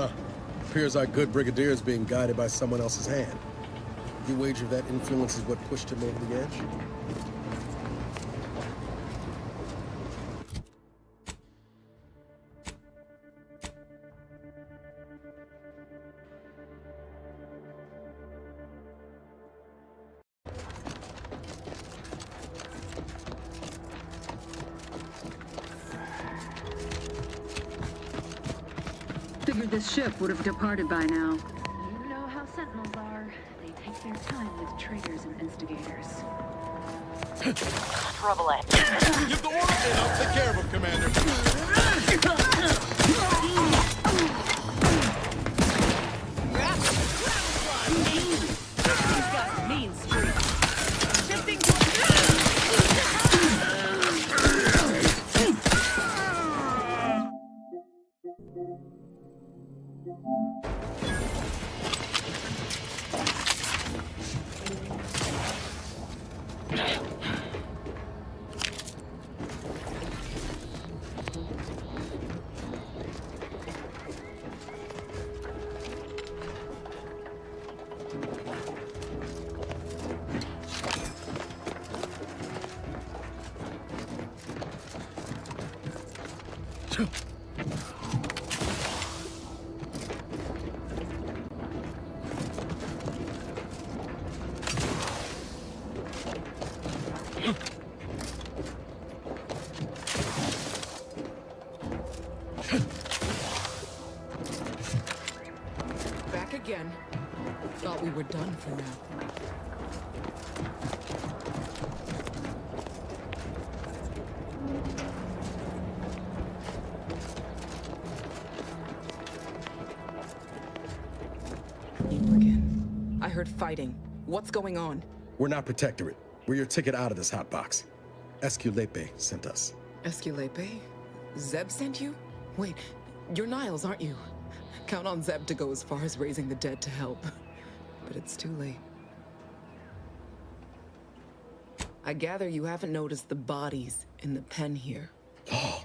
Huh. Appears our good brigadier is being guided by someone else's hand. You wager that influence is what pushed him over the edge? Figured this ship would have departed by now. You know how Sentinels are. They take their time with traitors and instigators. Trouble it. Give the order and I'll take care of him, Commander. He's got mean streaks. Shifting to Back again. Thought we were done for now. You again. I heard fighting. What's going on? We're not Protectorate. We're your ticket out of this hotbox. Esculepe sent us. Esculepe? Zeb sent you? Wait, you're Niles, aren't you? Count on Zeb to go as far as raising the dead to help. But it's too late. I gather you haven't noticed the bodies in the pen here. Oh.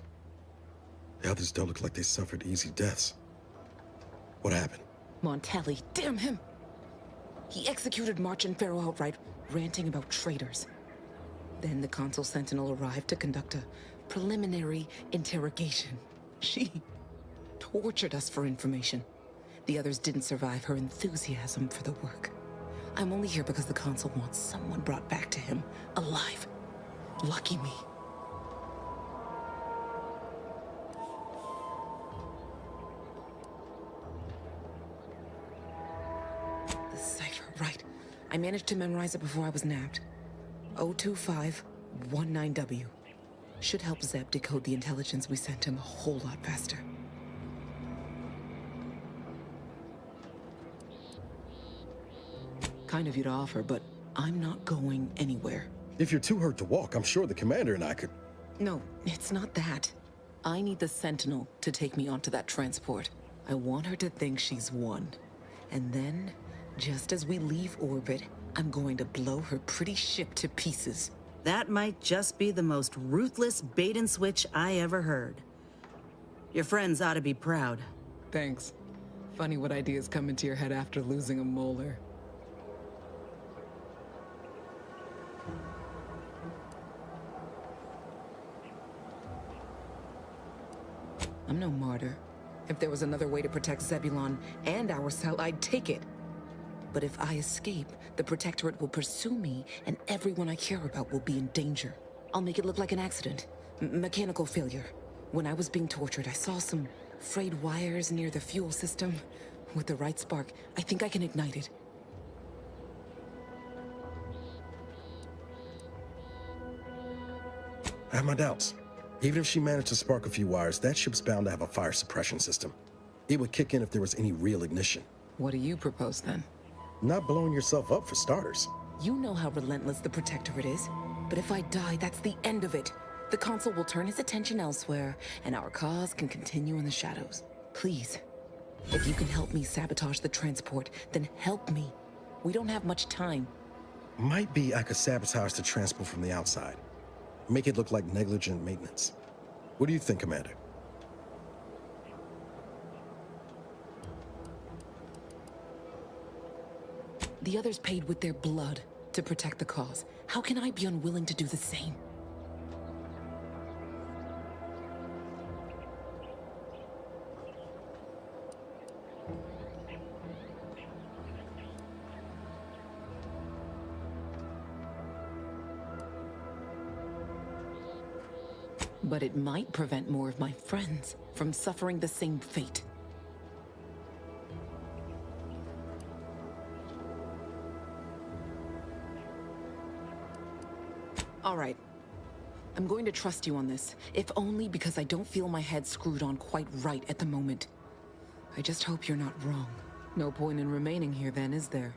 The others don't look like they suffered easy deaths. What happened? Montelli, damn him! He executed March and Pharaoh outright, ranting about traitors. Then the Consul Sentinel arrived to conduct a preliminary interrogation. She tortured us for information. The others didn't survive her enthusiasm for the work. I'm only here because the Consul wants someone brought back to him, alive. Lucky me. The cipher, right. I managed to memorize it before I was nabbed. 02519W. Should help Zeb decode the intelligence we sent him a whole lot faster. Kind of you to offer, but I'm not going anywhere. If you're too hurt to walk, I'm sure the commander and I could... No, it's not that. I need the Sentinel to take me onto that transport. I want her to think she's won. And then, just as we leave orbit, I'm going to blow her pretty ship to pieces. That might just be the most ruthless bait and switch I ever heard. Your friends ought to be proud. Thanks. Funny what ideas come into your head after losing a molar. I'm no martyr. If there was another way to protect Zebulon and our cell, I'd take it. But if I escape, the Protectorate will pursue me, and everyone I care about will be in danger. I'll make it look like an accident. Mechanical failure. When I was being tortured, I saw some frayed wires near the fuel system. With the right spark, I think I can ignite it. I have my doubts. Even if she managed to spark a few wires, that ship's bound to have a fire suppression system. It would kick in if there was any real ignition. What do you propose, then? Not blowing yourself up, for starters. You know how relentless the Protectorate is. But if I die, that's the end of it. The Consul will turn his attention elsewhere, and our cause can continue in the shadows. Please, if you can help me sabotage the transport, then help me. We don't have much time. Might be I could sabotage the transport from the outside. Make it look like negligent maintenance. What do you think, Commander? The others paid with their blood to protect the cause. How can I be unwilling to do the same? But it might prevent more of my friends from suffering the same fate. All right. I'm going to trust you on this, if only because I don't feel my head screwed on quite right at the moment. I just hope you're not wrong. No point in remaining here then, is there?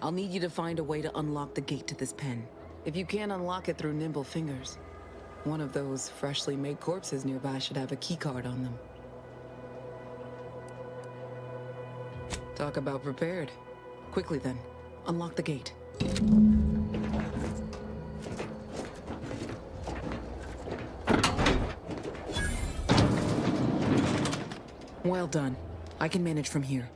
I'll need you to find a way to unlock the gate to this pen. If you can't unlock it through nimble fingers, one of those freshly made corpses nearby should have a keycard on them. Talk about prepared. Quickly then, unlock the gate. Well done. I can manage from here.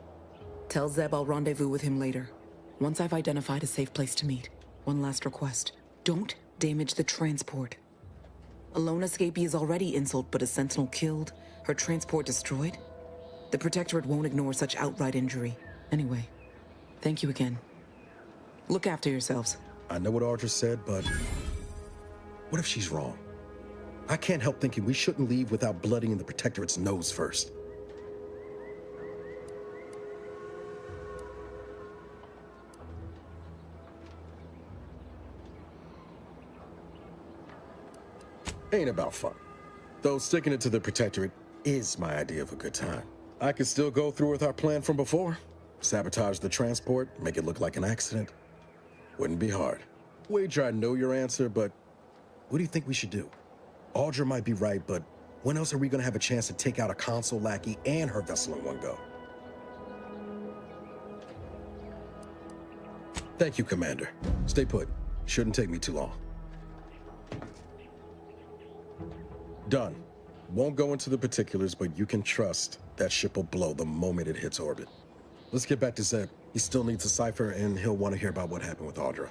Tell Zeb I'll rendezvous with him later, once I've identified a safe place to meet. One last request. Don't damage the transport. A lone escapee is already insult, but a sentinel killed, her transport destroyed? The Protectorate won't ignore such outright injury. Anyway, thank you again. Look after yourselves. I know what Audra said, but what if she's wrong? I can't help thinking we shouldn't leave without bloodying the Protectorate's nose first. Ain't about fun. Though sticking it to the Protectorate is my idea of a good time. I could still go through with our plan from before. Sabotage the transport, make it look like an accident. Wouldn't be hard. Wager I know your answer, but what do you think we should do? Audra might be right, but when else are we gonna have a chance to take out a console lackey and her vessel in one go? Thank you, Commander. Stay put. Shouldn't take me too long. Done. Won't go into the particulars, but you can trust that ship will blow the moment it hits orbit. Let's get back to Zeb. He still needs a cipher, and he'll want to hear about what happened with Audra.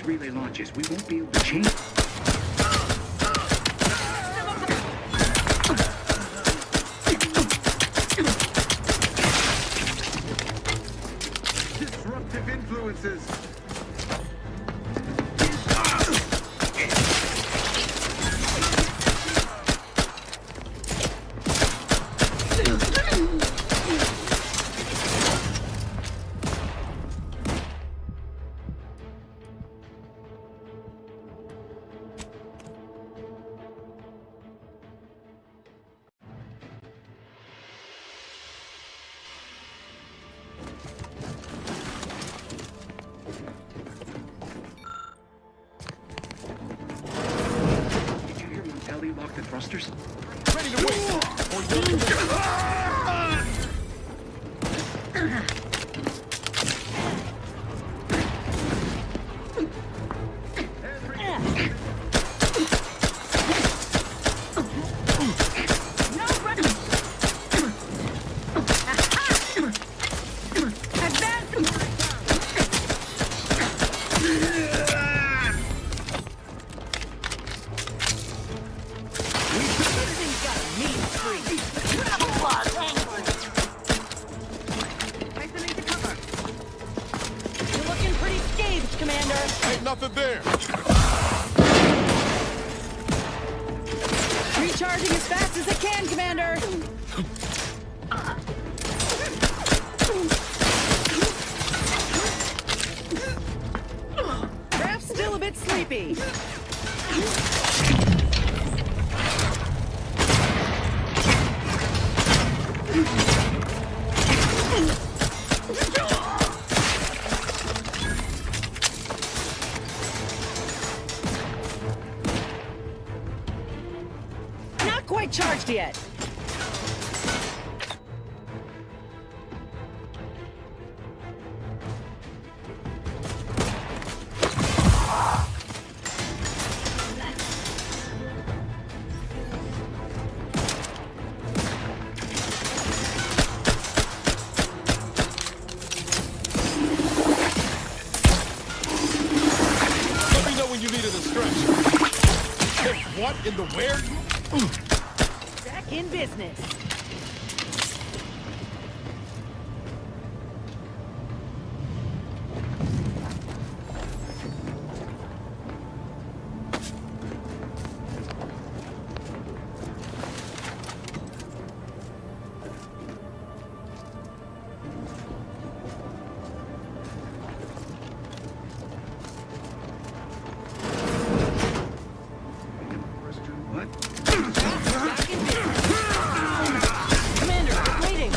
Relay launches, we won't be able to change. Disruptive influences. Lock the thrusters. Ready to nothing there. Recharging as fast as I can, Commander. Raph's still a bit sleepy. finished yet. Let me know when you need a distraction. Hey, what in the where? Back in business. Commander, we're waiting.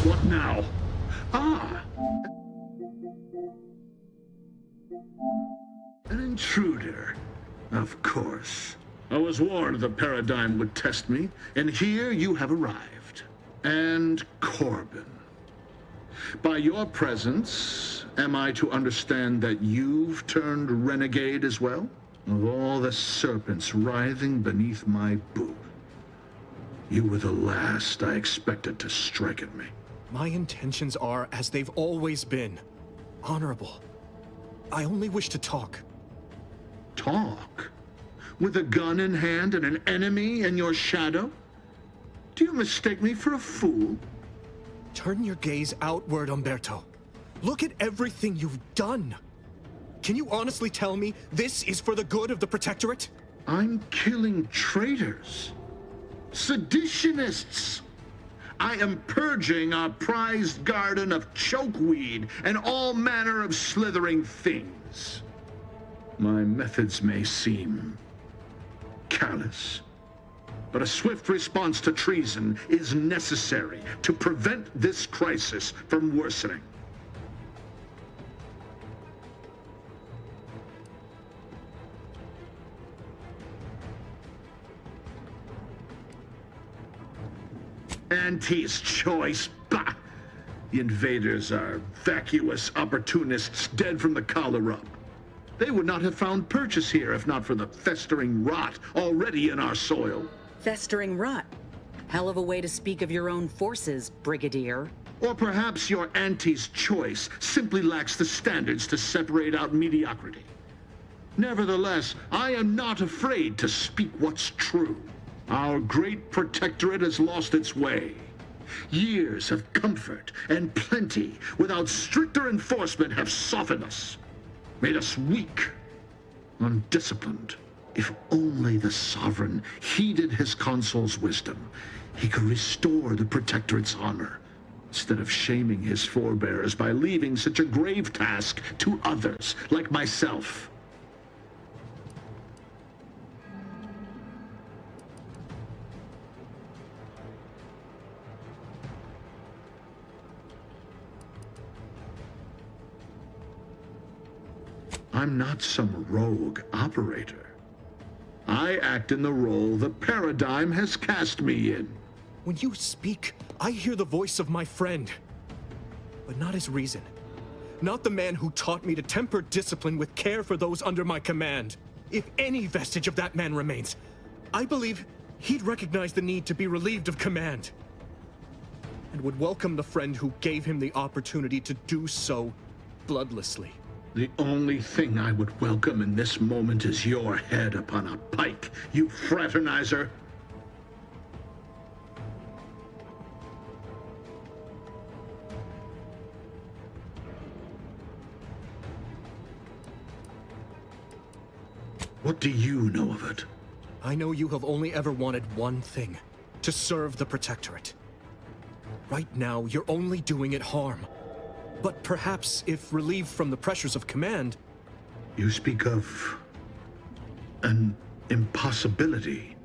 What now? Ah! An intruder. Of course. I was warned the paradigm would test me, and here you have arrived. And Corbin. By your presence, am I to understand that you've turned renegade as well? Of all the serpents writhing beneath my boot, you were the last I expected to strike at me. My intentions are as they've always been. Honorable. I only wish to talk. Talk? With a gun in hand and an enemy in your shadow? Do you mistake me for a fool? Turn your gaze outward, Umberto. Look at everything you've done. Can you honestly tell me this is for the good of the Protectorate? I'm killing traitors. Seditionists. I am purging our prized garden of chokeweed and all manner of slithering things. My methods may seem callous, but a swift response to treason is necessary to prevent this crisis from worsening. Auntie's choice? Bah! The invaders are vacuous opportunists dead from the collar up. They would not have found purchase here if not for the festering rot already in our soil. Festering rot? Hell of a way to speak of your own forces, Brigadier. Or perhaps your auntie's choice simply lacks the standards to separate out mediocrity. Nevertheless, I am not afraid to speak what's true. Our great protectorate has lost its way. Years of comfort and plenty without stricter enforcement have softened us, made us weak, undisciplined. If only the Sovereign heeded his consul's wisdom, he could restore the Protectorate's honor, instead of shaming his forebears by leaving such a grave task to others, like myself. I'm not some rogue operator. I act in the role the paradigm has cast me in. When you speak, I hear the voice of my friend, but not his reason. Not the man who taught me to temper discipline with care for those under my command. If any vestige of that man remains, I believe he'd recognize the need to be relieved of command, and would welcome the friend who gave him the opportunity to do so bloodlessly. The only thing I would welcome in this moment is your head upon a pike, you fraternizer. What do you know of it? I know you have only ever wanted one thing: to serve the Protectorate. Right now, you're only doing it harm. But perhaps, if relieved from the pressures of command... You speak of an impossibility.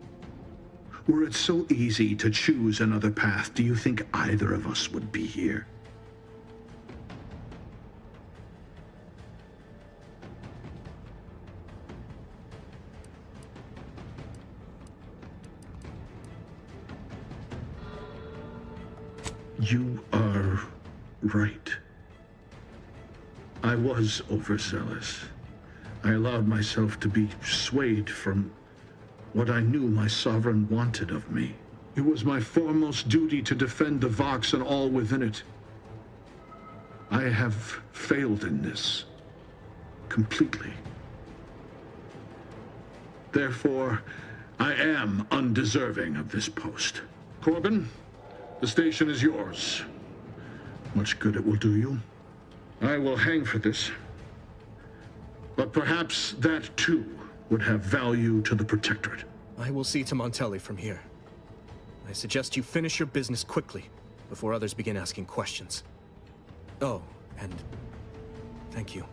Were it so easy to choose another path, do you think either of us would be here? You are right. I was overzealous. I allowed myself to be swayed from what I knew my sovereign wanted of me. It was my foremost duty to defend the Vox and all within it. I have failed in this completely. Therefore, I am undeserving of this post. Corbin, the station is yours. Much good it will do you. I will hang for this. But perhaps that, too, would have value to the Protectorate. I will see to Montelli from here. I suggest you finish your business quickly, before others begin asking questions. Oh, and thank you.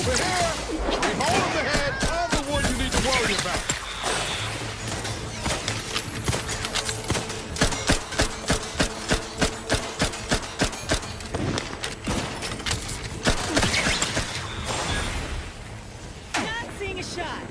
Over here! We hold the head. I'm the one you need to worry about. Not seeing a shot.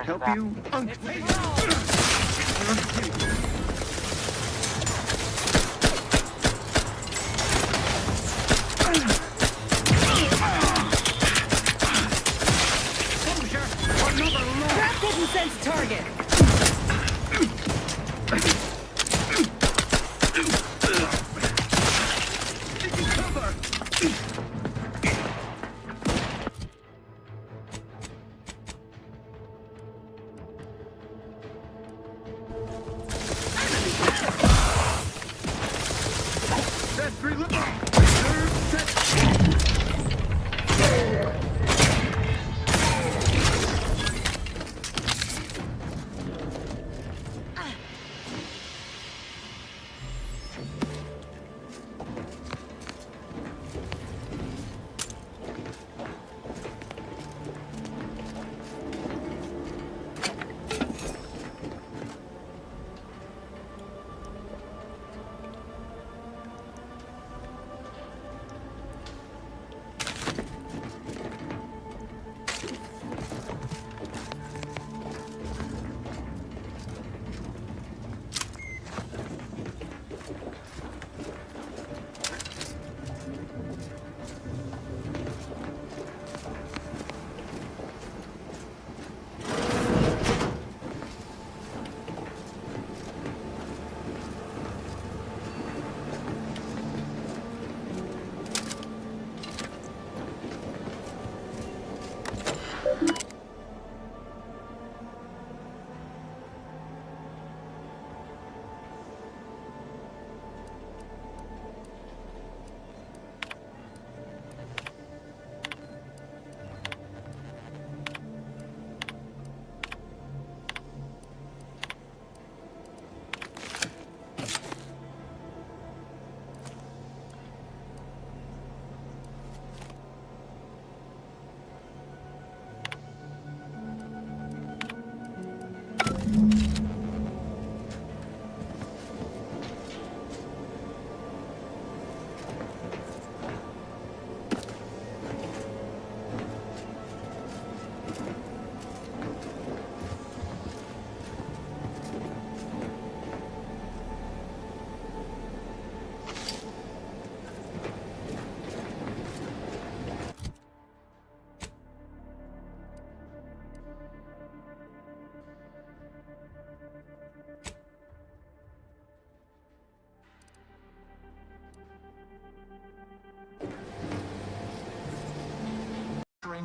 Help you? Trap didn't sense target.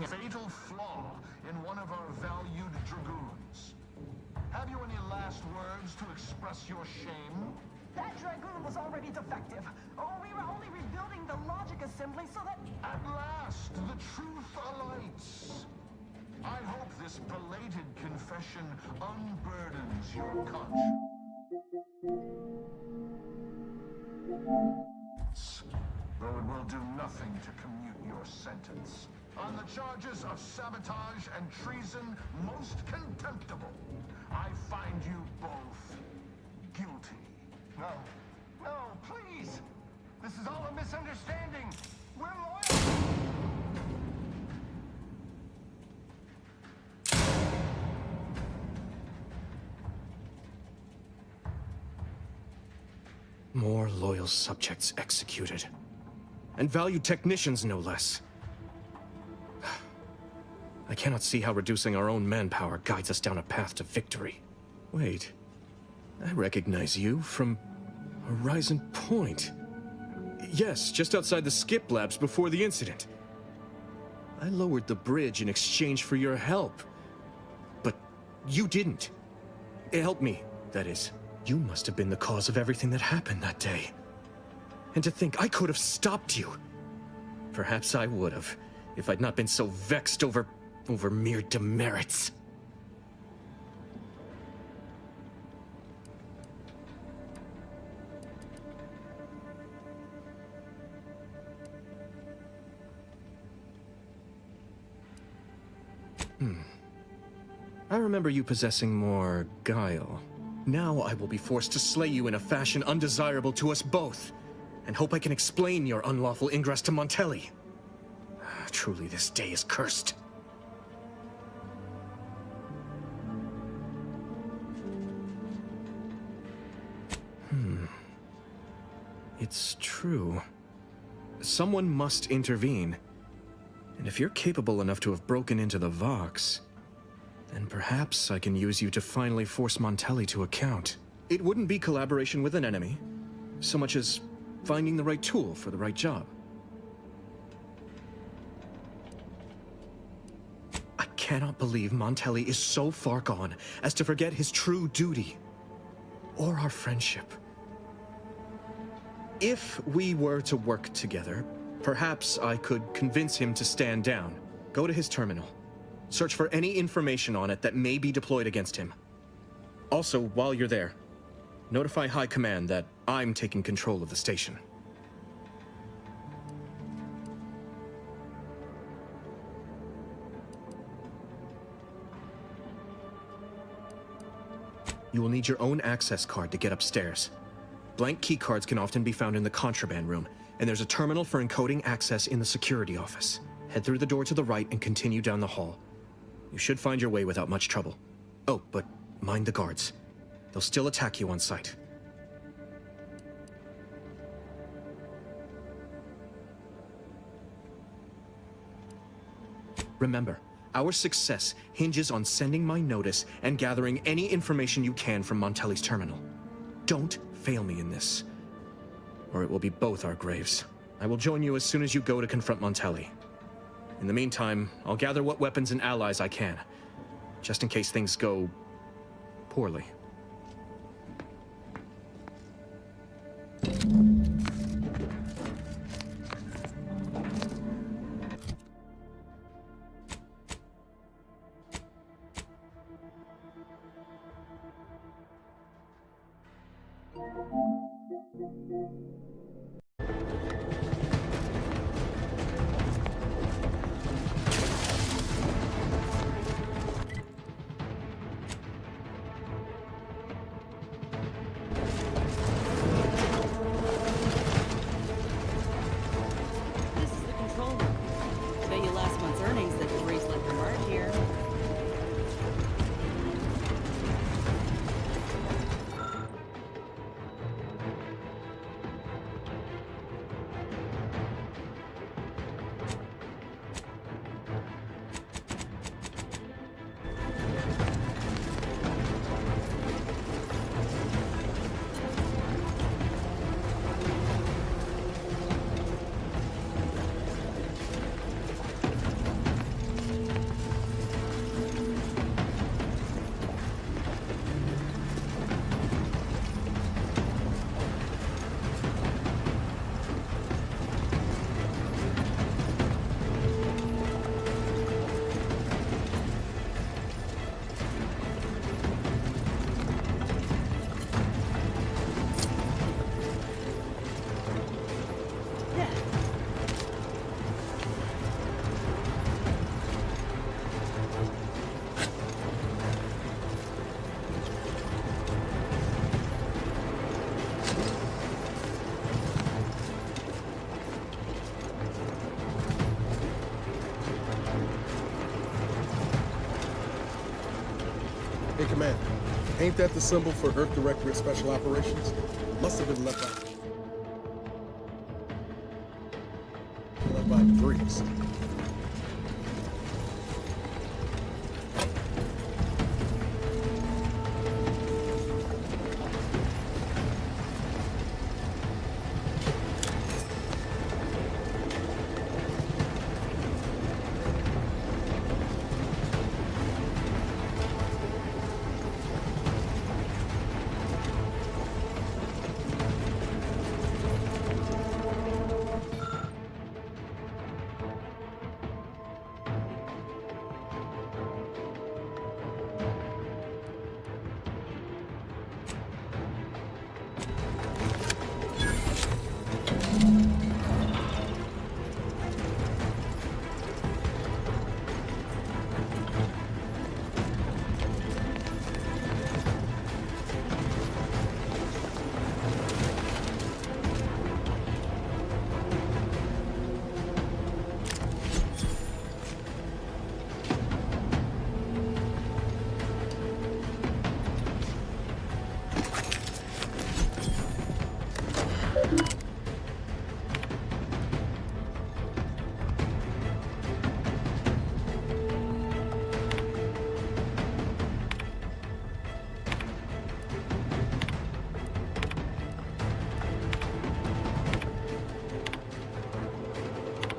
a fatal flaw in one of our valued dragoons. Have you any last words to express your shame? That Dragoon was already defective. Oh, we were only rebuilding the logic assembly so that... At last, the truth alights. I hope this belated confession unburdens your conscience. Though it will do nothing to commute your sentence. On the charges of sabotage and treason most contemptible, I find you both guilty. No. No, please! This is all a misunderstanding! We're loyal! More loyal subjects executed. And valued technicians, no less. I cannot see how reducing our own manpower guides us down a path to victory. Wait. I recognize you from Horizon Point. Yes, just outside the skip labs before the incident. I lowered the bridge in exchange for your help. But you didn't. It helped me, that is. You must have been the cause of everything that happened that day. And to think I could have stopped you. Perhaps I would have, if I'd not been so vexed over mere demerits. I remember you possessing more guile. Now I will be forced to slay you in a fashion undesirable to us both, and hope I can explain your unlawful ingress to Montelli. Truly, this day is cursed. It's true. Someone must intervene. And if you're capable enough to have broken into the Vox, then perhaps I can use you to finally force Montelli to account. It wouldn't be collaboration with an enemy, so much as finding the right tool for the right job. I cannot believe Montelli is so far gone as to forget his true duty, or our friendship. If we were to work together, perhaps I could convince him to stand down. Go to his terminal. Search for any information on it that may be deployed against him. Also, while you're there, notify High Command that I'm taking control of the station. You will need your own access card to get upstairs. Blank keycards can often be found in the contraband room, and there's a terminal for encoding access in the security office. Head through the door to the right and continue down the hall. You should find your way without much trouble. Oh, but mind the guards. They'll still attack you on sight. Remember, our success hinges on sending my notice and gathering any information you can from Montelli's terminal. Don't fail me in this, or it will be both our graves. I will join you as soon as you go to confront Montelli. In the meantime, I'll gather what weapons and allies I can, just in case things go poorly. Hey, Commander. Ain't that the symbol for Earth Directorate Special Operations? Must have been left out. Left by debris.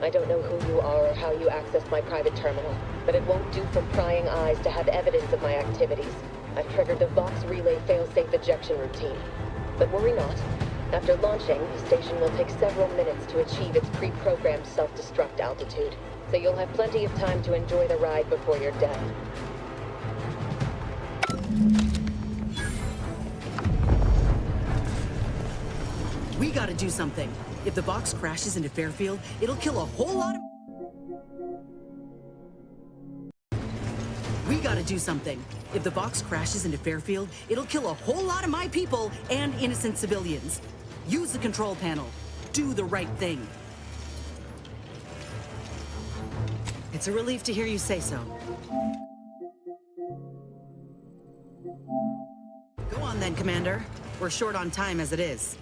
I don't know who you are or how you accessed my private terminal, but it won't do for prying eyes to have evidence of my activities. I've triggered the Vox Relay failsafe ejection routine. But worry not. After launching, the station will take several minutes to achieve its pre-programmed self-destruct altitude, so you'll have plenty of time to enjoy the ride before your death. We gotta do something. If the box crashes into Fairfield, it'll kill a whole lot of... We gotta do something. If the box crashes into Fairfield, it'll kill a whole lot of my people and innocent civilians. Use the control panel. Do the right thing. It's a relief to hear you say so. Go on then, Commander. We're short on time as it is.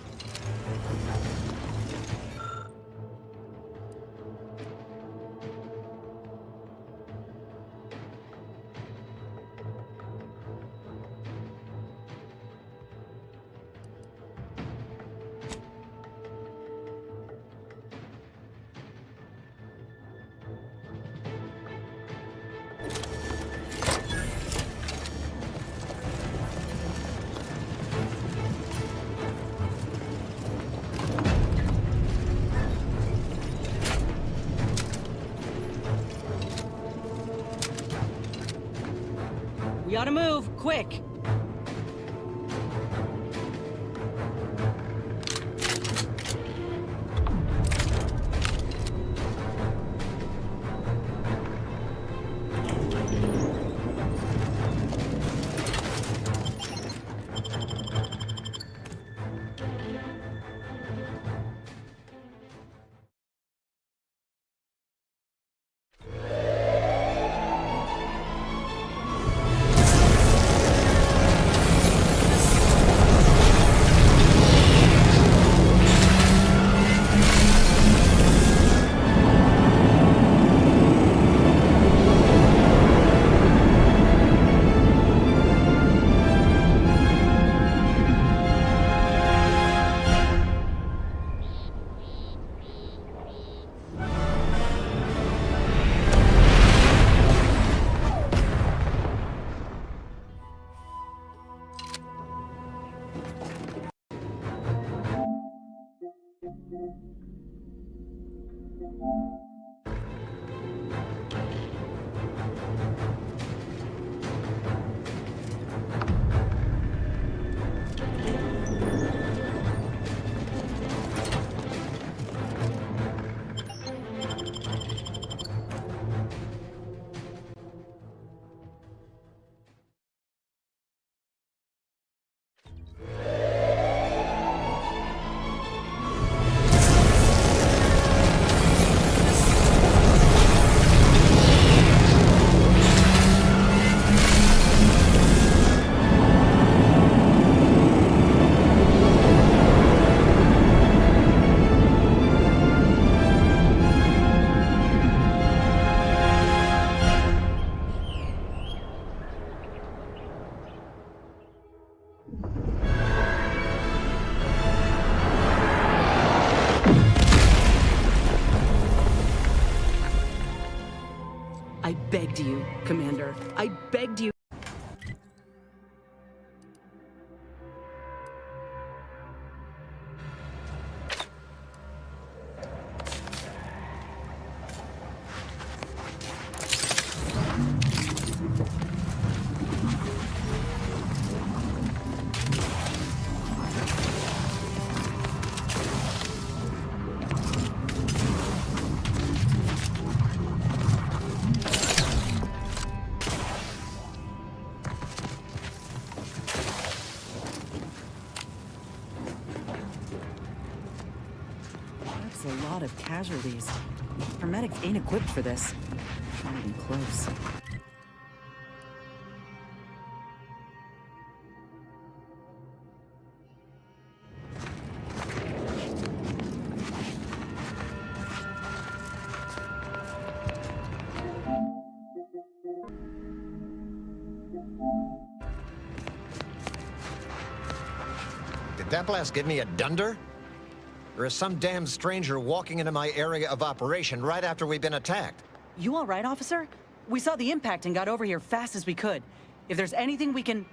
We ought to move, quick! I begged you, Commander. I begged you. That's a lot of casualties. Our medics ain't equipped for this. Not even close. Did that blast give me a dunder? Or is some damn stranger walking into my area of operation right after we've been attacked? You all right, officer? We saw the impact and got over here fast as we could. If there's anything we can...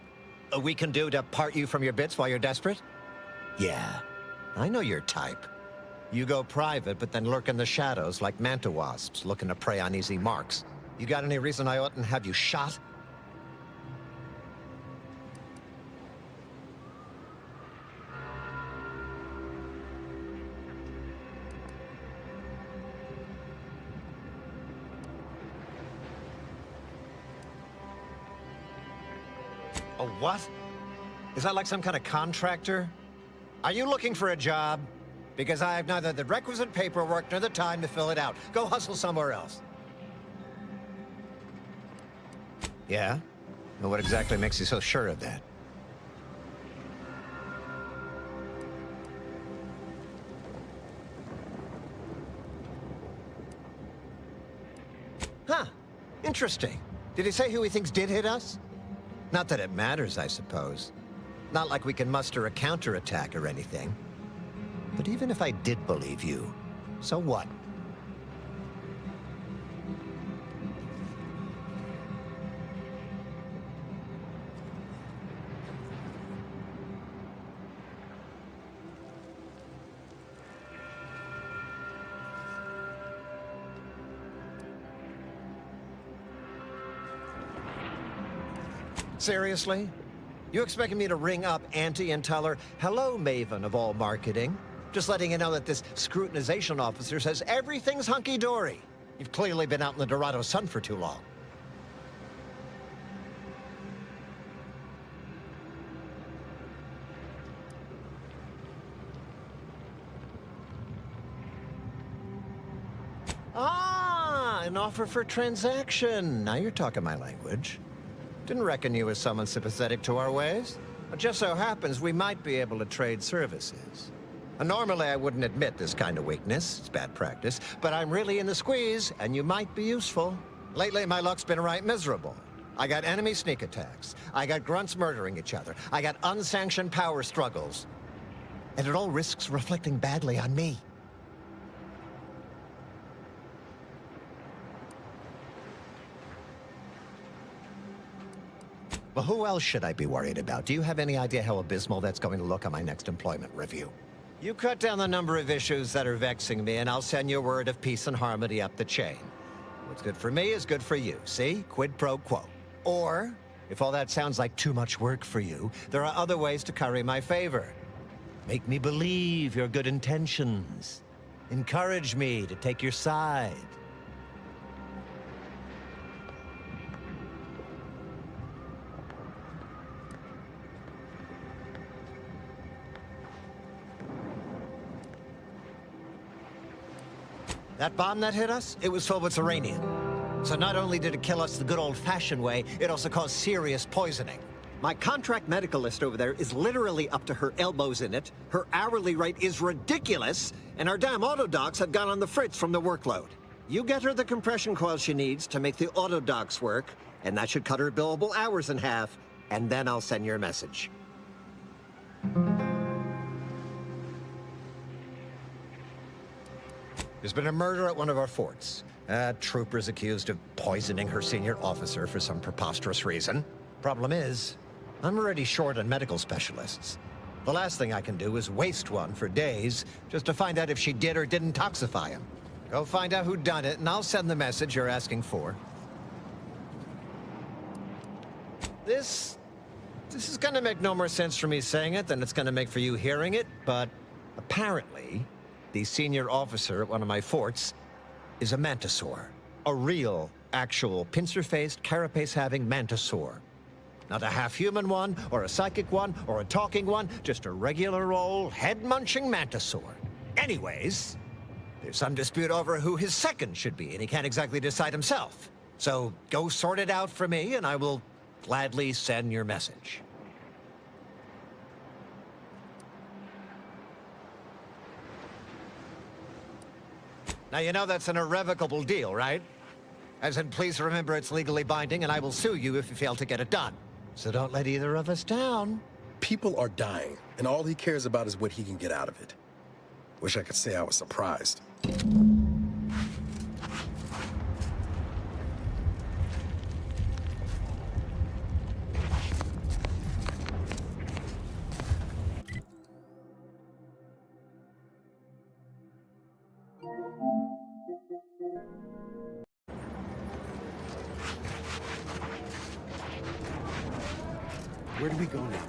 We can do to part you from your bits while you're desperate? Yeah, I know your type. You go private, but then lurk in the shadows like manta wasps looking to prey on easy marks. You got any reason I oughtn't have you shot? A what? Is that like some kind of contractor? Are you looking for a job? Because I have neither the requisite paperwork nor the time to fill it out. Go hustle somewhere else. Yeah? And what exactly makes you so sure of that? Huh. Interesting. Did he say who he thinks did hit us? Not that it matters, I suppose. Not like we can muster a counterattack or anything. But even if I did believe you, so what? Seriously? You expecting me to ring up Auntie and tell her, hello, Maven of all marketing? Just letting you know that this scrutinization officer says everything's hunky-dory. You've clearly been out in the Dorado sun for too long. Ah, an offer for transaction. Now you're talking my language. Didn't reckon you was someone sympathetic to our ways. It just so happens we might be able to trade services. Normally, I wouldn't admit this kind of weakness. It's bad practice. But I'm really in the squeeze, and you might be useful. Lately, my luck's been right miserable. I got enemy sneak attacks. I got grunts murdering each other. I got unsanctioned power struggles. And it all risks reflecting badly on me. Well, who else should I be worried about? Do you have any idea how abysmal that's going to look on my next employment review? You cut down the number of issues that are vexing me, and I'll send you a word of peace and harmony up the chain. What's good for me is good for you, see? Quid pro quo. Or, if all that sounds like too much work for you, there are other ways to curry my favor. Make me believe your good intentions. Encourage me to take your side. That bomb that hit us, it was filled with uranium. So not only did it kill us the good old-fashioned way, it also caused serious poisoning. My contract medical list over there is literally up to her elbows in it, her hourly rate is ridiculous, and our damn auto docs have gone on the fritz from the workload. You get her the compression coil she needs to make the auto docs work, and that should cut her billable hours in half, and then I'll send your message. There's been a murder at one of our forts. Trooper's accused of poisoning her senior officer for some preposterous reason. Problem is, I'm already short on medical specialists. The last thing I can do is waste one for days just to find out if she did or didn't toxify him. Go find out who done it, and I'll send the message you're asking for. This is gonna make no more sense for me saying it than it's gonna make for you hearing it, but apparently, the senior officer at one of my forts is a mantisaur. A real, actual, pincer-faced, carapace-having mantisaur. Not a half-human one, or a psychic one, or a talking one, just a regular old head-munching mantisaur. Anyways, there's some dispute over who his second should be, and he can't exactly decide himself. So go sort it out for me, and I will gladly send your message. Now, you know that's an irrevocable deal, right? As in, please remember it's legally binding, and I will sue you if you fail to get it done. So don't let either of us down. People are dying, and all he cares about is what he can get out of it. Wish I could say I was surprised. Where do we go now?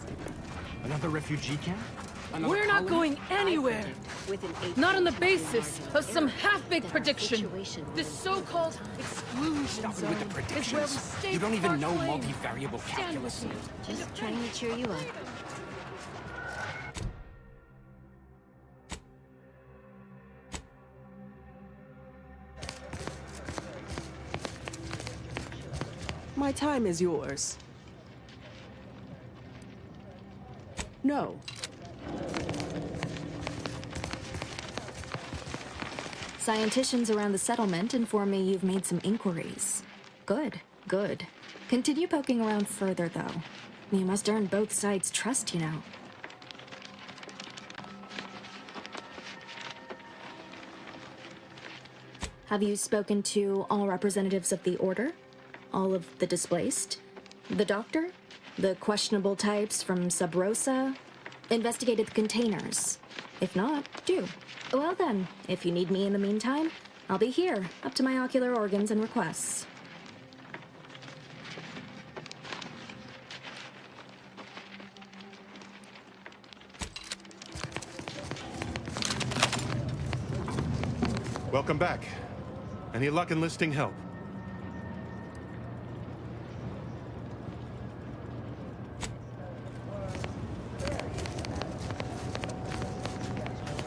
Another refugee camp? Another We're not colony? going anywhere. Not on the basis of some half-baked prediction. This so-called exclusion Stop it zone with the is where we predictions. stake You don't even our know claim. multivariable Stand calculus. with me. Just trying to cheer you up. My time is yours. No. Scienticians around the settlement inform me you've made some inquiries. Good, good. Continue poking around further, though. You must earn both sides' trust, you know. Have you spoken to all representatives of the Order? All of the displaced? The Doctor? The questionable types from Sub Rosa? Investigated the containers? If not, do. Well then, if you need me in the meantime, I'll be here, up to my ocular organs and requests. Welcome back. Any luck enlisting help?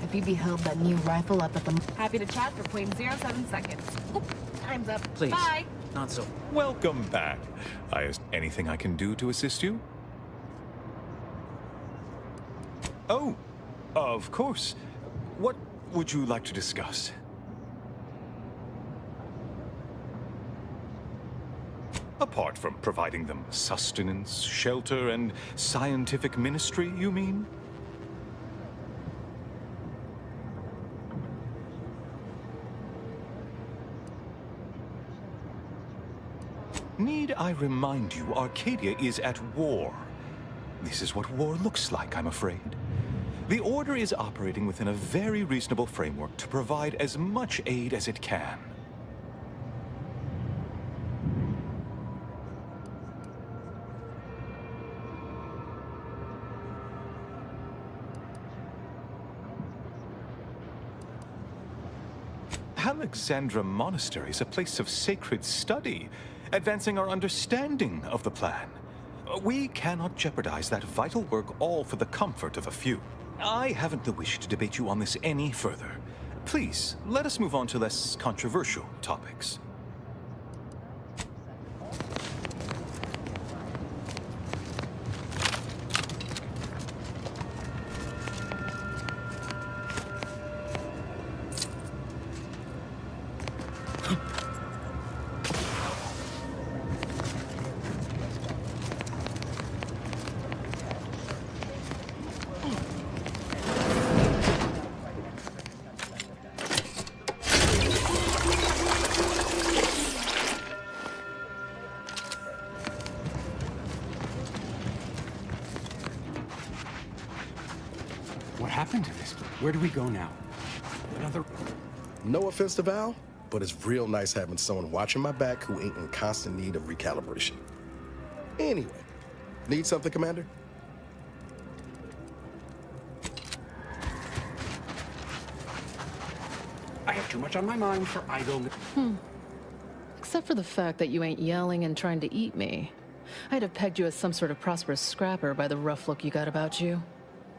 Have you beheld that new rifle up at the... Happy to chat for 0.07 seconds. Oop, time's up. Please. Bye. Not so. Welcome back. Anything I can do to assist you? Oh, of course. What would you like to discuss? Apart from providing them sustenance, shelter, and scientific ministry, you mean? Need I remind you, Arcadia is at war. This is what war looks like, I'm afraid. The Order is operating within a very reasonable framework to provide as much aid as it can. Alexandra Monastery is a place of sacred study, advancing our understanding of the plan. We cannot jeopardize that vital work all for the comfort of a few. I haven't the wish to debate you on this any further. Please, let us move on to less controversial topics. happened to this? Where do we go now? Another... No offense to Val, but it's real nice having someone watching my back who ain't in constant need of recalibration. Anyway, need something, Commander? I have too much on my mind for idle... Except for the fact that you ain't yelling and trying to eat me. I'd have pegged you as some sort of prosperous scrapper by the rough look you got about you.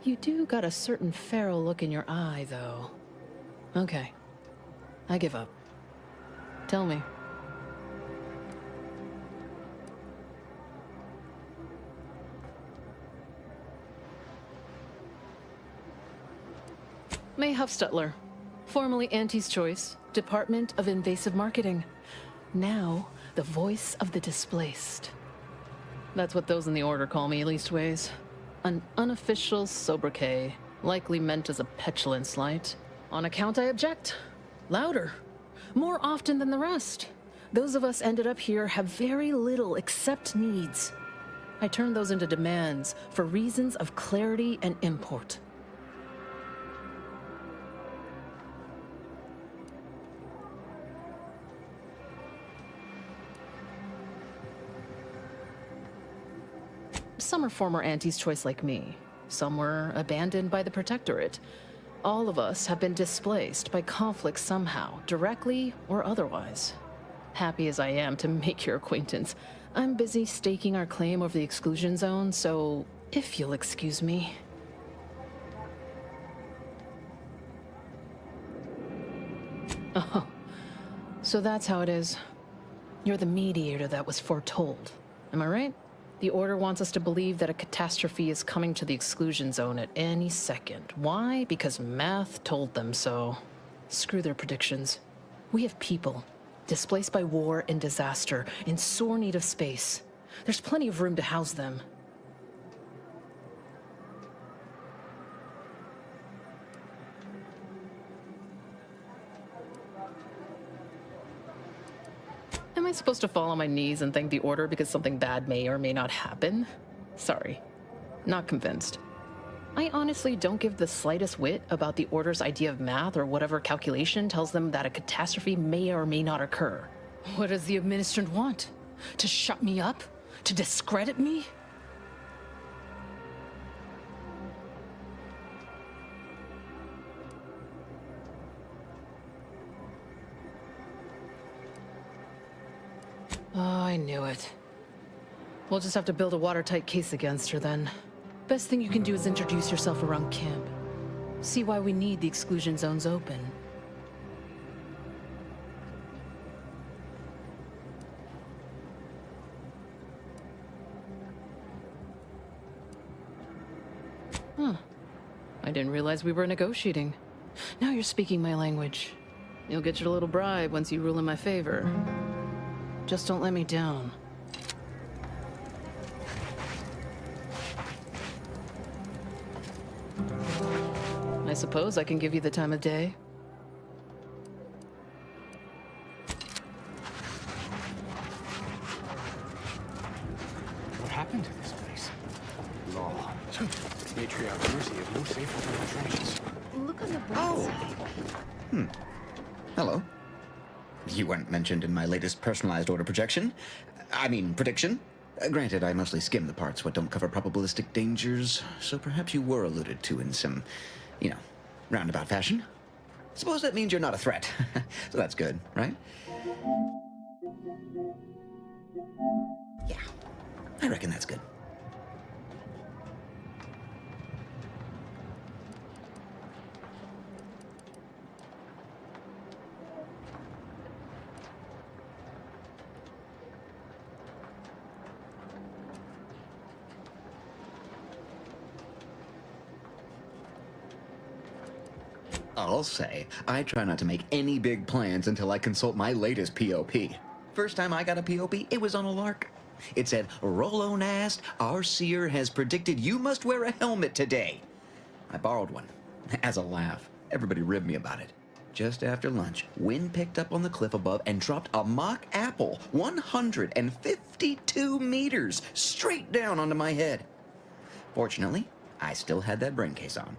You do got a certain feral look in your eye, though. Okay. I give up. Tell me. May Huffstutler, formerly Auntie's Choice, Department of Invasive Marketing. Now, the voice of the displaced. That's what those in the Order call me, leastways. An unofficial sobriquet, likely meant as a petulant slight. On account I object. Louder. More often than the rest. Those of us ended up here have very little except needs. I turn those into demands for reasons of clarity and import. Some are former Auntie's Choice like me. Some were abandoned by the Protectorate. All of us have been displaced by conflict somehow, directly or otherwise. Happy as I am to make your acquaintance, I'm busy staking our claim over the exclusion zone, so if you'll excuse me. Oh, so that's how it is. You're the mediator that was foretold. Am I right? The Order wants us to believe that a catastrophe is coming to the exclusion zone at any second. Why? Because math told them so. Screw their predictions. We have people, displaced by war and disaster, in sore need of space. There's plenty of room to house them. Am I supposed to fall on my knees and thank the Order because something bad may or may not happen? Sorry. Not convinced. I honestly don't give the slightest whit about the Order's idea of math or whatever calculation tells them that a catastrophe may or may not occur. What does the Administrant want? To shut me up? To discredit me? Oh, I knew it. We'll just have to build a watertight case against her then. Best thing you can do is introduce yourself around camp. See why we need the exclusion zones open. Huh. I didn't realize we were negotiating. Now you're speaking my language. You'll get your little bribe once you rule in my favor. Just don't let me down. I suppose I can give you the time of day. What happened to this place? Law. Matriarch's mercy is no safer than the trenches. Look on the bright side. Hello. You weren't mentioned in my latest personalized order projection. I mean, prediction. Granted, I mostly skim the parts what don't cover probabilistic dangers, so perhaps you were alluded to in some, roundabout fashion. Suppose that means you're not a threat. So that's good, right? Yeah, I reckon that's good. I'll say, I try not to make any big plans until I consult my latest POP. First time I got a POP, it was on a lark. It said, Rollo Nast, our seer has predicted you must wear a helmet today. I borrowed one, as a laugh. Everybody ribbed me about it. Just after lunch, wind picked up on the cliff above and dropped a mock apple 152 meters straight down onto my head. Fortunately, I still had that brain case on.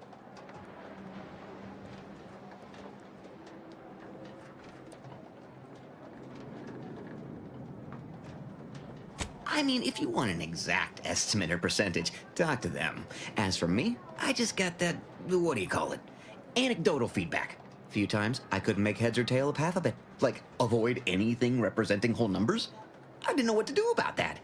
I mean, if you want an exact estimate or percentage, talk to them. As for me, I just got that, what do you call it? Anecdotal feedback. A few times, I couldn't make heads or tail of half of it. Like, avoid anything representing whole numbers? I didn't know what to do about that.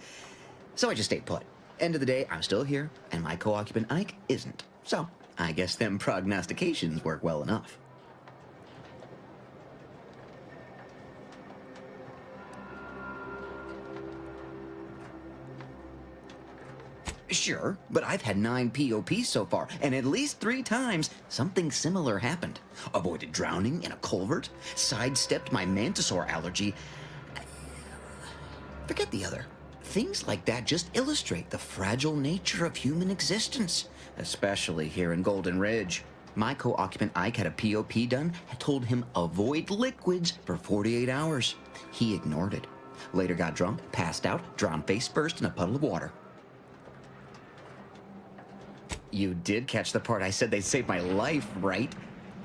So I just stayed put. End of the day, I'm still here, and my co-occupant Ike isn't. So, I guess them prognostications work well enough. Sure, but I've had 9 POPs so far, and at least 3 times something similar happened. Avoided drowning in a culvert, sidestepped my mantisaur allergy. Forget the other. Things like that just illustrate the fragile nature of human existence, especially here in Golden Ridge. My co-occupant Ike had a POP done and told him avoid liquids for 48 hours. He ignored it. Later got drunk, passed out, drowned face first in a puddle of water. You did catch the part I said they saved my life, right?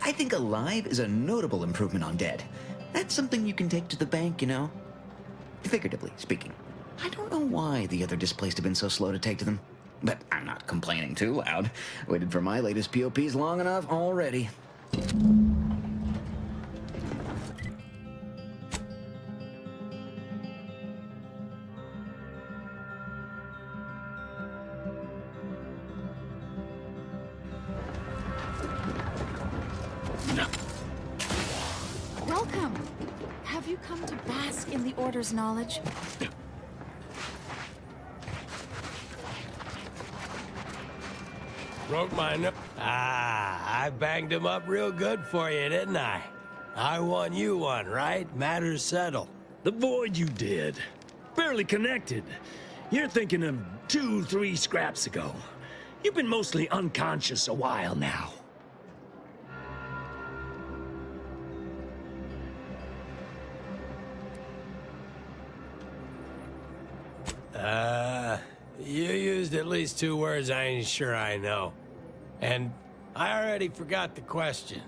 I think alive is a notable improvement on dead. That's something you can take to the bank, you know? Figuratively speaking. I don't know why the other displaced have been so slow to take to them. But I'm not complaining too loud. Waited for my latest POPs long enough already. Welcome. Have you come to bask in the Order's knowledge? Broke my nose. I banged him up real good for you, didn't I? I won you one, right? Matters settled. The void you did. Barely connected. You're thinking of 2-3 scraps ago. You've been mostly unconscious a while now. You used at least 2 words I ain't sure I know. And I already forgot the question.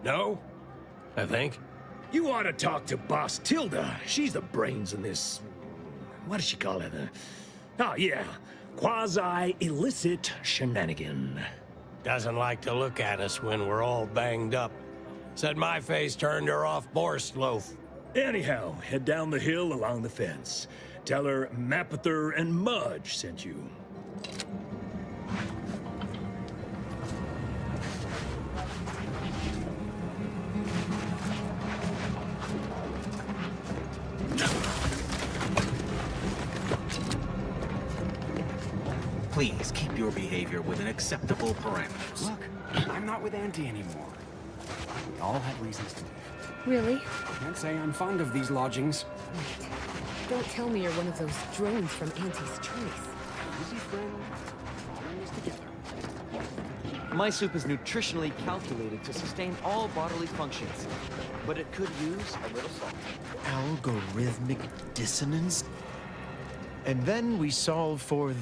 No? I think. You ought to talk to Boss Tilda. She's the brains in this... What does she call it? Oh, yeah. Quasi-illicit shenanigan. Doesn't like to look at us when we're all banged up. Said my face turned her off Borscht loaf. Anyhow, head down the hill along the fence. Tell her Mapother and Mudge sent you. Please keep your behavior within acceptable parameters. Look, I'm not with Auntie anymore. We all had reasons to leave. Really? Can't say I'm fond of these lodgings. Wait. Don't tell me you're one of those drones from Auntie's choice. Easy friend, following us together. My soup is nutritionally calculated to sustain all bodily functions, but it could use a little salt. Algorithmic dissonance? And then we solve for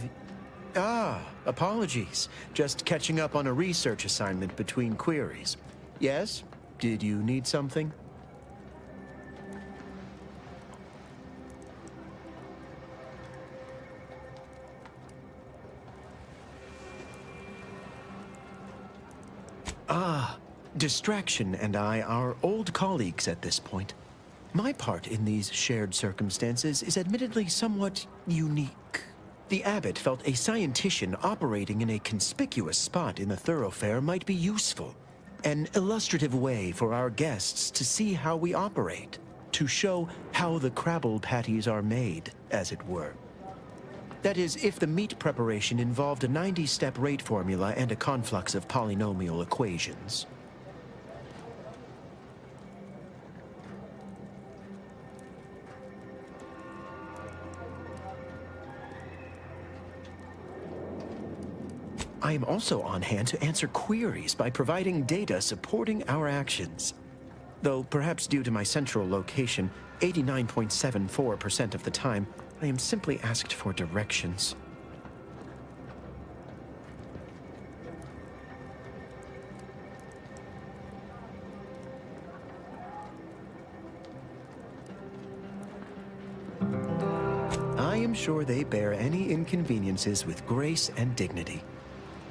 the... apologies. Just catching up on a research assignment between queries. Yes? Did you need something? Distraction and I are old colleagues at this point. My part in these shared circumstances is admittedly somewhat unique. The abbot felt a scientician operating in a conspicuous spot in the thoroughfare might be useful. An illustrative way for our guests to see how we operate, to show how the Crabble patties are made, as it were. That is, if the meat preparation involved a 90-step rate formula and a conflux of polynomial equations. I am also on hand to answer queries by providing data supporting our actions. Though perhaps due to my central location, 89.74% of the time, I am simply asked for directions. I am sure they bear any inconveniences with grace and dignity.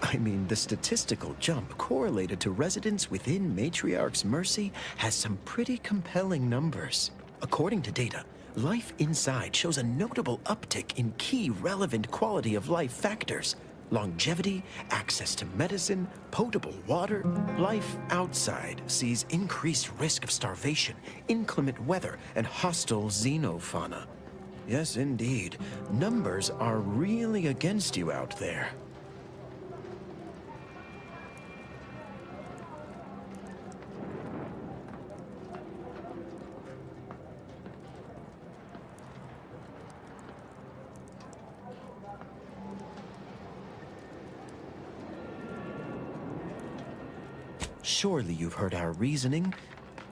I mean, the statistical jump correlated to residents within Matriarch's Mercy has some pretty compelling numbers. According to data, life inside shows a notable uptick in key relevant quality of life factors. Longevity, access to medicine, potable water. Life outside sees increased risk of starvation, inclement weather, and hostile xenofauna. Yes, indeed. Numbers are really against you out there. Surely you've heard our reasoning.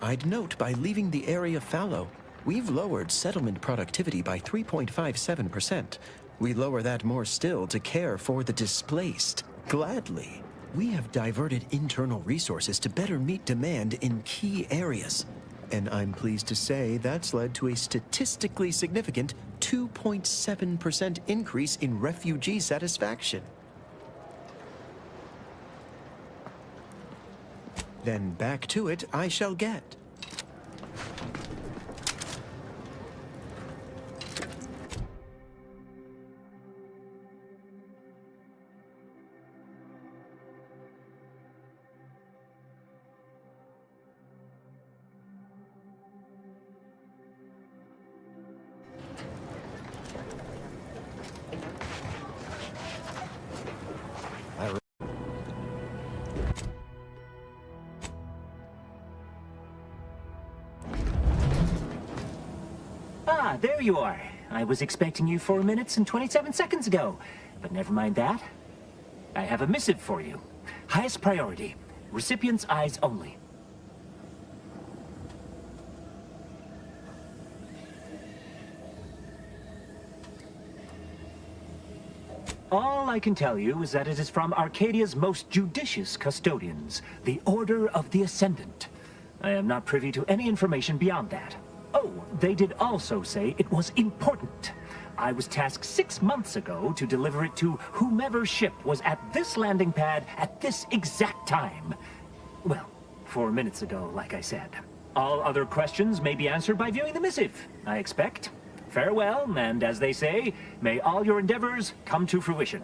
I'd note by leaving the area fallow, we've lowered settlement productivity by 3.57%. We lower that more still to care for the displaced. Gladly. We have diverted internal resources to better meet demand in key areas. And I'm pleased to say that's led to a statistically significant 2.7% increase in refugee satisfaction. Then back to it I shall get. Ah, there you are. I was expecting you 4 minutes and 27 seconds ago. But never mind that. I have a missive for you. Highest priority. Recipient's eyes only. All I can tell you is that it is from Arcadia's most judicious custodians, the Order of the Ascendant. I am not privy to any information beyond that. Oh, they did also say it was important. I was tasked 6 months ago to deliver it to whomever ship was at this landing pad at this exact time. Well, 4 minutes ago, like I said. All other questions may be answered by viewing the missive, I expect. Farewell, and as they say, may all your endeavors come to fruition.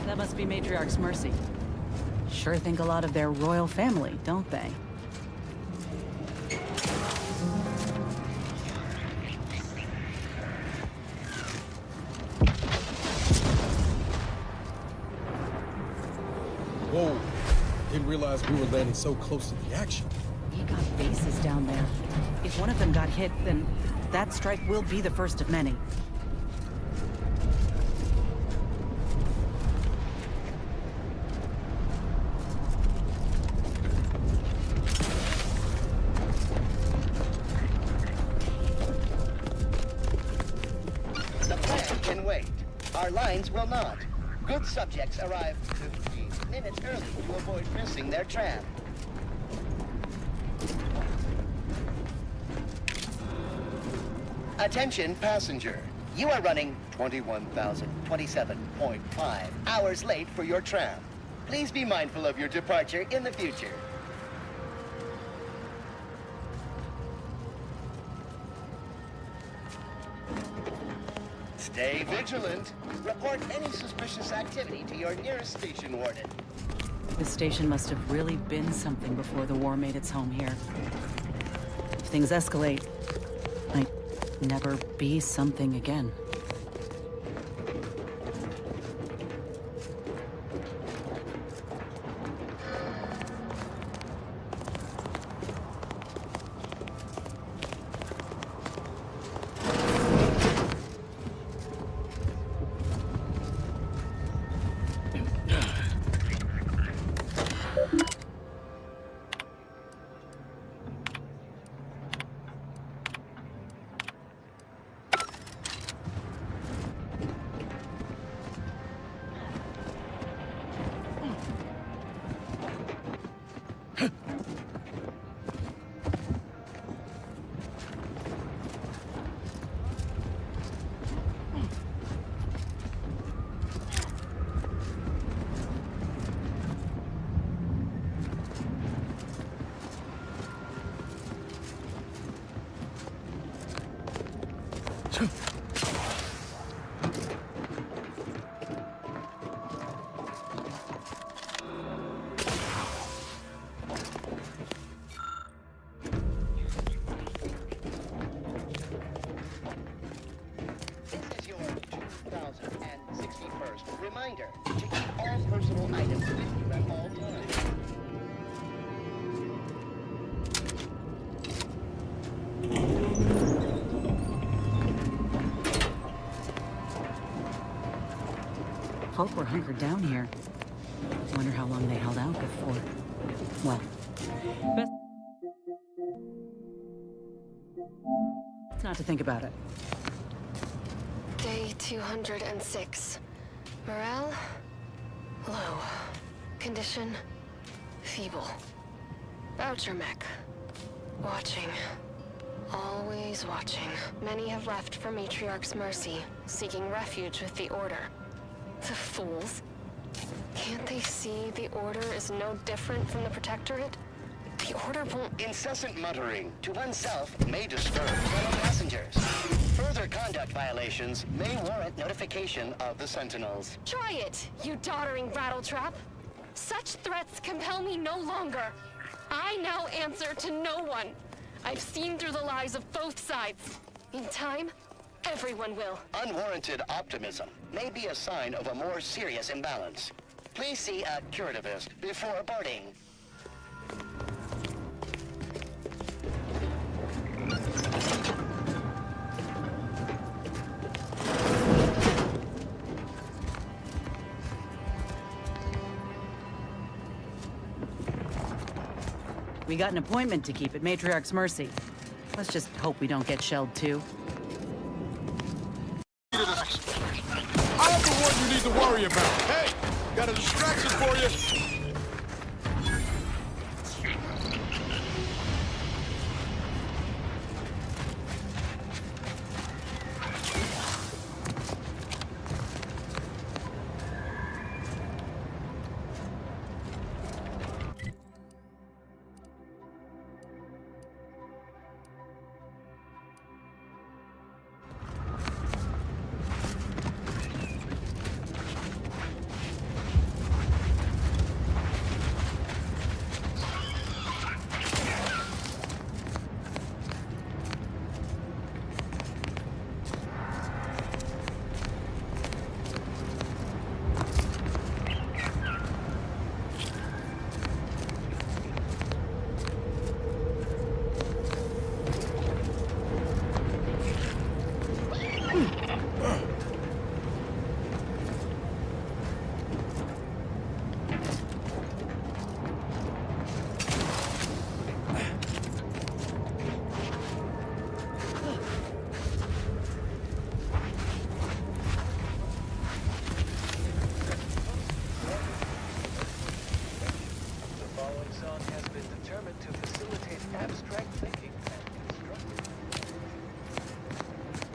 That must be Matriarch's Mercy. Sure think a lot of their royal family, don't they? Whoa. Didn't realize we were landing so close to the action. We got bases down there. If one of them got hit, then that strike will be the first of many. The plan can wait. Our lines will not. Good subjects arrive 15 minutes early to avoid missing their tram. Attention passenger. You are running 21,027.5 hours late for your tram. Please be mindful of your departure in the future. Stay vigilant. Report any suspicious activity to your nearest station warden. This station must have really been something before the war made its home here. If things escalate, might never be something again. Reminder to keep all personal items with you at all times. Folk were hunkered down here. Wonder how long they held out before. Well, best not to think about it. Day 206. Morale? Low. Condition? Feeble. Voucher mech. Watching. Always watching. Many have left for Matriarch's mercy, seeking refuge with the Order. The fools. Can't they see the Order is no different from the Protectorate? The Order won't... Incessant muttering to oneself may disturb fellow passengers. Further conduct violations may warrant notification of the Sentinels. Try it, you doddering rattletrap. Such threats compel me no longer. I now answer to no one. I've seen through the lies of both sides. In time, everyone will. Unwarranted optimism may be a sign of a more serious imbalance. Please see a curativist before boarding. We got an appointment to keep at Matriarch's mercy. Let's just hope we don't get shelled too. I'm the one you need to worry about. Hey, got a distraction for you.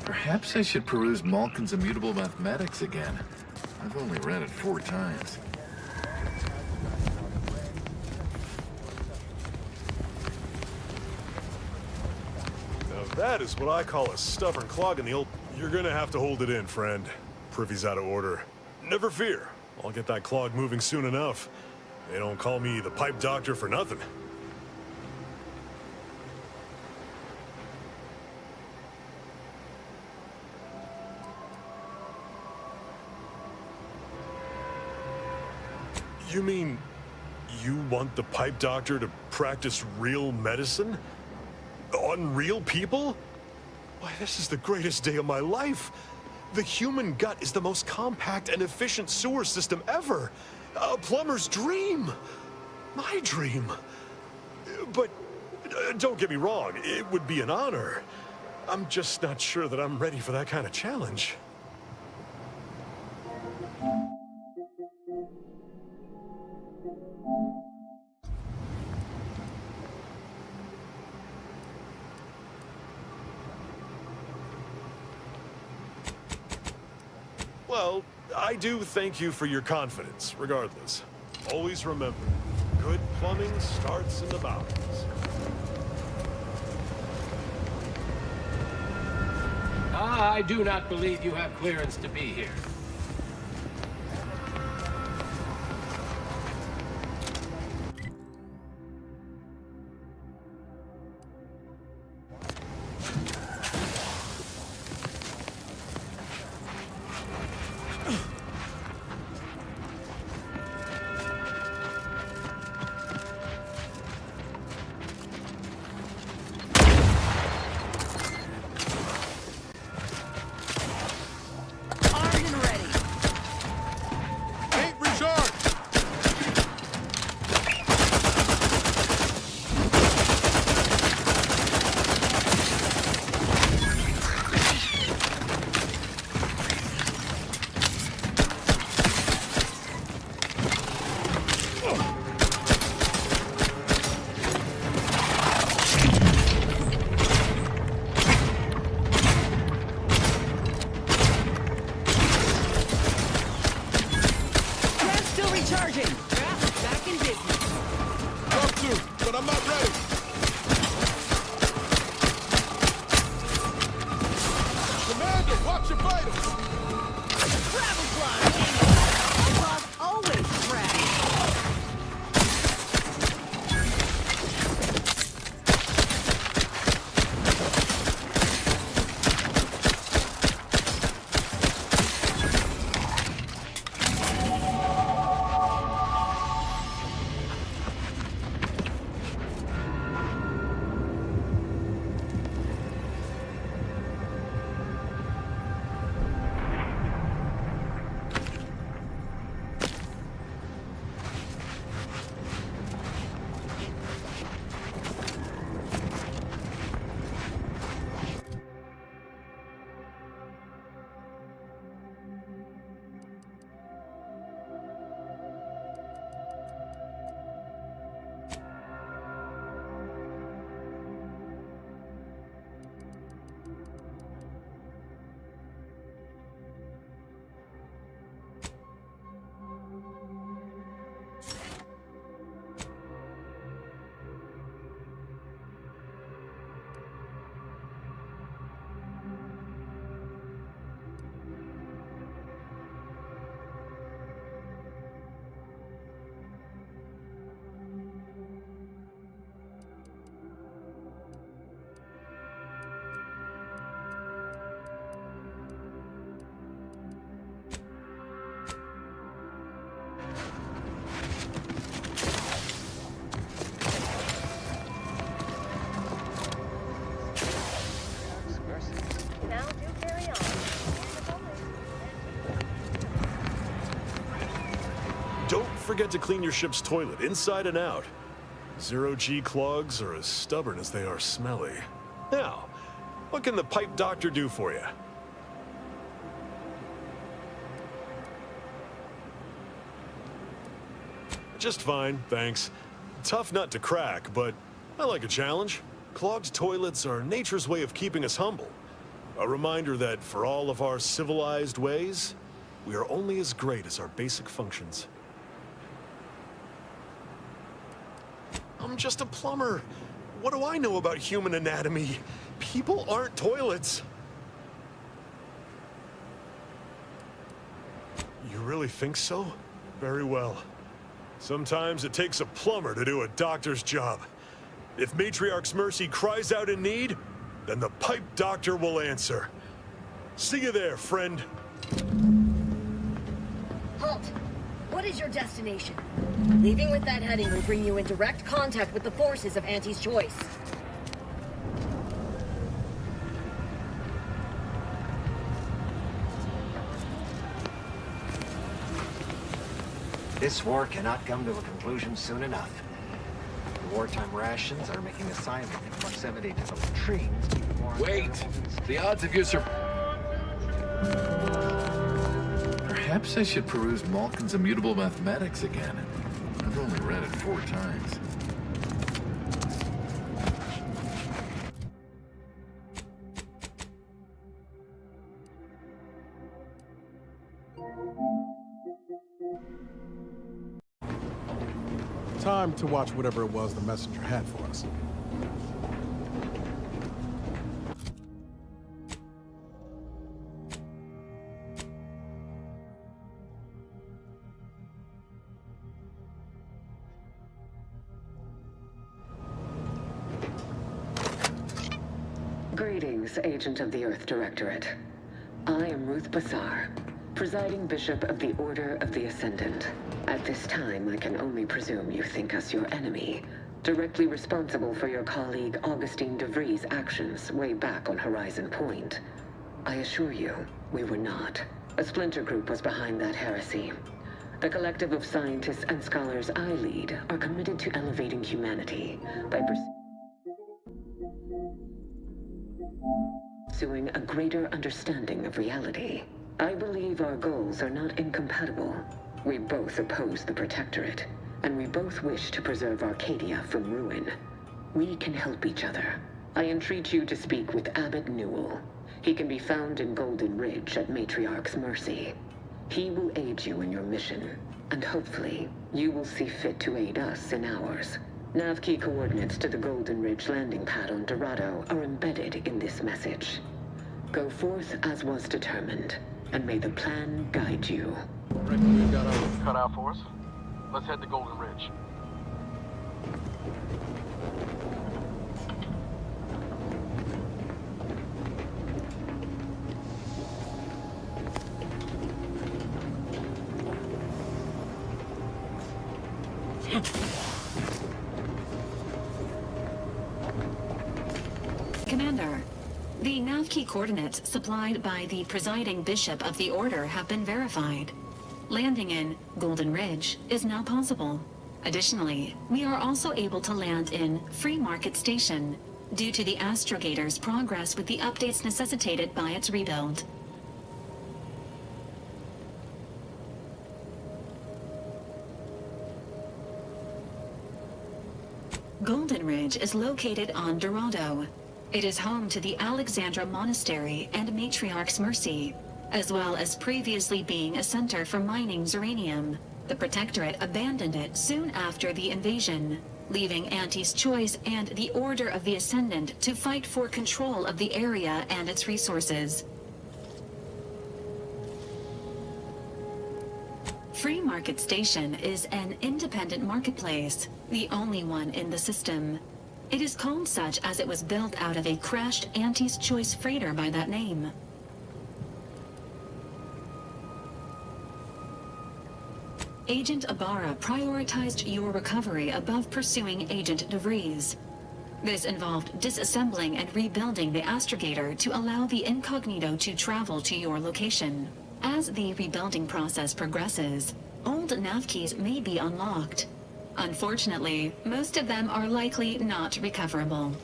Perhaps I should peruse Malkin's Immutable Mathematics again. I've only read it 4 times. That is what I call a stubborn clog in the old... You're gonna have to hold it in, friend. Privy's out of order. Never fear. I'll get that clog moving soon enough. They don't call me the pipe doctor for nothing. You mean you want the pipe doctor to practice real medicine? On real people? Why, this is the greatest day of my life. The human gut is the most compact and efficient sewer system ever. A plumber's dream. My dream. But don't get me wrong, it would be an honor. I'm just not sure that I'm ready for that kind of challenge. Well, I do thank you for your confidence, regardless. Always remember, good plumbing starts in the bowels. I do not believe you have clearance to be here. Don't forget to clean your ship's toilet, inside and out. Zero-G clogs are as stubborn as they are smelly. Now, what can the pipe doctor do for you? Just fine, thanks. Tough nut to crack, but I like a challenge. Clogged toilets are nature's way of keeping us humble. A reminder that for all of our civilized ways, we are only as great as our basic functions. I'm just a plumber. What do I know about human anatomy? People aren't toilets. You really think so? Very well. Sometimes it takes a plumber to do a doctor's job. If Matriarch's Mercy cries out in need, then the pipe doctor will answer. See you there, friend. Halt! What is your destination? Leaving with that heading will bring you in direct contact with the forces of Auntie's Choice. This war cannot come to a conclusion soon enough. The wartime rations are making assignment in proximity to the latrines. Wait! The odds of you Perhaps I should peruse Malkin's Immutable Mathematics again. I've only read it 4 times. Time to watch whatever it was the messenger had for us. Greetings, Agent of the Earth Directorate. I am Ruth Bassar, Presiding Bishop of the Order of the Ascendant. At this time, I can only presume you think us your enemy, directly responsible for your colleague Augustine DeVries' actions way back on Horizon Point. I assure you, we were not. A splinter group was behind that heresy. The collective of scientists and scholars I lead are committed to elevating humanity by pursuing a greater understanding of reality. I believe our goals are not incompatible. We both oppose the Protectorate, and we both wish to preserve Arcadia from ruin. We can help each other. I entreat you to speak with Abbot Newell. He can be found in Golden Ridge at Matriarch's Mercy. He will aid you in your mission, and hopefully, you will see fit to aid us in ours. Nav key coordinates to the Golden Ridge landing pad on Dorado are embedded in this message. Go forth as was determined, and may the plan guide you. Reckon we've got our work cut out for us. Let's head to Golden Ridge. Commander, the nav key coordinates supplied by the presiding bishop of the Order have been verified. Landing in Golden Ridge is now possible. Additionally, we are also able to land in Free Market Station due to the Astrogator's progress with the updates necessitated by its rebuild. Golden Ridge is located on Dorado. It is home to the Alexandra Monastery and Matriarch's Mercy, as well as previously being a center for mining Zeranium. The Protectorate abandoned it soon after the invasion, leaving Auntie's Choice and the Order of the Ascendant to fight for control of the area and its resources. Free Market Station is an independent marketplace, the only one in the system. It is called such as it was built out of a crashed Auntie's Choice freighter by that name. Agent Ibarra prioritized your recovery above pursuing Agent DeVries. This involved disassembling and rebuilding the Astrogator to allow the Incognito to travel to your location. As the rebuilding process progresses, old nav keys may be unlocked. Unfortunately, most of them are likely not recoverable.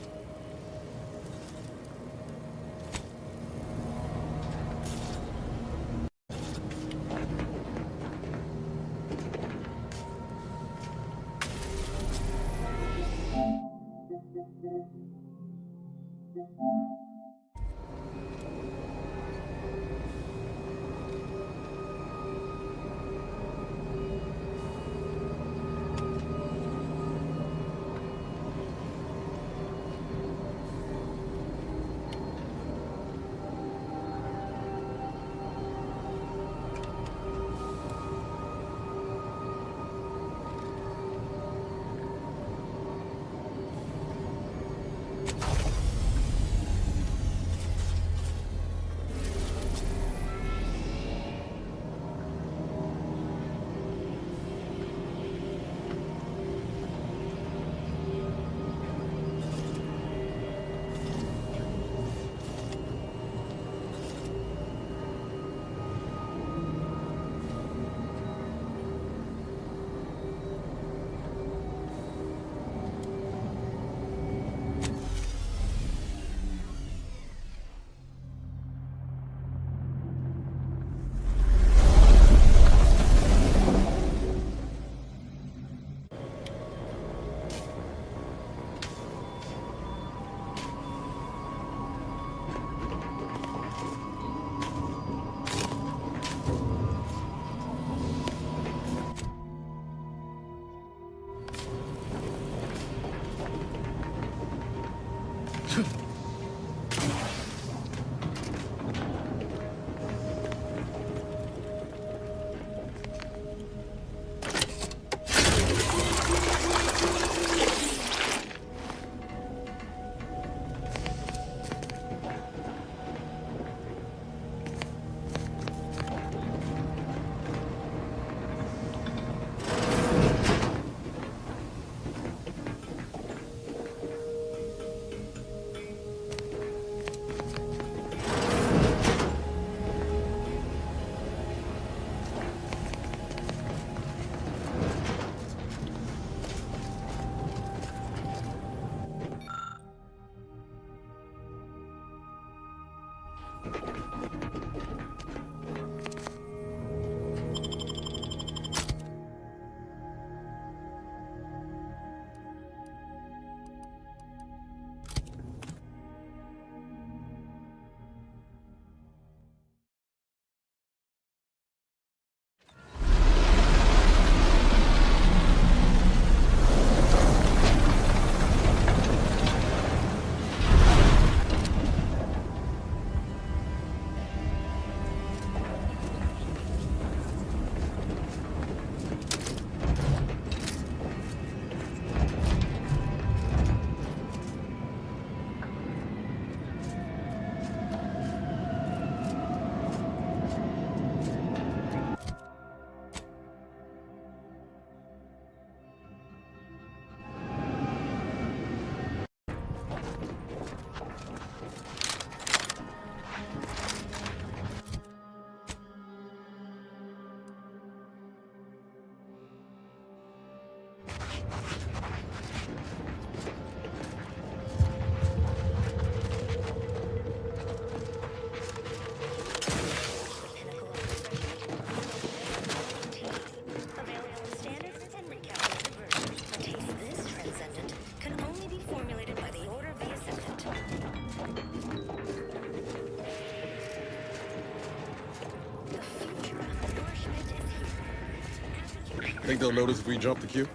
Think they'll notice if we jump the queue?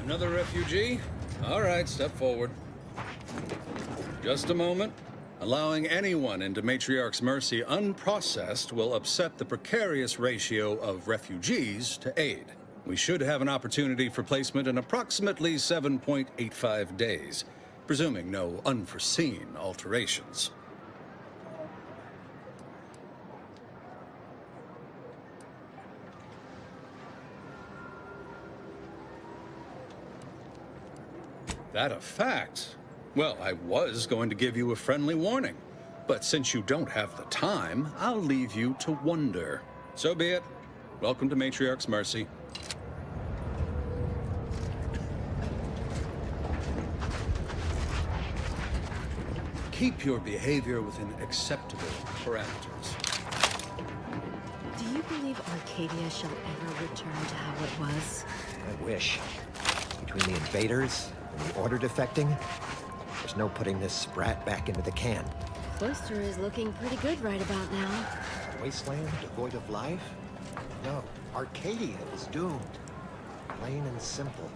Another refugee? All right, step forward. Just a moment. Allowing anyone into Matriarch's Mercy unprocessed will upset the precarious ratio of refugees to aid. We should have an opportunity for placement in approximately 7.85 days, presuming no unforeseen alterations. That a fact? Well, I was going to give you a friendly warning, but since you don't have the time, I'll leave you to wonder. So be it. Welcome to Matriarch's Mercy. Keep your behavior within acceptable parameters. Do you believe Arcadia shall ever return to how it was? I wish. Between the invaders and the Order defecting, there's no putting this sprat back into the can. Cloister is looking pretty good right about now. A wasteland devoid of life? No, Arcadia is doomed. Plain and simple.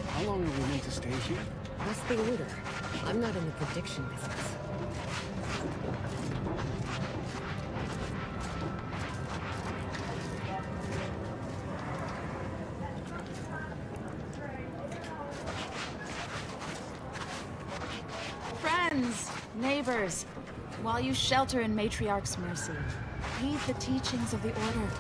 How long are we meant to stay here? That's the order. I'm not in the prediction business. Friends, neighbors, while you shelter in Matriarch's Mercy, heed the teachings of the Order.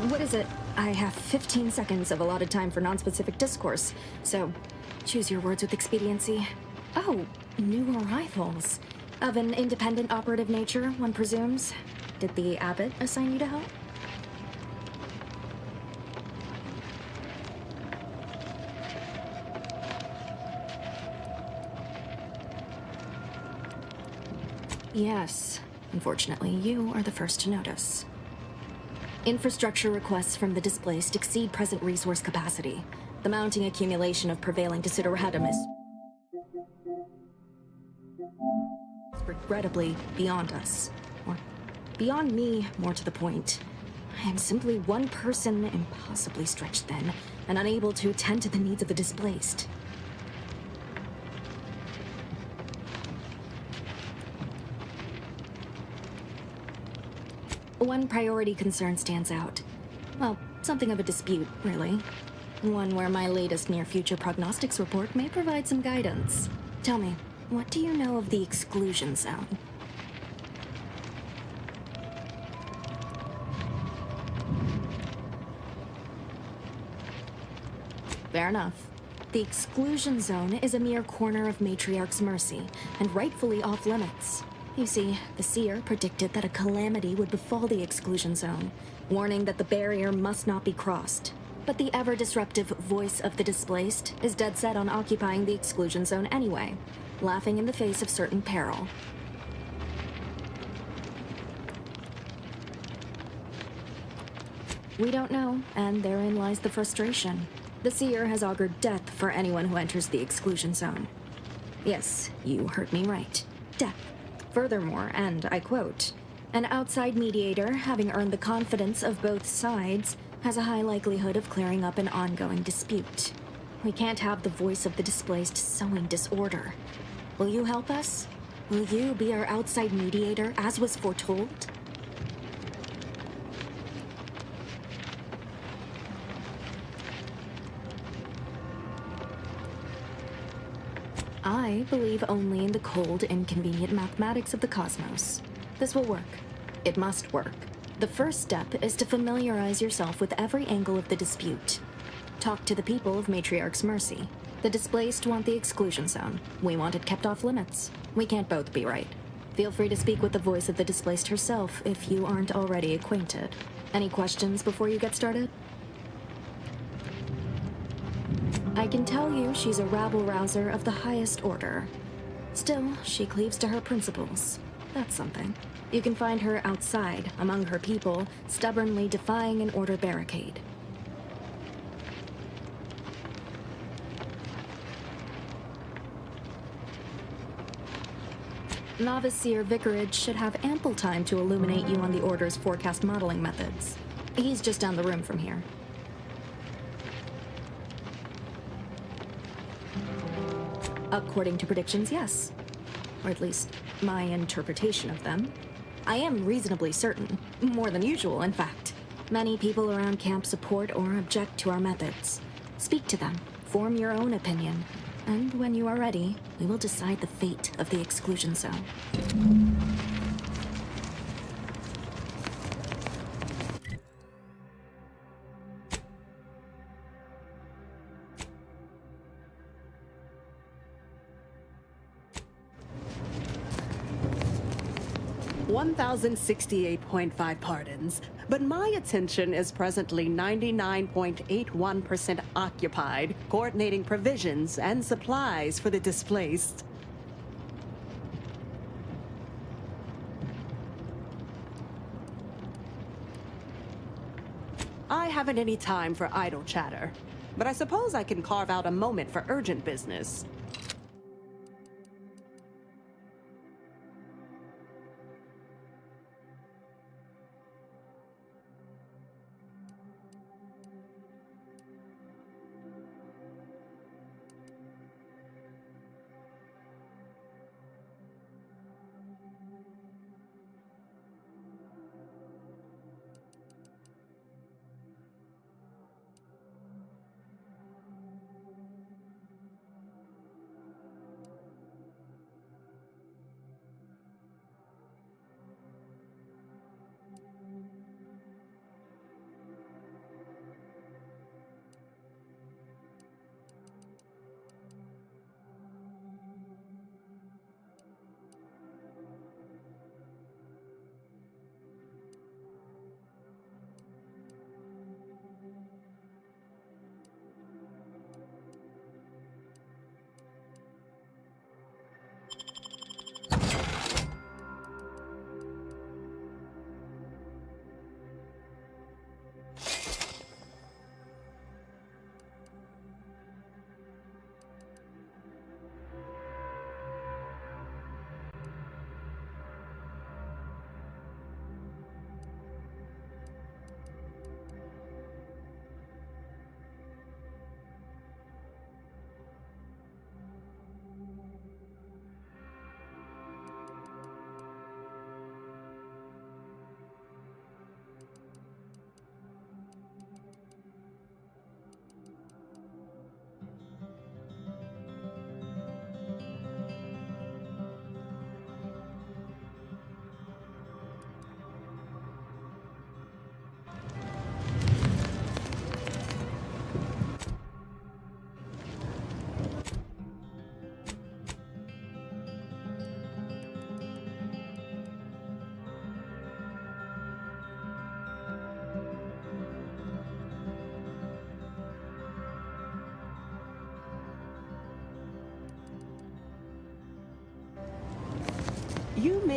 What is it? I have 15 seconds of allotted time for non-specific discourse, so choose your words with expediency. Oh, new arrivals. Of an independent operative nature, one presumes. Did the abbot assign you to help? Yes. Unfortunately, you are the first to notice. Infrastructure requests from the displaced exceed present resource capacity. The mounting accumulation of prevailing desideratum is regrettably beyond us. Or beyond me, more to the point. I am simply one person, impossibly stretched thin, and unable to attend to the needs of the displaced. One priority concern stands out. Well, something of a dispute, really. One where my latest near-future prognostics report may provide some guidance. Tell me, what do you know of the exclusion zone? Fair enough. The exclusion zone is a mere corner of Matriarch's mercy, and rightfully off-limits. You see, the Seer predicted that a calamity would befall the exclusion zone, warning that the barrier must not be crossed. But the ever-disruptive voice of the displaced is dead set on occupying the exclusion zone anyway, laughing in the face of certain peril. We don't know, and therein lies the frustration. The Seer has augured death for anyone who enters the exclusion zone. Yes, you heard me right. Death. Furthermore, and I quote, "An outside mediator, having earned the confidence of both sides, has a high likelihood of clearing up an ongoing dispute. We can't have the voice of the displaced sowing disorder. Will you help us? Will you be our outside mediator, as was foretold?" I believe only in the cold, inconvenient mathematics of the cosmos. This will work. It must work. The first step is to familiarize yourself with every angle of the dispute. Talk to the people of Matriarch's mercy. The displaced want the exclusion zone. We want it kept off limits. We can't both be right. Feel free to speak with the voice of the displaced herself if you aren't already acquainted. Any questions before you get started? I can tell you she's a rabble-rouser of the highest order. Still, she cleaves to her principles. That's something. You can find her outside, among her people, stubbornly defying an order barricade. Novice Seer Vicarage should have ample time to illuminate you on the Order's forecast modeling methods. He's just down the room from here. According to predictions, yes. Or at least, my interpretation of them. I am reasonably certain. More than usual, in fact. Many people around camp support or object to our methods. Speak to them, form your own opinion, and when you are ready, we will decide the fate of the exclusion zone. 1,068.5 pardons, but my attention is presently 99.81% occupied, coordinating provisions and supplies for the displaced. I haven't any time for idle chatter, but I suppose I can carve out a moment for urgent business.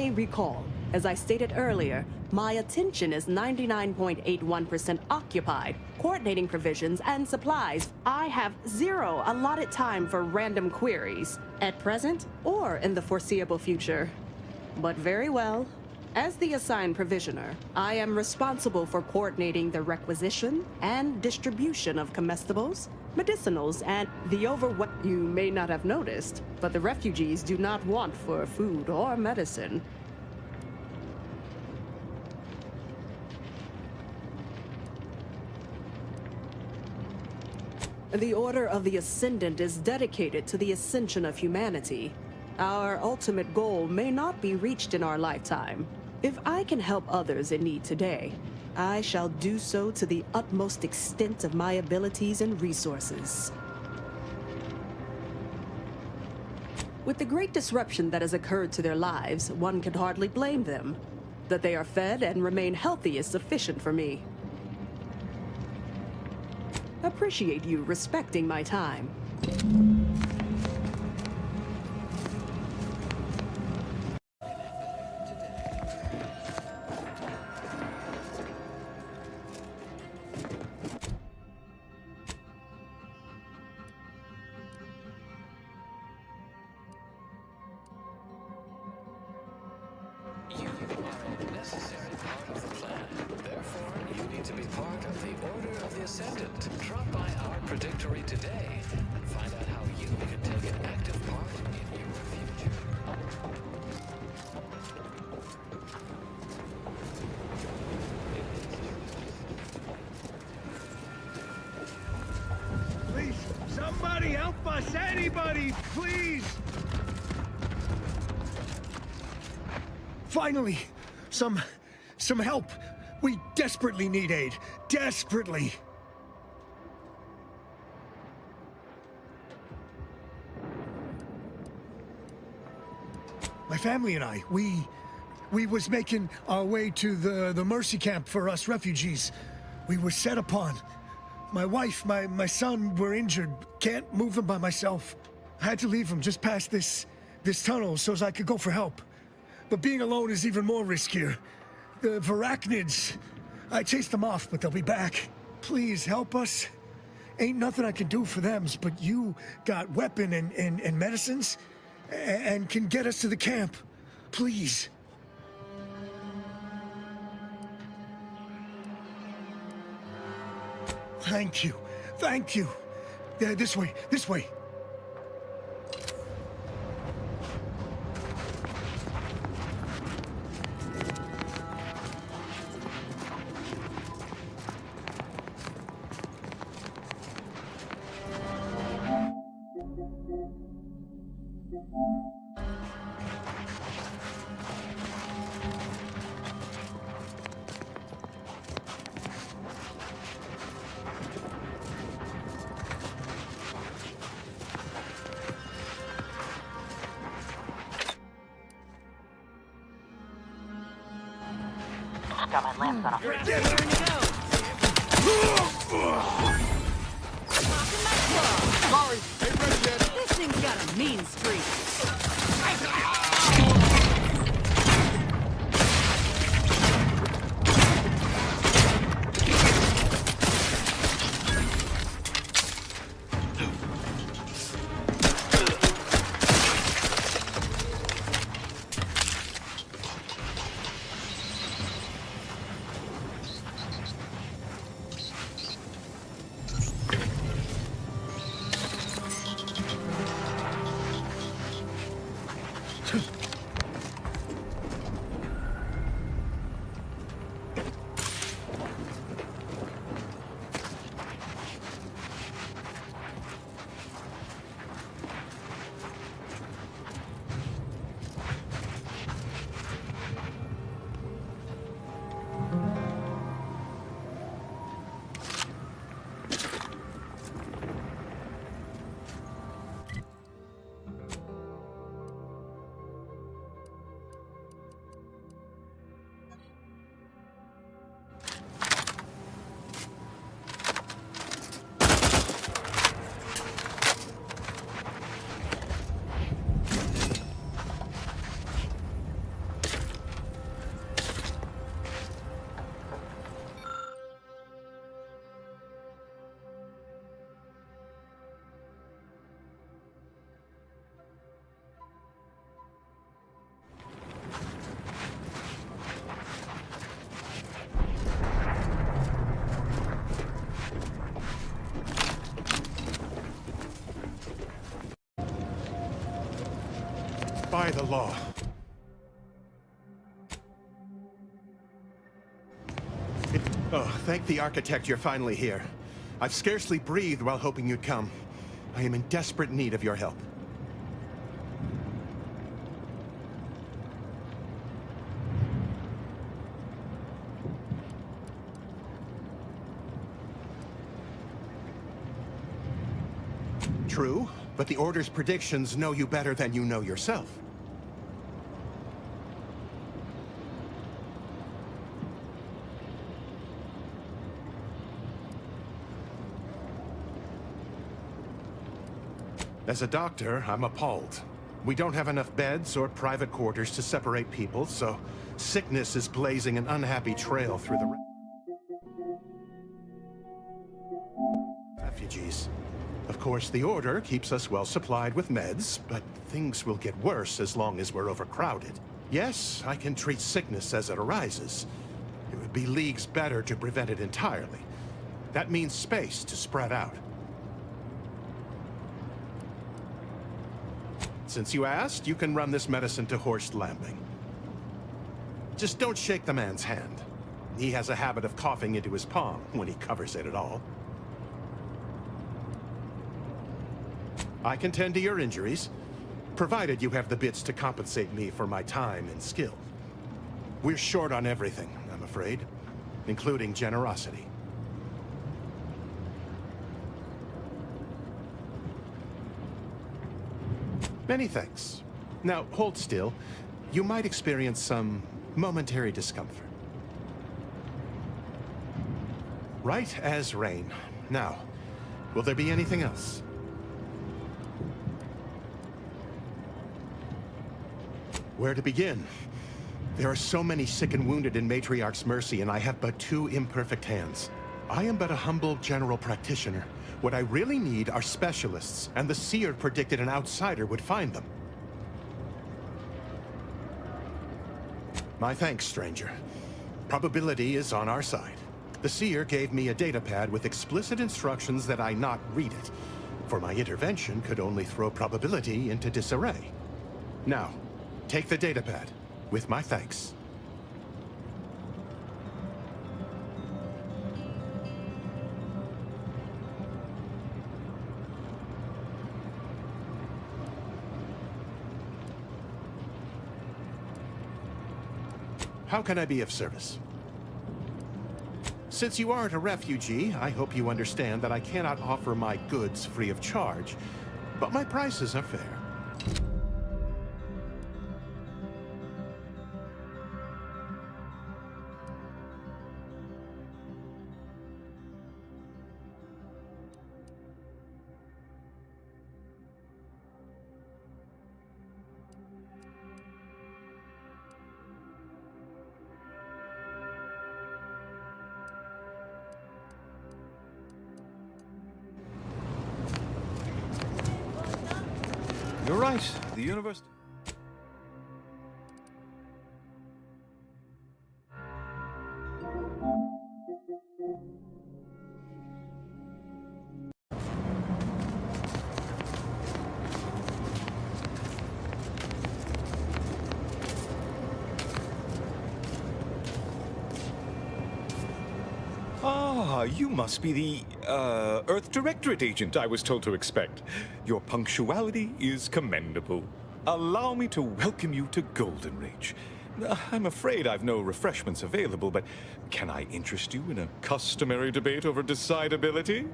may recall, as I stated earlier, my attention is 99.81% occupied, coordinating provisions and supplies. I have 0 allotted time for random queries, at present or in the foreseeable future. But very well. As the assigned provisioner, I am responsible for coordinating the requisition and distribution of comestibles, medicinals, and the You may not have noticed, but the refugees do not want for food or medicine. The Order of the Ascendant is dedicated to the ascension of humanity. Our ultimate goal may not be reached in our lifetime. If I can help others in need today, I shall do so to the utmost extent of my abilities and resources. With the great disruption that has occurred to their lives, one can hardly blame them. That they are fed and remain healthy is sufficient for me. Appreciate you respecting my time. You are a necessary part of the plan. Therefore, you need to be part of the Order of the Ascendant. Drop by our predictory today and find out how you can take an active part in your future. Please, somebody help us! Anybody, please! Finally, some help. We desperately need aid. Desperately. My family and I, we was making our way to the Mercy camp for us refugees. We were set upon. My wife, my son were injured. Can't move them by myself. I had to leave them just past this tunnel so as I could go for help. But being alone is even more riskier. The Varachnids, I chased them off, but they'll be back. Please help us. Ain't nothing I can do for them, but you got weapon and medicines and can get us to the camp. Please. Thank you. Thank you. This way. This way. Got my lamps on. Sorry, ain't ready yet. This thing's got a mean streak. defy the law. Oh, thank the architect you're finally here. I've scarcely breathed while hoping you'd come. I am in desperate need of your help. True, but the Order's predictions know you better than you know yourself. As a doctor, I'm appalled. We don't have enough beds or private quarters to separate people, so sickness is blazing an unhappy trail through the refugees. Of course, the Order keeps us well supplied with meds, but things will get worse as long as we're overcrowded. Yes, I can treat sickness as it arises. It would be leagues better to prevent it entirely. That means space to spread out. Since you asked, you can run this medicine to Horst Lambing. Just don't shake the man's hand. He has a habit of coughing into his palm when he covers it at all. I can tend to your injuries, provided you have the bits to compensate me for my time and skill. We're short on everything, I'm afraid, including generosity. Many thanks. Now, hold still. You might experience some momentary discomfort. Right as rain. Now, will there be anything else? Where to begin? There are so many sick and wounded in Matriarch's Mercy, and I have but 2 imperfect hands. I am but a humble general practitioner. What I really need are specialists, and the Seer predicted an outsider would find them. My thanks, stranger. Probability is on our side. The Seer gave me a datapad with explicit instructions that I not read it, for my intervention could only throw probability into disarray. Now, take the datapad, with my thanks. How can I be of service? Since you aren't a refugee, I hope you understand that I cannot offer my goods free of charge, but my prices are fair. You're right. The universe... Ah, you must be the, Earth Directorate agent I was told to expect. Your punctuality is commendable. Allow me to welcome you to Golden Reach. I'm afraid I've no refreshments available, but can I interest you in a customary debate over decidability?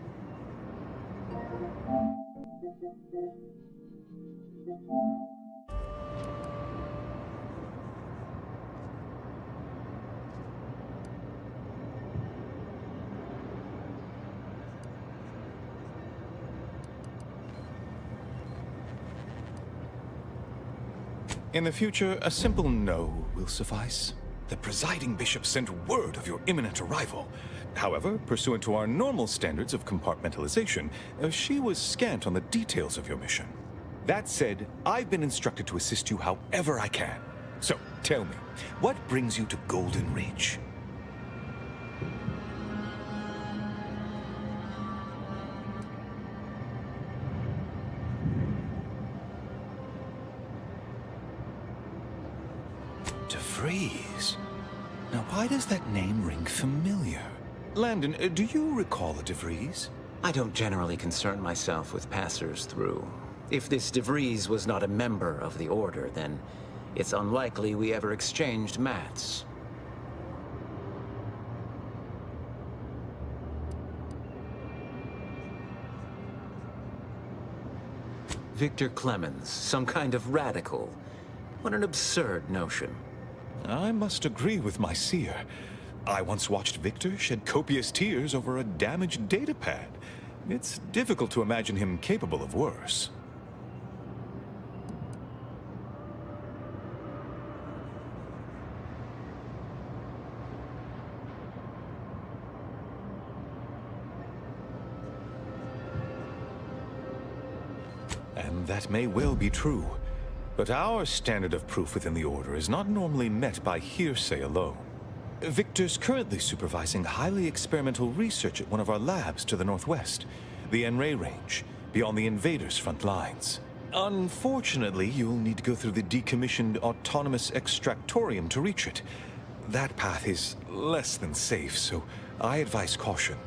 In the future, a simple no will suffice. The presiding bishop sent word of your imminent arrival. However, pursuant to our normal standards of compartmentalization, she was scant on the details of your mission. That said, I've been instructed to assist you however I can. So, tell me, what brings you to Golden Reach? DeVries. Now, why does that name ring familiar? Landon, do you recall a DeVries? I don't generally concern myself with passers-through. If this DeVries was not a member of the Order, then it's unlikely we ever exchanged mats. Victor Clemens, some kind of radical. What an absurd notion. I must agree with my seer. I once watched Victor shed copious tears over a damaged datapad. It's difficult to imagine him capable of worse. And that may well be true. But our standard of proof within the Order is not normally met by hearsay alone. Victor's currently supervising highly experimental research at one of our labs to the northwest, the N-Ray range, beyond the invaders' front lines. Unfortunately, you'll need to go through the decommissioned autonomous extractorium to reach it. That path is less than safe, so I advise caution.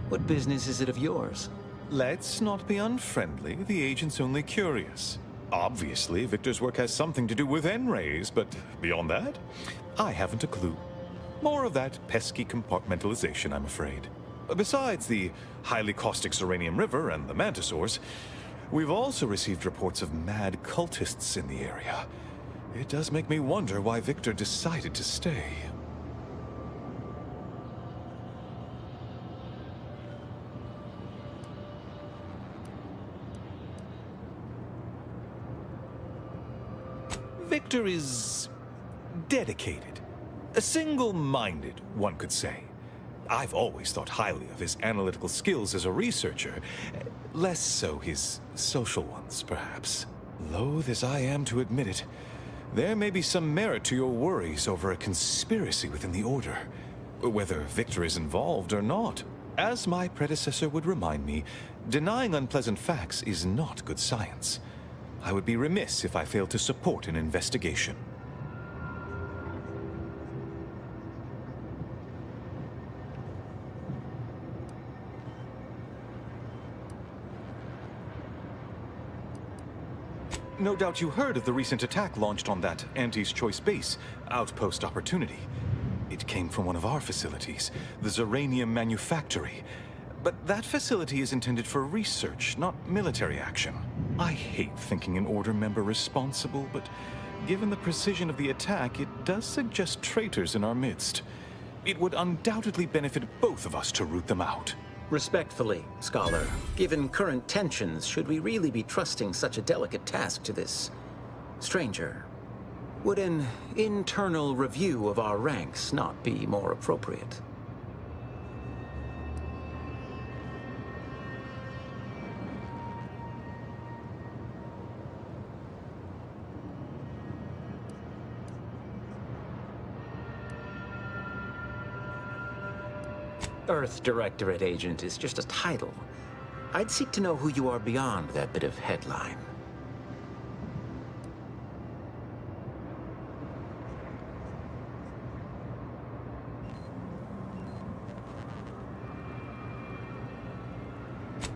What business is it of yours? Let's not be unfriendly. The agent's only curious. Obviously, Victor's work has something to do with N-rays, but beyond that, I haven't a clue. More of that pesky compartmentalization, I'm afraid. Besides the highly caustic Serenium River and the Mantisaurs, we've also received reports of mad cultists in the area. It does make me wonder why Victor decided to stay. Victor is dedicated. Single-minded, one could say. I've always thought highly of his analytical skills as a researcher, less so his social ones, perhaps. Loath as I am to admit it, there may be some merit to your worries over a conspiracy within the Order, whether Victor is involved or not. As my predecessor would remind me, denying unpleasant facts is not good science. I would be remiss if I failed to support an investigation. No doubt you heard of the recent attack launched on that Auntie's Choice base, Outpost Opportunity. It came from one of our facilities, the Zeranium Manufactory. But that facility is intended for research, not military action. I hate thinking an Order member responsible, but given the precision of the attack, it does suggest traitors in our midst. It would undoubtedly benefit both of us to root them out. Respectfully, Scholar, given current tensions, should we really be trusting such a delicate task to this stranger? Would an internal review of our ranks not be more appropriate? Earth Directorate Agent is just a title. I'd seek to know who you are beyond that bit of headline.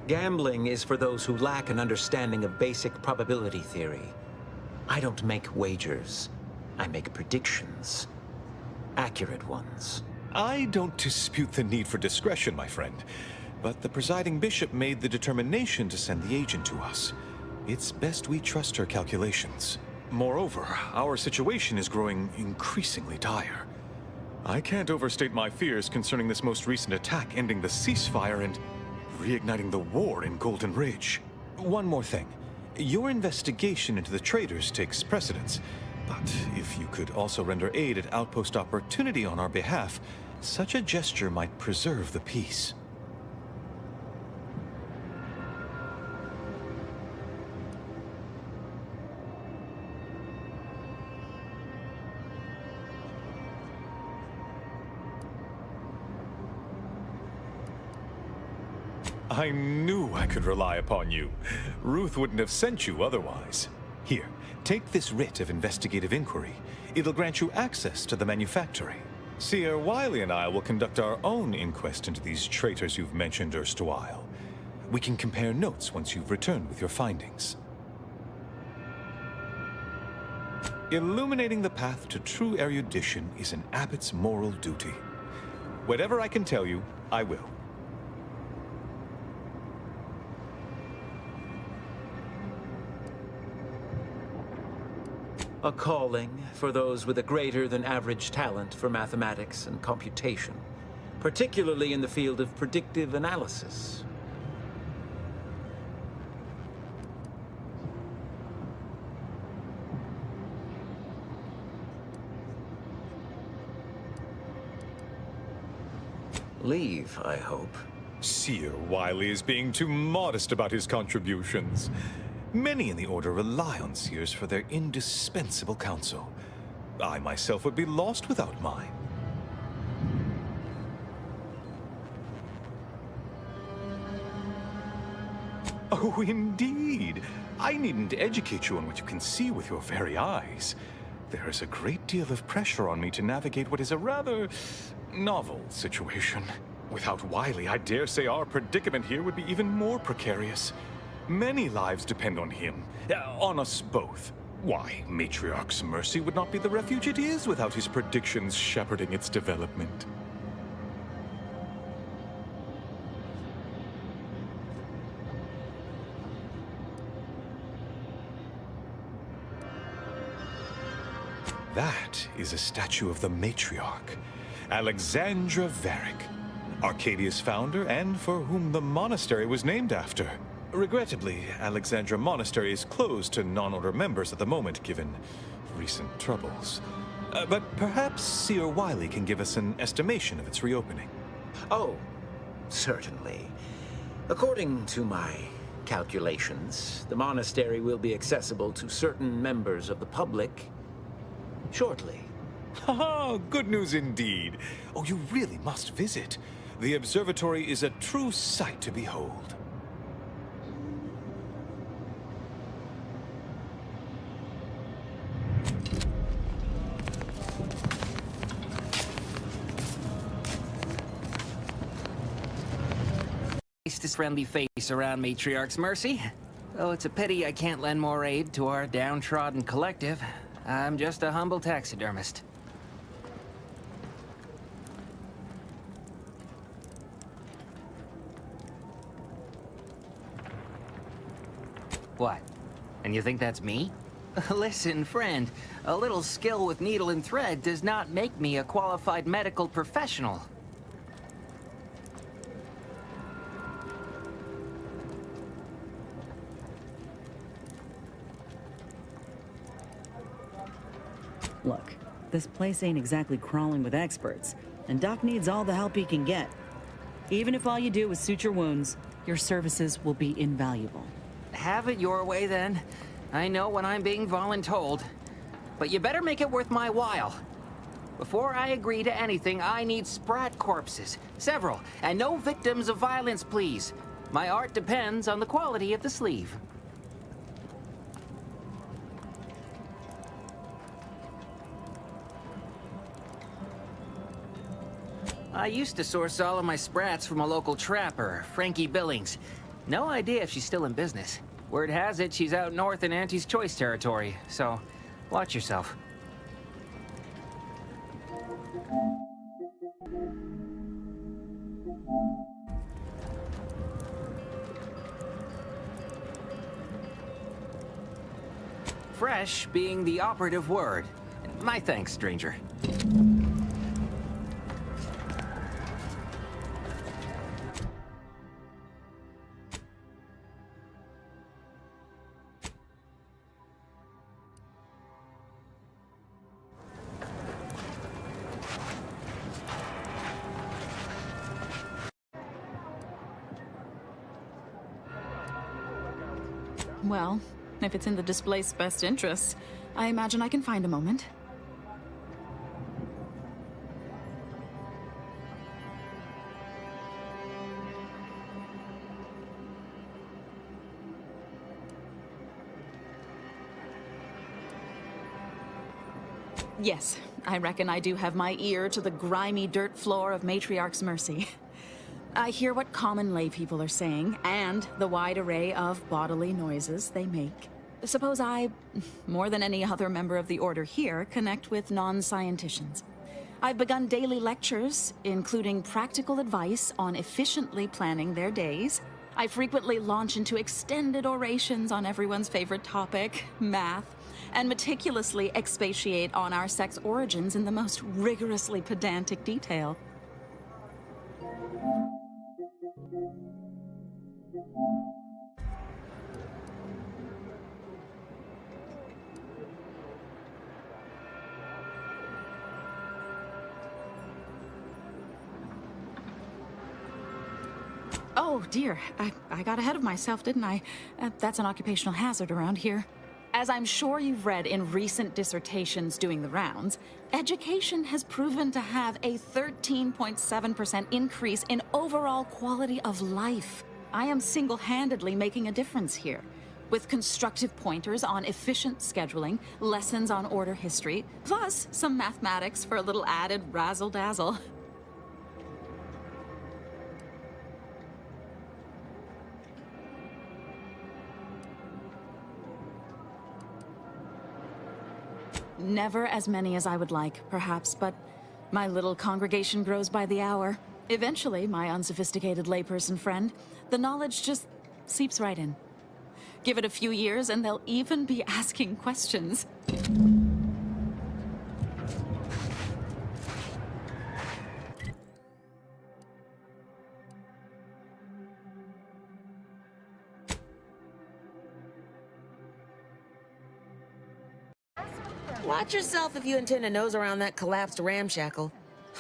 Gambling is for those who lack an understanding of basic probability theory. I don't make wagers. I make predictions. Accurate ones. I don't dispute the need for discretion, my friend. But the presiding bishop made the determination to send the agent to us. It's best we trust her calculations. Moreover, our situation is growing increasingly dire. I can't overstate my fears concerning this most recent attack ending the ceasefire and reigniting the war in Golden Ridge. One more thing. Your investigation into the traitors takes precedence. But if you could also render aid at Outpost Opportunity on our behalf, such a gesture might preserve the peace. I knew I could rely upon you. Ruth wouldn't have sent you otherwise. Here, take this writ of investigative inquiry. It'll grant you access to the manufactory. Seer Wiley and I will conduct our own inquest into these traitors you've mentioned erstwhile. We can compare notes once you've returned with your findings. Illuminating the path to true erudition is an abbot's moral duty. Whatever I can tell you, I will. A calling for those with a greater than average talent for mathematics and computation, particularly in the field of predictive analysis. Leave, I hope. Seer Wiley is being too modest about his contributions. Many in the Order rely on Seers for their indispensable counsel. I myself would be lost without mine. Oh, indeed. I needn't educate you on what you can see with your very eyes. There is a great deal of pressure on me to navigate what is a rather novel situation. Without Wiley, I dare say our predicament here would be even more precarious. Many lives depend on him, on us both. Why, Matriarch's Mercy would not be the refuge it is without his predictions shepherding its development. That is a statue of the Matriarch, Alexandra Varick, Arcadia's founder and for whom the monastery was named after. Regrettably, Alexandra Monastery is closed to non-order members at the moment, given recent troubles. But perhaps Seer Wiley can give us an estimation of its reopening. Oh, certainly. According to my calculations, the monastery will be accessible to certain members of the public shortly. Haha, good news indeed. Oh, you really must visit. The observatory is a true sight to behold. This friendly face around Matriarch's Mercy. Though it's a pity I can't lend more aid to our downtrodden collective. I'm just a humble taxidermist. What? And you think that's me? Listen, friend, a little skill with needle and thread does not make me a qualified medical professional. Look, this place ain't exactly crawling with experts, and Doc needs all the help he can get. Even if all you do is suture wounds, your services will be invaluable. Have it your way, then. I know when I'm being voluntold. But you better make it worth my while. Before I agree to anything, I need sprat corpses. Several. And no victims of violence, please. My art depends on the quality of the sleeve. I used to source all of my sprats from a local trapper, Frankie Billings. No idea if she's still in business. Word has it she's out north in Auntie's Choice territory, so watch yourself. Fresh being the operative word. My thanks, stranger. Well, if it's in the display's best interests, I imagine I can find a moment. Yes, I reckon I do have my ear to the grimy dirt floor of Matriarch's Mercy. I hear what common lay people are saying, and the wide array of bodily noises they make. Suppose I, more than any other member of the Order here, connect with non-scienticians. I've begun daily lectures, including practical advice on efficiently planning their days. I frequently launch into extended orations on everyone's favorite topic, math, and meticulously expatiate on our sex origins in the most rigorously pedantic detail. Oh, dear. I got ahead of myself, didn't I? That's an occupational hazard around here. As I'm sure you've read in recent dissertations doing the rounds, education has proven to have a 13.7% increase in overall quality of life. I am single-handedly making a difference here, with constructive pointers on efficient scheduling, lessons on Order history, plus some mathematics for a little added razzle-dazzle. Never as many as I would like, perhaps, but my little congregation grows by the hour. Eventually, my unsophisticated layperson friend, the knowledge just seeps right in. Give it a few years and they'll even be asking questions. Watch yourself if you intend to nose around that collapsed ramshackle.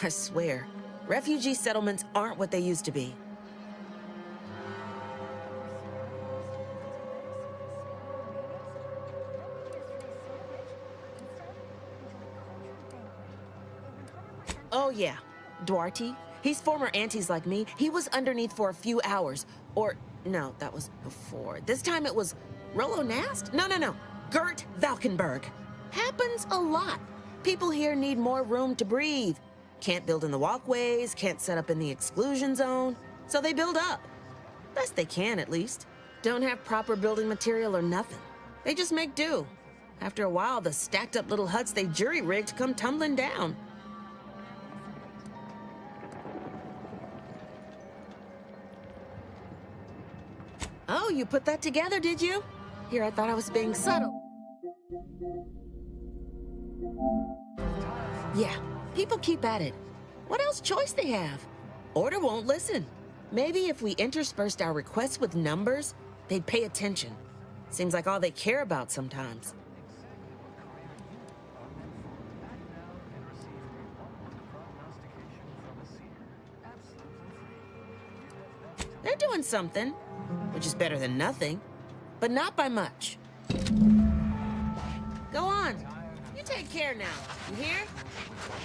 I swear, refugee settlements aren't what they used to be. Oh yeah, Duarte. He's former aunties like me. He was underneath for a few hours. Or, no, that was before. This time it was Rollo Nast? No. Gert Valkenburg. Happens a lot. People here need more room to breathe. Can't build in the walkways, can't set up in the exclusion zone. So they build up. Best they can, at least. Don't have proper building material or nothing. They just make do. After a while, the stacked up little huts they jury-rigged come tumbling down. Oh, you put that together, did you? Here, I thought I was being subtle. Yeah, people keep at it. What else choice they have? Order won't listen. Maybe if we interspersed our requests with numbers, they'd pay attention. Seems like all they care about sometimes. They're doing something, which is better than nothing, but not by much. Go on. You take care now. You hear?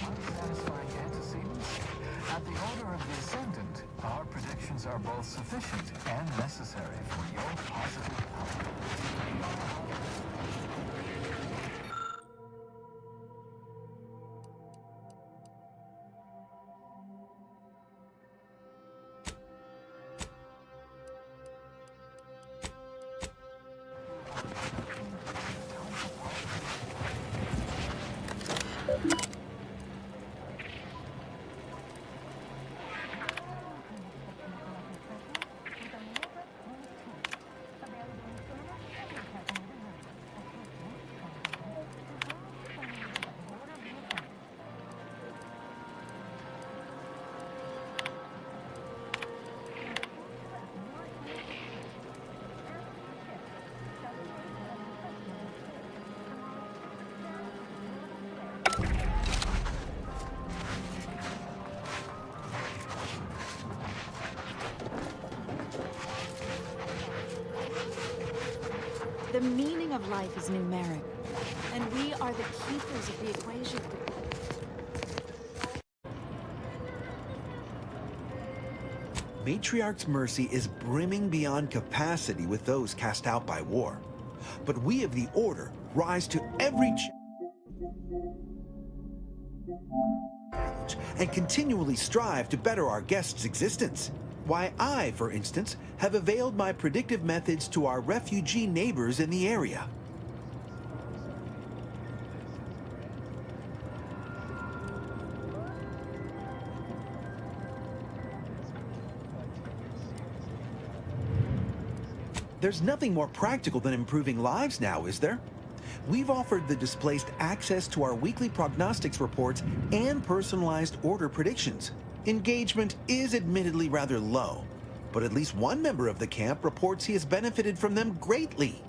Unsatisfying antecedents. At the Order of the Ascendant, our predictions are both sufficient and necessary for your positive power. The meaning of life is numeric, and we are the keepers of the equation. Matriarch's Mercy is brimming beyond capacity with those cast out by war. But we of the Order rise to every and continually strive to better our guests' existence. Why, I, for instance, have availed my predictive methods to our refugee neighbors in the area. There's nothing more practical than improving lives now, is there? We've offered the displaced access to our weekly prognostics reports and personalized order predictions. Engagement is admittedly rather low, but at least one member of the camp reports he has benefited from them greatly.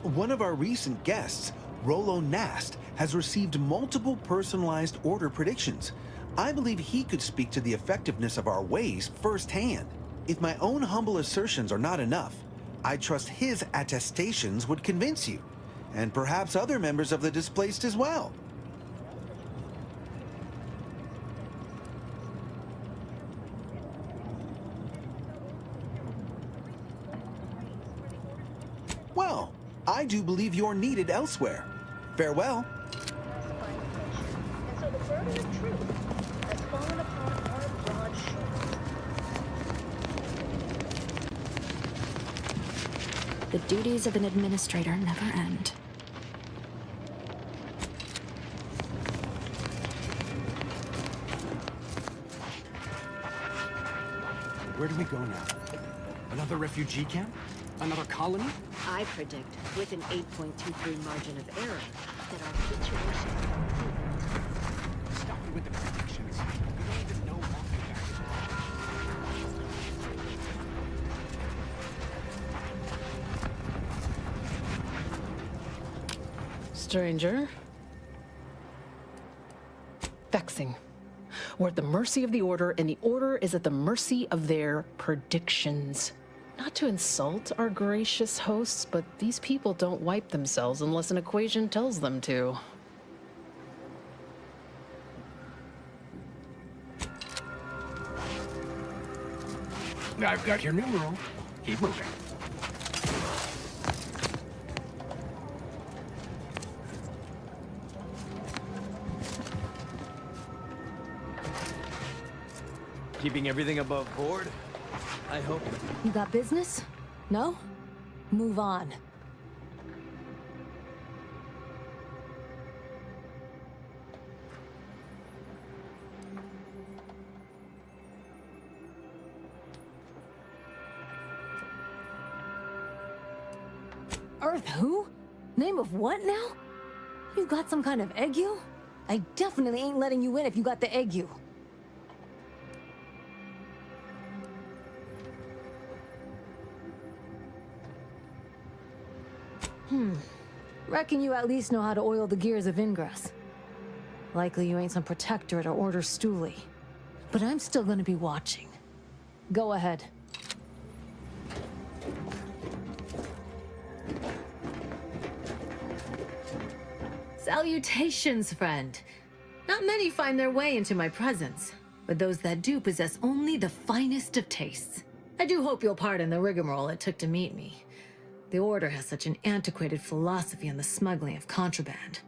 One of our recent guests, Rollo Nast, has received multiple personalized order predictions. I believe he could speak to the effectiveness of our ways firsthand. If my own humble assertions are not enough, I trust his attestations would convince you, and perhaps other members of the displaced as well. Well, I do believe you're needed elsewhere. Farewell. And so the burden of truth has fallen upon our broad shoulders. The duties of an administrator never end. Where do we go now? Another refugee camp? Another colony? I predict, with an 8.23 margin of error, that our situation will improve. Stop me with the predictions. We don't even know what we Stranger. Vexing. We're at the mercy of the Order, and the Order is at the mercy of their predictions. Not to insult our gracious hosts, but these people don't wipe themselves unless an equation tells them to. I've got your numeral. Keep moving. Keeping everything above board? I hope. You got business? No? Move on. Earth who? Name of what now? You got some kind of ague? I definitely ain't letting you in if you got the ague. Reckon you at least know how to oil the gears of ingress. Likely you ain't some protectorate or order stoolie. But I'm still gonna be watching. Go ahead. Salutations, friend. Not many find their way into my presence, but those that do possess only the finest of tastes. I do hope you'll pardon the rigmarole it took to meet me. The Order has such an antiquated philosophy on the smuggling of contraband.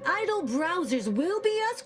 Idle browsers will be as...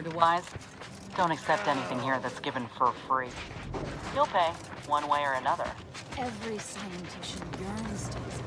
Wise, don't accept anything here that's given for free. You'll pay, one way or another. Every scientician yearns to his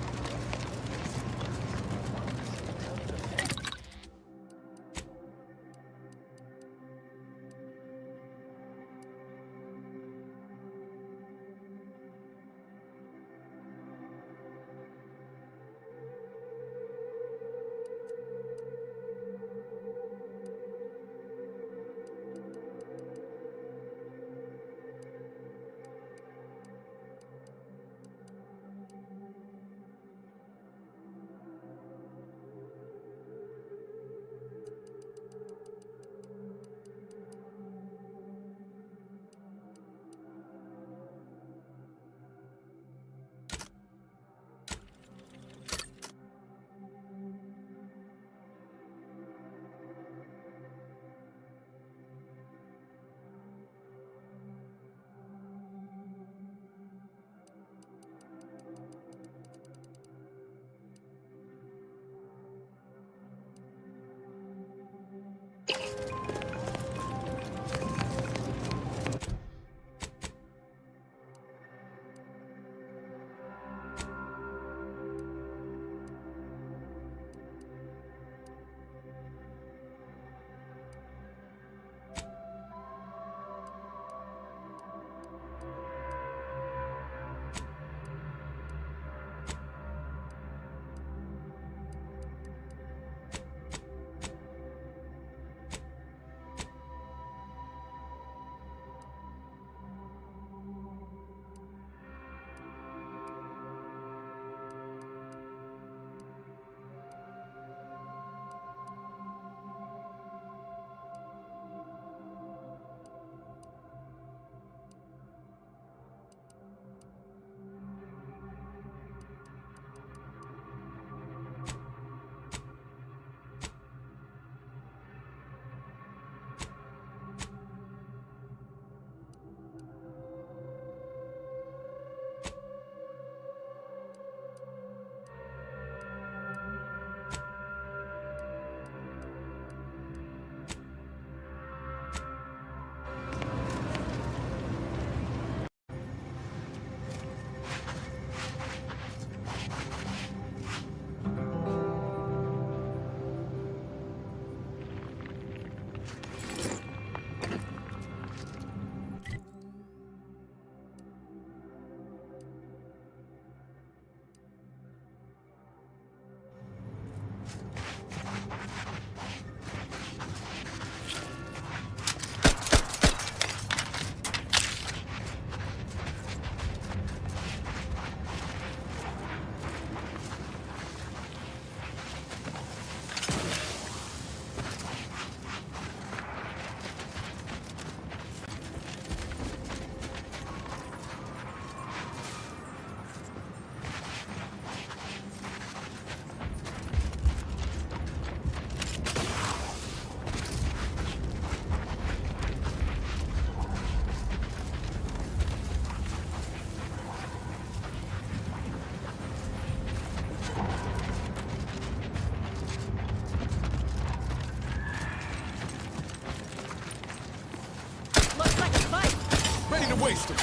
waste it.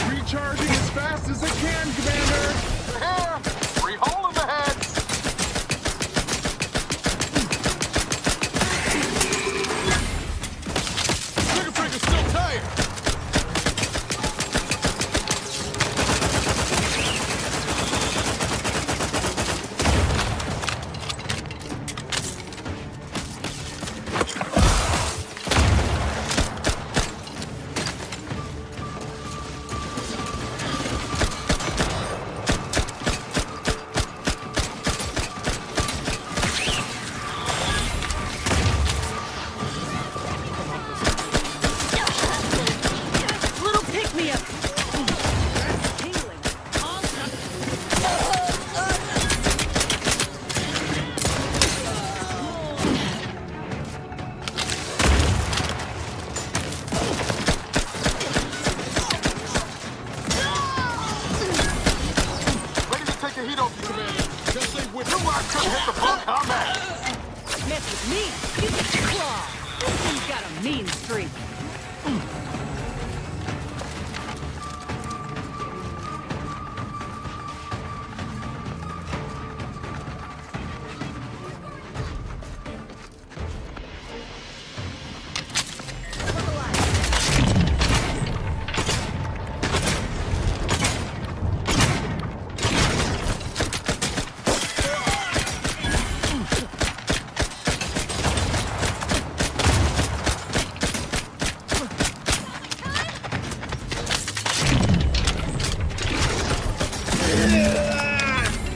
Recharging as fast as I can, Commander. Here, free hole in the head. Trigger's still tired. Ready to take the heat off you, Commander. Just say with the watch, hit the full combat. Mess with me, you get claw. He's got a mean streak.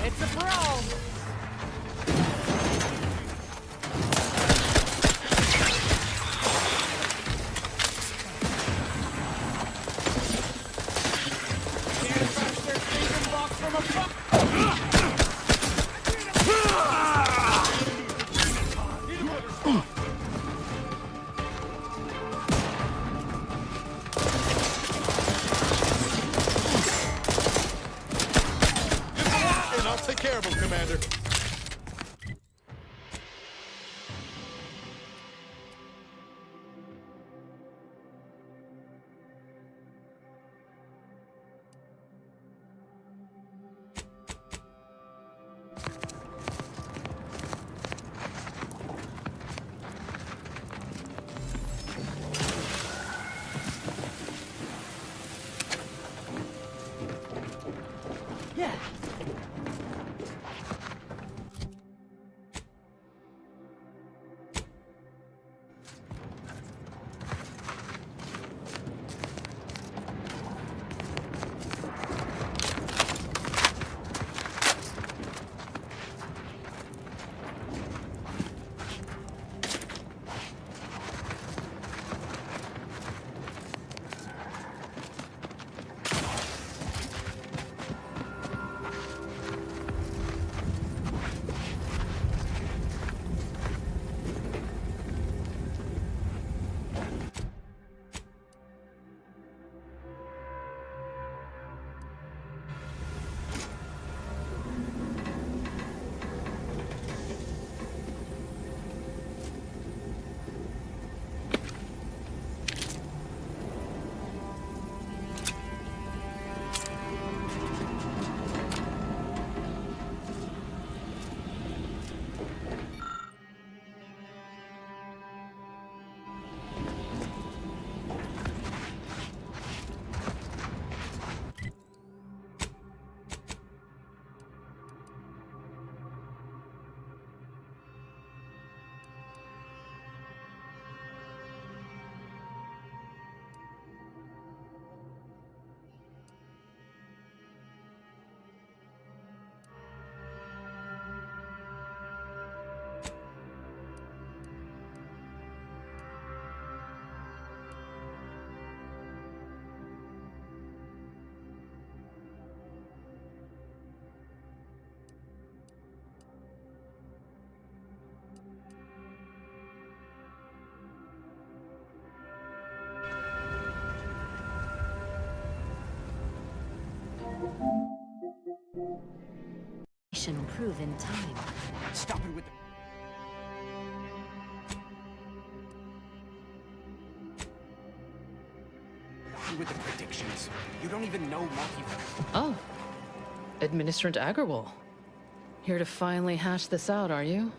It's a brawl. And I'll take care of him, Commander. Yeah. Improve in time. Stop it with the... with the predictions. You don't even know multiverse. Oh. Administrator Agarwal. Here to finally hash this out, are you?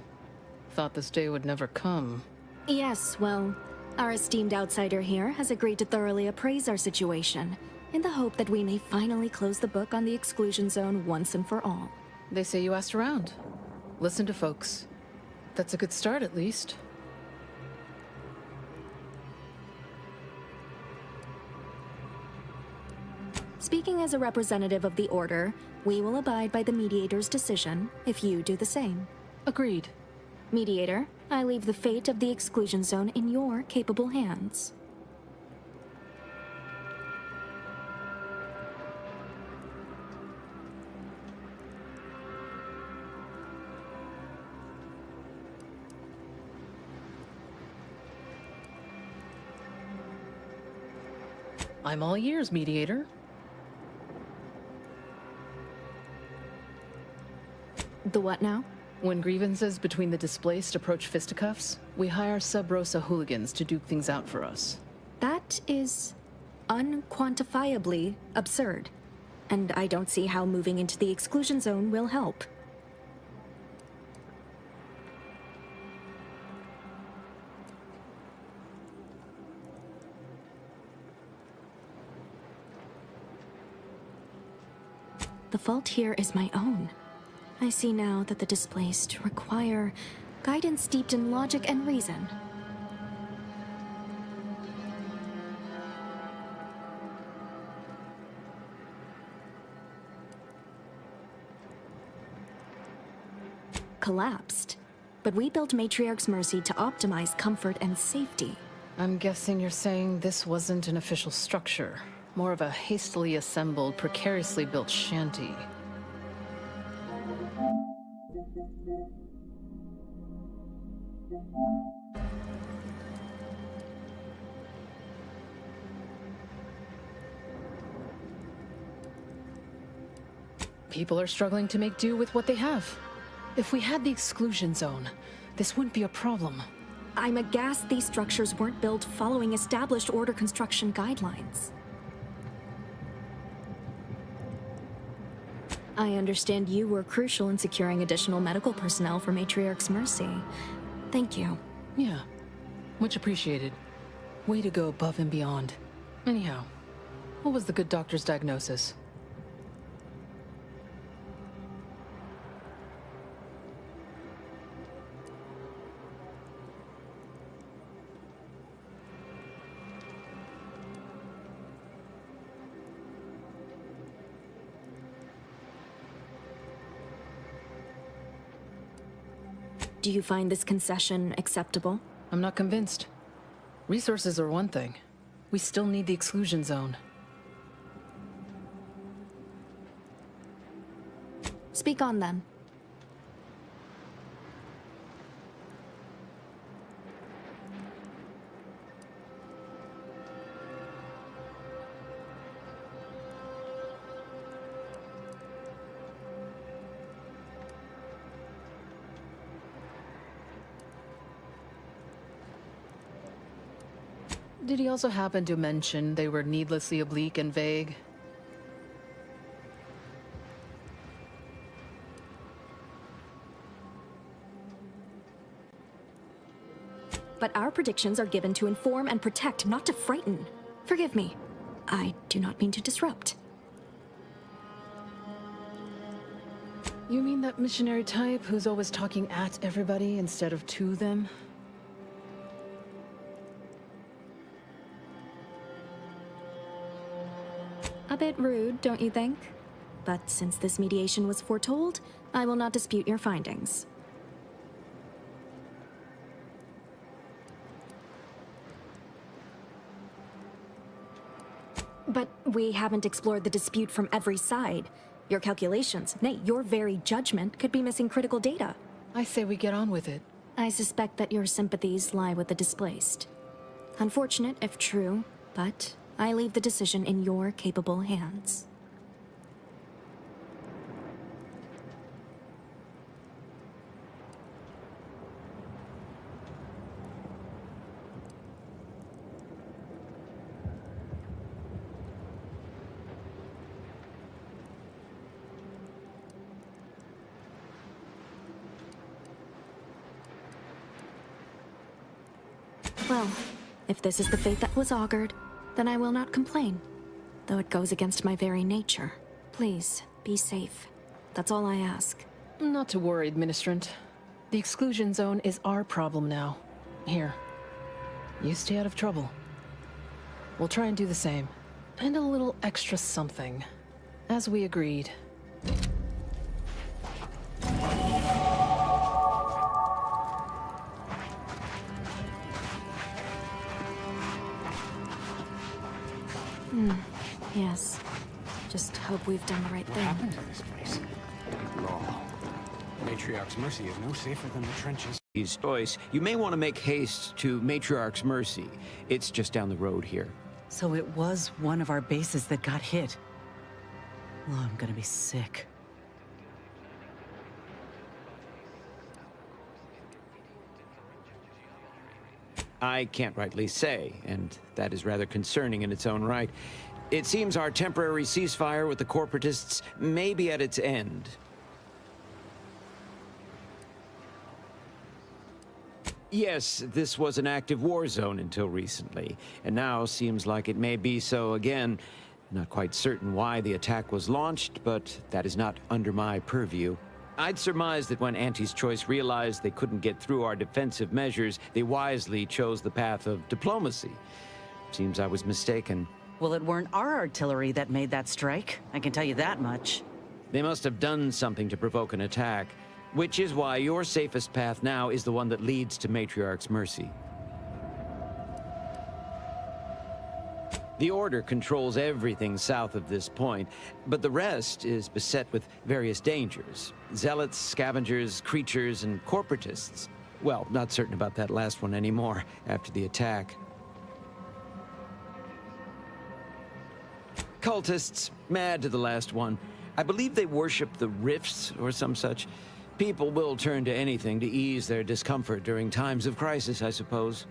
Thought this day would never come. Yes, well, our esteemed outsider here has agreed to thoroughly appraise our situation, in the hope that we may finally close the book on the exclusion zone once and for all. They say you asked around. Listen to folks. That's a good start, at least. Speaking as a representative of the Order, we will abide by the Mediator's decision if you do the same. Agreed. Mediator, I leave the fate of the exclusion zone in your capable hands. I'm all ears, Mediator. The what now? When grievances between the displaced approach fisticuffs, we hire Sub Rosa hooligans to duke things out for us. That is unquantifiably absurd. And I don't see how moving into the exclusion zone will help. The fault here is my own. I see now that the displaced require guidance steeped in logic and reason. Collapsed. But we built Matriarch's Mercy to optimize comfort and safety. I'm guessing you're saying this wasn't an official structure. More of a hastily assembled, precariously built shanty. People are struggling to make do with what they have. If we had the exclusion zone, this wouldn't be a problem. I'm aghast these structures weren't built following established order construction guidelines. I understand you were crucial in securing additional medical personnel for Matriarch's Mercy. Thank you. Yeah, much appreciated. Way to go above and beyond. Anyhow, what was the good doctor's diagnosis? Do you find this concession acceptable? I'm not convinced. Resources are one thing. We still need the exclusion zone. Speak on then. Did he also happen to mention they were needlessly oblique and vague? But our predictions are given to inform and protect, not to frighten. Forgive me. I do not mean to disrupt. You mean that missionary type who's always talking at everybody instead of to them? A bit rude, don't you think? But since this mediation was foretold, I will not dispute your findings. But we haven't explored the dispute from every side. Your calculations, nay, your very judgment, could be missing critical data. I say we get on with it. I suspect that your sympathies lie with the displaced. Unfortunate, if true, but I leave the decision in your capable hands. Well, if this is the fate that was augured, then I will not complain, though it goes against my very nature. Please, be safe. That's all I ask. Not to worry, Administrant. The exclusion zone is our problem now. Here, you stay out of trouble. We'll try and do the same. And a little extra something, as we agreed. Yes. Just hope we've done the right What thing. happened to this place? Law. Matriarch's Mercy is no safer than the trenches. His choice, you may want to make haste to Matriarch's Mercy. It's just down the road here. So it was one of our bases that got hit. Oh, I'm gonna be sick. I can't rightly say, and that is rather concerning in its own right. It seems our temporary ceasefire with the corporatists may be at its end. Yes, this was an active war zone until recently, and now seems like it may be so again. Not quite certain why the attack was launched, but that is not under my purview. I'd surmise that when Auntie's Choice realized they couldn't get through our defensive measures, they wisely chose the path of diplomacy. Seems I was mistaken. Well, it weren't our artillery that made that strike. I can tell you that much. They must have done something to provoke an attack, which is why your safest path now is the one that leads to Matriarch's Mercy. The Order controls everything south of this point, but the rest is beset with various dangers. Zealots, scavengers, creatures, and corporatists. Well, not certain about that last one anymore after the attack. Cultists, mad to the last one. I believe they worship the rifts or some such. People will turn to anything to ease their discomfort during times of crisis, I suppose.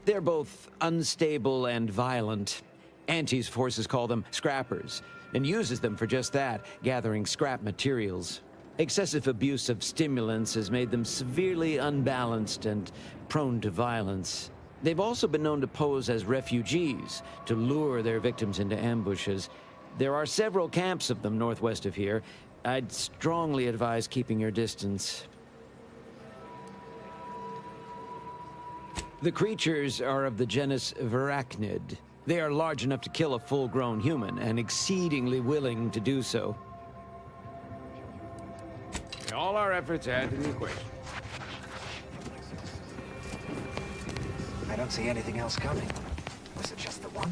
They're both unstable and violent. Auntie's forces call them scrappers, and uses them for just that, gathering scrap materials. Excessive abuse of stimulants has made them severely unbalanced and prone to violence. They've also been known to pose as refugees, to lure their victims into ambushes. There are several camps of them northwest of here. I'd strongly advise keeping your distance. The creatures are of the genus Varachnid. They are large enough to kill a full-grown human, and exceedingly willing to do so. All our efforts add to the equation. I don't see anything else coming. Was it just the one?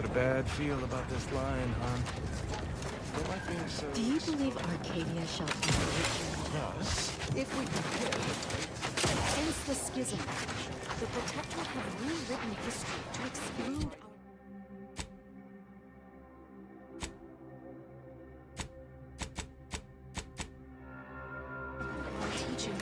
Got a bad feel about this line, hon. Don't like being so... Do you believe Arcadia shall operate here? Thus, if we compare the fates... Since the schism, the Protectorate have rewritten history to exclude our teaching.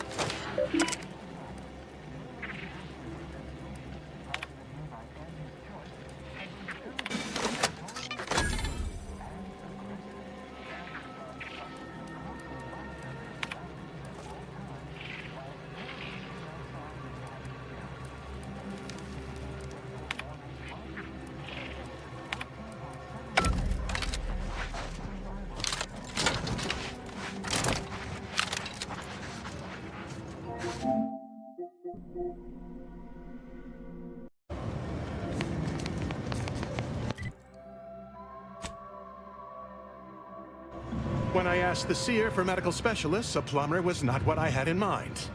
When I asked the seer for medical specialists, a plumber was not what I had in mind.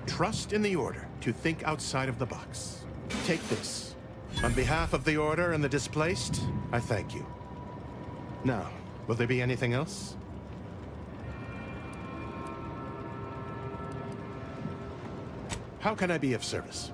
Trust in the Order to think outside of the box. Take this. On behalf of the Order and the displaced, I thank you. Now, will there be anything else? How can I be of service?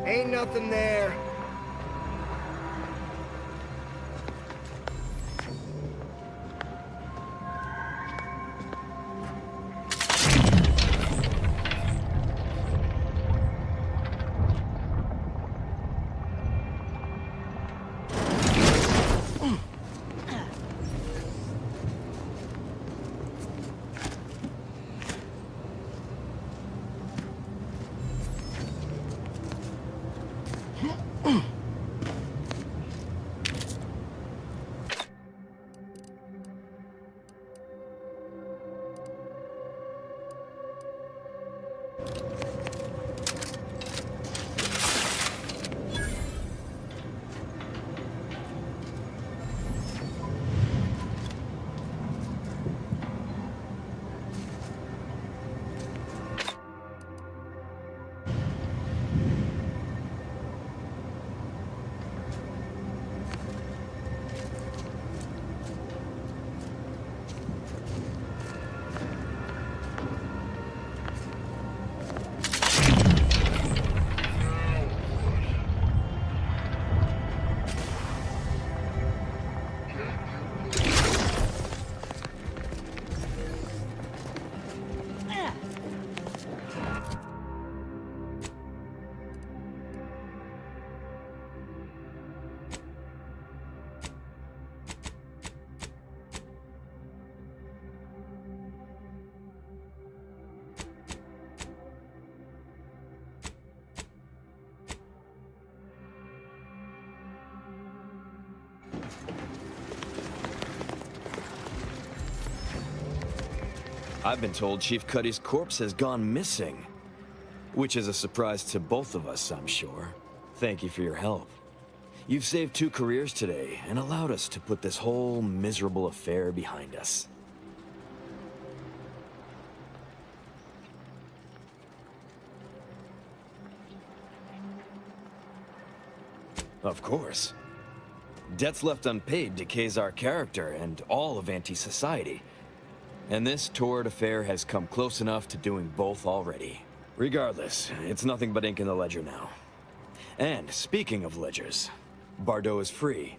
Ain't nothing there. I've been told Chief Cuddy's corpse has gone missing. Which is a surprise to both of us, I'm sure. Thank you for your help. You've saved 2 careers today and allowed us to put this whole miserable affair behind us. Of course. Debts left unpaid decays our character and all of anti-society. And this torrid affair has come close enough to doing both already. Regardless, it's nothing but ink in the ledger now. And speaking of ledgers, Bardot is free.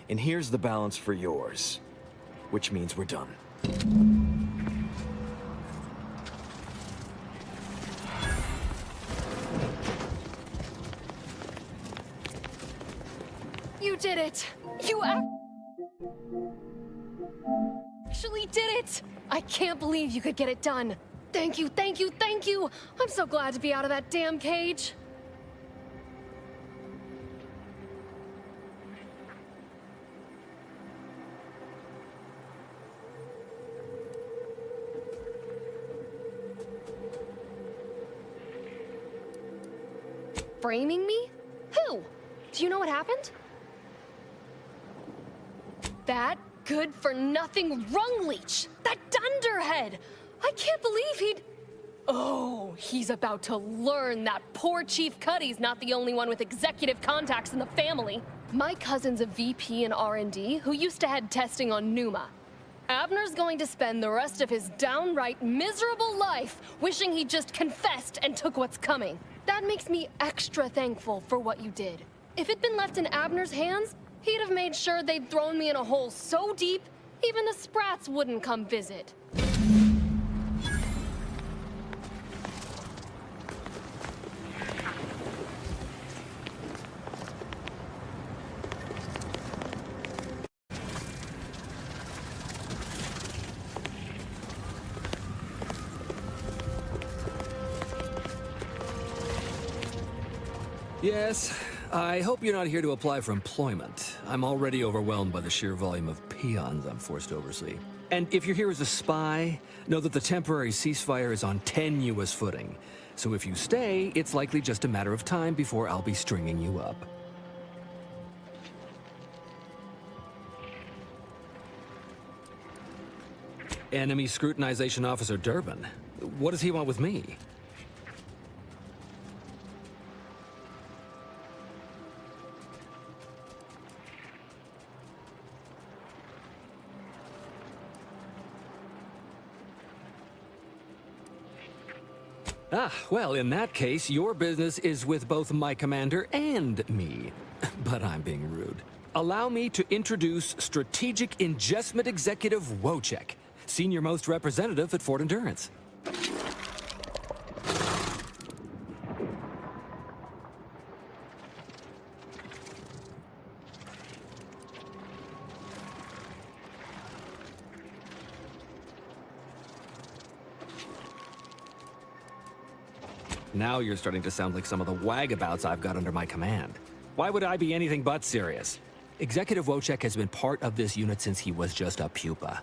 And here's the balance for yours. Which means we're done. You did it! You actually did it! I can't believe you could get it done. Thank you, thank you, thank you! I'm so glad to be out of that damn cage. Framing me? Who? Do you know what happened? That good-for-nothing rung leech! That dunderhead! I can't believe he'd... Oh, he's about to learn that poor Chief Cuddy's not the only one with executive contacts in the family. My cousin's a VP in R&D who used to head testing on Numa. Abner's going to spend the rest of his downright miserable life wishing he just confessed and took what's coming. That makes me extra thankful for what you did. If it'd been left in Abner's hands, he'd have made sure they'd thrown me in a hole so deep, even the Sprats wouldn't come visit. Yes, I hope you're not here to apply for employment. I'm already overwhelmed by the sheer volume of peons I'm forced to oversee. And if you're here as a spy, know that the temporary ceasefire is on tenuous footing. So if you stay, it's likely just a matter of time before I'll be stringing you up. Enemy Scrutinization Officer Durbin. What does he want with me? Ah, well, in that case, your business is with both my commander and me. But I'm being rude. Allow me to introduce Strategic Ingestment Executive Wojciech, Senior Most Representative at Fort Endurance. Now you're starting to sound like some of the wagabouts I've got under my command. Why would I be anything but serious? Executive Wojciech has been part of this unit since he was just a pupa.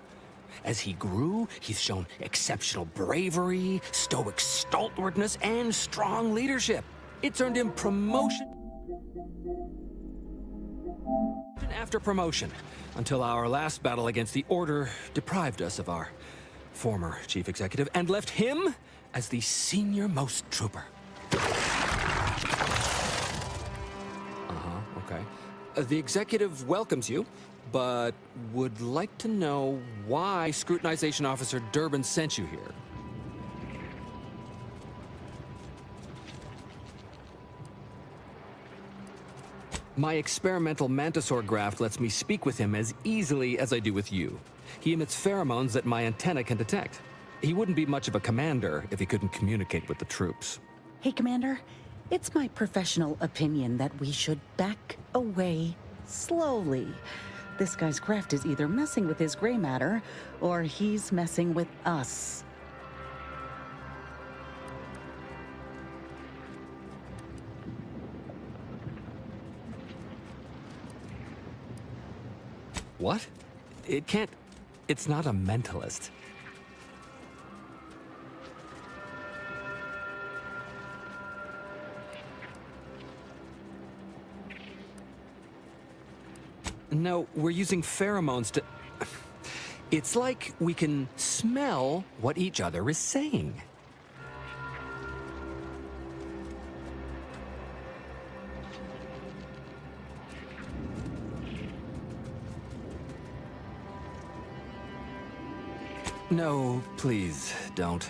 As he grew, he's shown exceptional bravery, stoic stalwartness, and strong leadership. It's earned him promotion after promotion, until our last battle against the Order deprived us of our former chief executive and left him as the senior-most trooper. Okay. The executive welcomes you, but would like to know why Scrutinization Officer Durbin sent you here. My experimental Mantisaur graft lets me speak with him as easily as I do with you. He emits pheromones that my antenna can detect. He wouldn't be much of a commander if he couldn't communicate with the troops. Hey, Commander. It's my professional opinion that we should back away slowly. This guy's craft is either messing with his gray matter, or he's messing with us. What? It can't... It's not a mentalist. No, we're using pheromones to... It's like we can smell what each other is saying. No, please, don't.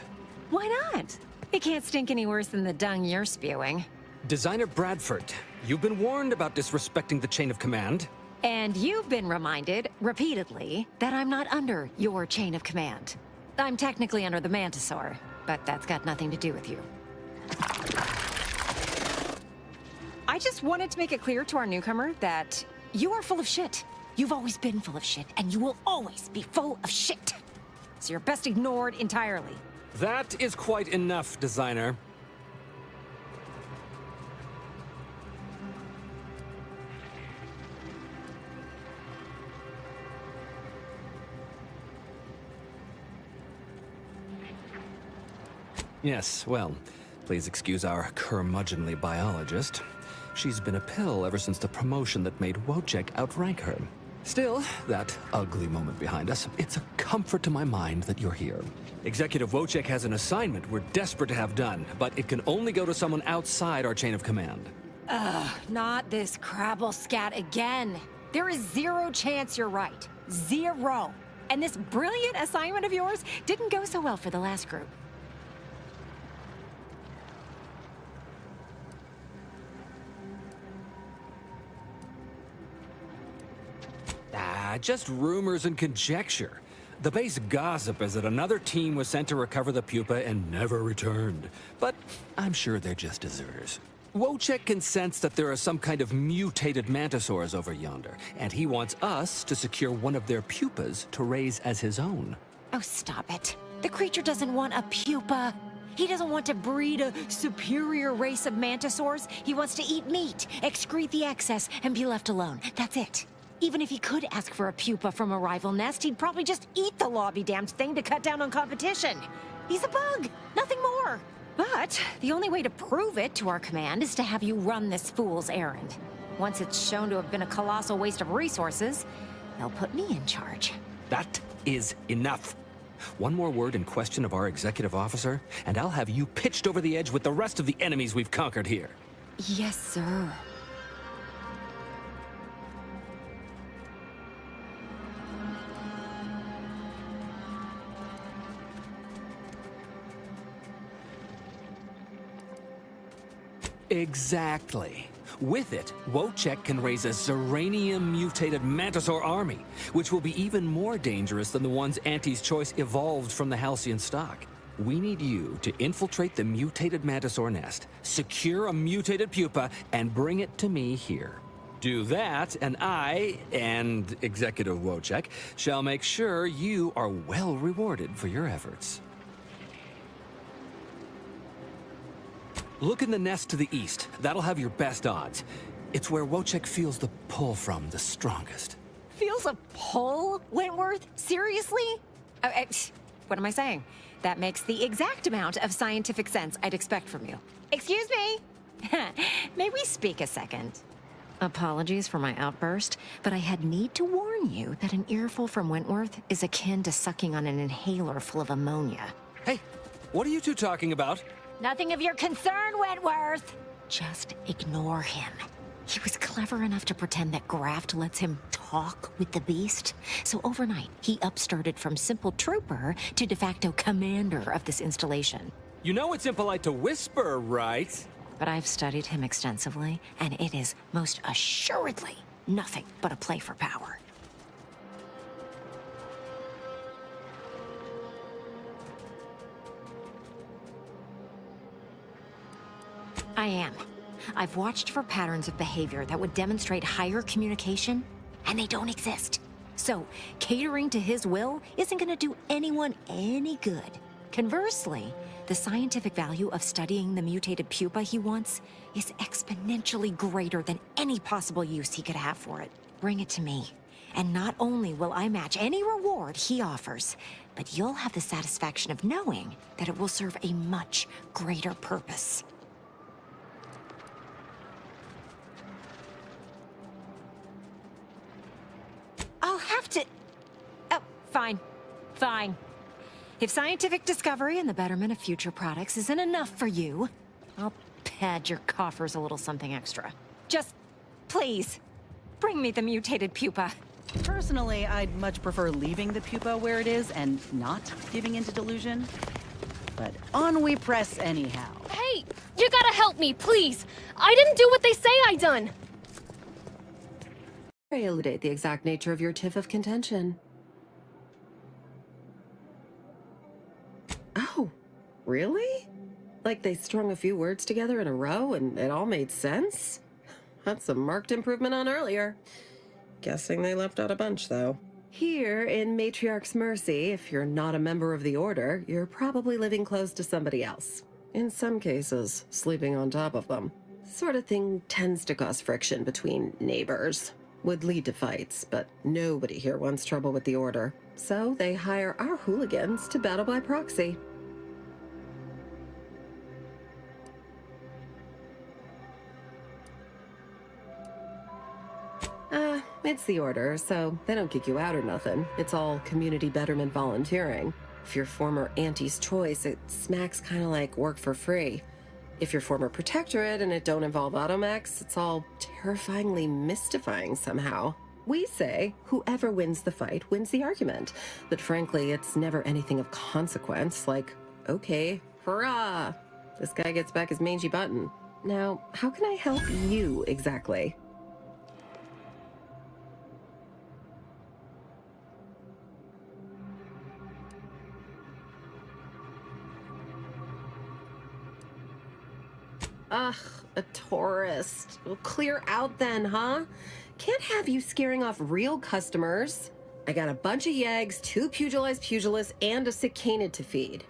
Why not? It can't stink any worse than the dung you're spewing. Designer Bradford, you've been warned about disrespecting the chain of command. And you've been reminded, repeatedly, that I'm not under your chain of command. I'm technically under the Mantisaur, but that's got nothing to do with you. I just wanted to make it clear to our newcomer that you are full of shit. You've always been full of shit, and you will always be full of shit. So you're best ignored entirely. That is quite enough, designer. Yes, well, please excuse our curmudgeonly biologist. She's been a pill ever since the promotion that made Wojciech outrank her. Still, that ugly moment behind us, it's a comfort to my mind that you're here. Executive Wojciech has an assignment we're desperate to have done, but it can only go to someone outside our chain of command. Ugh, not this crabble scat again. There is zero chance you're right. Zero. And this brilliant assignment of yours didn't go so well for the last group. Just rumors and conjecture. The base gossip is that another team was sent to recover the pupa and never returned. But I'm sure they're just deserters. Wojciech can sense that there are some kind of mutated mantisaurs over yonder, and he wants us to secure one of their pupas to raise as his own. Oh, stop it. The creature doesn't want a pupa. He doesn't want to breed a superior race of mantisaurs. He wants to eat meat, excrete the excess, and be left alone. That's it. Even if he could ask for a pupa from a rival nest, he'd probably just eat the law-be-damned thing to cut down on competition. He's a bug, nothing more. But the only way to prove it to our command is to have you run this fool's errand. Once it's shown to have been a colossal waste of resources, they'll put me in charge. That is enough. One more word in question of our executive officer, and I'll have you pitched over the edge with the rest of the enemies we've conquered here. Yes, sir. Exactly. With it, Wojciech can raise a Zeranium-mutated Mantisaur army, which will be even more dangerous than the ones Auntie's Choice evolved from the Halcyon stock. We need you to infiltrate the mutated Mantisaur nest, secure a mutated pupa, and bring it to me here. Do that, and I, and Executive Wojciech, shall make sure you are well rewarded for your efforts. Look in the nest to the east. That'll have your best odds. It's where Wojciech feels the pull from the strongest. Feels a pull, Wentworth? Seriously? What am I saying? That makes the exact amount of scientific sense I'd expect from you. Excuse me? May we speak a second? Apologies for my outburst, but I had need to warn you that an earful from Wentworth is akin to sucking on an inhaler full of ammonia. Hey, what are you two talking about? Nothing of your concern, Wentworth! Just ignore him. He was clever enough to pretend that Graft lets him talk with the beast. So overnight, he upstarted from simple trooper to de facto commander of this installation. You know it's impolite to whisper, right? But I've studied him extensively, and it is most assuredly nothing but a play for power. I am. I've watched for patterns of behavior that would demonstrate higher communication, and they don't exist. So, catering to his will isn't gonna do anyone any good. Conversely, the scientific value of studying the mutated pupa he wants is exponentially greater than any possible use he could have for it. Bring it to me, and not only will I match any reward he offers, but you'll have the satisfaction of knowing that it will serve a much greater purpose. I'll have to... Oh, fine. Fine. If scientific discovery and the betterment of future products isn't enough for you, I'll pad your coffers a little something extra. Just, please, bring me the mutated pupa. Personally, I'd much prefer leaving the pupa where it is and not giving into delusion. But on we press anyhow. Hey, you gotta help me, please. I didn't do what they say I done. I elucidate the exact nature of your tiff of contention. Oh, really? Like they strung a few words together in a row and it all made sense? That's a marked improvement on earlier. Guessing they left out a bunch, though. Here, in Matriarch's Mercy, if you're not a member of the Order, you're probably living close to somebody else. In some cases, sleeping on top of them. Sort of thing tends to cause friction between neighbors. Would lead to fights, but nobody here wants trouble with the Order. So they hire our hooligans to battle by proxy. It's the Order, so they don't kick you out or nothing. It's all community betterment volunteering. If you're former Auntie's Choice, it smacks kind of like work for free. If you're former Protectorate and it don't involve automechs, it's all terrifyingly mystifying somehow. We say whoever wins the fight wins the argument, but frankly, it's never anything of consequence, like, okay, hurrah, this guy gets back his mangy button. Now, how can I help you exactly? Ugh, a tourist. Well, clear out then, huh? Can't have you scaring off real customers. I got a bunch of yeggs, 2 pugilized pugilists, and a cicanid to feed.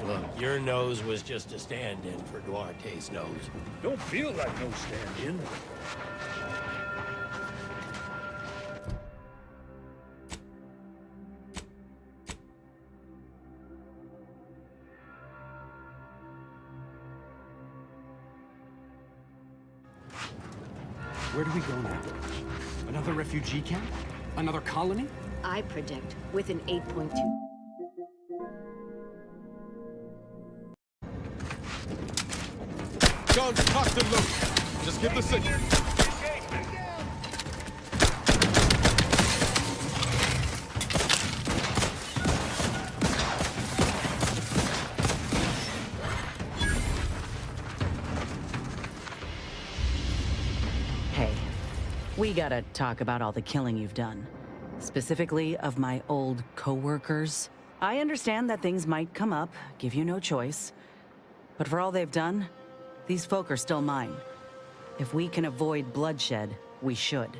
Look, your nose was just a stand-in for Duarte's nose. Don't feel like no stand-in. Where do we go now? Another refugee camp? Another colony? I predict with an 8.2. Guns cocked and loaded. Just give the signal. Hey, we gotta talk about all the killing you've done. Specifically of my old co-workers. I understand that things might come up, give you no choice. But for all they've done, these folk are still mine. If we can avoid bloodshed, we should.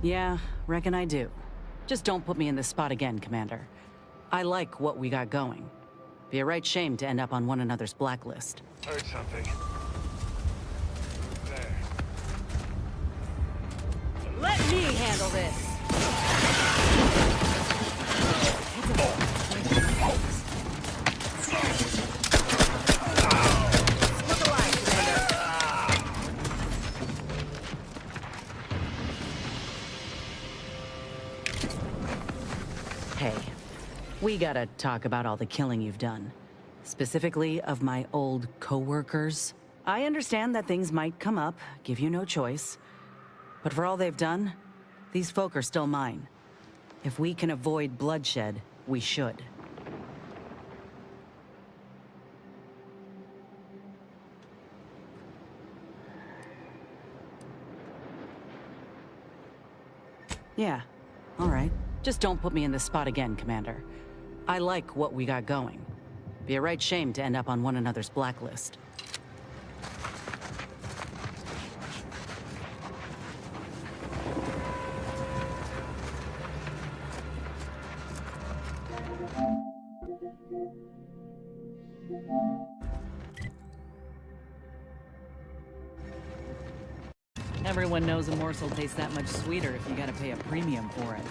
Yeah, reckon I do. Just don't put me in this spot again, Commander. I like what we got going. Be a right shame to end up on one another's blacklist. Heard something. There. Let me handle this! Hey, we gotta talk about all the killing you've done. Specifically of my old co-workers. I understand that things might come up, give you no choice. But for all they've done, these folk are still mine. If we can avoid bloodshed, we should. Yeah, all right. Just don't put me in this spot again, Commander. I like what we got going. Be a right shame to end up on one another's blacklist. Everyone knows a morsel tastes that much sweeter if you gotta pay a premium for it.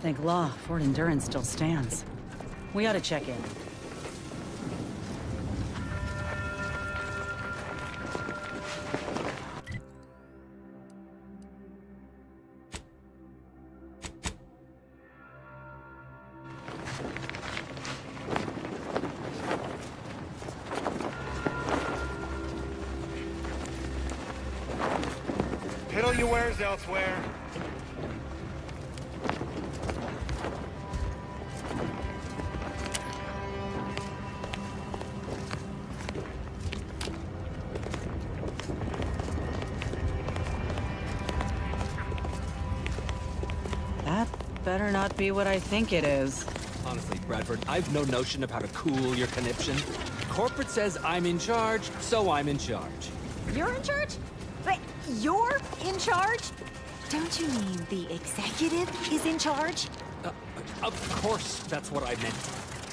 Thank law, Fort Endurance still stands. We ought to check in. Piddle your wares elsewhere. That better not be what I think it is. Honestly, Bradford, I've no notion of how to cool your conniption. Corporate says I'm in charge, so I'm in charge. You're in charge? Wait, you're in charge? Don't you mean the executive is in charge? Of course, that's what I meant.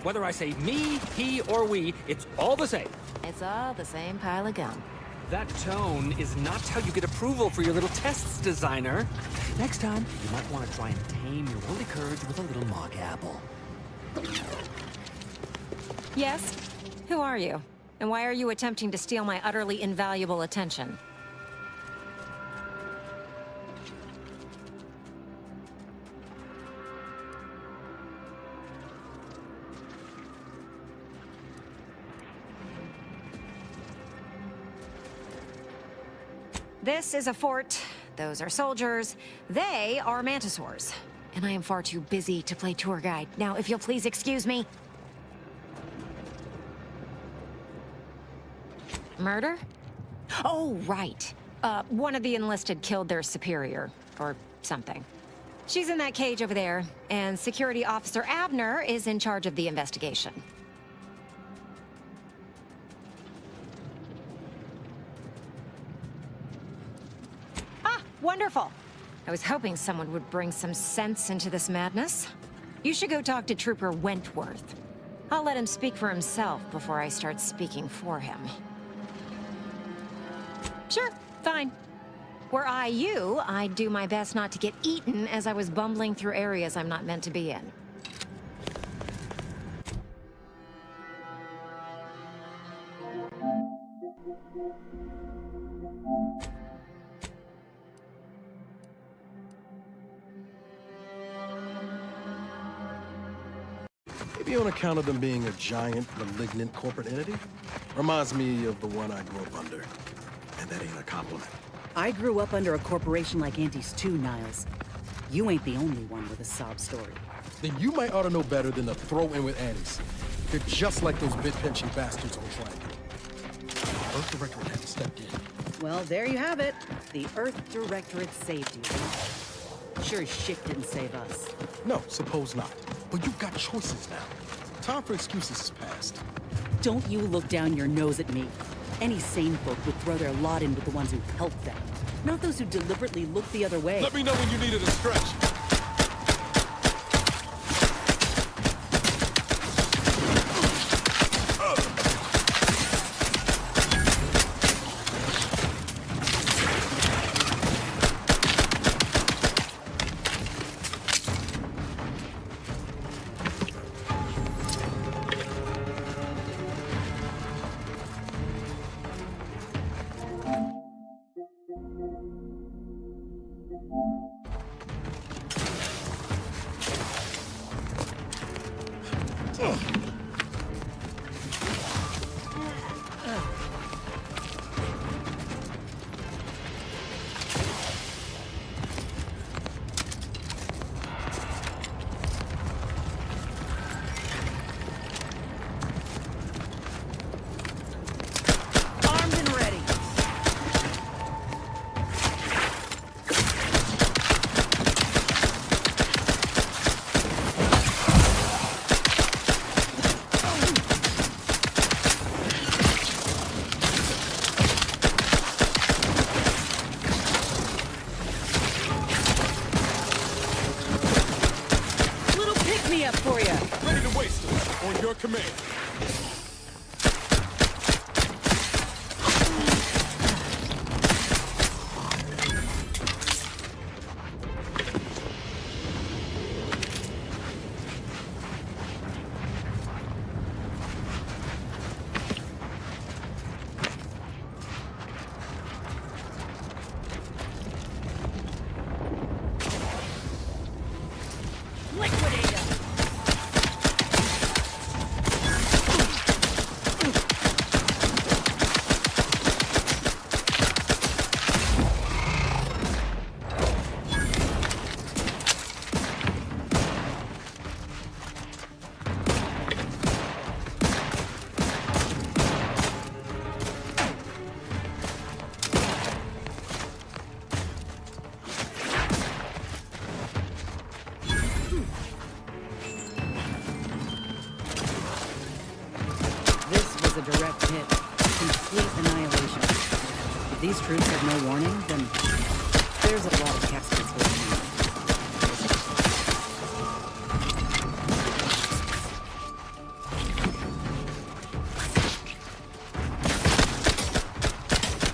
Whether I say me, he, or we, it's all the same. It's all the same pile of gum. That tone is not how you get approval for your little tests, designer. Next time, you might want to try and tame your holy courage with a little mock apple. Yes? Who are you? And why are you attempting to steal my utterly invaluable attention? This is a fort. Those are soldiers. They are mantisaurs. And I am far too busy to play tour guide. Now, if you'll please excuse me. Murder? Oh, right. One of the enlisted killed their superior, or something. She's in that cage over there, and Security Officer Abner is in charge of the investigation. Ah, wonderful. I was hoping someone would bring some sense into this madness. You should go talk to Trooper Wentworth. I'll let him speak for himself before I start speaking for him. Sure, fine. Were I you, I'd do my best not to get eaten as I was bumbling through areas I'm not meant to be in. Maybe on account of them being a giant, malignant corporate entity? Reminds me of the one I grew up under. And that ain't a compliment. I grew up under a corporation like Auntie's too, Niles. You ain't the only one with a sob story. Then you might ought to know better than to throw in with Annie's. They're just like those bit-pinching bastards on Flank. Earth Directorate hadn't stepped in. Well, there you have it. The Earth Directorate saved you. Sure as shit didn't save us. No, suppose not. But you've got choices now. Time for excuses is past. Don't you look down your nose at me. Any sane folk would throw their lot in with the ones who helped them. Not those who deliberately look the other way. Let me know when you needed a stretch. got for you? Ready to waste them. On your command. A direct hit. Complete annihilation. If these troops have no warning, then there's a lot of caskets waiting.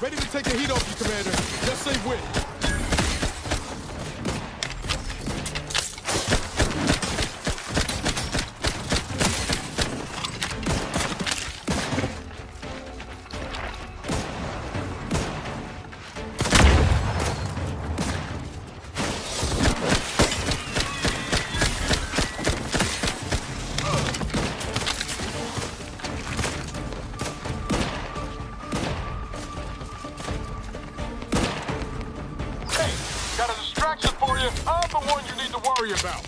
Ready to take the heat off you, Commander. Just say when. I'm the one you need to worry about.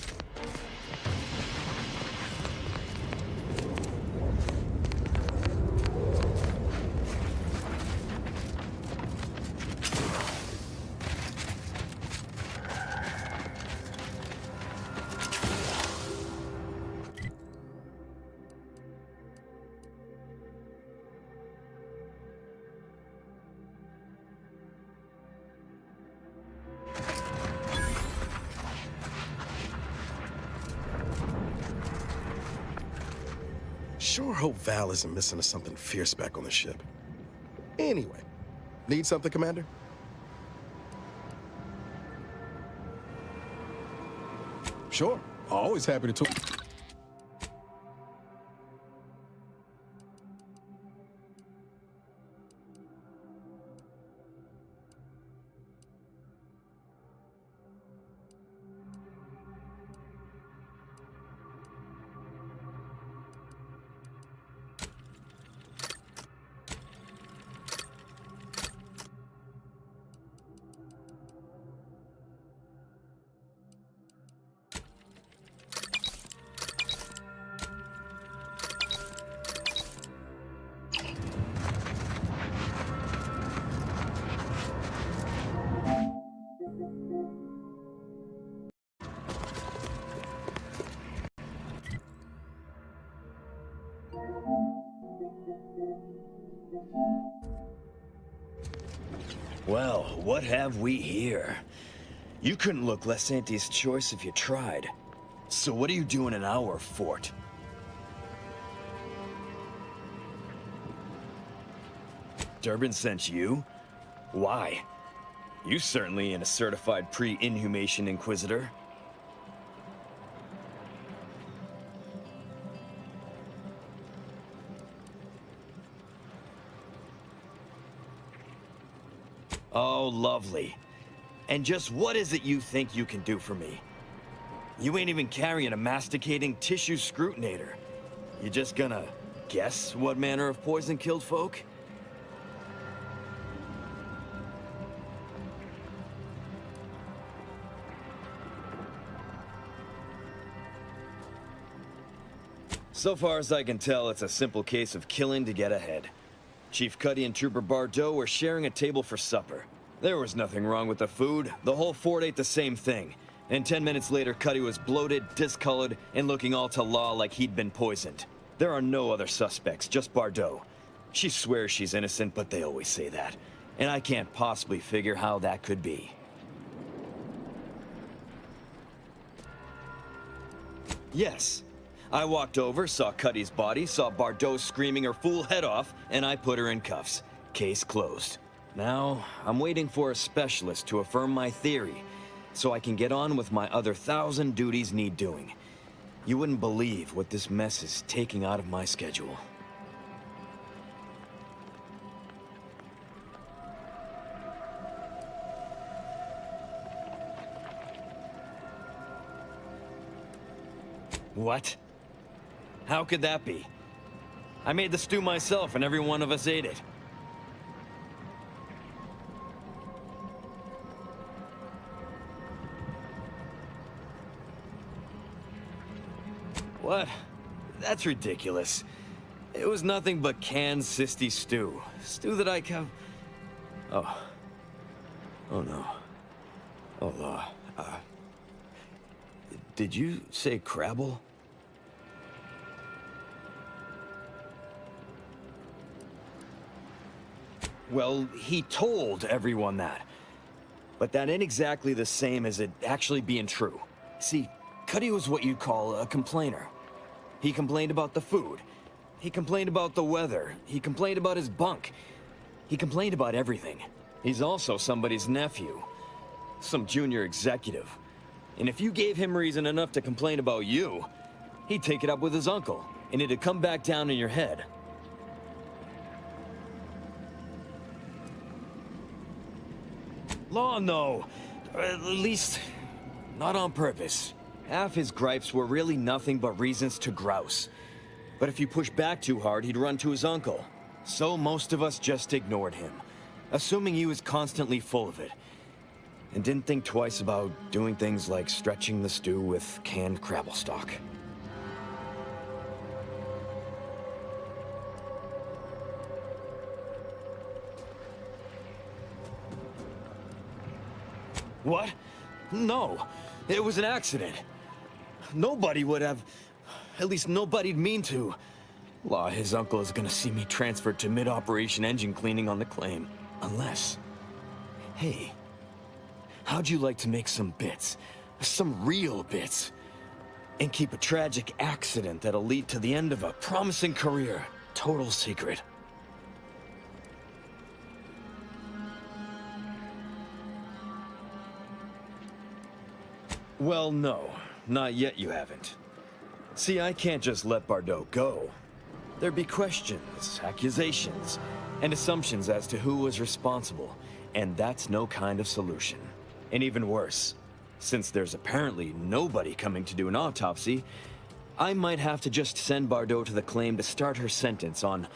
Sure hope Val isn't missing something fierce back on the ship. Anyway, need something, Commander? Sure, always happy to talk. Well, what have we here? You couldn't look less Auntie's choice if you tried. So what are you doing in our fort? Durbin sent you? Why? You certainly ain't a certified pre-inhumation inquisitor. Oh, lovely. And just what is it you think you can do for me? You ain't even carrying a masticating tissue scrutinator. You just gonna guess what manner of poison killed folk? So far as I can tell, it's a simple case of killing to get ahead. Chief Cuddy and Trooper Bardot were sharing a table for supper. There was nothing wrong with the food. The whole fort ate the same thing. And 10 minutes later, Cuddy was bloated, discolored, and looking all to law like he'd been poisoned. There are no other suspects, just Bardot. She swears she's innocent, but they always say that. And I can't possibly figure how that could be. Yes. I walked over, saw Cuddy's body, saw Bardot screaming her fool head off, and I put her in cuffs. Case closed. Now, I'm waiting for a specialist to affirm my theory, so I can get on with my other 1,000 duties need doing. You wouldn't believe what this mess is taking out of my schedule. What? How could that be? I made the stew myself and every one of us ate it. What? That's ridiculous. It was nothing but canned sisty stew. Stew that I can... Oh. Oh no. Oh, did you say Crabble? Well, he told everyone that. But that ain't exactly the same as it actually being true. See, Cuddy was what you'd call a complainer. He complained about the food. He complained about the weather. He complained about his bunk. He complained about everything. He's also somebody's nephew. Some junior executive. And if you gave him reason enough to complain about you, he'd take it up with his uncle, and it'd come back down in your head. Law, no. At least, not on purpose. Half his gripes were really nothing but reasons to grouse. But if you push back too hard, he'd run to his uncle. So most of us just ignored him, assuming he was constantly full of it. And didn't think twice about doing things like stretching the stew with canned Crabble stock. What? No, it was an accident. Nobody would have... At least nobody'd mean to. Law, his uncle is gonna see me transferred to mid-operation engine cleaning on the claim. Unless... Hey, how'd you like to make some bits? Some real bits? And keep a tragic accident that'll lead to the end of a promising career. Total secret. Well, no. Not yet you haven't. See, I can't just let Bardot go. There'd be questions, accusations, and assumptions as to who was responsible, and that's no kind of solution. And even worse, since there's apparently nobody coming to do an autopsy, I might have to just send Bardot to the claim to start her sentence on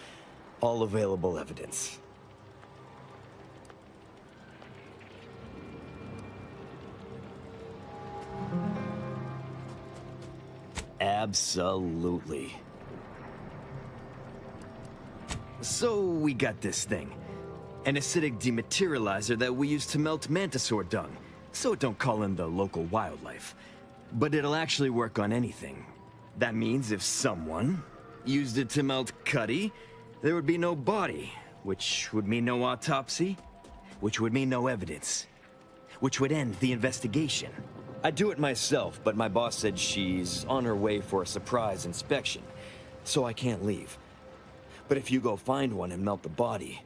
all available evidence. Absolutely. So we got this thing. An acidic dematerializer that we use to melt mantisaur dung, so it don't call in the local wildlife. But it'll actually work on anything. That means if someone used it to melt Cuddy, there would be no body, which would mean no autopsy, which would mean no evidence, which would end the investigation. I'd do it myself, but my boss said she's on her way for a surprise inspection, so I can't leave. But if you go find one and melt the body,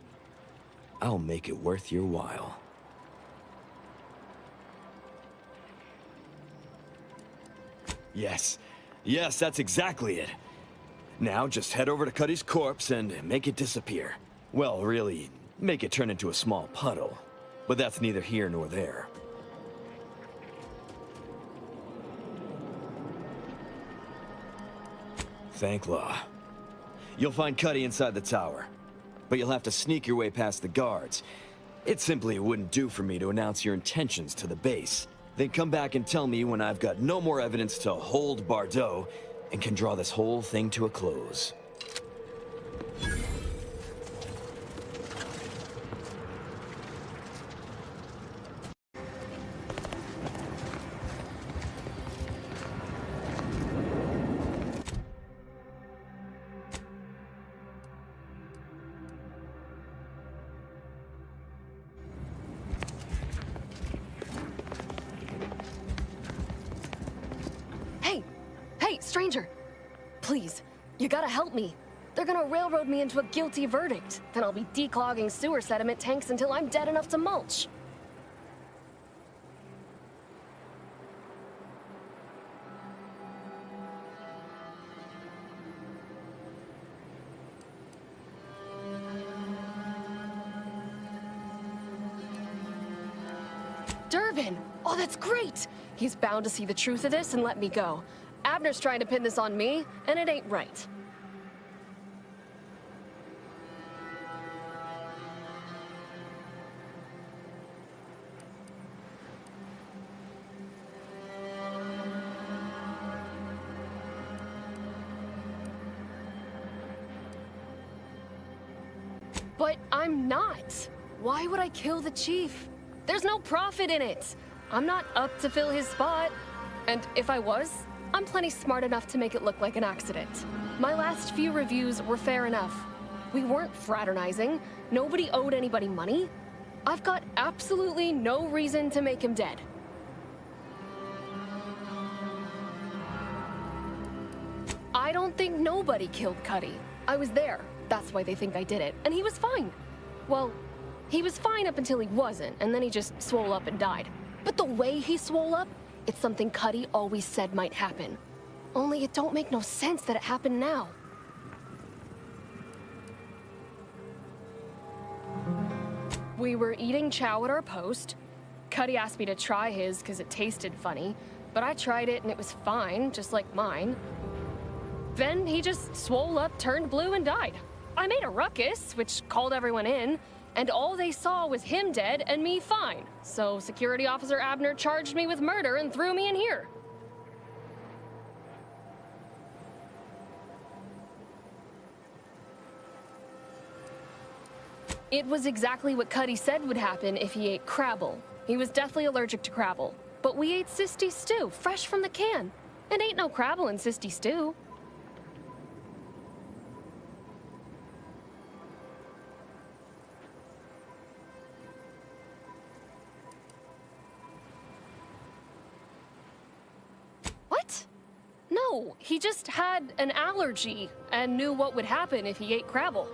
I'll make it worth your while. Yes. Yes, that's exactly it. Now just head over to Cuddy's corpse and make it disappear. Well, really, make it turn into a small puddle. But that's neither here nor there. Thank law. You'll find Cuddy inside the tower, but you'll have to sneak your way past the guards. It simply wouldn't do for me to announce your intentions to the base. Then come back and tell me when I've got no more evidence to hold Bardot and can draw this whole thing to a close. stranger. Please, you gotta help me. They're gonna railroad me into a guilty verdict. Then I'll be declogging sewer sediment tanks until I'm dead enough to mulch. Durbin! Oh, that's great! He's bound to see the truth of this and let me go. Abner's trying to pin this on me, and it ain't right. But I'm not. Why would I kill the chief? There's no profit in it. I'm not up to fill his spot. And if I was, I'm plenty smart enough to make it look like an accident. My last few reviews were fair enough. We weren't fraternizing. Nobody owed anybody money. I've got absolutely no reason to make him dead. I don't think nobody killed Cuddy. I was there. That's why they think I did it. And he was fine. Well, he was fine up until he wasn't, and then he just swole up and died. But the way he swole up, it's something Cuddy always said might happen. Only it don't make no sense that it happened now. We were eating chow at our post. Cuddy asked me to try his because it tasted funny, but I tried it and it was fine, just like mine. Then he just swole up, turned blue, and died. I made a ruckus, which called everyone in, and all they saw was him dead and me fine. So Security Officer Abner charged me with murder and threw me in here. It was exactly what Cuddy said would happen if he ate Crabble. He was deathly allergic to Crabble. But we ate Sisty Stew, fresh from the can. And ain't no Crabble in Sisty Stew. What? No, he just had an allergy and knew what would happen if he ate Crabble.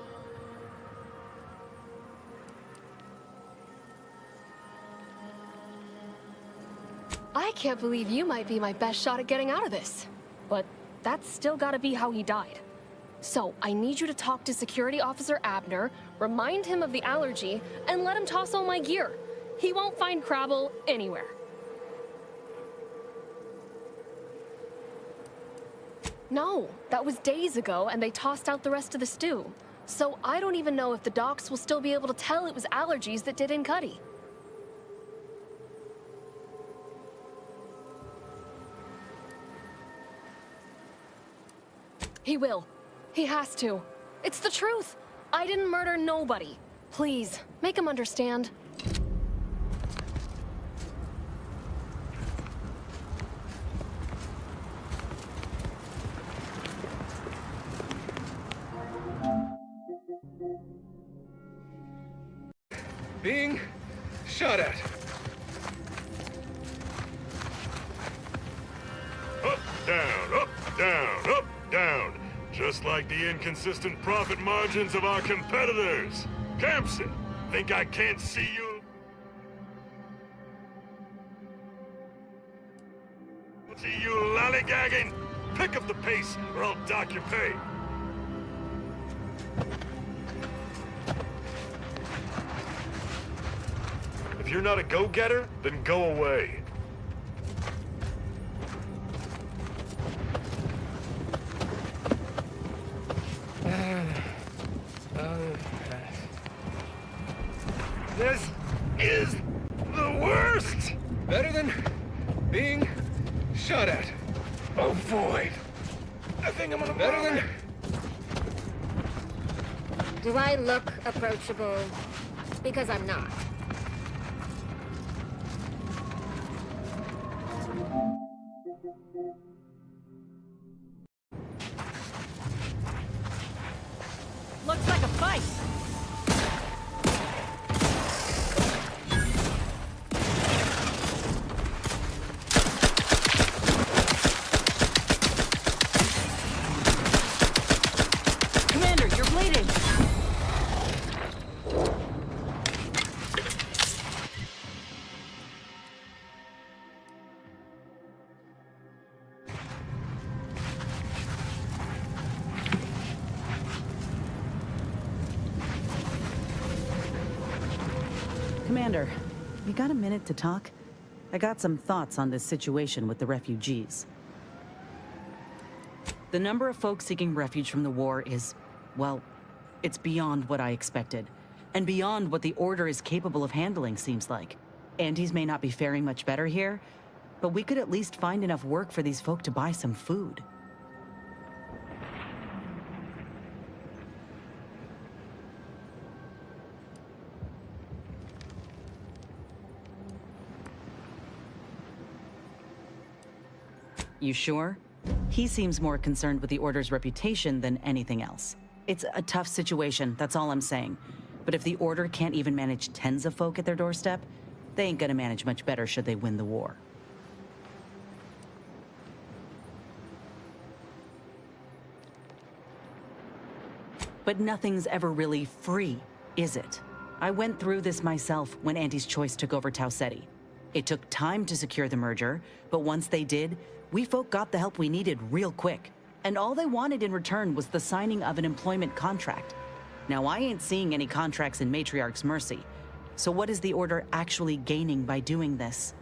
I can't believe you might be my best shot at getting out of this. But that's still gotta be how he died. So, I need you to talk to Security Officer Abner, remind him of the allergy, and let him toss all my gear. He won't find Crabble anywhere. No, that was days ago, and they tossed out the rest of the stew. So I don't even know if the docs will still be able to tell it was allergies that did in Cuddy. He will. He has to. It's the truth. I didn't murder nobody. Please, make him understand. Being shot at. Up, down, up, down, up, down. Just like the inconsistent profit margins of our competitors. Campson, think I can't see you? See you lollygagging? Pick up the pace, or I'll dock your pay. If you're not a go-getter, then go away. This is the worst! Better than being shot at. Oh boy. I think I'm gonna better than... Do I look approachable? Because I'm not. Looks like a fight. Commander, you got a minute to talk? I got some thoughts on this situation with the refugees. The number of folks seeking refuge from the war is, well, it's beyond what I expected. And beyond what the Order is capable of handling, seems like. Antes may not be faring much better here, but we could at least find enough work for these folk to buy some food. You sure? He seems more concerned with the Order's reputation than anything else. It's a tough situation, that's all I'm saying. But if the Order can't even manage tens of folk at their doorstep, they ain't gonna manage much better should they win the war. But nothing's ever really free, is it? I went through this myself when Anti's Choice took over Tau Ceti. It took time to secure the merger, but once they did, we folk got the help we needed real quick. And all they wanted in return was the signing of an employment contract. Now, I ain't seeing any contracts in Matriarch's mercy. So what is the Order actually gaining by doing this?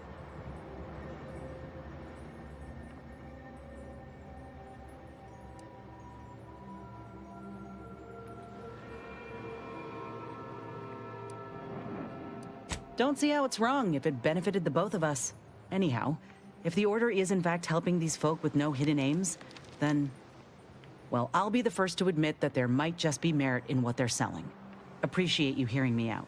Don't see how it's wrong if it benefited the both of us. Anyhow, if the Order is in fact helping these folk with no hidden aims, then, well, I'll be the first to admit that there might just be merit in what they're selling. Appreciate you hearing me out.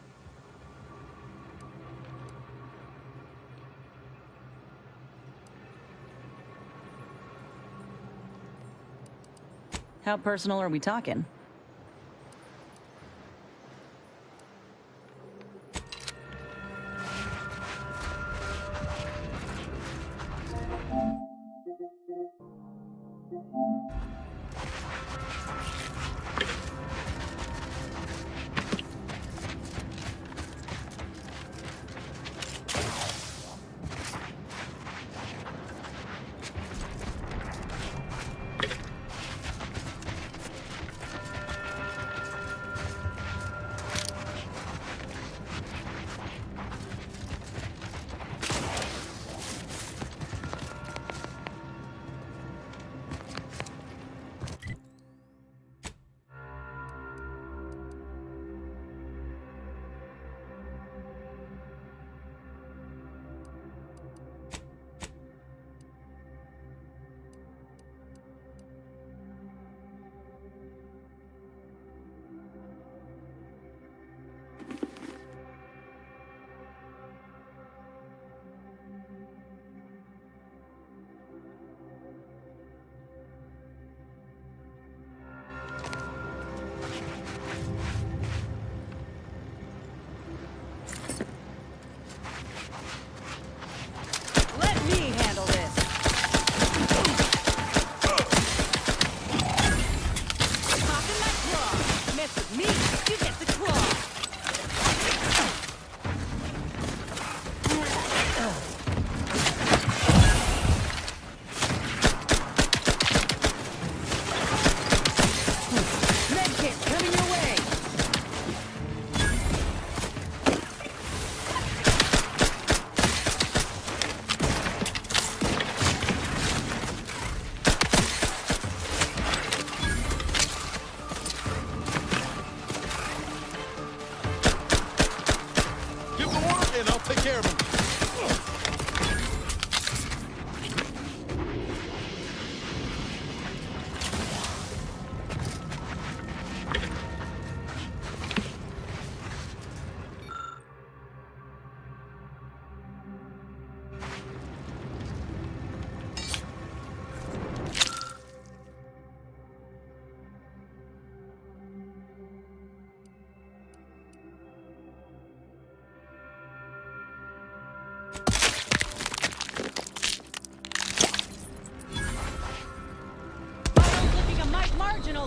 How personal are we talking?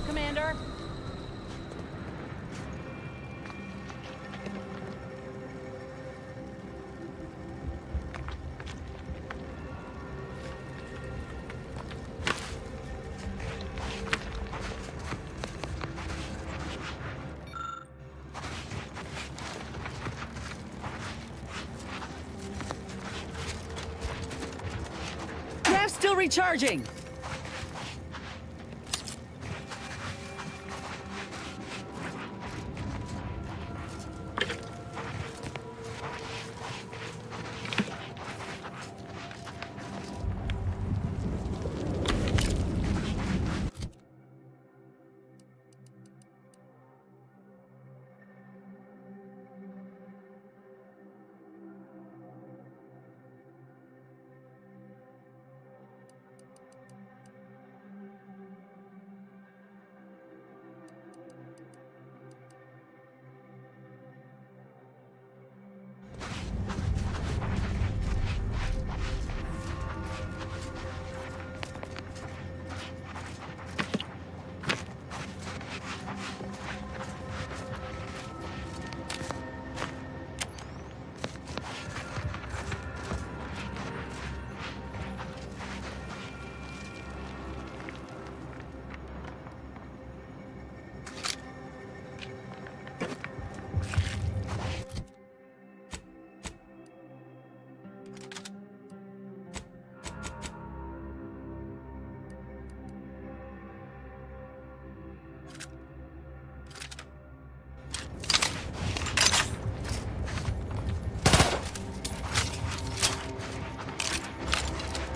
Commander. Bio's still recharging.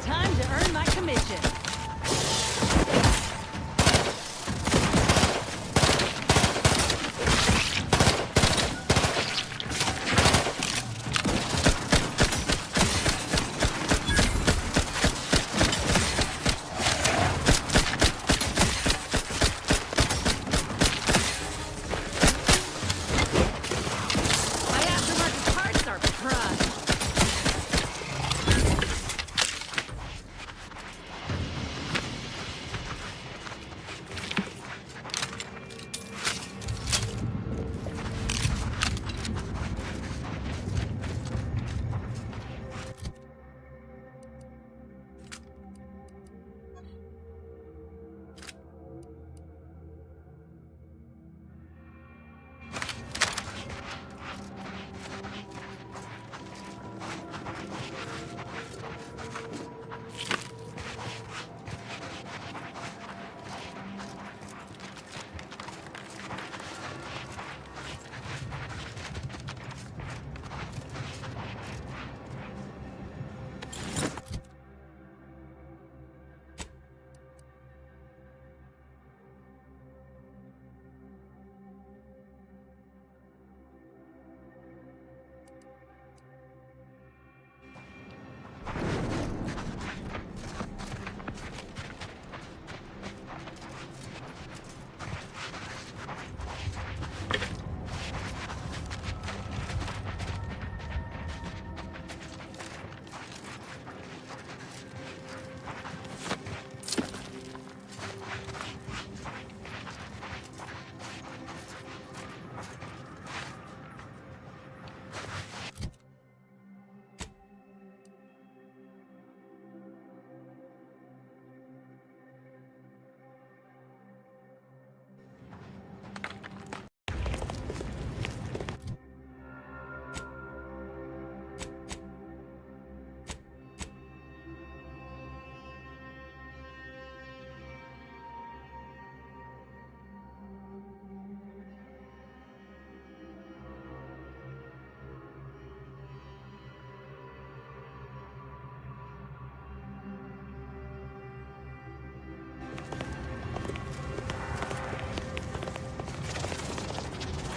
Time to earn my commission. My aftermarket parts are crushed.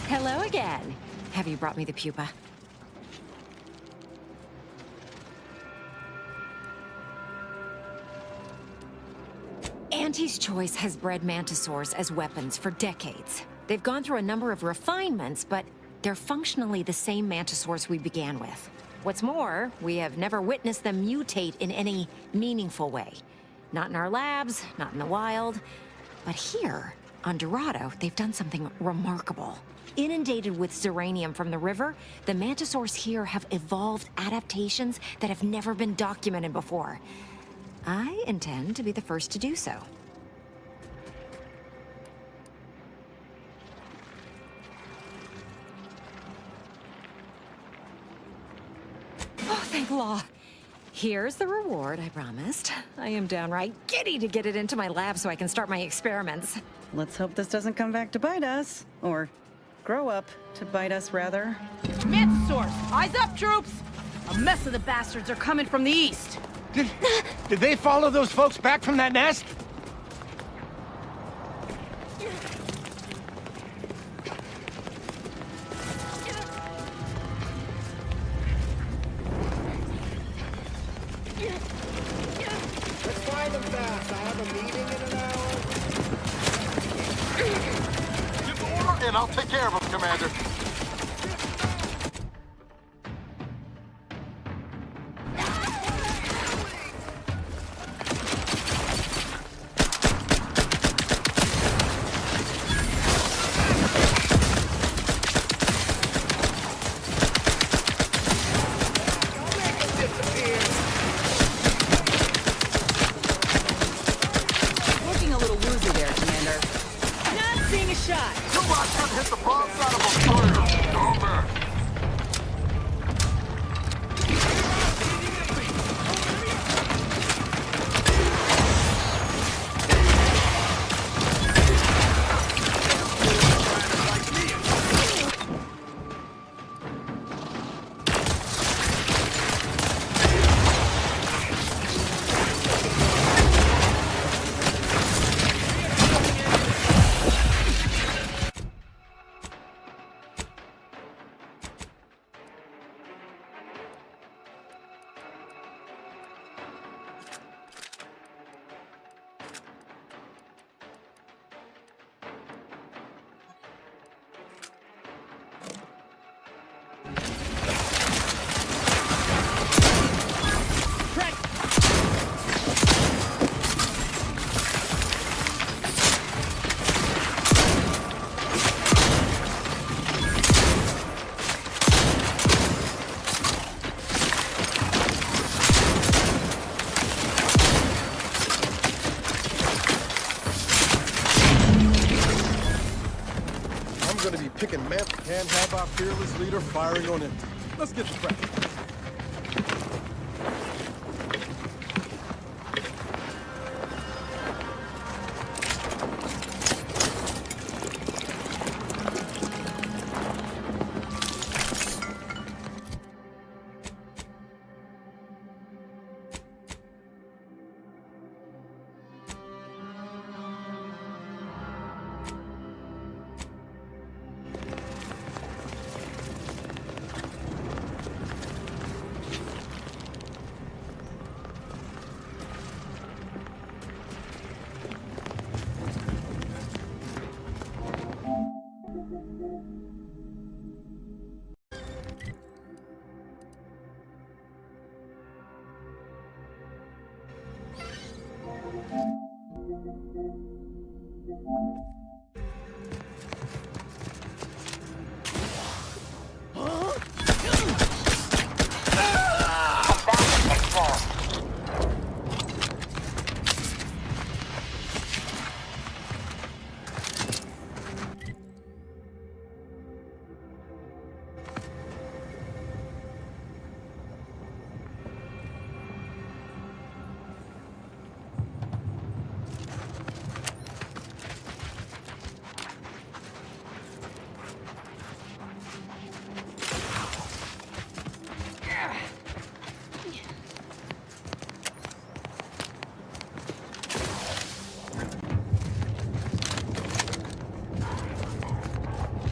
Hello again. Have you brought me the pupa? Auntie's Choice has bred mantisaurs as weapons for decades. They've gone through a number of refinements, but they're functionally the same mantisaurs we began with. What's more, we have never witnessed them mutate in any meaningful way. Not in our labs, not in the wild, but here, on Dorado, they've done something remarkable. Inundated with zeranium from the river, the mantisaurs here have evolved adaptations that have never been documented before. I intend to be the first to do so. Oh, thank Law. Here's the reward I promised. I am downright giddy to get it into my lab so I can start my experiments. Let's hope this doesn't come back to bite us. Or grow up to bite us, rather. Command source! Eyes up, troops! A mess of the bastards are coming from the east. Did they follow those folks back from that nest? Let's find them fast. I have a meeting in an hour. Give the order and I'll take care of them, Commander. Looking a little woozy there, Commander. Not seeing a shot. You watch him hit the broad side of a bird. Over. I'm gonna be picking meth. Can't have our fearless leader firing on him. Let's get to practice.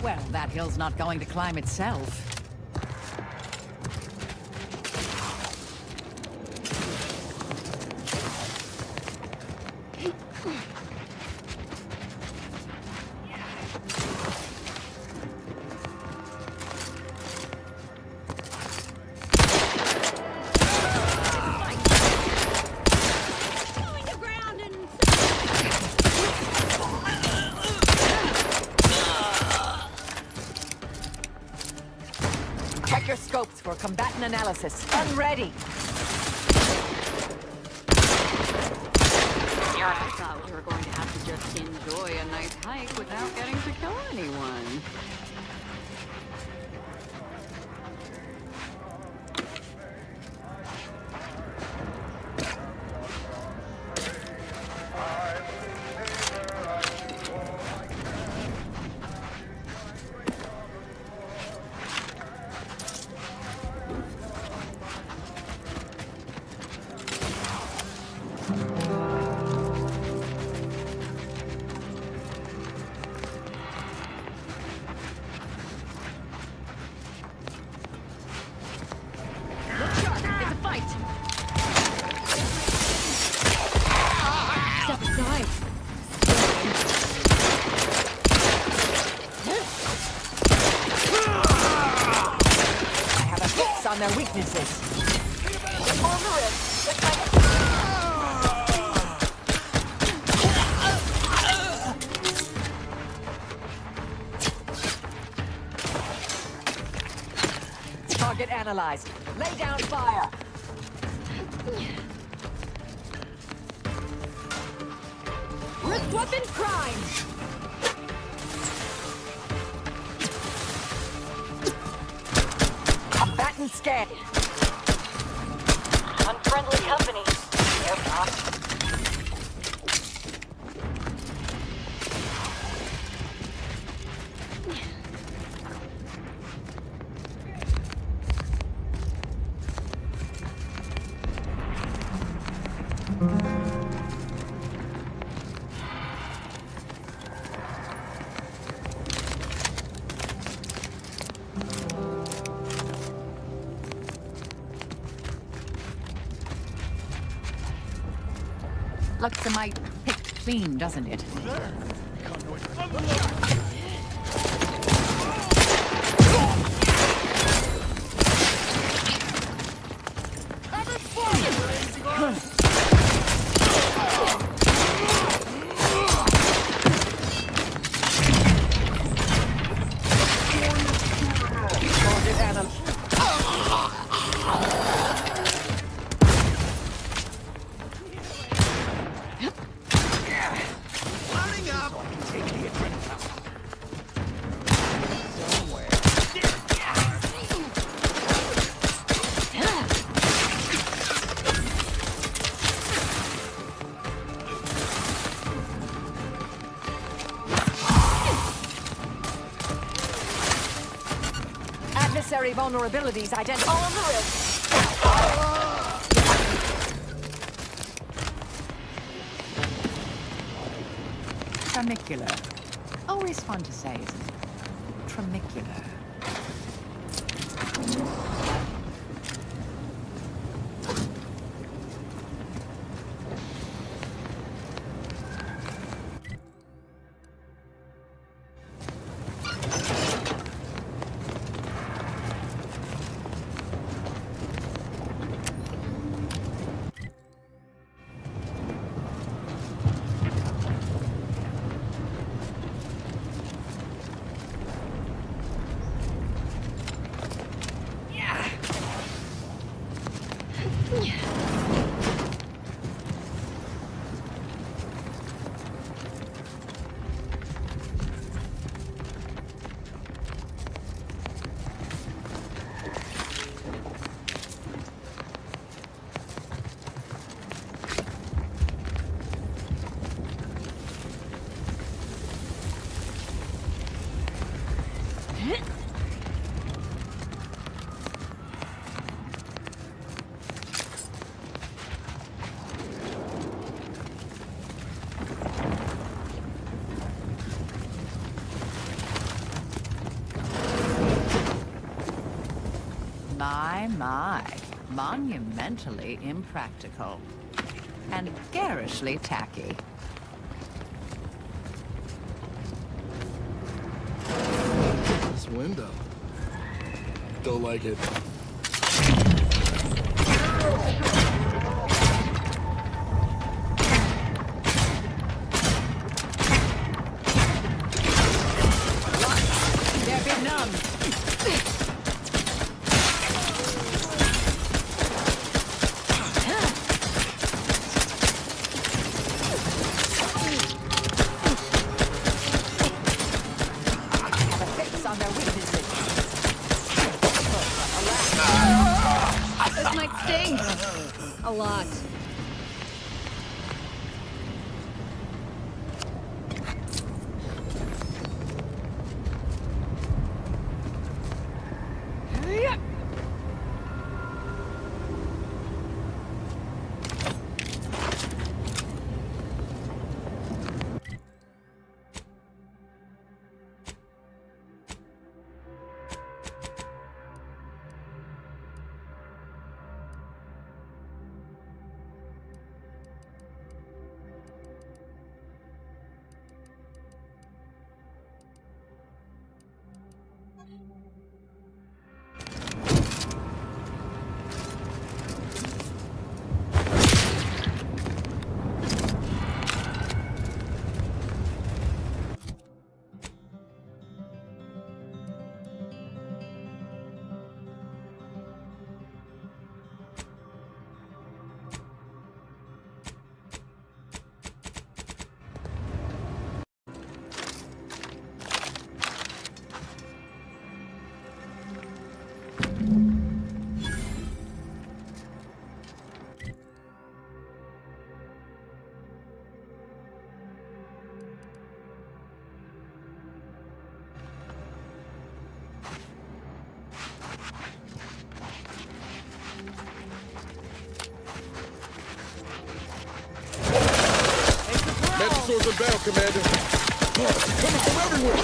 Well, that hill's not going to climb itself. Check your scopes for combatant analysis. Unready. I thought we were going to have to just enjoy a nice hike without getting to kill anyone. weaknesses. On the wrist. Looks like target analyzed. Lay down fire. Wrist weapon prime. Combatant scan. Unfriendly company. Aircraft. Looks a mite picked clean, doesn't it? Adversary vulnerabilities identified. On the wrist. Tramicular. Always fun to say, isn't it? Tramicular. My. Monumentally impractical. And garishly tacky. This window. Don't like it. They're benumbed. This might sting. A lot. Dinosaurs inbound, Commander. Coming from everywhere.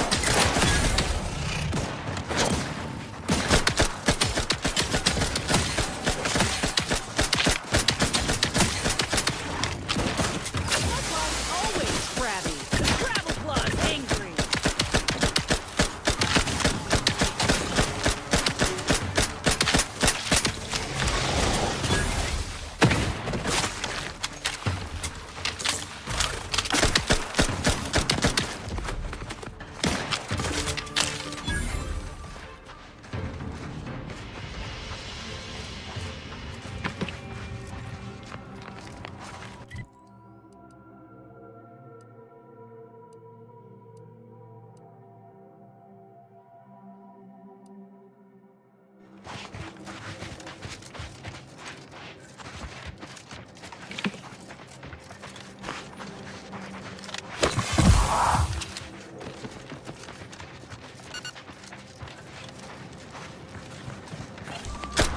Always crabby. The Gravel Claw's angry.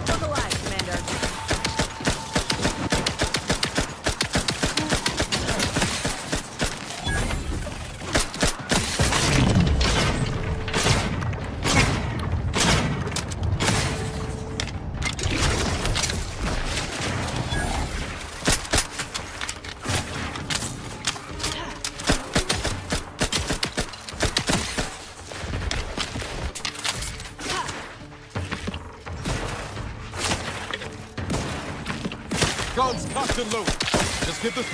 Look alive, Commander. Guns cocked and loaded. Just get this.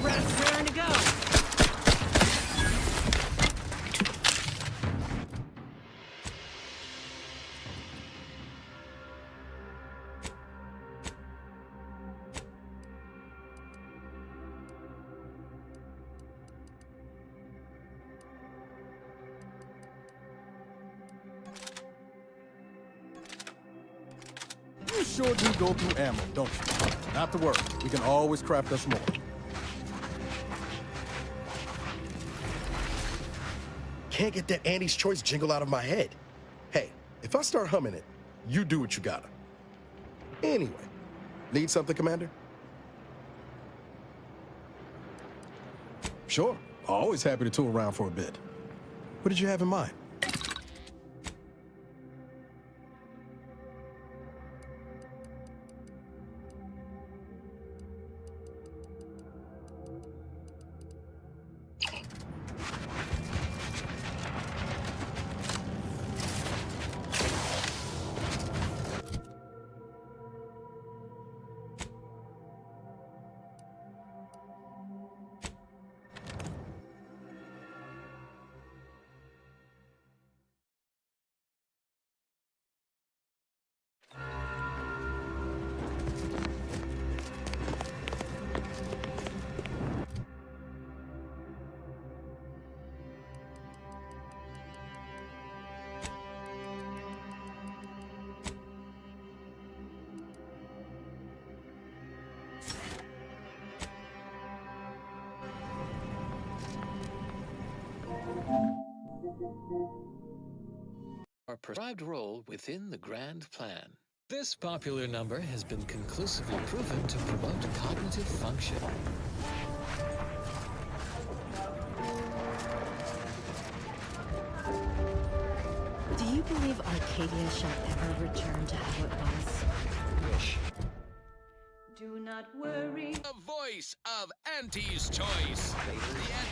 Raring to go. You sure do go through ammo, don't you? Not to worry. We can always craft us more. Can't get that Andy's Choice jingle out of my head. Hey, if I start humming it, you do what you gotta. Anyway, need something, Commander? Sure. Always happy to tool around for a bit. What did you have in mind? Our prescribed role within the grand plan. This popular number has been conclusively proven to promote cognitive function. Do you believe Arcadia shall ever return to how it was? Wish. Do not worry. The voice of Auntie's Choice. The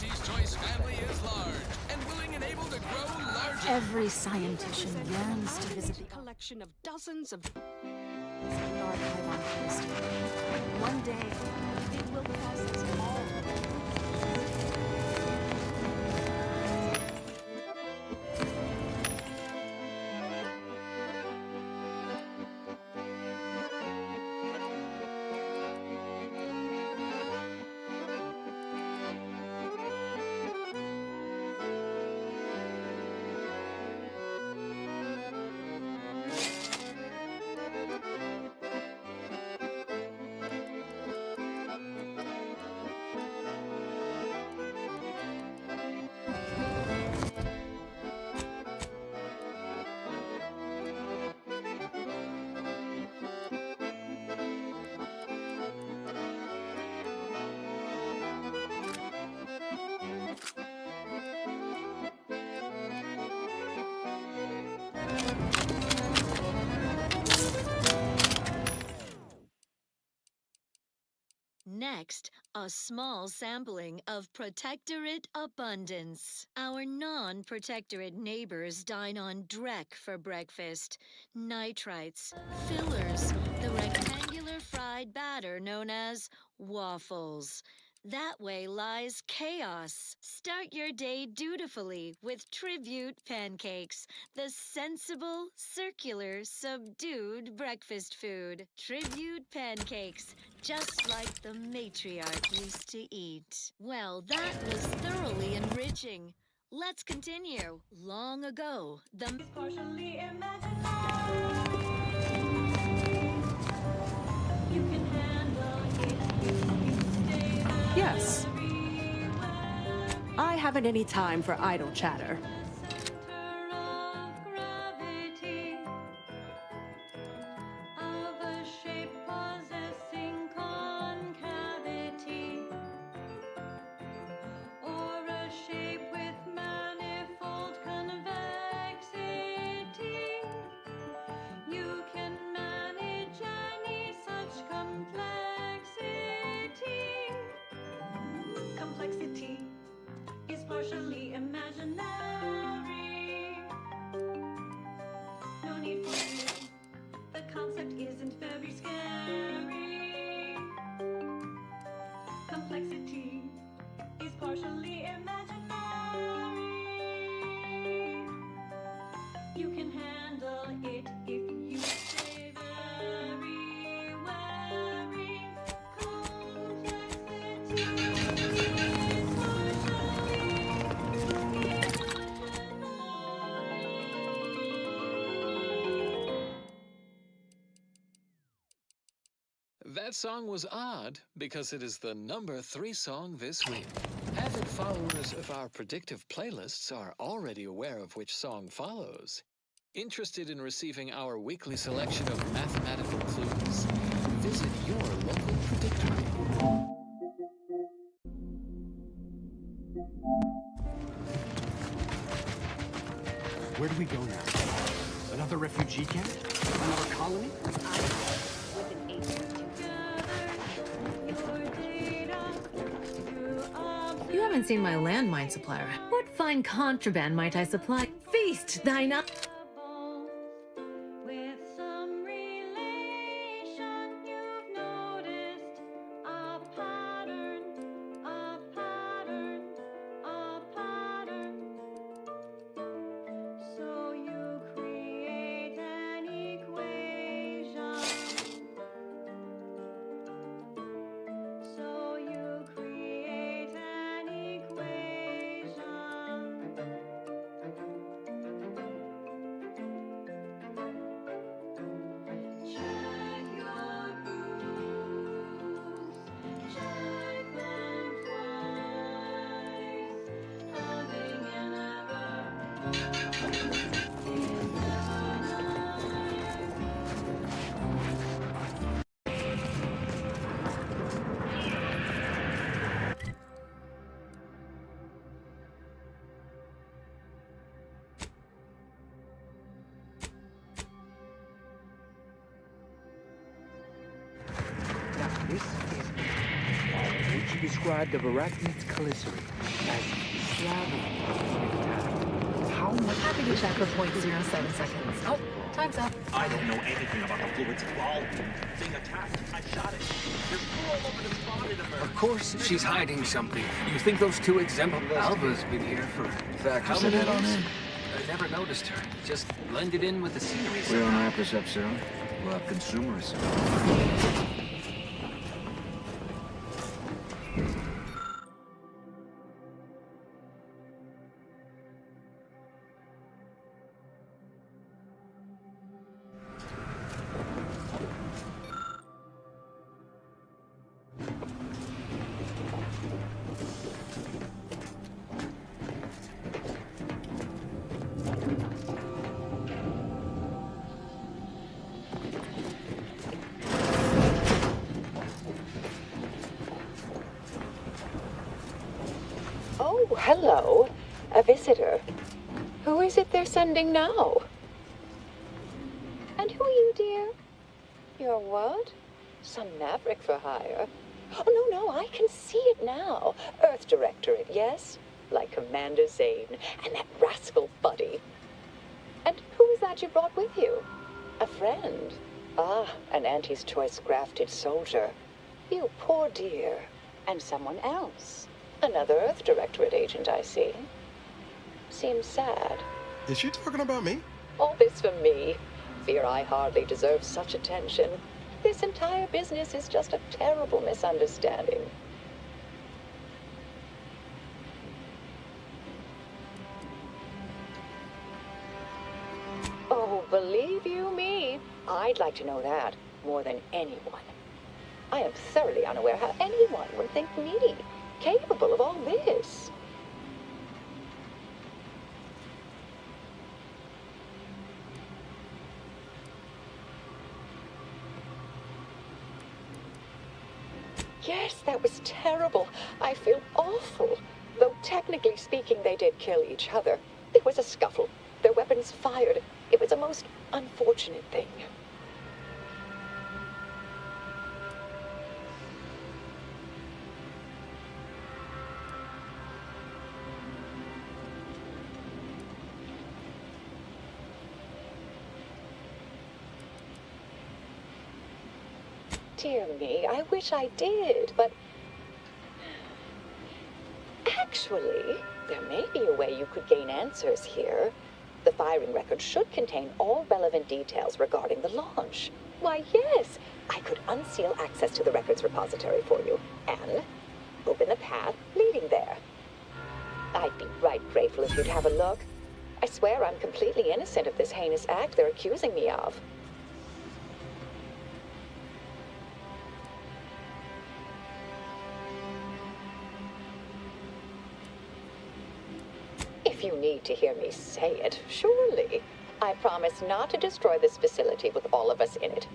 Auntie's Choice family is large and willing and able to grow larger. Every scientician yearns to visit the collection of dozens of archive on Callisto. One day, it will cause us all. Next, a small sampling of Protectorate abundance. Our non-Protectorate neighbors dine on dreck for breakfast, nitrites, fillers, the rectangular fried batter known as waffles. That way lies chaos. Start your day dutifully with Tribute pancakes, the sensible, circular, subdued breakfast food. Tribute pancakes, just like the matriarch used to eat. Well, that was thoroughly enriching. Let's continue. Long ago, the partially imaginary. You can handle it if you stay there. Yes. I haven't any time for idle chatter. Complexity is partially imaginary. No need for you. The concept isn't very scary. Complexity is partially imaginary. You can handle it if you stay very wary. That song was odd because it is the number 3 song this week. Avid followers of our predictive playlists are already aware of which song follows. Interested in receiving our weekly selection of mathematical clues? Visit your local predictory. Where do we go now? Another refugee camp? Another colony? You haven't seen my landmine supplier. What fine contraband might I supply? Feast thine eye. With some relation, you've noticed a pattern, a pattern, a pattern. So you create an equation. So you create an equation. Check your proofs. Check them twice. Having an error is Now, this is what you described of arachnids caliceri as slavic. How much? Happy to check for 0.07 seconds. Oh, time's up. I don't know anything about the fluids involved. Being attacked, I shot it. There's blue all over the spot in America. Of course, she's hiding something. You think those two exemplars? Alva's been here for How's it head on in? I never noticed her. Just blended in with the scenery. We're gonna wrap this up soon. We'll have consumerism. Oh, hello. A visitor. Who is it they're sending now? And who are you, dear? You're what? Some maverick for hire. Oh, no, I can see it now. Earth Directorate, yes? Like Commander Zane and that rascal Buddy. And who is that you brought with you? A friend? Ah, an Auntie's Choice grafted soldier. You poor dear. And someone else. Another Earth Directorate agent, I see. Seems sad. Is she talking about me? All this for me. Fear I hardly deserve such attention. This entire business is just a terrible misunderstanding. Oh, believe you me, I'd like to know that more than anyone. I am thoroughly unaware how anyone would think me capable of all this. Yes, that was terrible. I feel awful. Though technically speaking, they did kill each other. There was a scuffle. Their weapons fired. It was a most unfortunate thing. Dear me, I wish I did, but... Actually, there may be a way you could gain answers here. The firing record should contain all relevant details regarding the launch. Why, yes, I could unseal access to the records repository for you, and open the path leading there. I'd be right grateful if you'd have a look. I swear I'm completely innocent of this heinous act they're accusing me of. If you need to hear me say it, surely. I promise not to destroy this facility with all of us in it.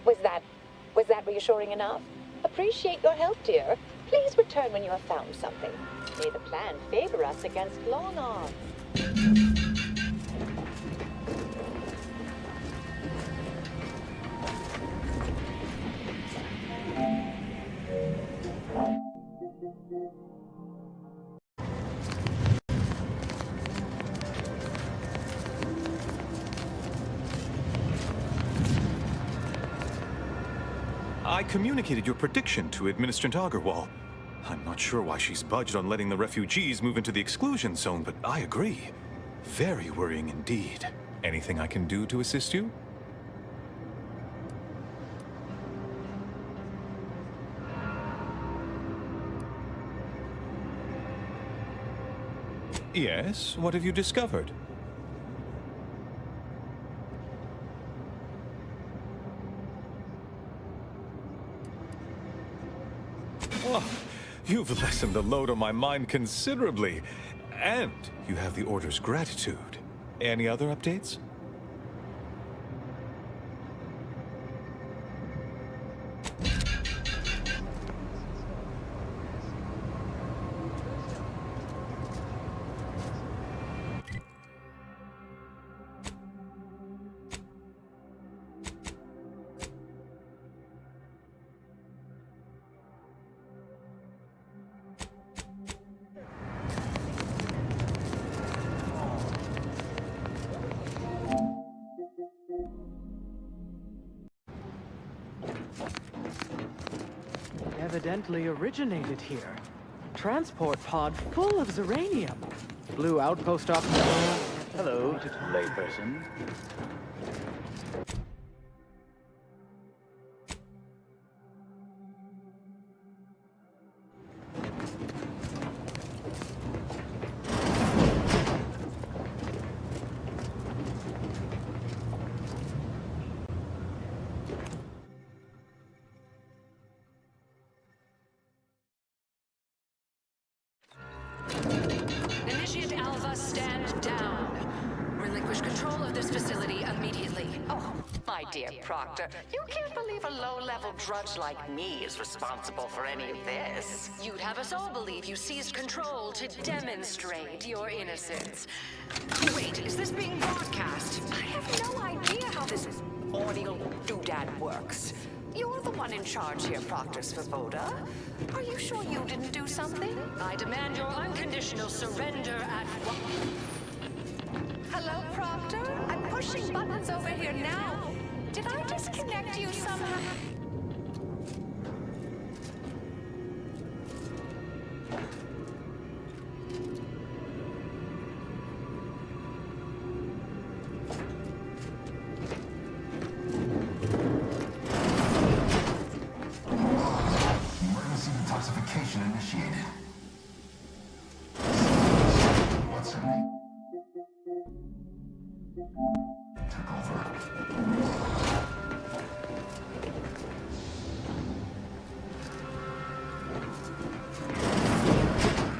Was that reassuring enough? Appreciate your help, dear. Please return when you have found something. May the plan favor us against long odds. I communicated your prediction to Administrator Agarwal. I'm not sure why she's budged on letting the refugees move into the exclusion zone, but I agree. Very worrying indeed. Anything I can do to assist you? Yes, what have you discovered? Oh, you've lessened the load on my mind considerably. And you have the Order's gratitude. Any other updates? Evidently originated here. Transport pod full of Zeranium. Blue outpost off. Hello, layperson. Initiate Alpha, stand down. Relinquish control of this facility immediately. Oh, my dear Proctor, you can't believe a low-level drudge like me is responsible for any of this. You'd have us all believe you seized control to demonstrate your innocence. Wait, is this being broadcast? I have no idea how this audio doodad works. You're the one in charge here, Proctor Svoboda. Are you sure you didn't do something? I demand your unconditional surrender at once. Hello, Proctor? I'm pushing buttons over here now. Did I disconnect you somehow? Emergency detoxification initiated. What's her name? Took over.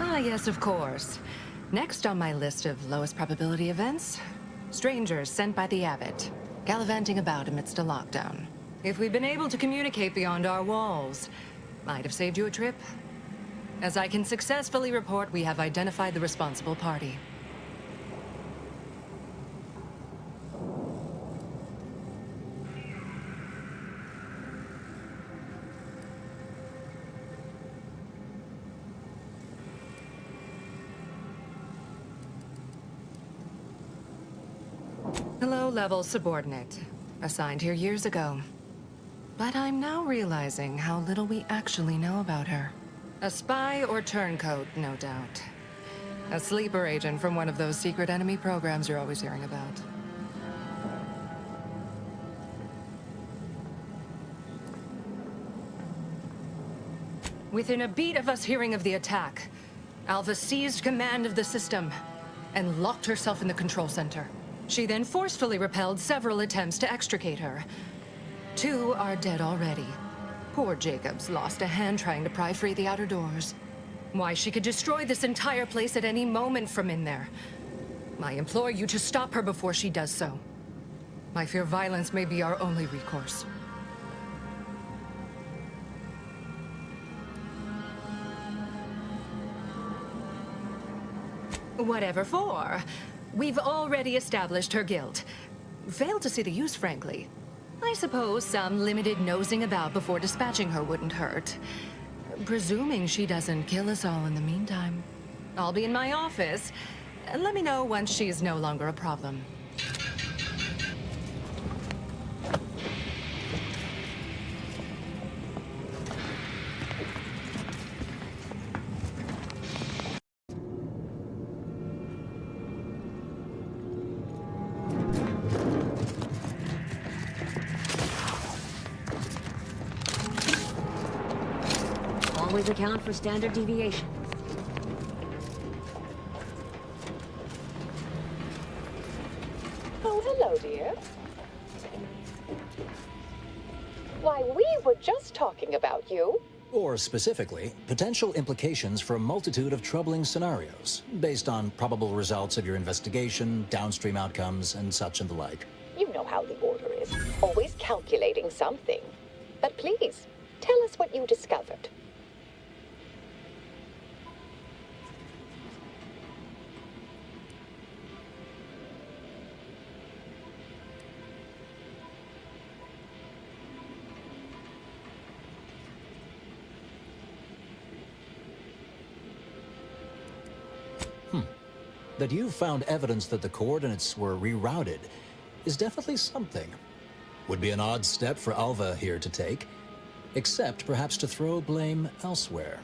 Ah, yes, of course. Next on my list of lowest probability events, strangers sent by the Abbot, gallivanting about amidst a lockdown. If we'd been able to communicate beyond our walls, might have saved you a trip. As I can successfully report, we have identified the responsible party. Low-level subordinate, assigned here years ago. But I'm now realizing how little we actually know about her. A spy or turncoat, no doubt. A sleeper agent from one of those secret enemy programs you're always hearing about. Within a beat of us hearing of the attack, Alva seized command of the system and locked herself in the control center. She then forcefully repelled several attempts to extricate her. 2 are dead already. Poor Jacobs lost a hand trying to pry free the outer doors. Why, she could destroy this entire place at any moment from in there. I implore you to stop her before she does so. I fear violence may be our only recourse. Whatever for. We've already established her guilt. Failed to see the use, frankly. I suppose some limited nosing about before dispatching her wouldn't hurt. Presuming she doesn't kill us all in the meantime. I'll be in my office. Let me know once she's no longer a problem. Always account for standard deviation. Oh, hello, dear. Why, we were just talking about you. Or specifically, potential implications for a multitude of troubling scenarios, based on probable results of your investigation, downstream outcomes, and such and the like. You know how the Order is. Always calculating something. But please, tell us what you discovered. That you found evidence that the coordinates were rerouted is definitely something. Would be an odd step for Alva here to take, except perhaps to throw blame elsewhere.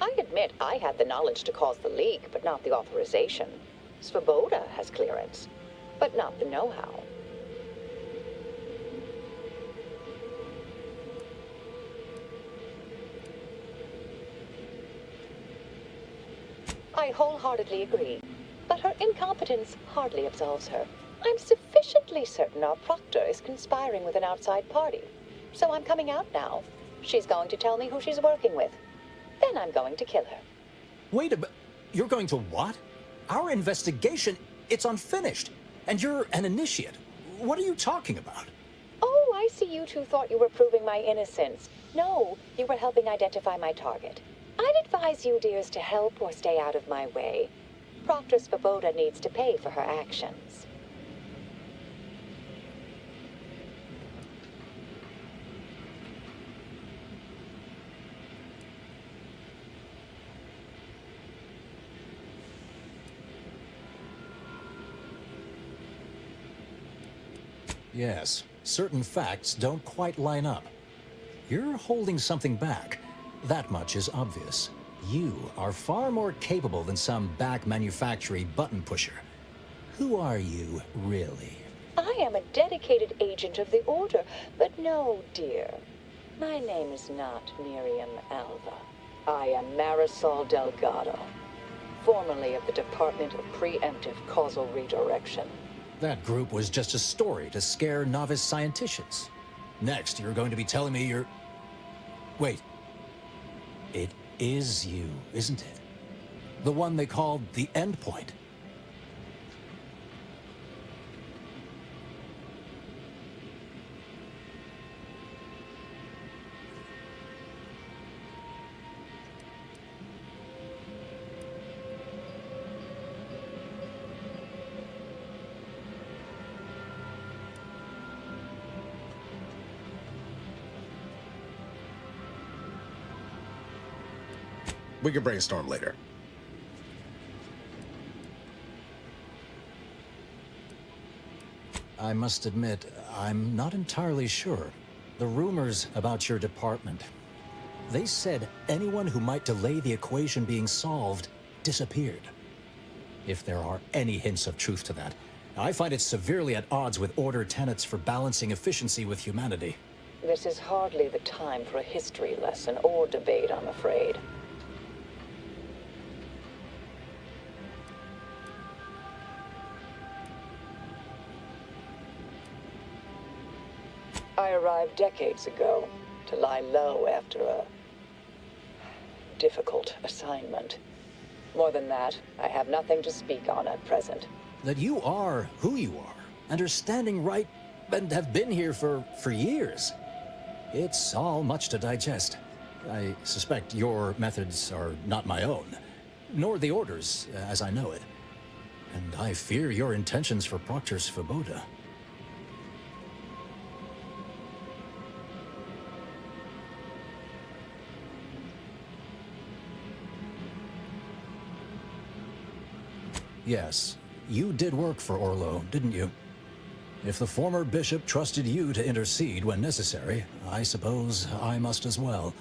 I admit I had the knowledge to cause the leak, but not the authorization. Svoboda has clearance, but not the know-how. I wholeheartedly agree, but her incompetence hardly absolves her. I'm sufficiently certain our proctor is conspiring with an outside party, so I'm coming out now. She's going to tell me who she's working with. Then I'm going to kill her. Wait a minute. You're going to what? Our investigation, it's unfinished. And you're an initiate. What are you talking about? Oh, I see you two thought you were proving my innocence. No, you were helping identify my target. I'd advise you, dears, to help or stay out of my way. Proctor Svoboda needs to pay for her actions. Yes, certain facts don't quite line up. You're holding something back. That much is obvious. You are far more capable than some back manufactory button pusher. Who are you, really? I am a dedicated agent of the Order, but no, dear. My name is not Miriam Alva. I am Marisol Delgado, formerly of the Department of Preemptive Causal Redirection. That group was just a story to scare novice scienticians. Next, you're going to be telling me you're... Wait. It is you, isn't it? The one they called the Endpoint. We can brainstorm later. I must admit, I'm not entirely sure. The rumors about your department. They said anyone who might delay the equation being solved disappeared. If there are any hints of truth to that, I find it severely at odds with Order tenets for balancing efficiency with humanity. This is hardly the time for a history lesson or debate, I'm afraid. I arrived decades ago to lie low after a difficult assignment. More than that, I have nothing to speak on at present. That you are who you are, and are standing right, and have been here for years. It's all much to digest. I suspect your methods are not my own, nor the Order's, as I know it. And I fear your intentions for Proctor's Svoboda. Yes, you did work for Orlo, didn't you? If the former bishop trusted you to intercede when necessary, I suppose I must as well.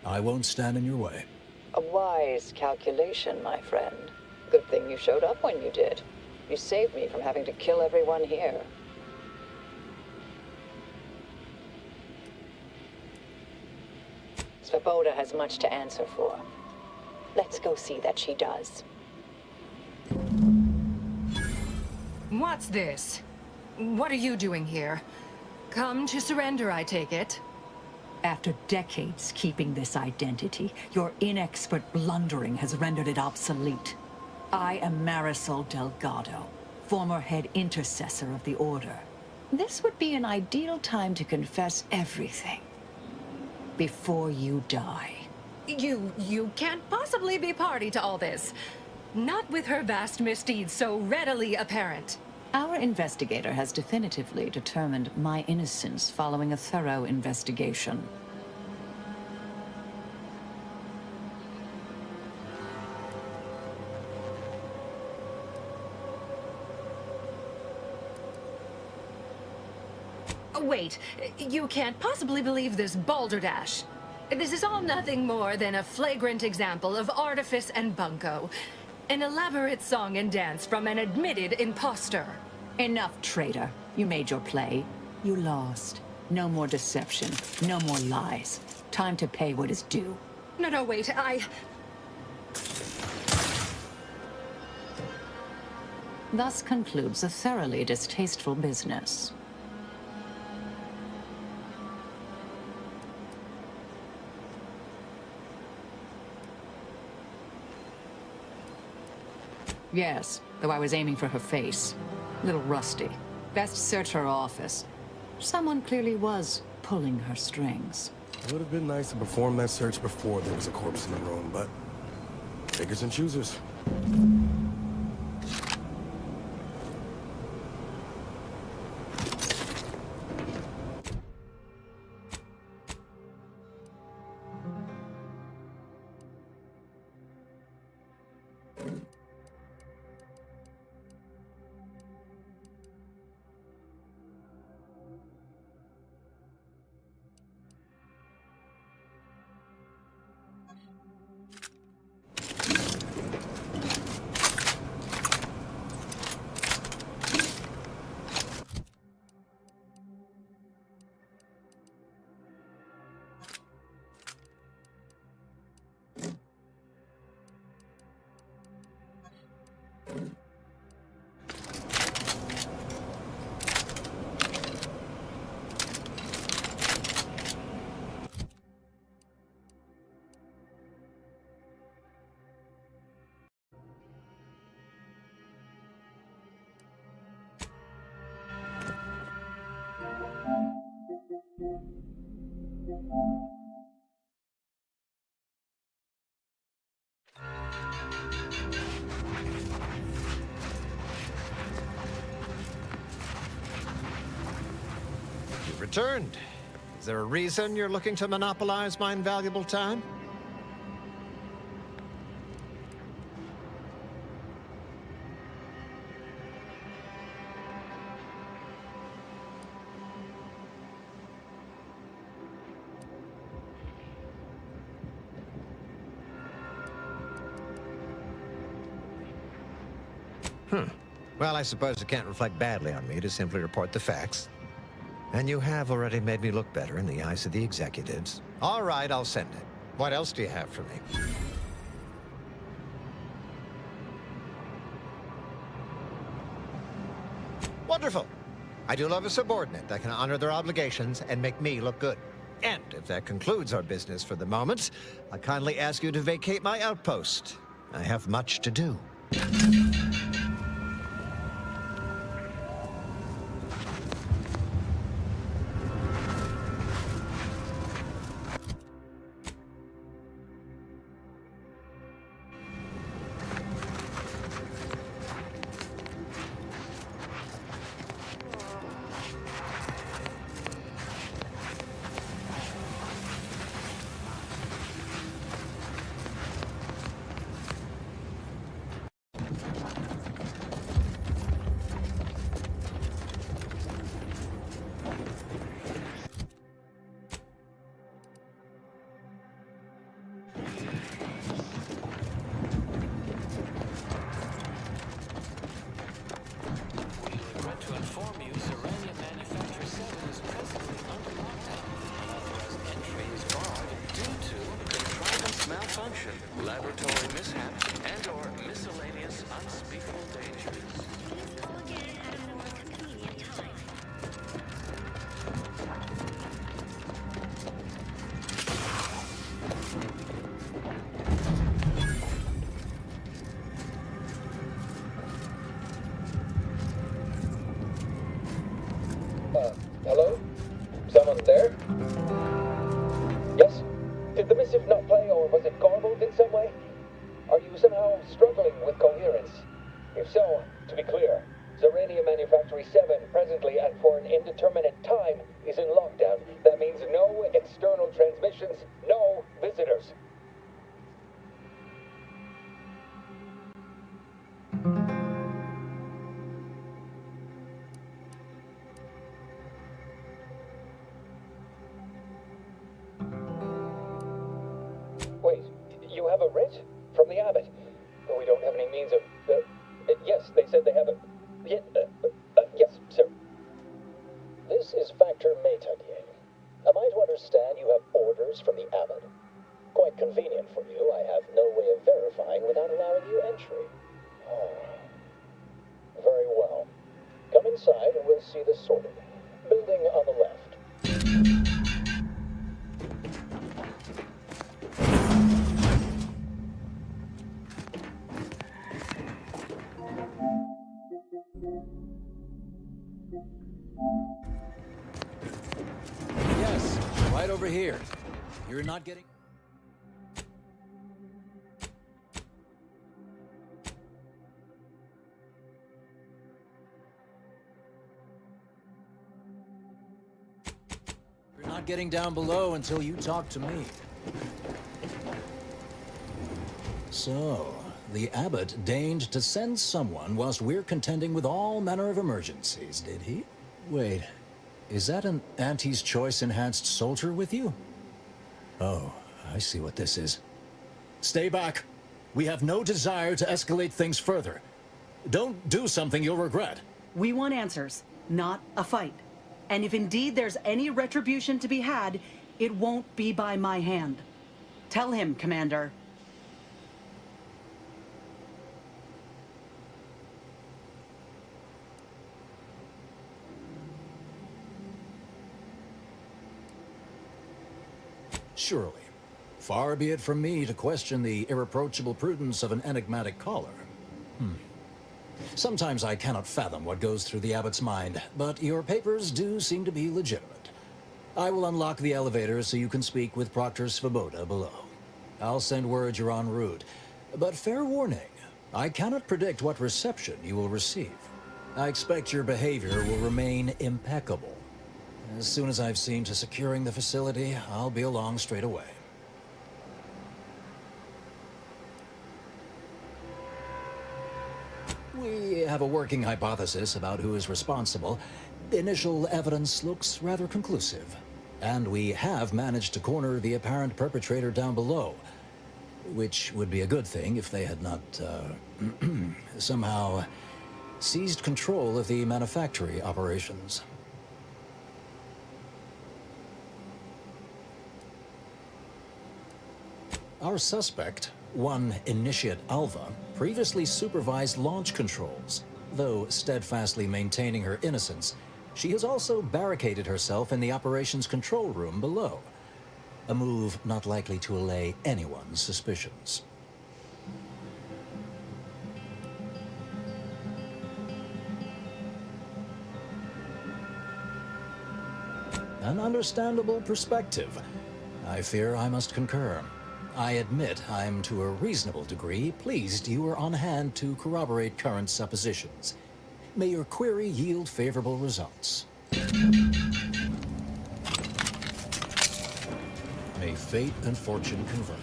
I won't stand in your way. A wise calculation, my friend. Good thing you showed up when you did. You saved me from having to kill everyone here. Svoboda has much to answer for. Let's go see that she does. What's this? What are you doing here? Come to surrender, I take it? After decades keeping this identity, your inexpert blundering has rendered it obsolete. I am Marisol Delgado, former head intercessor of the Order. This would be an ideal time to confess everything. Before you die. You can't possibly be party to all this. Not with her vast misdeeds so readily apparent. Our investigator has definitively determined my innocence following a thorough investigation. Wait, you can't possibly believe this balderdash. This is all nothing more than a flagrant example of artifice and bunco. An elaborate song and dance from an admitted imposter. Enough, traitor. You made your play. You lost. No more deception. No more lies. Time to pay what is due. No, wait, Thus concludes a thoroughly distasteful business. Yes, though I was aiming for her face. A little rusty. Best search her office. Someone clearly was pulling her strings. It would have been nice to perform that search before there was a corpse in the room, but pickers and choosers. You've returned. Is there a reason you're looking to monopolize my invaluable time? Well, I suppose it can't reflect badly on me to simply report the facts. And you have already made me look better in the eyes of the executives. All right, I'll send it. What else do you have for me? Wonderful. I do love a subordinate that can honor their obligations and make me look good. And if that concludes our business for the moment, I kindly ask you to vacate my outpost. I have much to do. Laboratory mishaps and/or miscellaneous unspeakable dangers. Please call again at a more convenient time. Hello? Someone there? Yes? Did the missive not play, or was it garbled in some way? Are you somehow struggling with coherence? If so, to be clear, Zerania Manufactory 7 presently and for an indeterminate time is in lockdown. That means no external transmissions, no visitors. Wait, you have a writ? From the abbot? We don't have any means of... yes, they said they have a... yes, sir. This is Factor Métaguier. Am I to understand you have orders from the abbot? Quite convenient for you. I have no way of verifying without allowing you entry. Very well. Come inside and we'll see this sorted. Building on the left. Yes, right over here. You're not getting... You're not getting down below until you talk to me. So, the abbot deigned to send someone whilst we're contending with all manner of emergencies, did he? Wait, is that an Auntie's Choice enhanced soldier with you? Oh, I see what this is. Stay back. We have no desire to escalate things further. Don't do something you'll regret. We want answers, not a fight. And if indeed there's any retribution to be had, it won't be by my hand. Tell him, Commander. Surely. Far be it from me to question the irreproachable prudence of an enigmatic caller. Sometimes I cannot fathom what goes through the abbot's mind, but your papers do seem to be legitimate. I will unlock the elevator so you can speak with Proctor Svoboda below. I'll send word you're en route. But fair warning, I cannot predict what reception you will receive. I expect your behavior will remain impeccable. As soon as I've seen to securing the facility, I'll be along straight away. We have a working hypothesis about who is responsible. The initial evidence looks rather conclusive. And we have managed to corner the apparent perpetrator down below. Which would be a good thing if they had not, somehow seized control of the manufactory operations. Our suspect, one Initiate Alva, previously supervised launch controls. Though steadfastly maintaining her innocence, she has also barricaded herself in the operations control room below. A move not likely to allay anyone's suspicions. An understandable perspective. I fear I must concur. I admit I'm to a reasonable degree pleased you were on hand to corroborate current suppositions. May your query yield favorable results. May fate and fortune converge.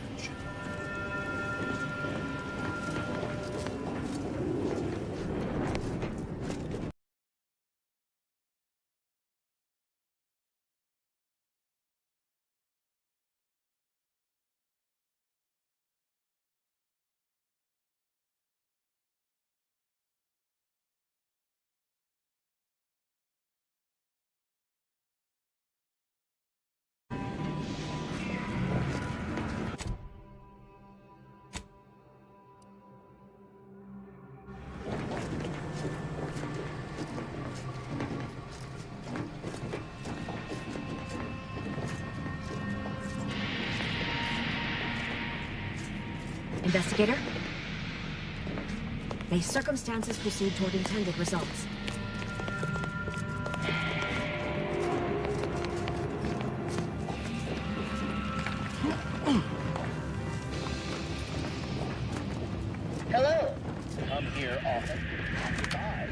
Investigator? May circumstances proceed toward intended results. Hello. Come here often. Goodbye.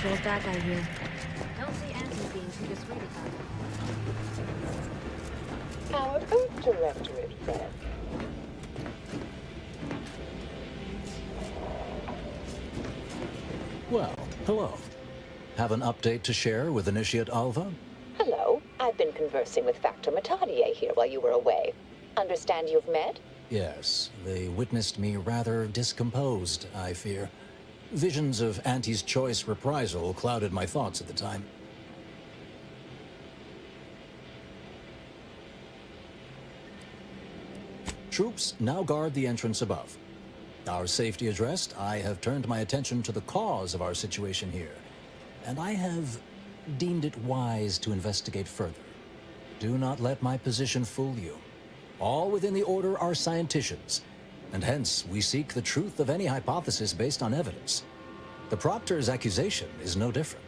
Patrol's back, I hear. Don't see Anthony being too discreet about it. Our own directorate friend. Well, hello. Have an update to share with Initiate Alva? Hello. I've been conversing with Factor Matadier here while you were away. Understand you've met? Yes, they witnessed me rather discomposed, I fear. Visions of Auntie's choice reprisal clouded my thoughts at the time. Troops now guard the entrance above. Our safety addressed, I have turned my attention to the cause of our situation here, and I have deemed it wise to investigate further. Do not let my position fool you. All within the Order are scienticians, and hence we seek the truth of any hypothesis based on evidence. The Proctor's accusation is no different.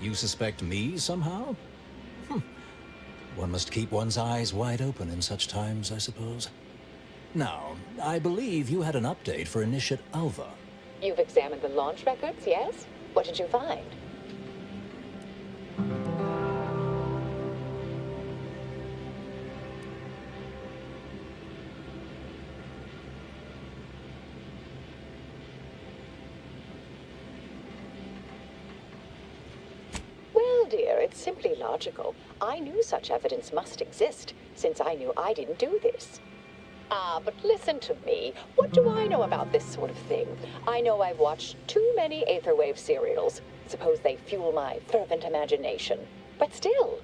You suspect me somehow? One must keep one's eyes wide open in such times, I suppose. Now, I believe you had an update for Initiate Alva. You've examined the launch records, yes? What did you find? Well, dear, it's simply logical. I knew such evidence must exist, since I knew I didn't do this. But listen to me. What do I know about this sort of thing? I know I've watched too many Aetherwave serials. Suppose they fuel my fervent imagination. But still,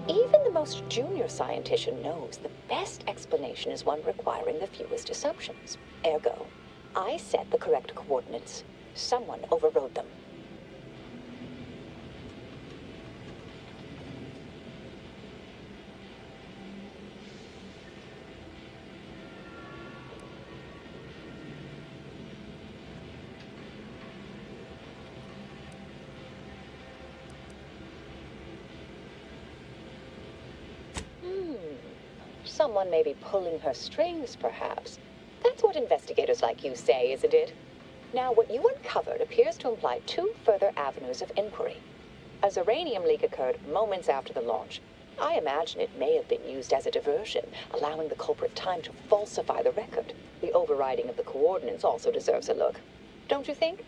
even the most junior scientician knows the best explanation is one requiring the fewest assumptions. Ergo, I set the correct coordinates. Someone overrode them. Someone may be pulling her strings, perhaps. That's what investigators like you say, isn't it? Now, what you uncovered appears to imply two further avenues of inquiry. A Zeranium leak occurred moments after the launch. I imagine it may have been used as a diversion, allowing the culprit time to falsify the record. The overriding of the coordinates also deserves a look. Don't you think?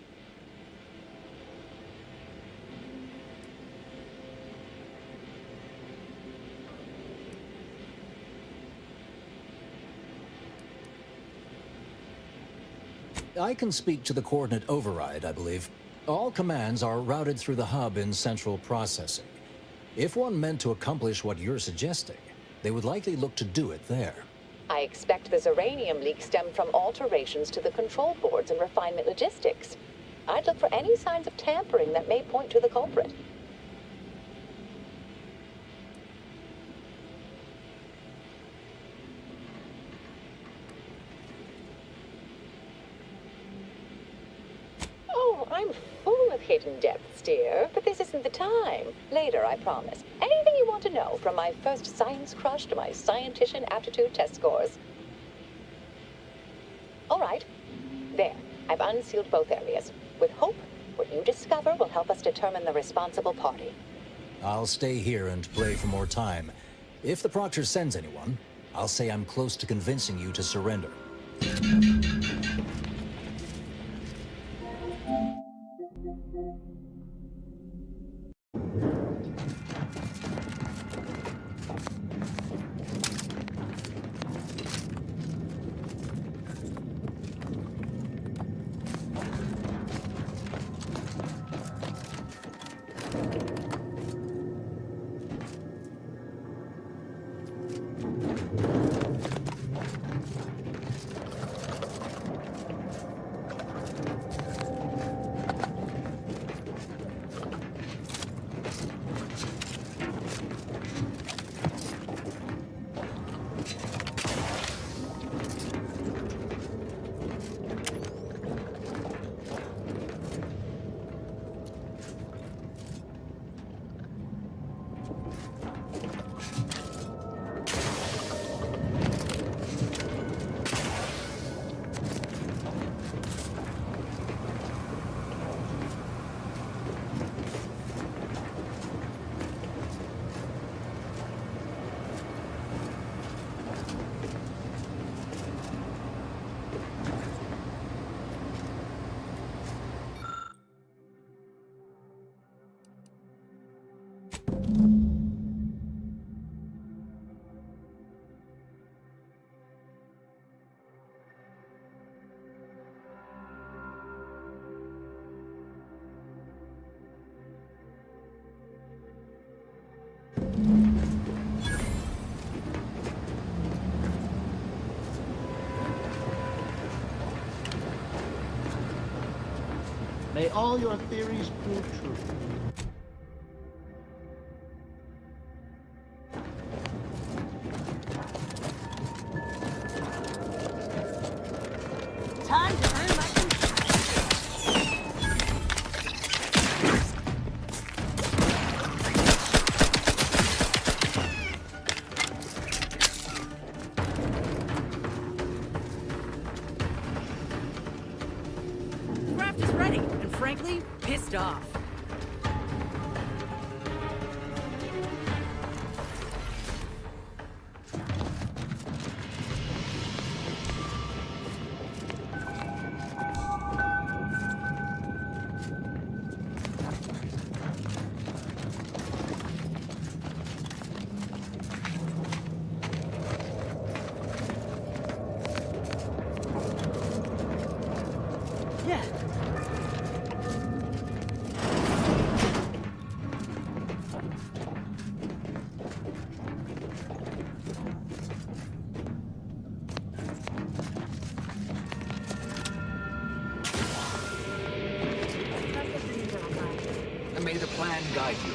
I can speak to the coordinate override, I believe. All commands are routed through the hub in central processing. If one meant to accomplish what you're suggesting, they would likely look to do it there. I expect the Zeranium leak stemmed from alterations to the control boards and refinement logistics. I'd look for any signs of tampering that may point to the culprit. I'm full of hidden depths, dear, but this isn't the time. Later, I promise. Anything you want to know, from my first science crush to my scientician aptitude test scores. All right. There. I've unsealed both areas. With hope, what you discover will help us determine the responsible party. I'll stay here and play for more time. If the Proctor sends anyone, I'll say I'm close to convincing you to surrender. May all your theories prove true. Time to earn my Craft is ready, and frankly, pissed off. Yeah. And may the plan guide you.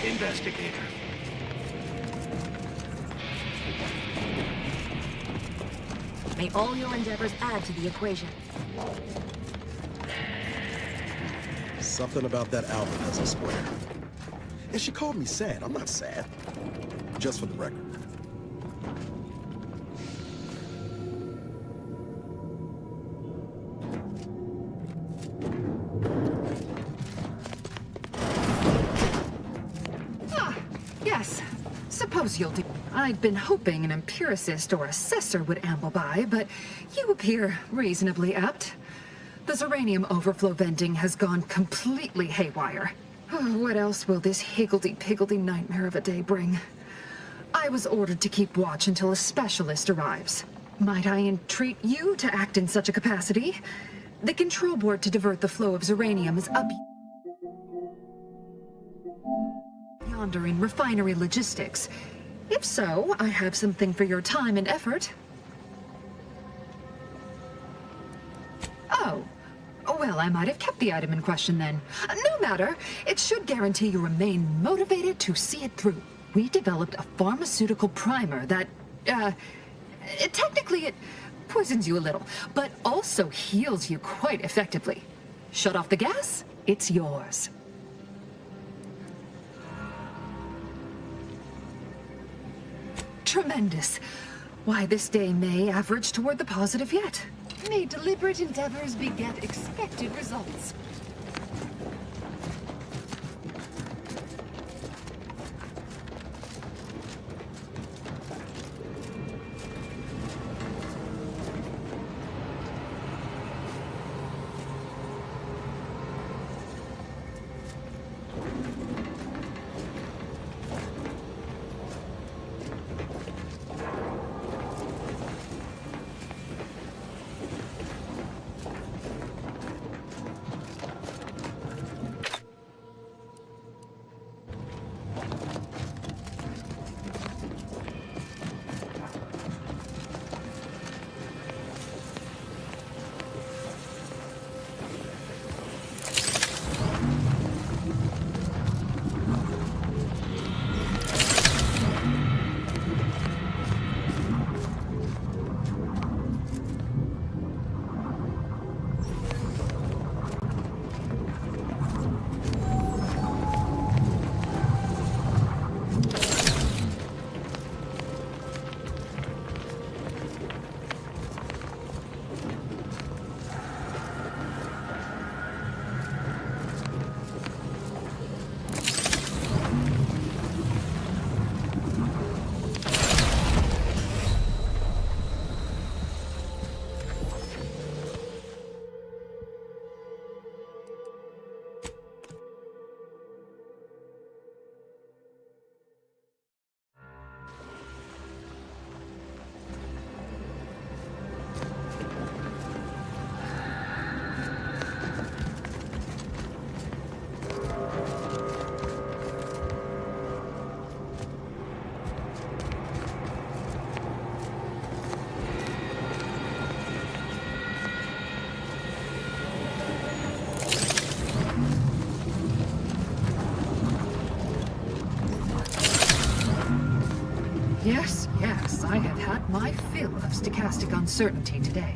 Investigator. May all your endeavors add to the equation. Something about that Alva doesn't square. And she called me sad. I'm not sad. Just for the record. Yes. Suppose you'll do. I'd been hoping an empiricist or assessor would amble by, but you appear reasonably apt. The Zeranium overflow venting has gone completely haywire. Oh, what else will this higgledy-piggledy nightmare of a day bring? I was ordered to keep watch until a specialist arrives. Might I entreat you to act in such a capacity? The control board to divert the flow of Zeranium is up yonder in refinery logistics. If so, I have something for your time and effort. Oh. Well, I might have kept the item in question then. No matter. It should guarantee you remain motivated to see it through. We developed a pharmaceutical primer that, technically it poisons you a little, but also heals you quite effectively. Shut off the gas, it's yours. Tremendous. Why, this day may average toward the positive yet. May deliberate endeavors beget expected results. deal of stochastic uncertainty today.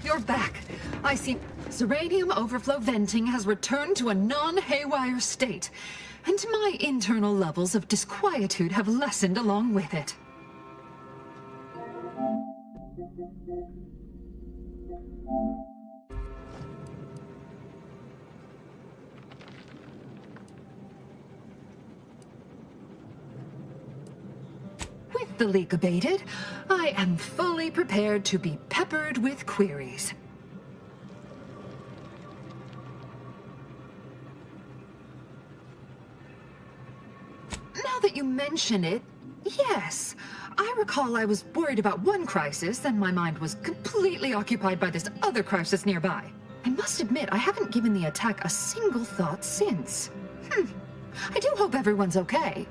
You're back. I see Zeranium overflow venting has returned to a non-haywire state, and my internal levels of disquietude have lessened along with it. With the leak abated, I am fully prepared to be peppered with queries. Now that you mention it, yes. I recall I was worried about one crisis, and my mind was completely occupied by this other crisis nearby. I must admit, I haven't given the attack a single thought since. I do hope everyone's okay.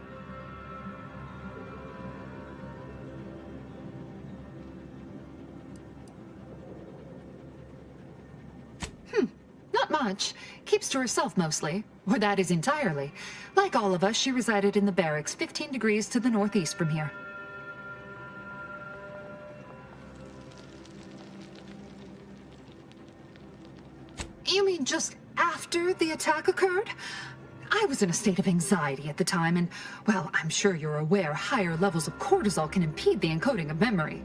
Not much. Keeps to herself mostly. Or that is entirely. Like all of us, she resided in the barracks 15 degrees to the northeast from here. You mean just after the attack occurred? I was in a state of anxiety at the time, and, well, I'm sure you're aware higher levels of cortisol can impede the encoding of memory.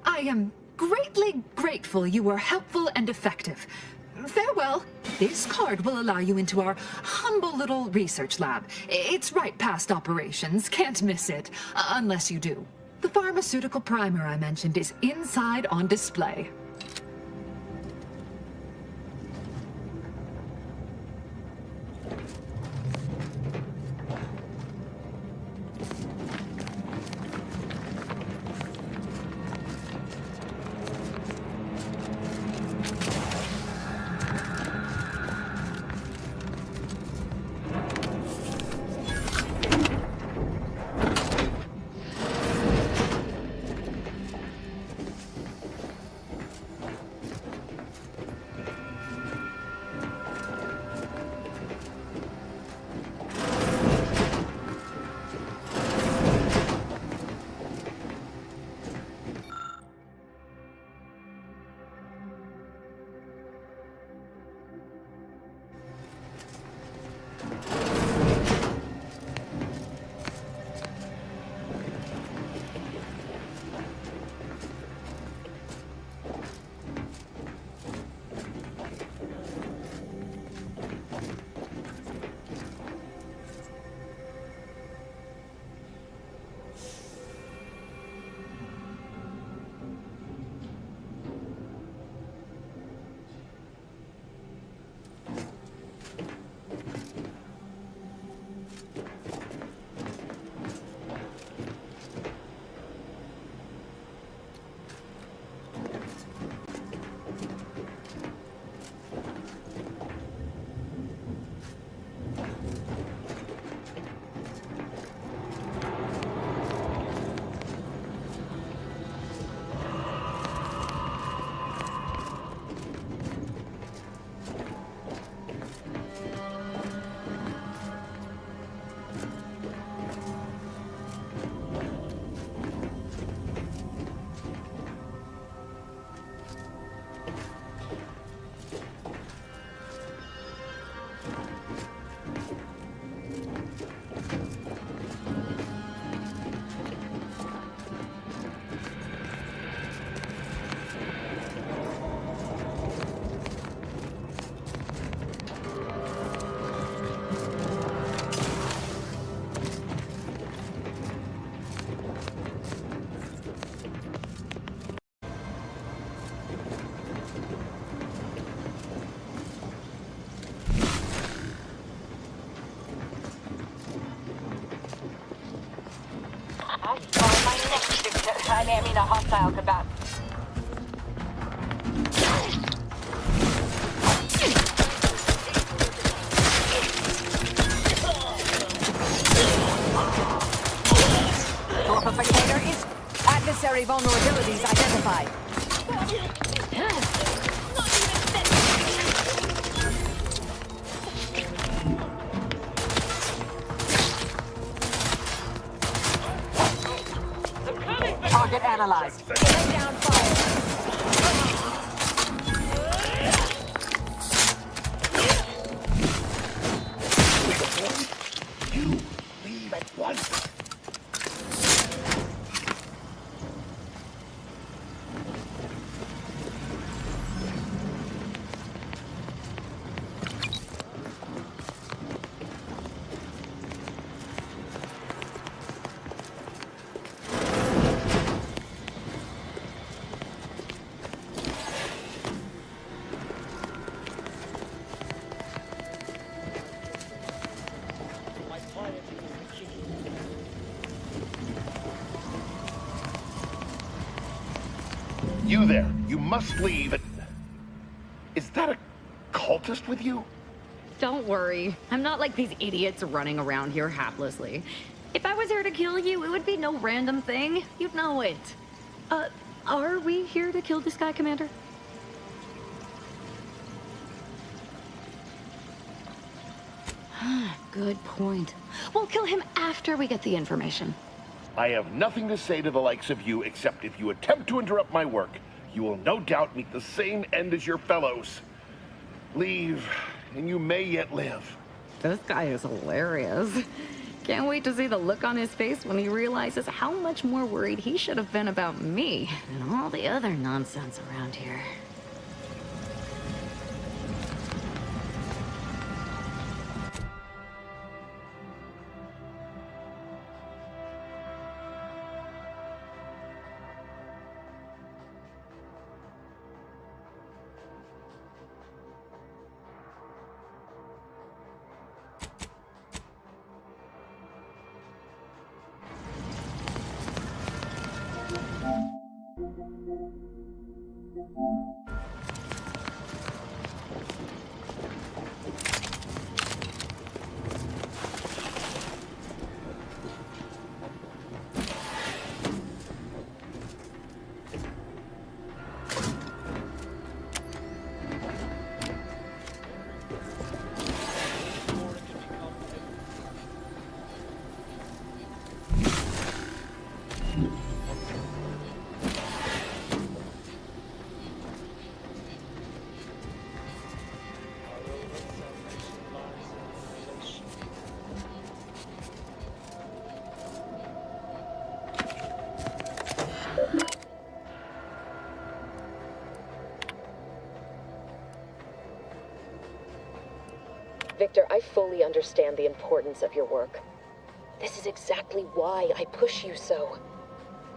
I am greatly grateful you were helpful and effective. Farewell. This card will allow you into our humble little research lab. It's right past operations. Can't miss it. Unless you do. The pharmaceutical primer I mentioned is inside on display. I mean a hostile combatant. Torpificator is adversary vulnerabilities identified. Target analyzed. Lay down fire. You leave at once. You there, you must leave. Is that a cultist with you? Don't worry. I'm not like these idiots running around here haplessly. If I was here to kill you, it would be no random thing. You'd know it. Are we here to kill this guy, Commander? Good point. We'll kill him after we get the information. I have nothing to say to the likes of you, except if you attempt to interrupt my work, you will no doubt meet the same end as your fellows. Leave, and you may yet live. This guy is hilarious. Can't wait to see the look on his face when he realizes how much more worried he should have been about me and all the other nonsense around here. Victor, I fully understand the importance of your work. This is exactly why I push you so.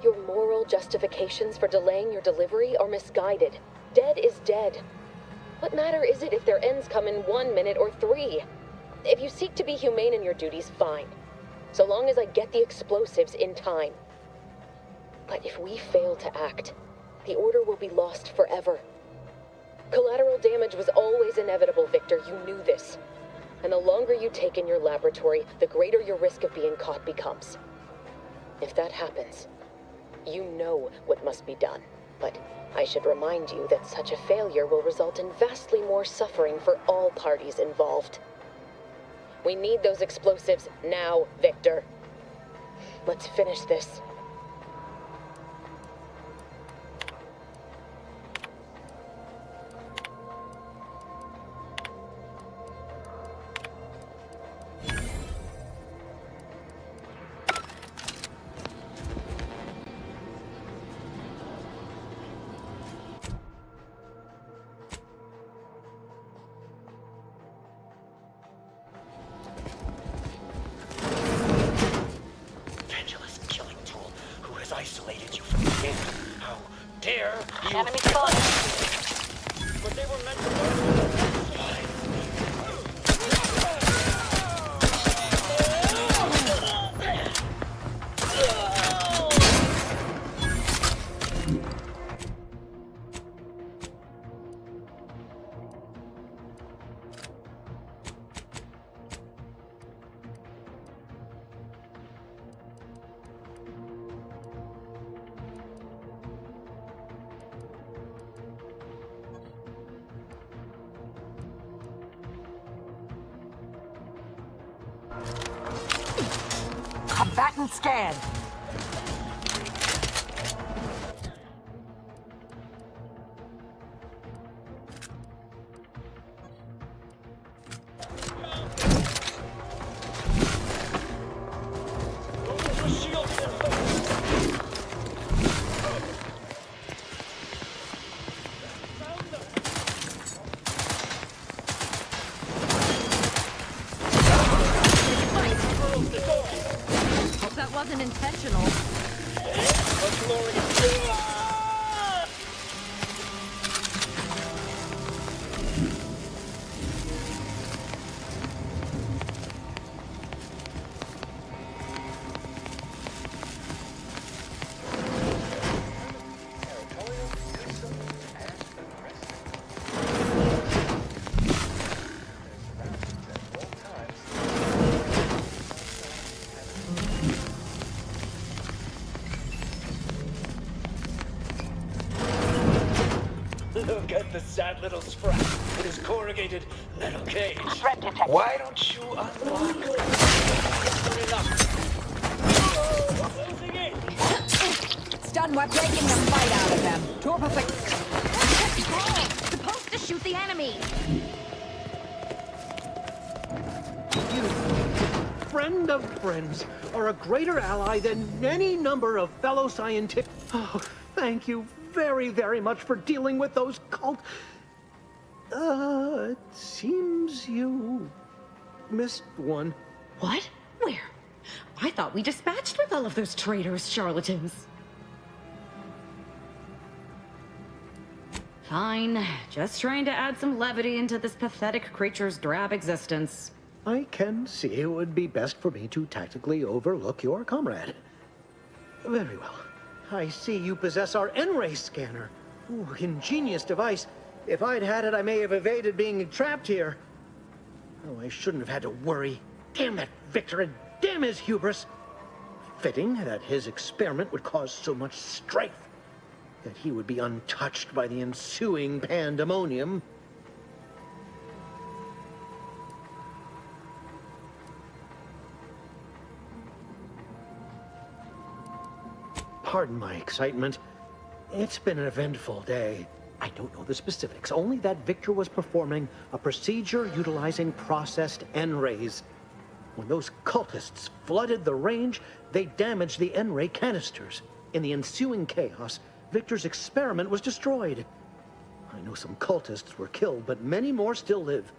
Your moral justifications for delaying your delivery are misguided. Dead is dead. What matter is it if their ends come in 1 minute or 3? If you seek to be humane in your duties, fine. So long as I get the explosives in time. But if we fail to act, the order will be lost forever. Collateral damage was always inevitable, Victor. You knew this. And the longer you take in your laboratory, the greater your risk of being caught becomes. If that happens, you know what must be done. But I should remind you that such a failure will result in vastly more suffering for all parties involved. We need those explosives now, Victor. Let's finish this. Isolated you from the game. How dare you? Enemy spotted. But they were meant to Combatant scan. Wasn't intentional. Look at the sad little sprat in his corrugated metal cage. Threat detected. Why don't you unlock? Good enough. Closing done, we're taking the fight out of them. Terrific. Supposed to shoot the enemy. You, friend of friends, are a greater ally than any number of fellow scientists. Oh, thank you very, very much for dealing with those cult... it seems you missed one. What? Where? I thought we dispatched with all of those traitorous charlatans. Fine. Just trying to add some levity into this pathetic creature's drab existence. I can see it would be best for me to tactically overlook your comrade. Very well. I see you possess our N-ray scanner. Ooh, ingenious device. If I'd had it, I may have evaded being trapped here. Oh, I shouldn't have had to worry. Damn that Victor and damn his hubris. Fitting that his experiment would cause so much strife, that he would be untouched by the ensuing pandemonium. Pardon my excitement. It's been an eventful day. I don't know the specifics, only that Victor was performing a procedure utilizing processed N-rays. When those cultists flooded the range, they damaged the N-ray canisters. In the ensuing chaos, Victor's experiment was destroyed. I know some cultists were killed, but many more still live,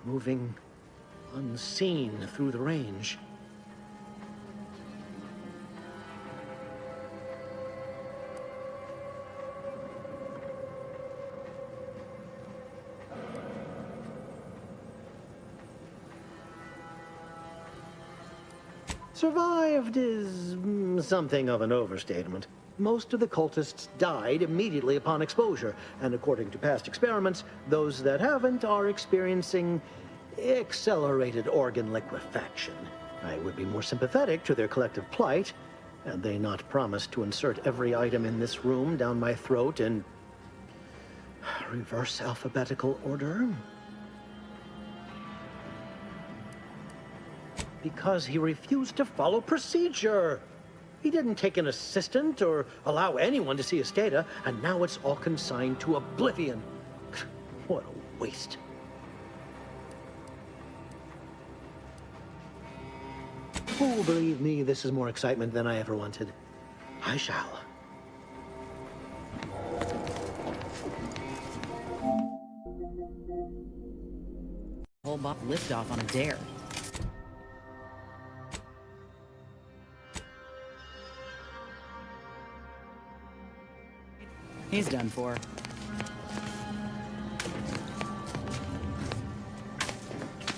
moving unseen through the range. Survived is something of an overstatement. Most of the cultists died immediately upon exposure, and according to past experiments, those that haven't are experiencing accelerated organ liquefaction. I would be more sympathetic to their collective plight, had they not promised to insert every item in this room down my throat in reverse alphabetical order. Because he refused to follow procedure. He didn't take an assistant or allow anyone to see his data, and now it's all consigned to oblivion. What a waste. Oh, believe me, this is more excitement than I ever wanted. I shall. Whole bop liftoff on a dare. He's done for.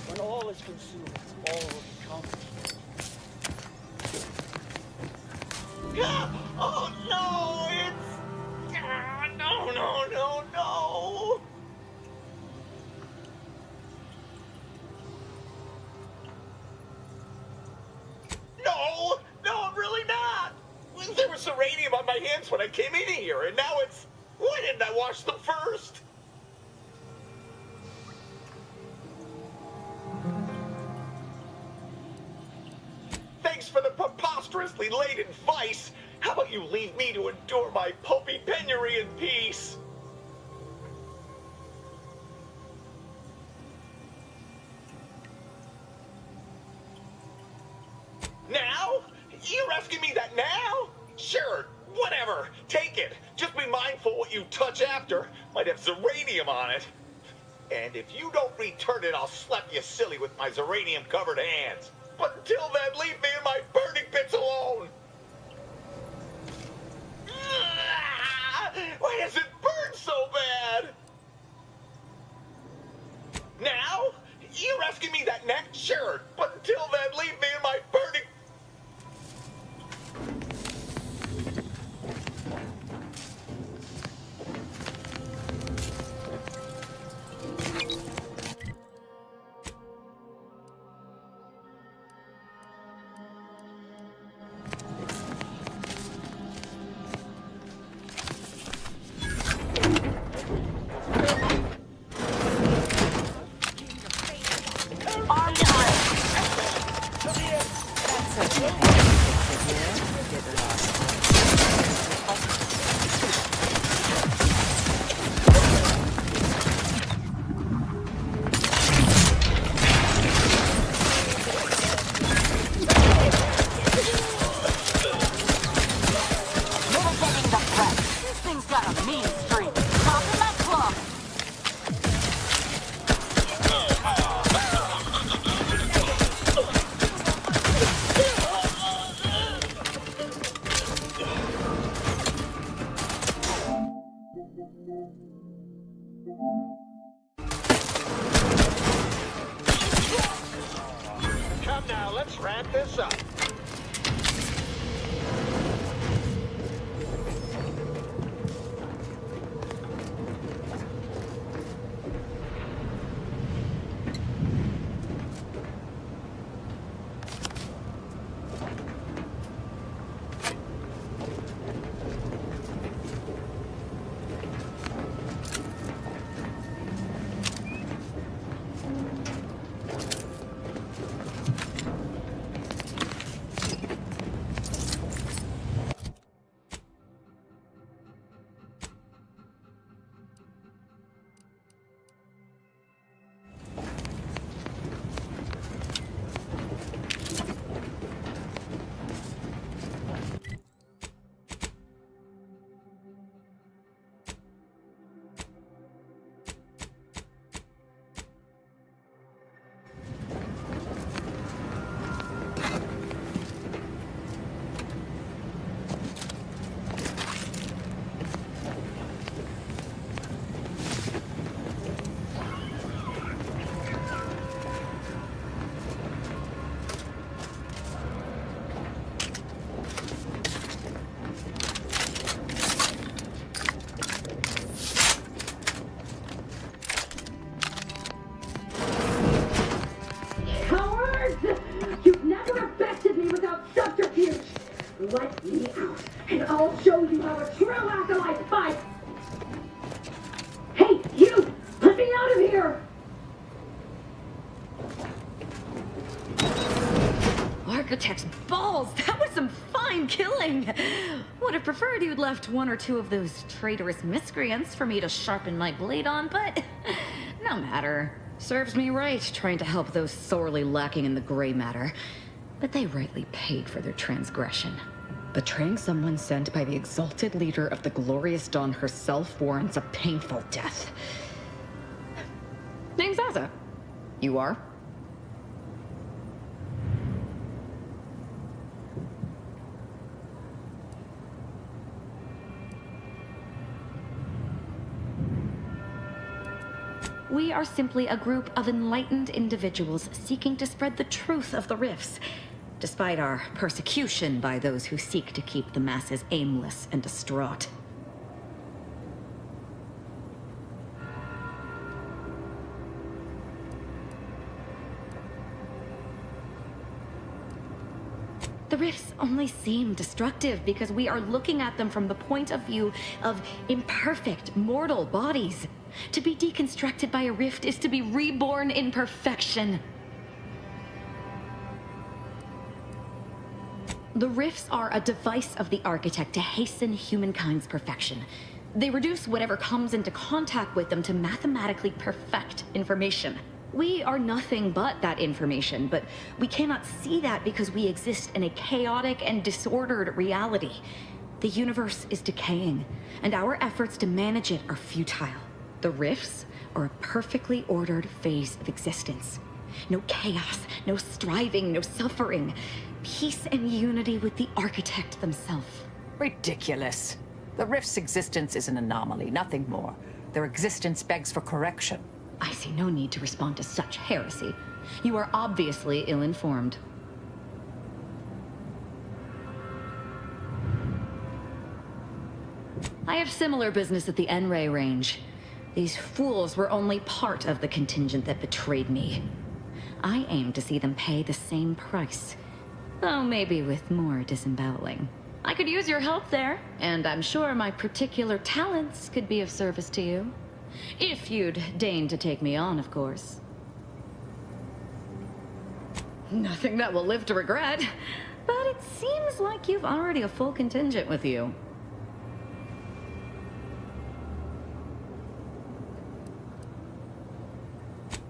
When all is consumed, all will become. Oh no! It's no, no, no, no! No! No, I'm really not! There was uranium on my hands when I came in here, and now it's... Why didn't I wash them first? Thanks for the preposterously laden vice. How about you leave me to endure my pulpy penury in peace? Now? You're asking me that now? Sure, whatever. Take it. Just be mindful what you touch after. Might have zeranium on it. And if you don't return it, I'll slap you silly with my zeranium-covered hands. But until then, leave me in my burning pits alone. Why does it burn so bad? Now? You're asking me that next? Sure, but until then, leave me in my burning... on now, let's wrap this up. Let me out, and I'll show you how a true acolyte fights! Hey, you! Let me out of here! Architect's balls! That was some fine killing! Would have preferred you'd left one or two of those traitorous miscreants for me to sharpen my blade on, but no matter. Serves me right trying to help those sorely lacking in the gray matter. But they rightly paid for their transgression. Betraying someone sent by the exalted leader of the glorious dawn herself warrants a painful death. Name's Zaza. You are? We are simply a group of enlightened individuals seeking to spread the truth of the rifts, despite our persecution by those who seek to keep the masses aimless and distraught. The rifts only seem destructive because we are looking at them from the point of view of imperfect, mortal bodies. To be deconstructed by a rift is to be reborn in perfection. The rifts are a device of the architect to hasten humankind's perfection. They reduce whatever comes into contact with them to mathematically perfect information. We are nothing but that information, but we cannot see that because we exist in a chaotic and disordered reality. The universe is decaying, and our efforts to manage it are futile. The rifts are a perfectly ordered phase of existence. No chaos, no striving, no suffering. Peace and unity with the architect themselves. Ridiculous. The rift's existence is an anomaly, nothing more. Their existence begs for correction. I see no need to respond to such heresy. You are obviously ill-informed. I have similar business at the N-Ray range. These fools were only part of the contingent that betrayed me. I aim to see them pay the same price, though maybe with more disemboweling. I could use your help there, and I'm sure my particular talents could be of service to you. If you'd deign to take me on, of course. Nothing that will live to regret, but it seems like you've already a full contingent with you.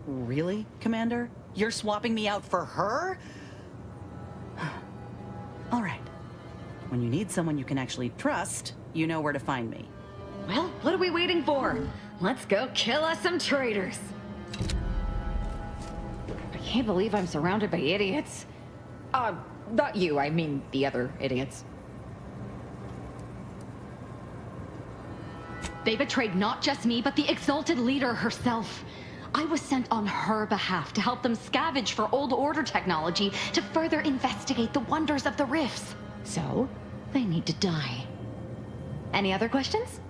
Really, Commander? You're swapping me out for her? All right. When you need someone you can actually trust, you know where to find me. Well, what are we waiting for? Let's go kill us some traitors. I can't believe I'm surrounded by idiots. Not you, I mean the other idiots. They betrayed not just me, but the exalted leader herself. I was sent on her behalf to help them scavenge for old order technology to further investigate the wonders of the rifts. So, they need to die. Any other questions?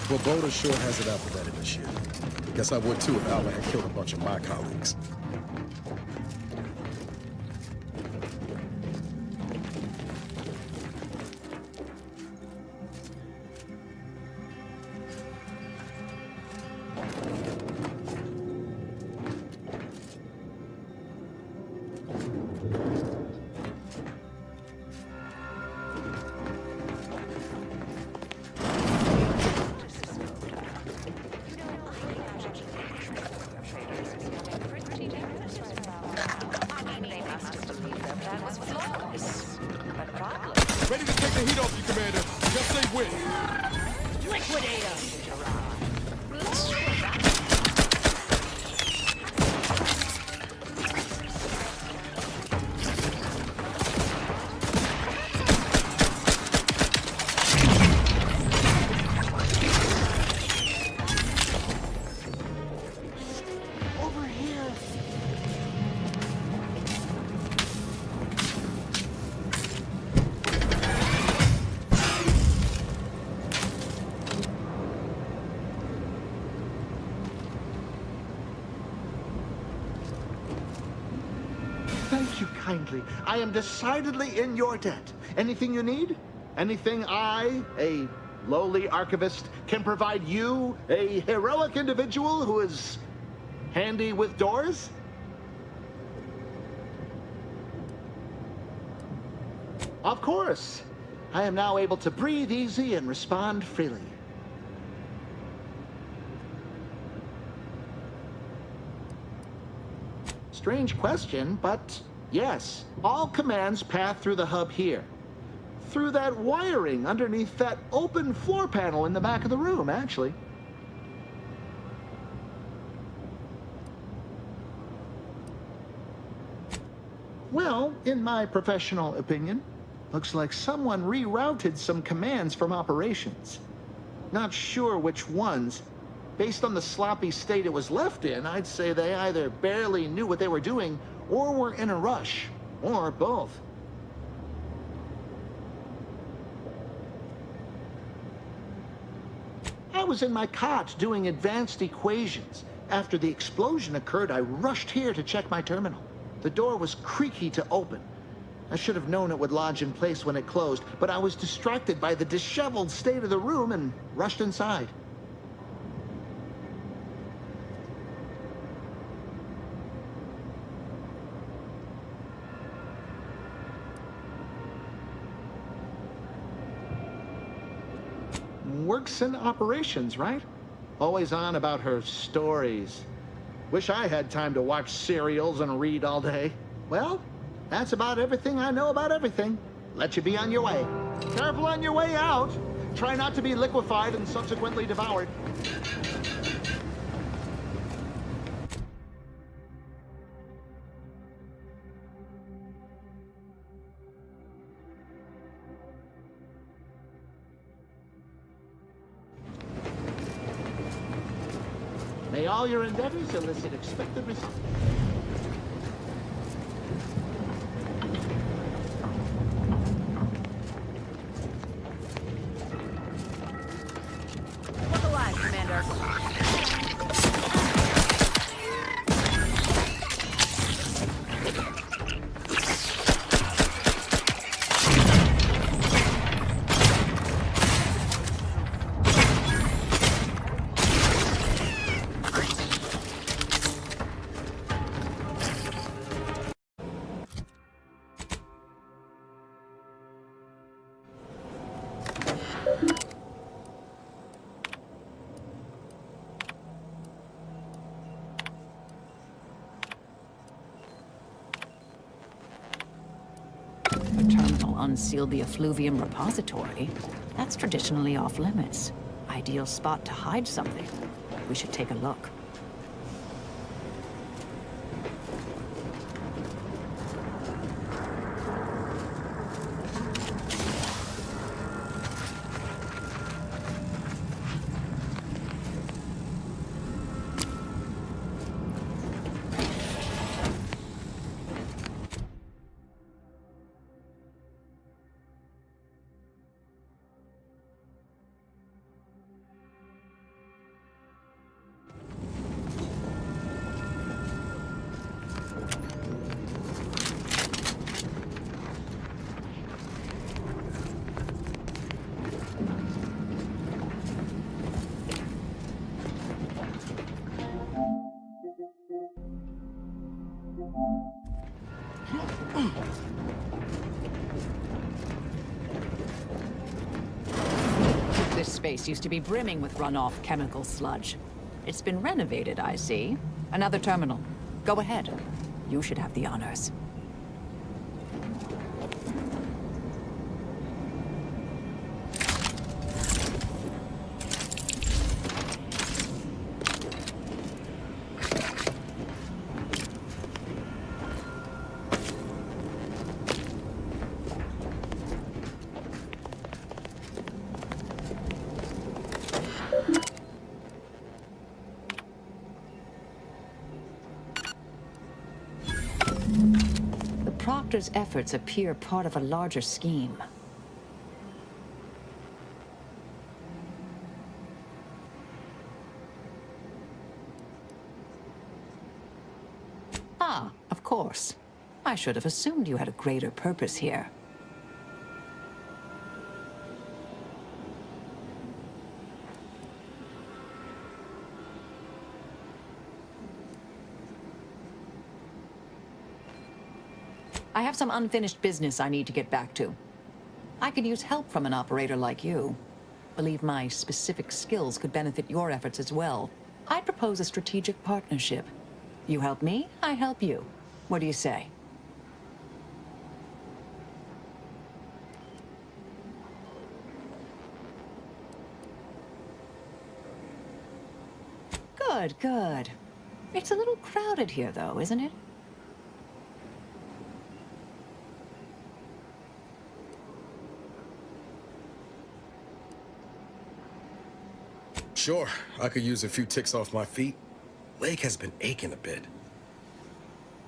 Svoboda sure has it out for that initiative. Guess I would too if Alva had killed a bunch of my colleagues. Ready to take the heat off you, Commander. Just say when. Liquidate 'em. Thank you kindly. I am decidedly in your debt. Anything you need? Anything I, a lowly archivist, can provide you, a heroic individual who is handy with doors? Of course. I am now able to breathe easy and respond freely. Strange question, but yes, all commands pass through the hub here. Through that wiring underneath that open floor panel in the back of the room, actually. Well, in my professional opinion, looks like someone rerouted some commands from operations. Not sure which ones. Based on the sloppy state it was left in, I'd say they either barely knew what they were doing or were in a rush, or both. I was in my cot doing advanced equations. After the explosion occurred, I rushed here to check my terminal. The door was creaky to open. I should have known it would lodge in place when it closed, but I was distracted by the disheveled state of the room and rushed inside. Works in operations, right? Always on about her stories. Wish I had time to watch serials and read all day. Well, that's about everything I know about everything. Let you be on your way. Careful on your way out. Try not to be liquefied and subsequently devoured. May all your endeavors elicit expected results. Look alive, Commander. The terminal unsealed the effluvium repository. That's traditionally off limits. Ideal spot to hide something. We should take a look. This space used to be brimming with runoff chemical sludge. It's been renovated, I see. Another terminal. Go ahead. You should have the honors. Proctor's efforts appear part of a larger scheme. Ah, of course. I should have assumed you had a greater purpose here. I have some unfinished business I need to get back to. I could use help from an operator like you. Believe my specific skills could benefit your efforts as well. I'd propose a strategic partnership. You help me, I help you. What do you say? Good, good. It's a little crowded here, though, isn't it? Sure, I could use a few ticks off my feet. Leg has been aching a bit.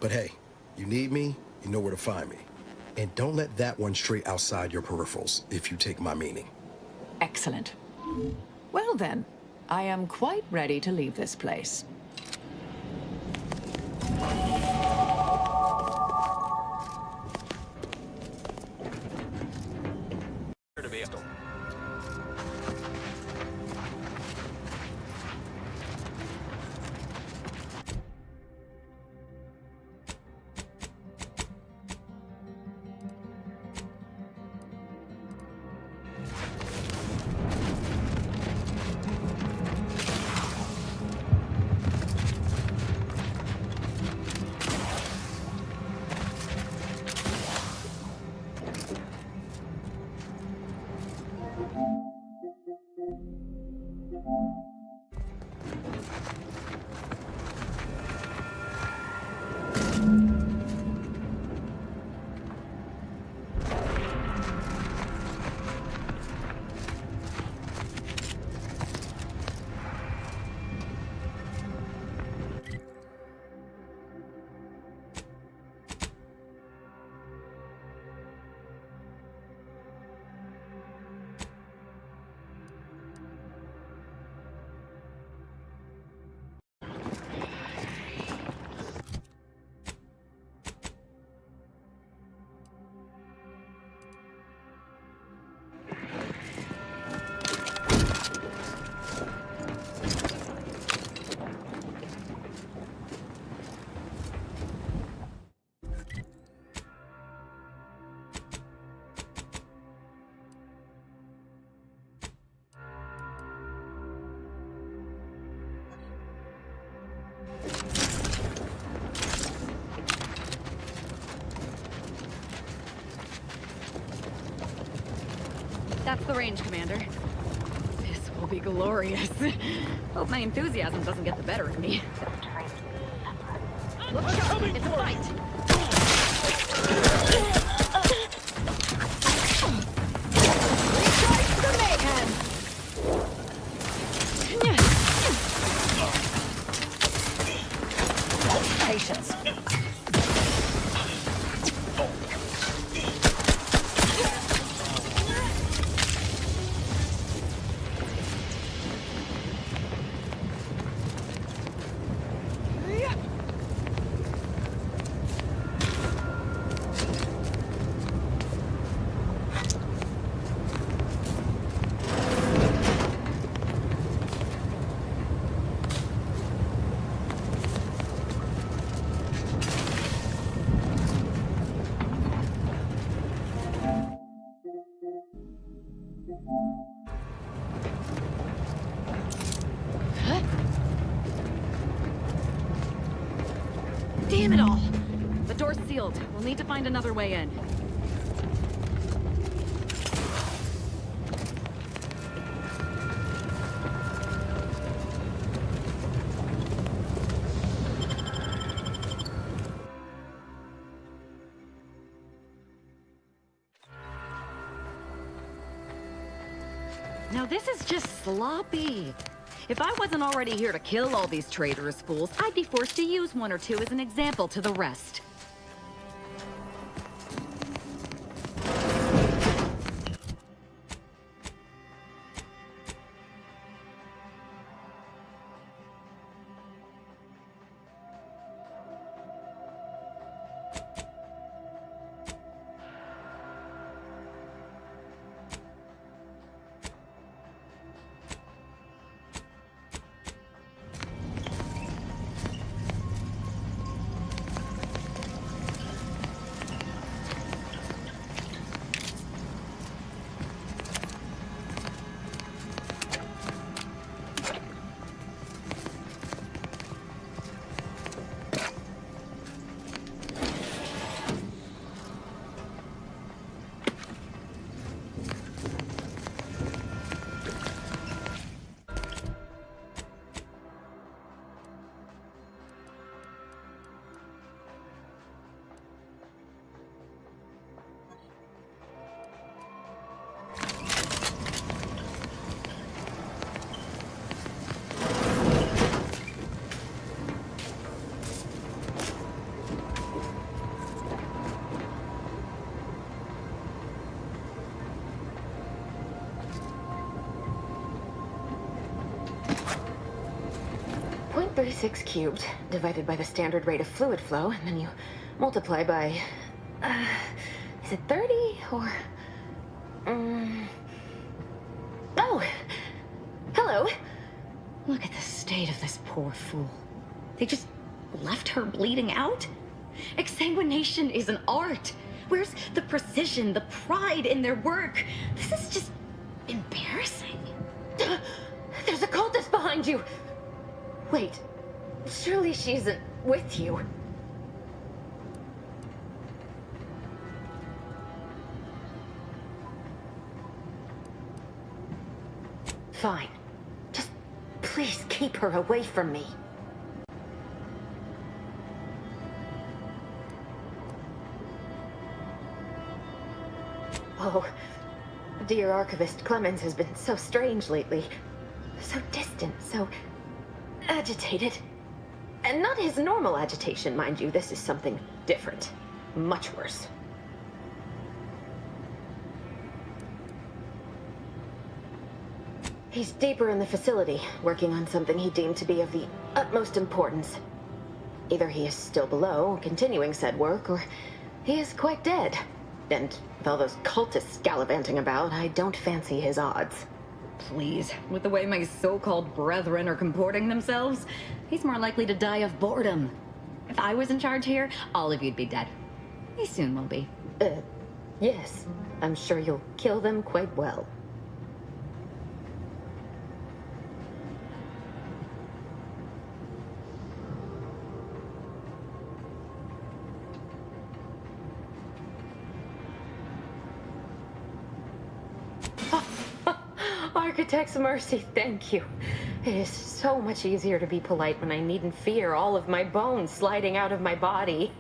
But hey, you need me, you know where to find me. And don't let that one stray outside your peripherals, if you take my meaning. Excellent. Well then, I am quite ready to leave this place. That's the range, Commander. This will be glorious. Hope my enthusiasm doesn't get the better of me. Look sharp! It's a fight! Patience. Damn it all! The door's sealed. We'll need to find another way in. Now this is just sloppy. If I wasn't already here to kill all these traitorous fools, I'd be forced to use one or two as an example to the rest. 36 cubed divided by the standard rate of fluid flow, and then you multiply by... is it 30 or... Oh! Hello! Look at the state of this poor fool. They just left her bleeding out? Exsanguination is an art. Where's the precision, the pride in their work? This is just embarrassing. There's a cultist behind you! Wait, surely she isn't with you. Fine. Just please keep her away from me. Oh, dear Archivist Clemens has been so strange lately. So distant, so agitated. And not his normal agitation, mind you. This is something different. Much worse. He's deeper in the facility, working on something he deemed to be of the utmost importance. Either he is still below, continuing said work, or he is quite dead. And with all those cultists gallivanting about, I don't fancy his odds. Please, with the way my so-called brethren are comporting themselves, he's more likely to die of boredom. If I was in charge here, all of you'd be dead. He soon will be. Yes. I'm sure you'll kill them quite well. Architect's mercy, thank you. It is so much easier to be polite when I needn't fear all of my bones sliding out of my body.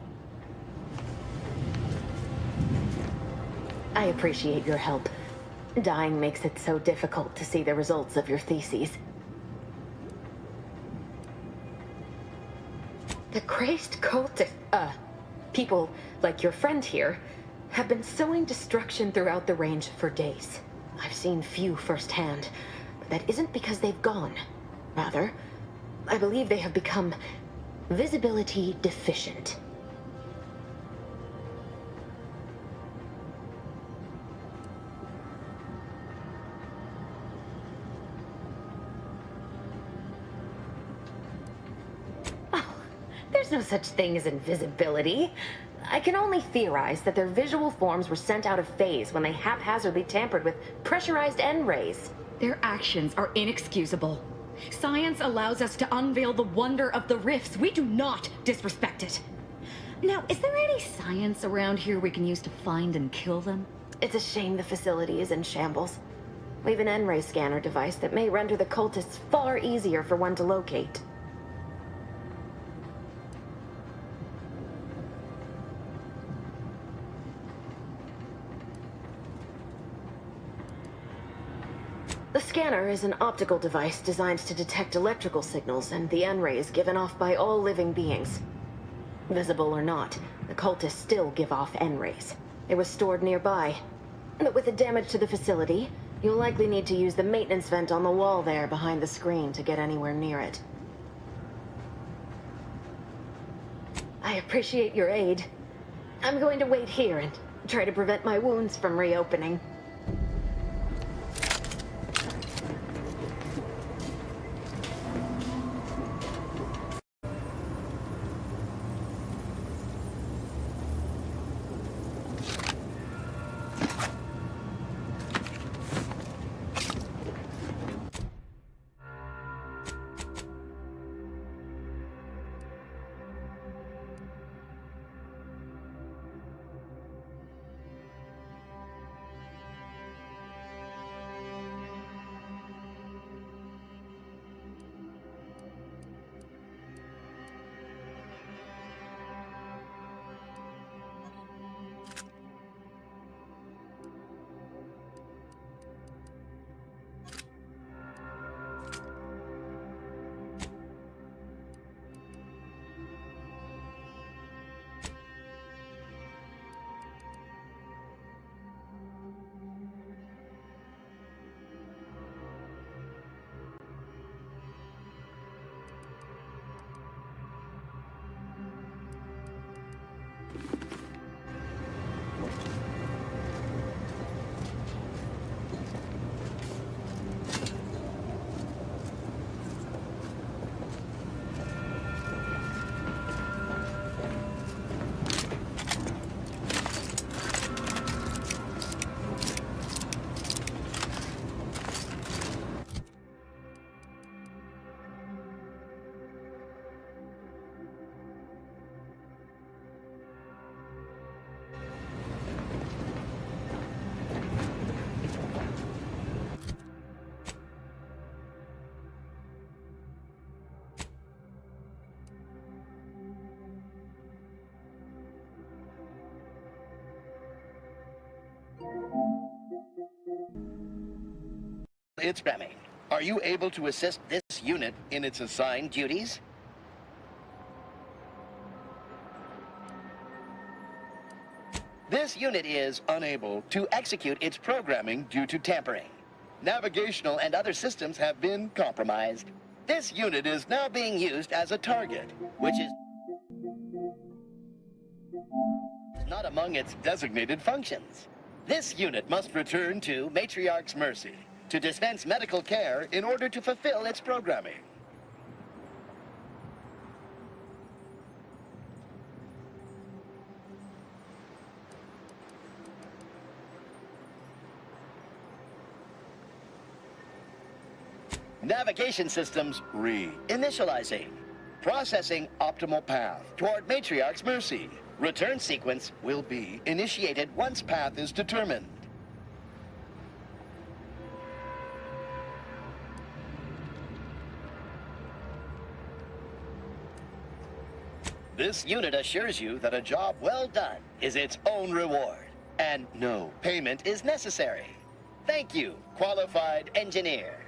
I appreciate your help. Dying makes it so difficult to see the results of your theses. The crazed people like your friend here have been sowing destruction throughout the range for days. I've seen few firsthand, but that isn't because they've gone. Rather, I believe they have become visibility deficient. Oh, there's no such thing as invisibility. I can only theorize that their visual forms were sent out of phase when they haphazardly tampered with pressurized N-rays. Their actions are inexcusable. Science allows us to unveil the wonder of the rifts. We do not disrespect it. Now, is there any science around here we can use to find and kill them? It's a shame the facility is in shambles. We've an N-ray scanner device that may render the cultists far easier for one to locate. The scanner is an optical device designed to detect electrical signals and the N-rays given off by all living beings. Visible or not, the cultists still give off N-rays. It was stored nearby. But with the damage to the facility, you'll likely need to use the maintenance vent on the wall there behind the screen to get anywhere near it. I appreciate your aid. I'm going to wait here and try to prevent my wounds from reopening. its programming. Are you able to assist this unit in its assigned duties? This unit is unable to execute its programming due to tampering. Navigational and other systems have been compromised. This unit is now being used as a target, which is not among its designated functions. This unit must return to Matriarch's Mercy to dispense medical care in order to fulfill its programming. Navigation systems re-initializing. Processing optimal path toward Matriarch's Mercy. Return sequence will be initiated once path is determined. This unit assures you that a job well done is its own reward, and no payment is necessary. Thank you, qualified engineer.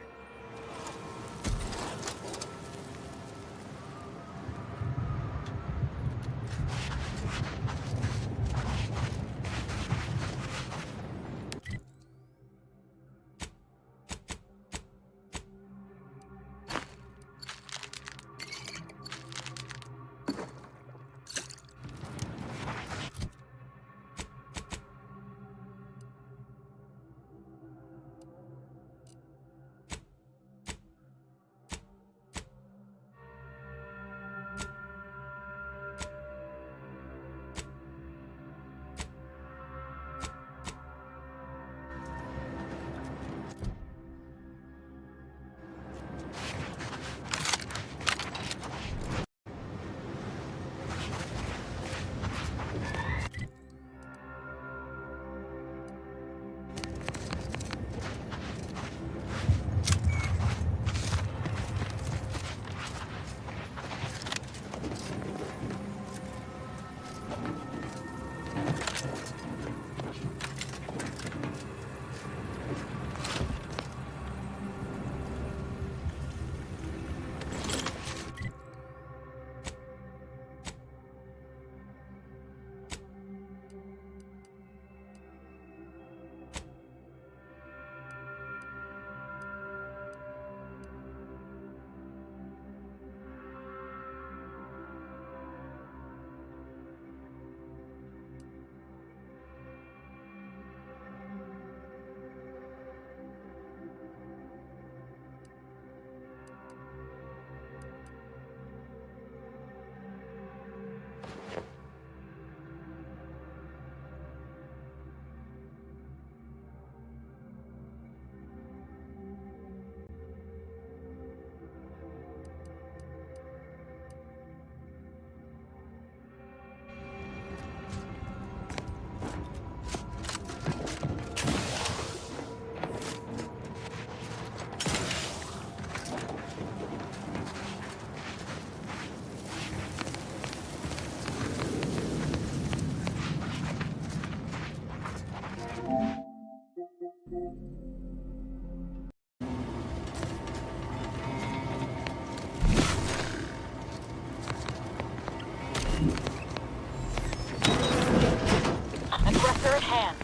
Aggressor at hand.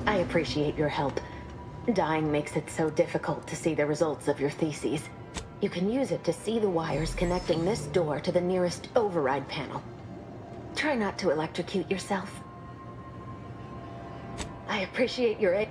I appreciate your help. Dying makes it so difficult to see the results of your theses. You can use it to see the wires connecting this door to the nearest override panel. Try not to electrocute yourself. I appreciate your aid.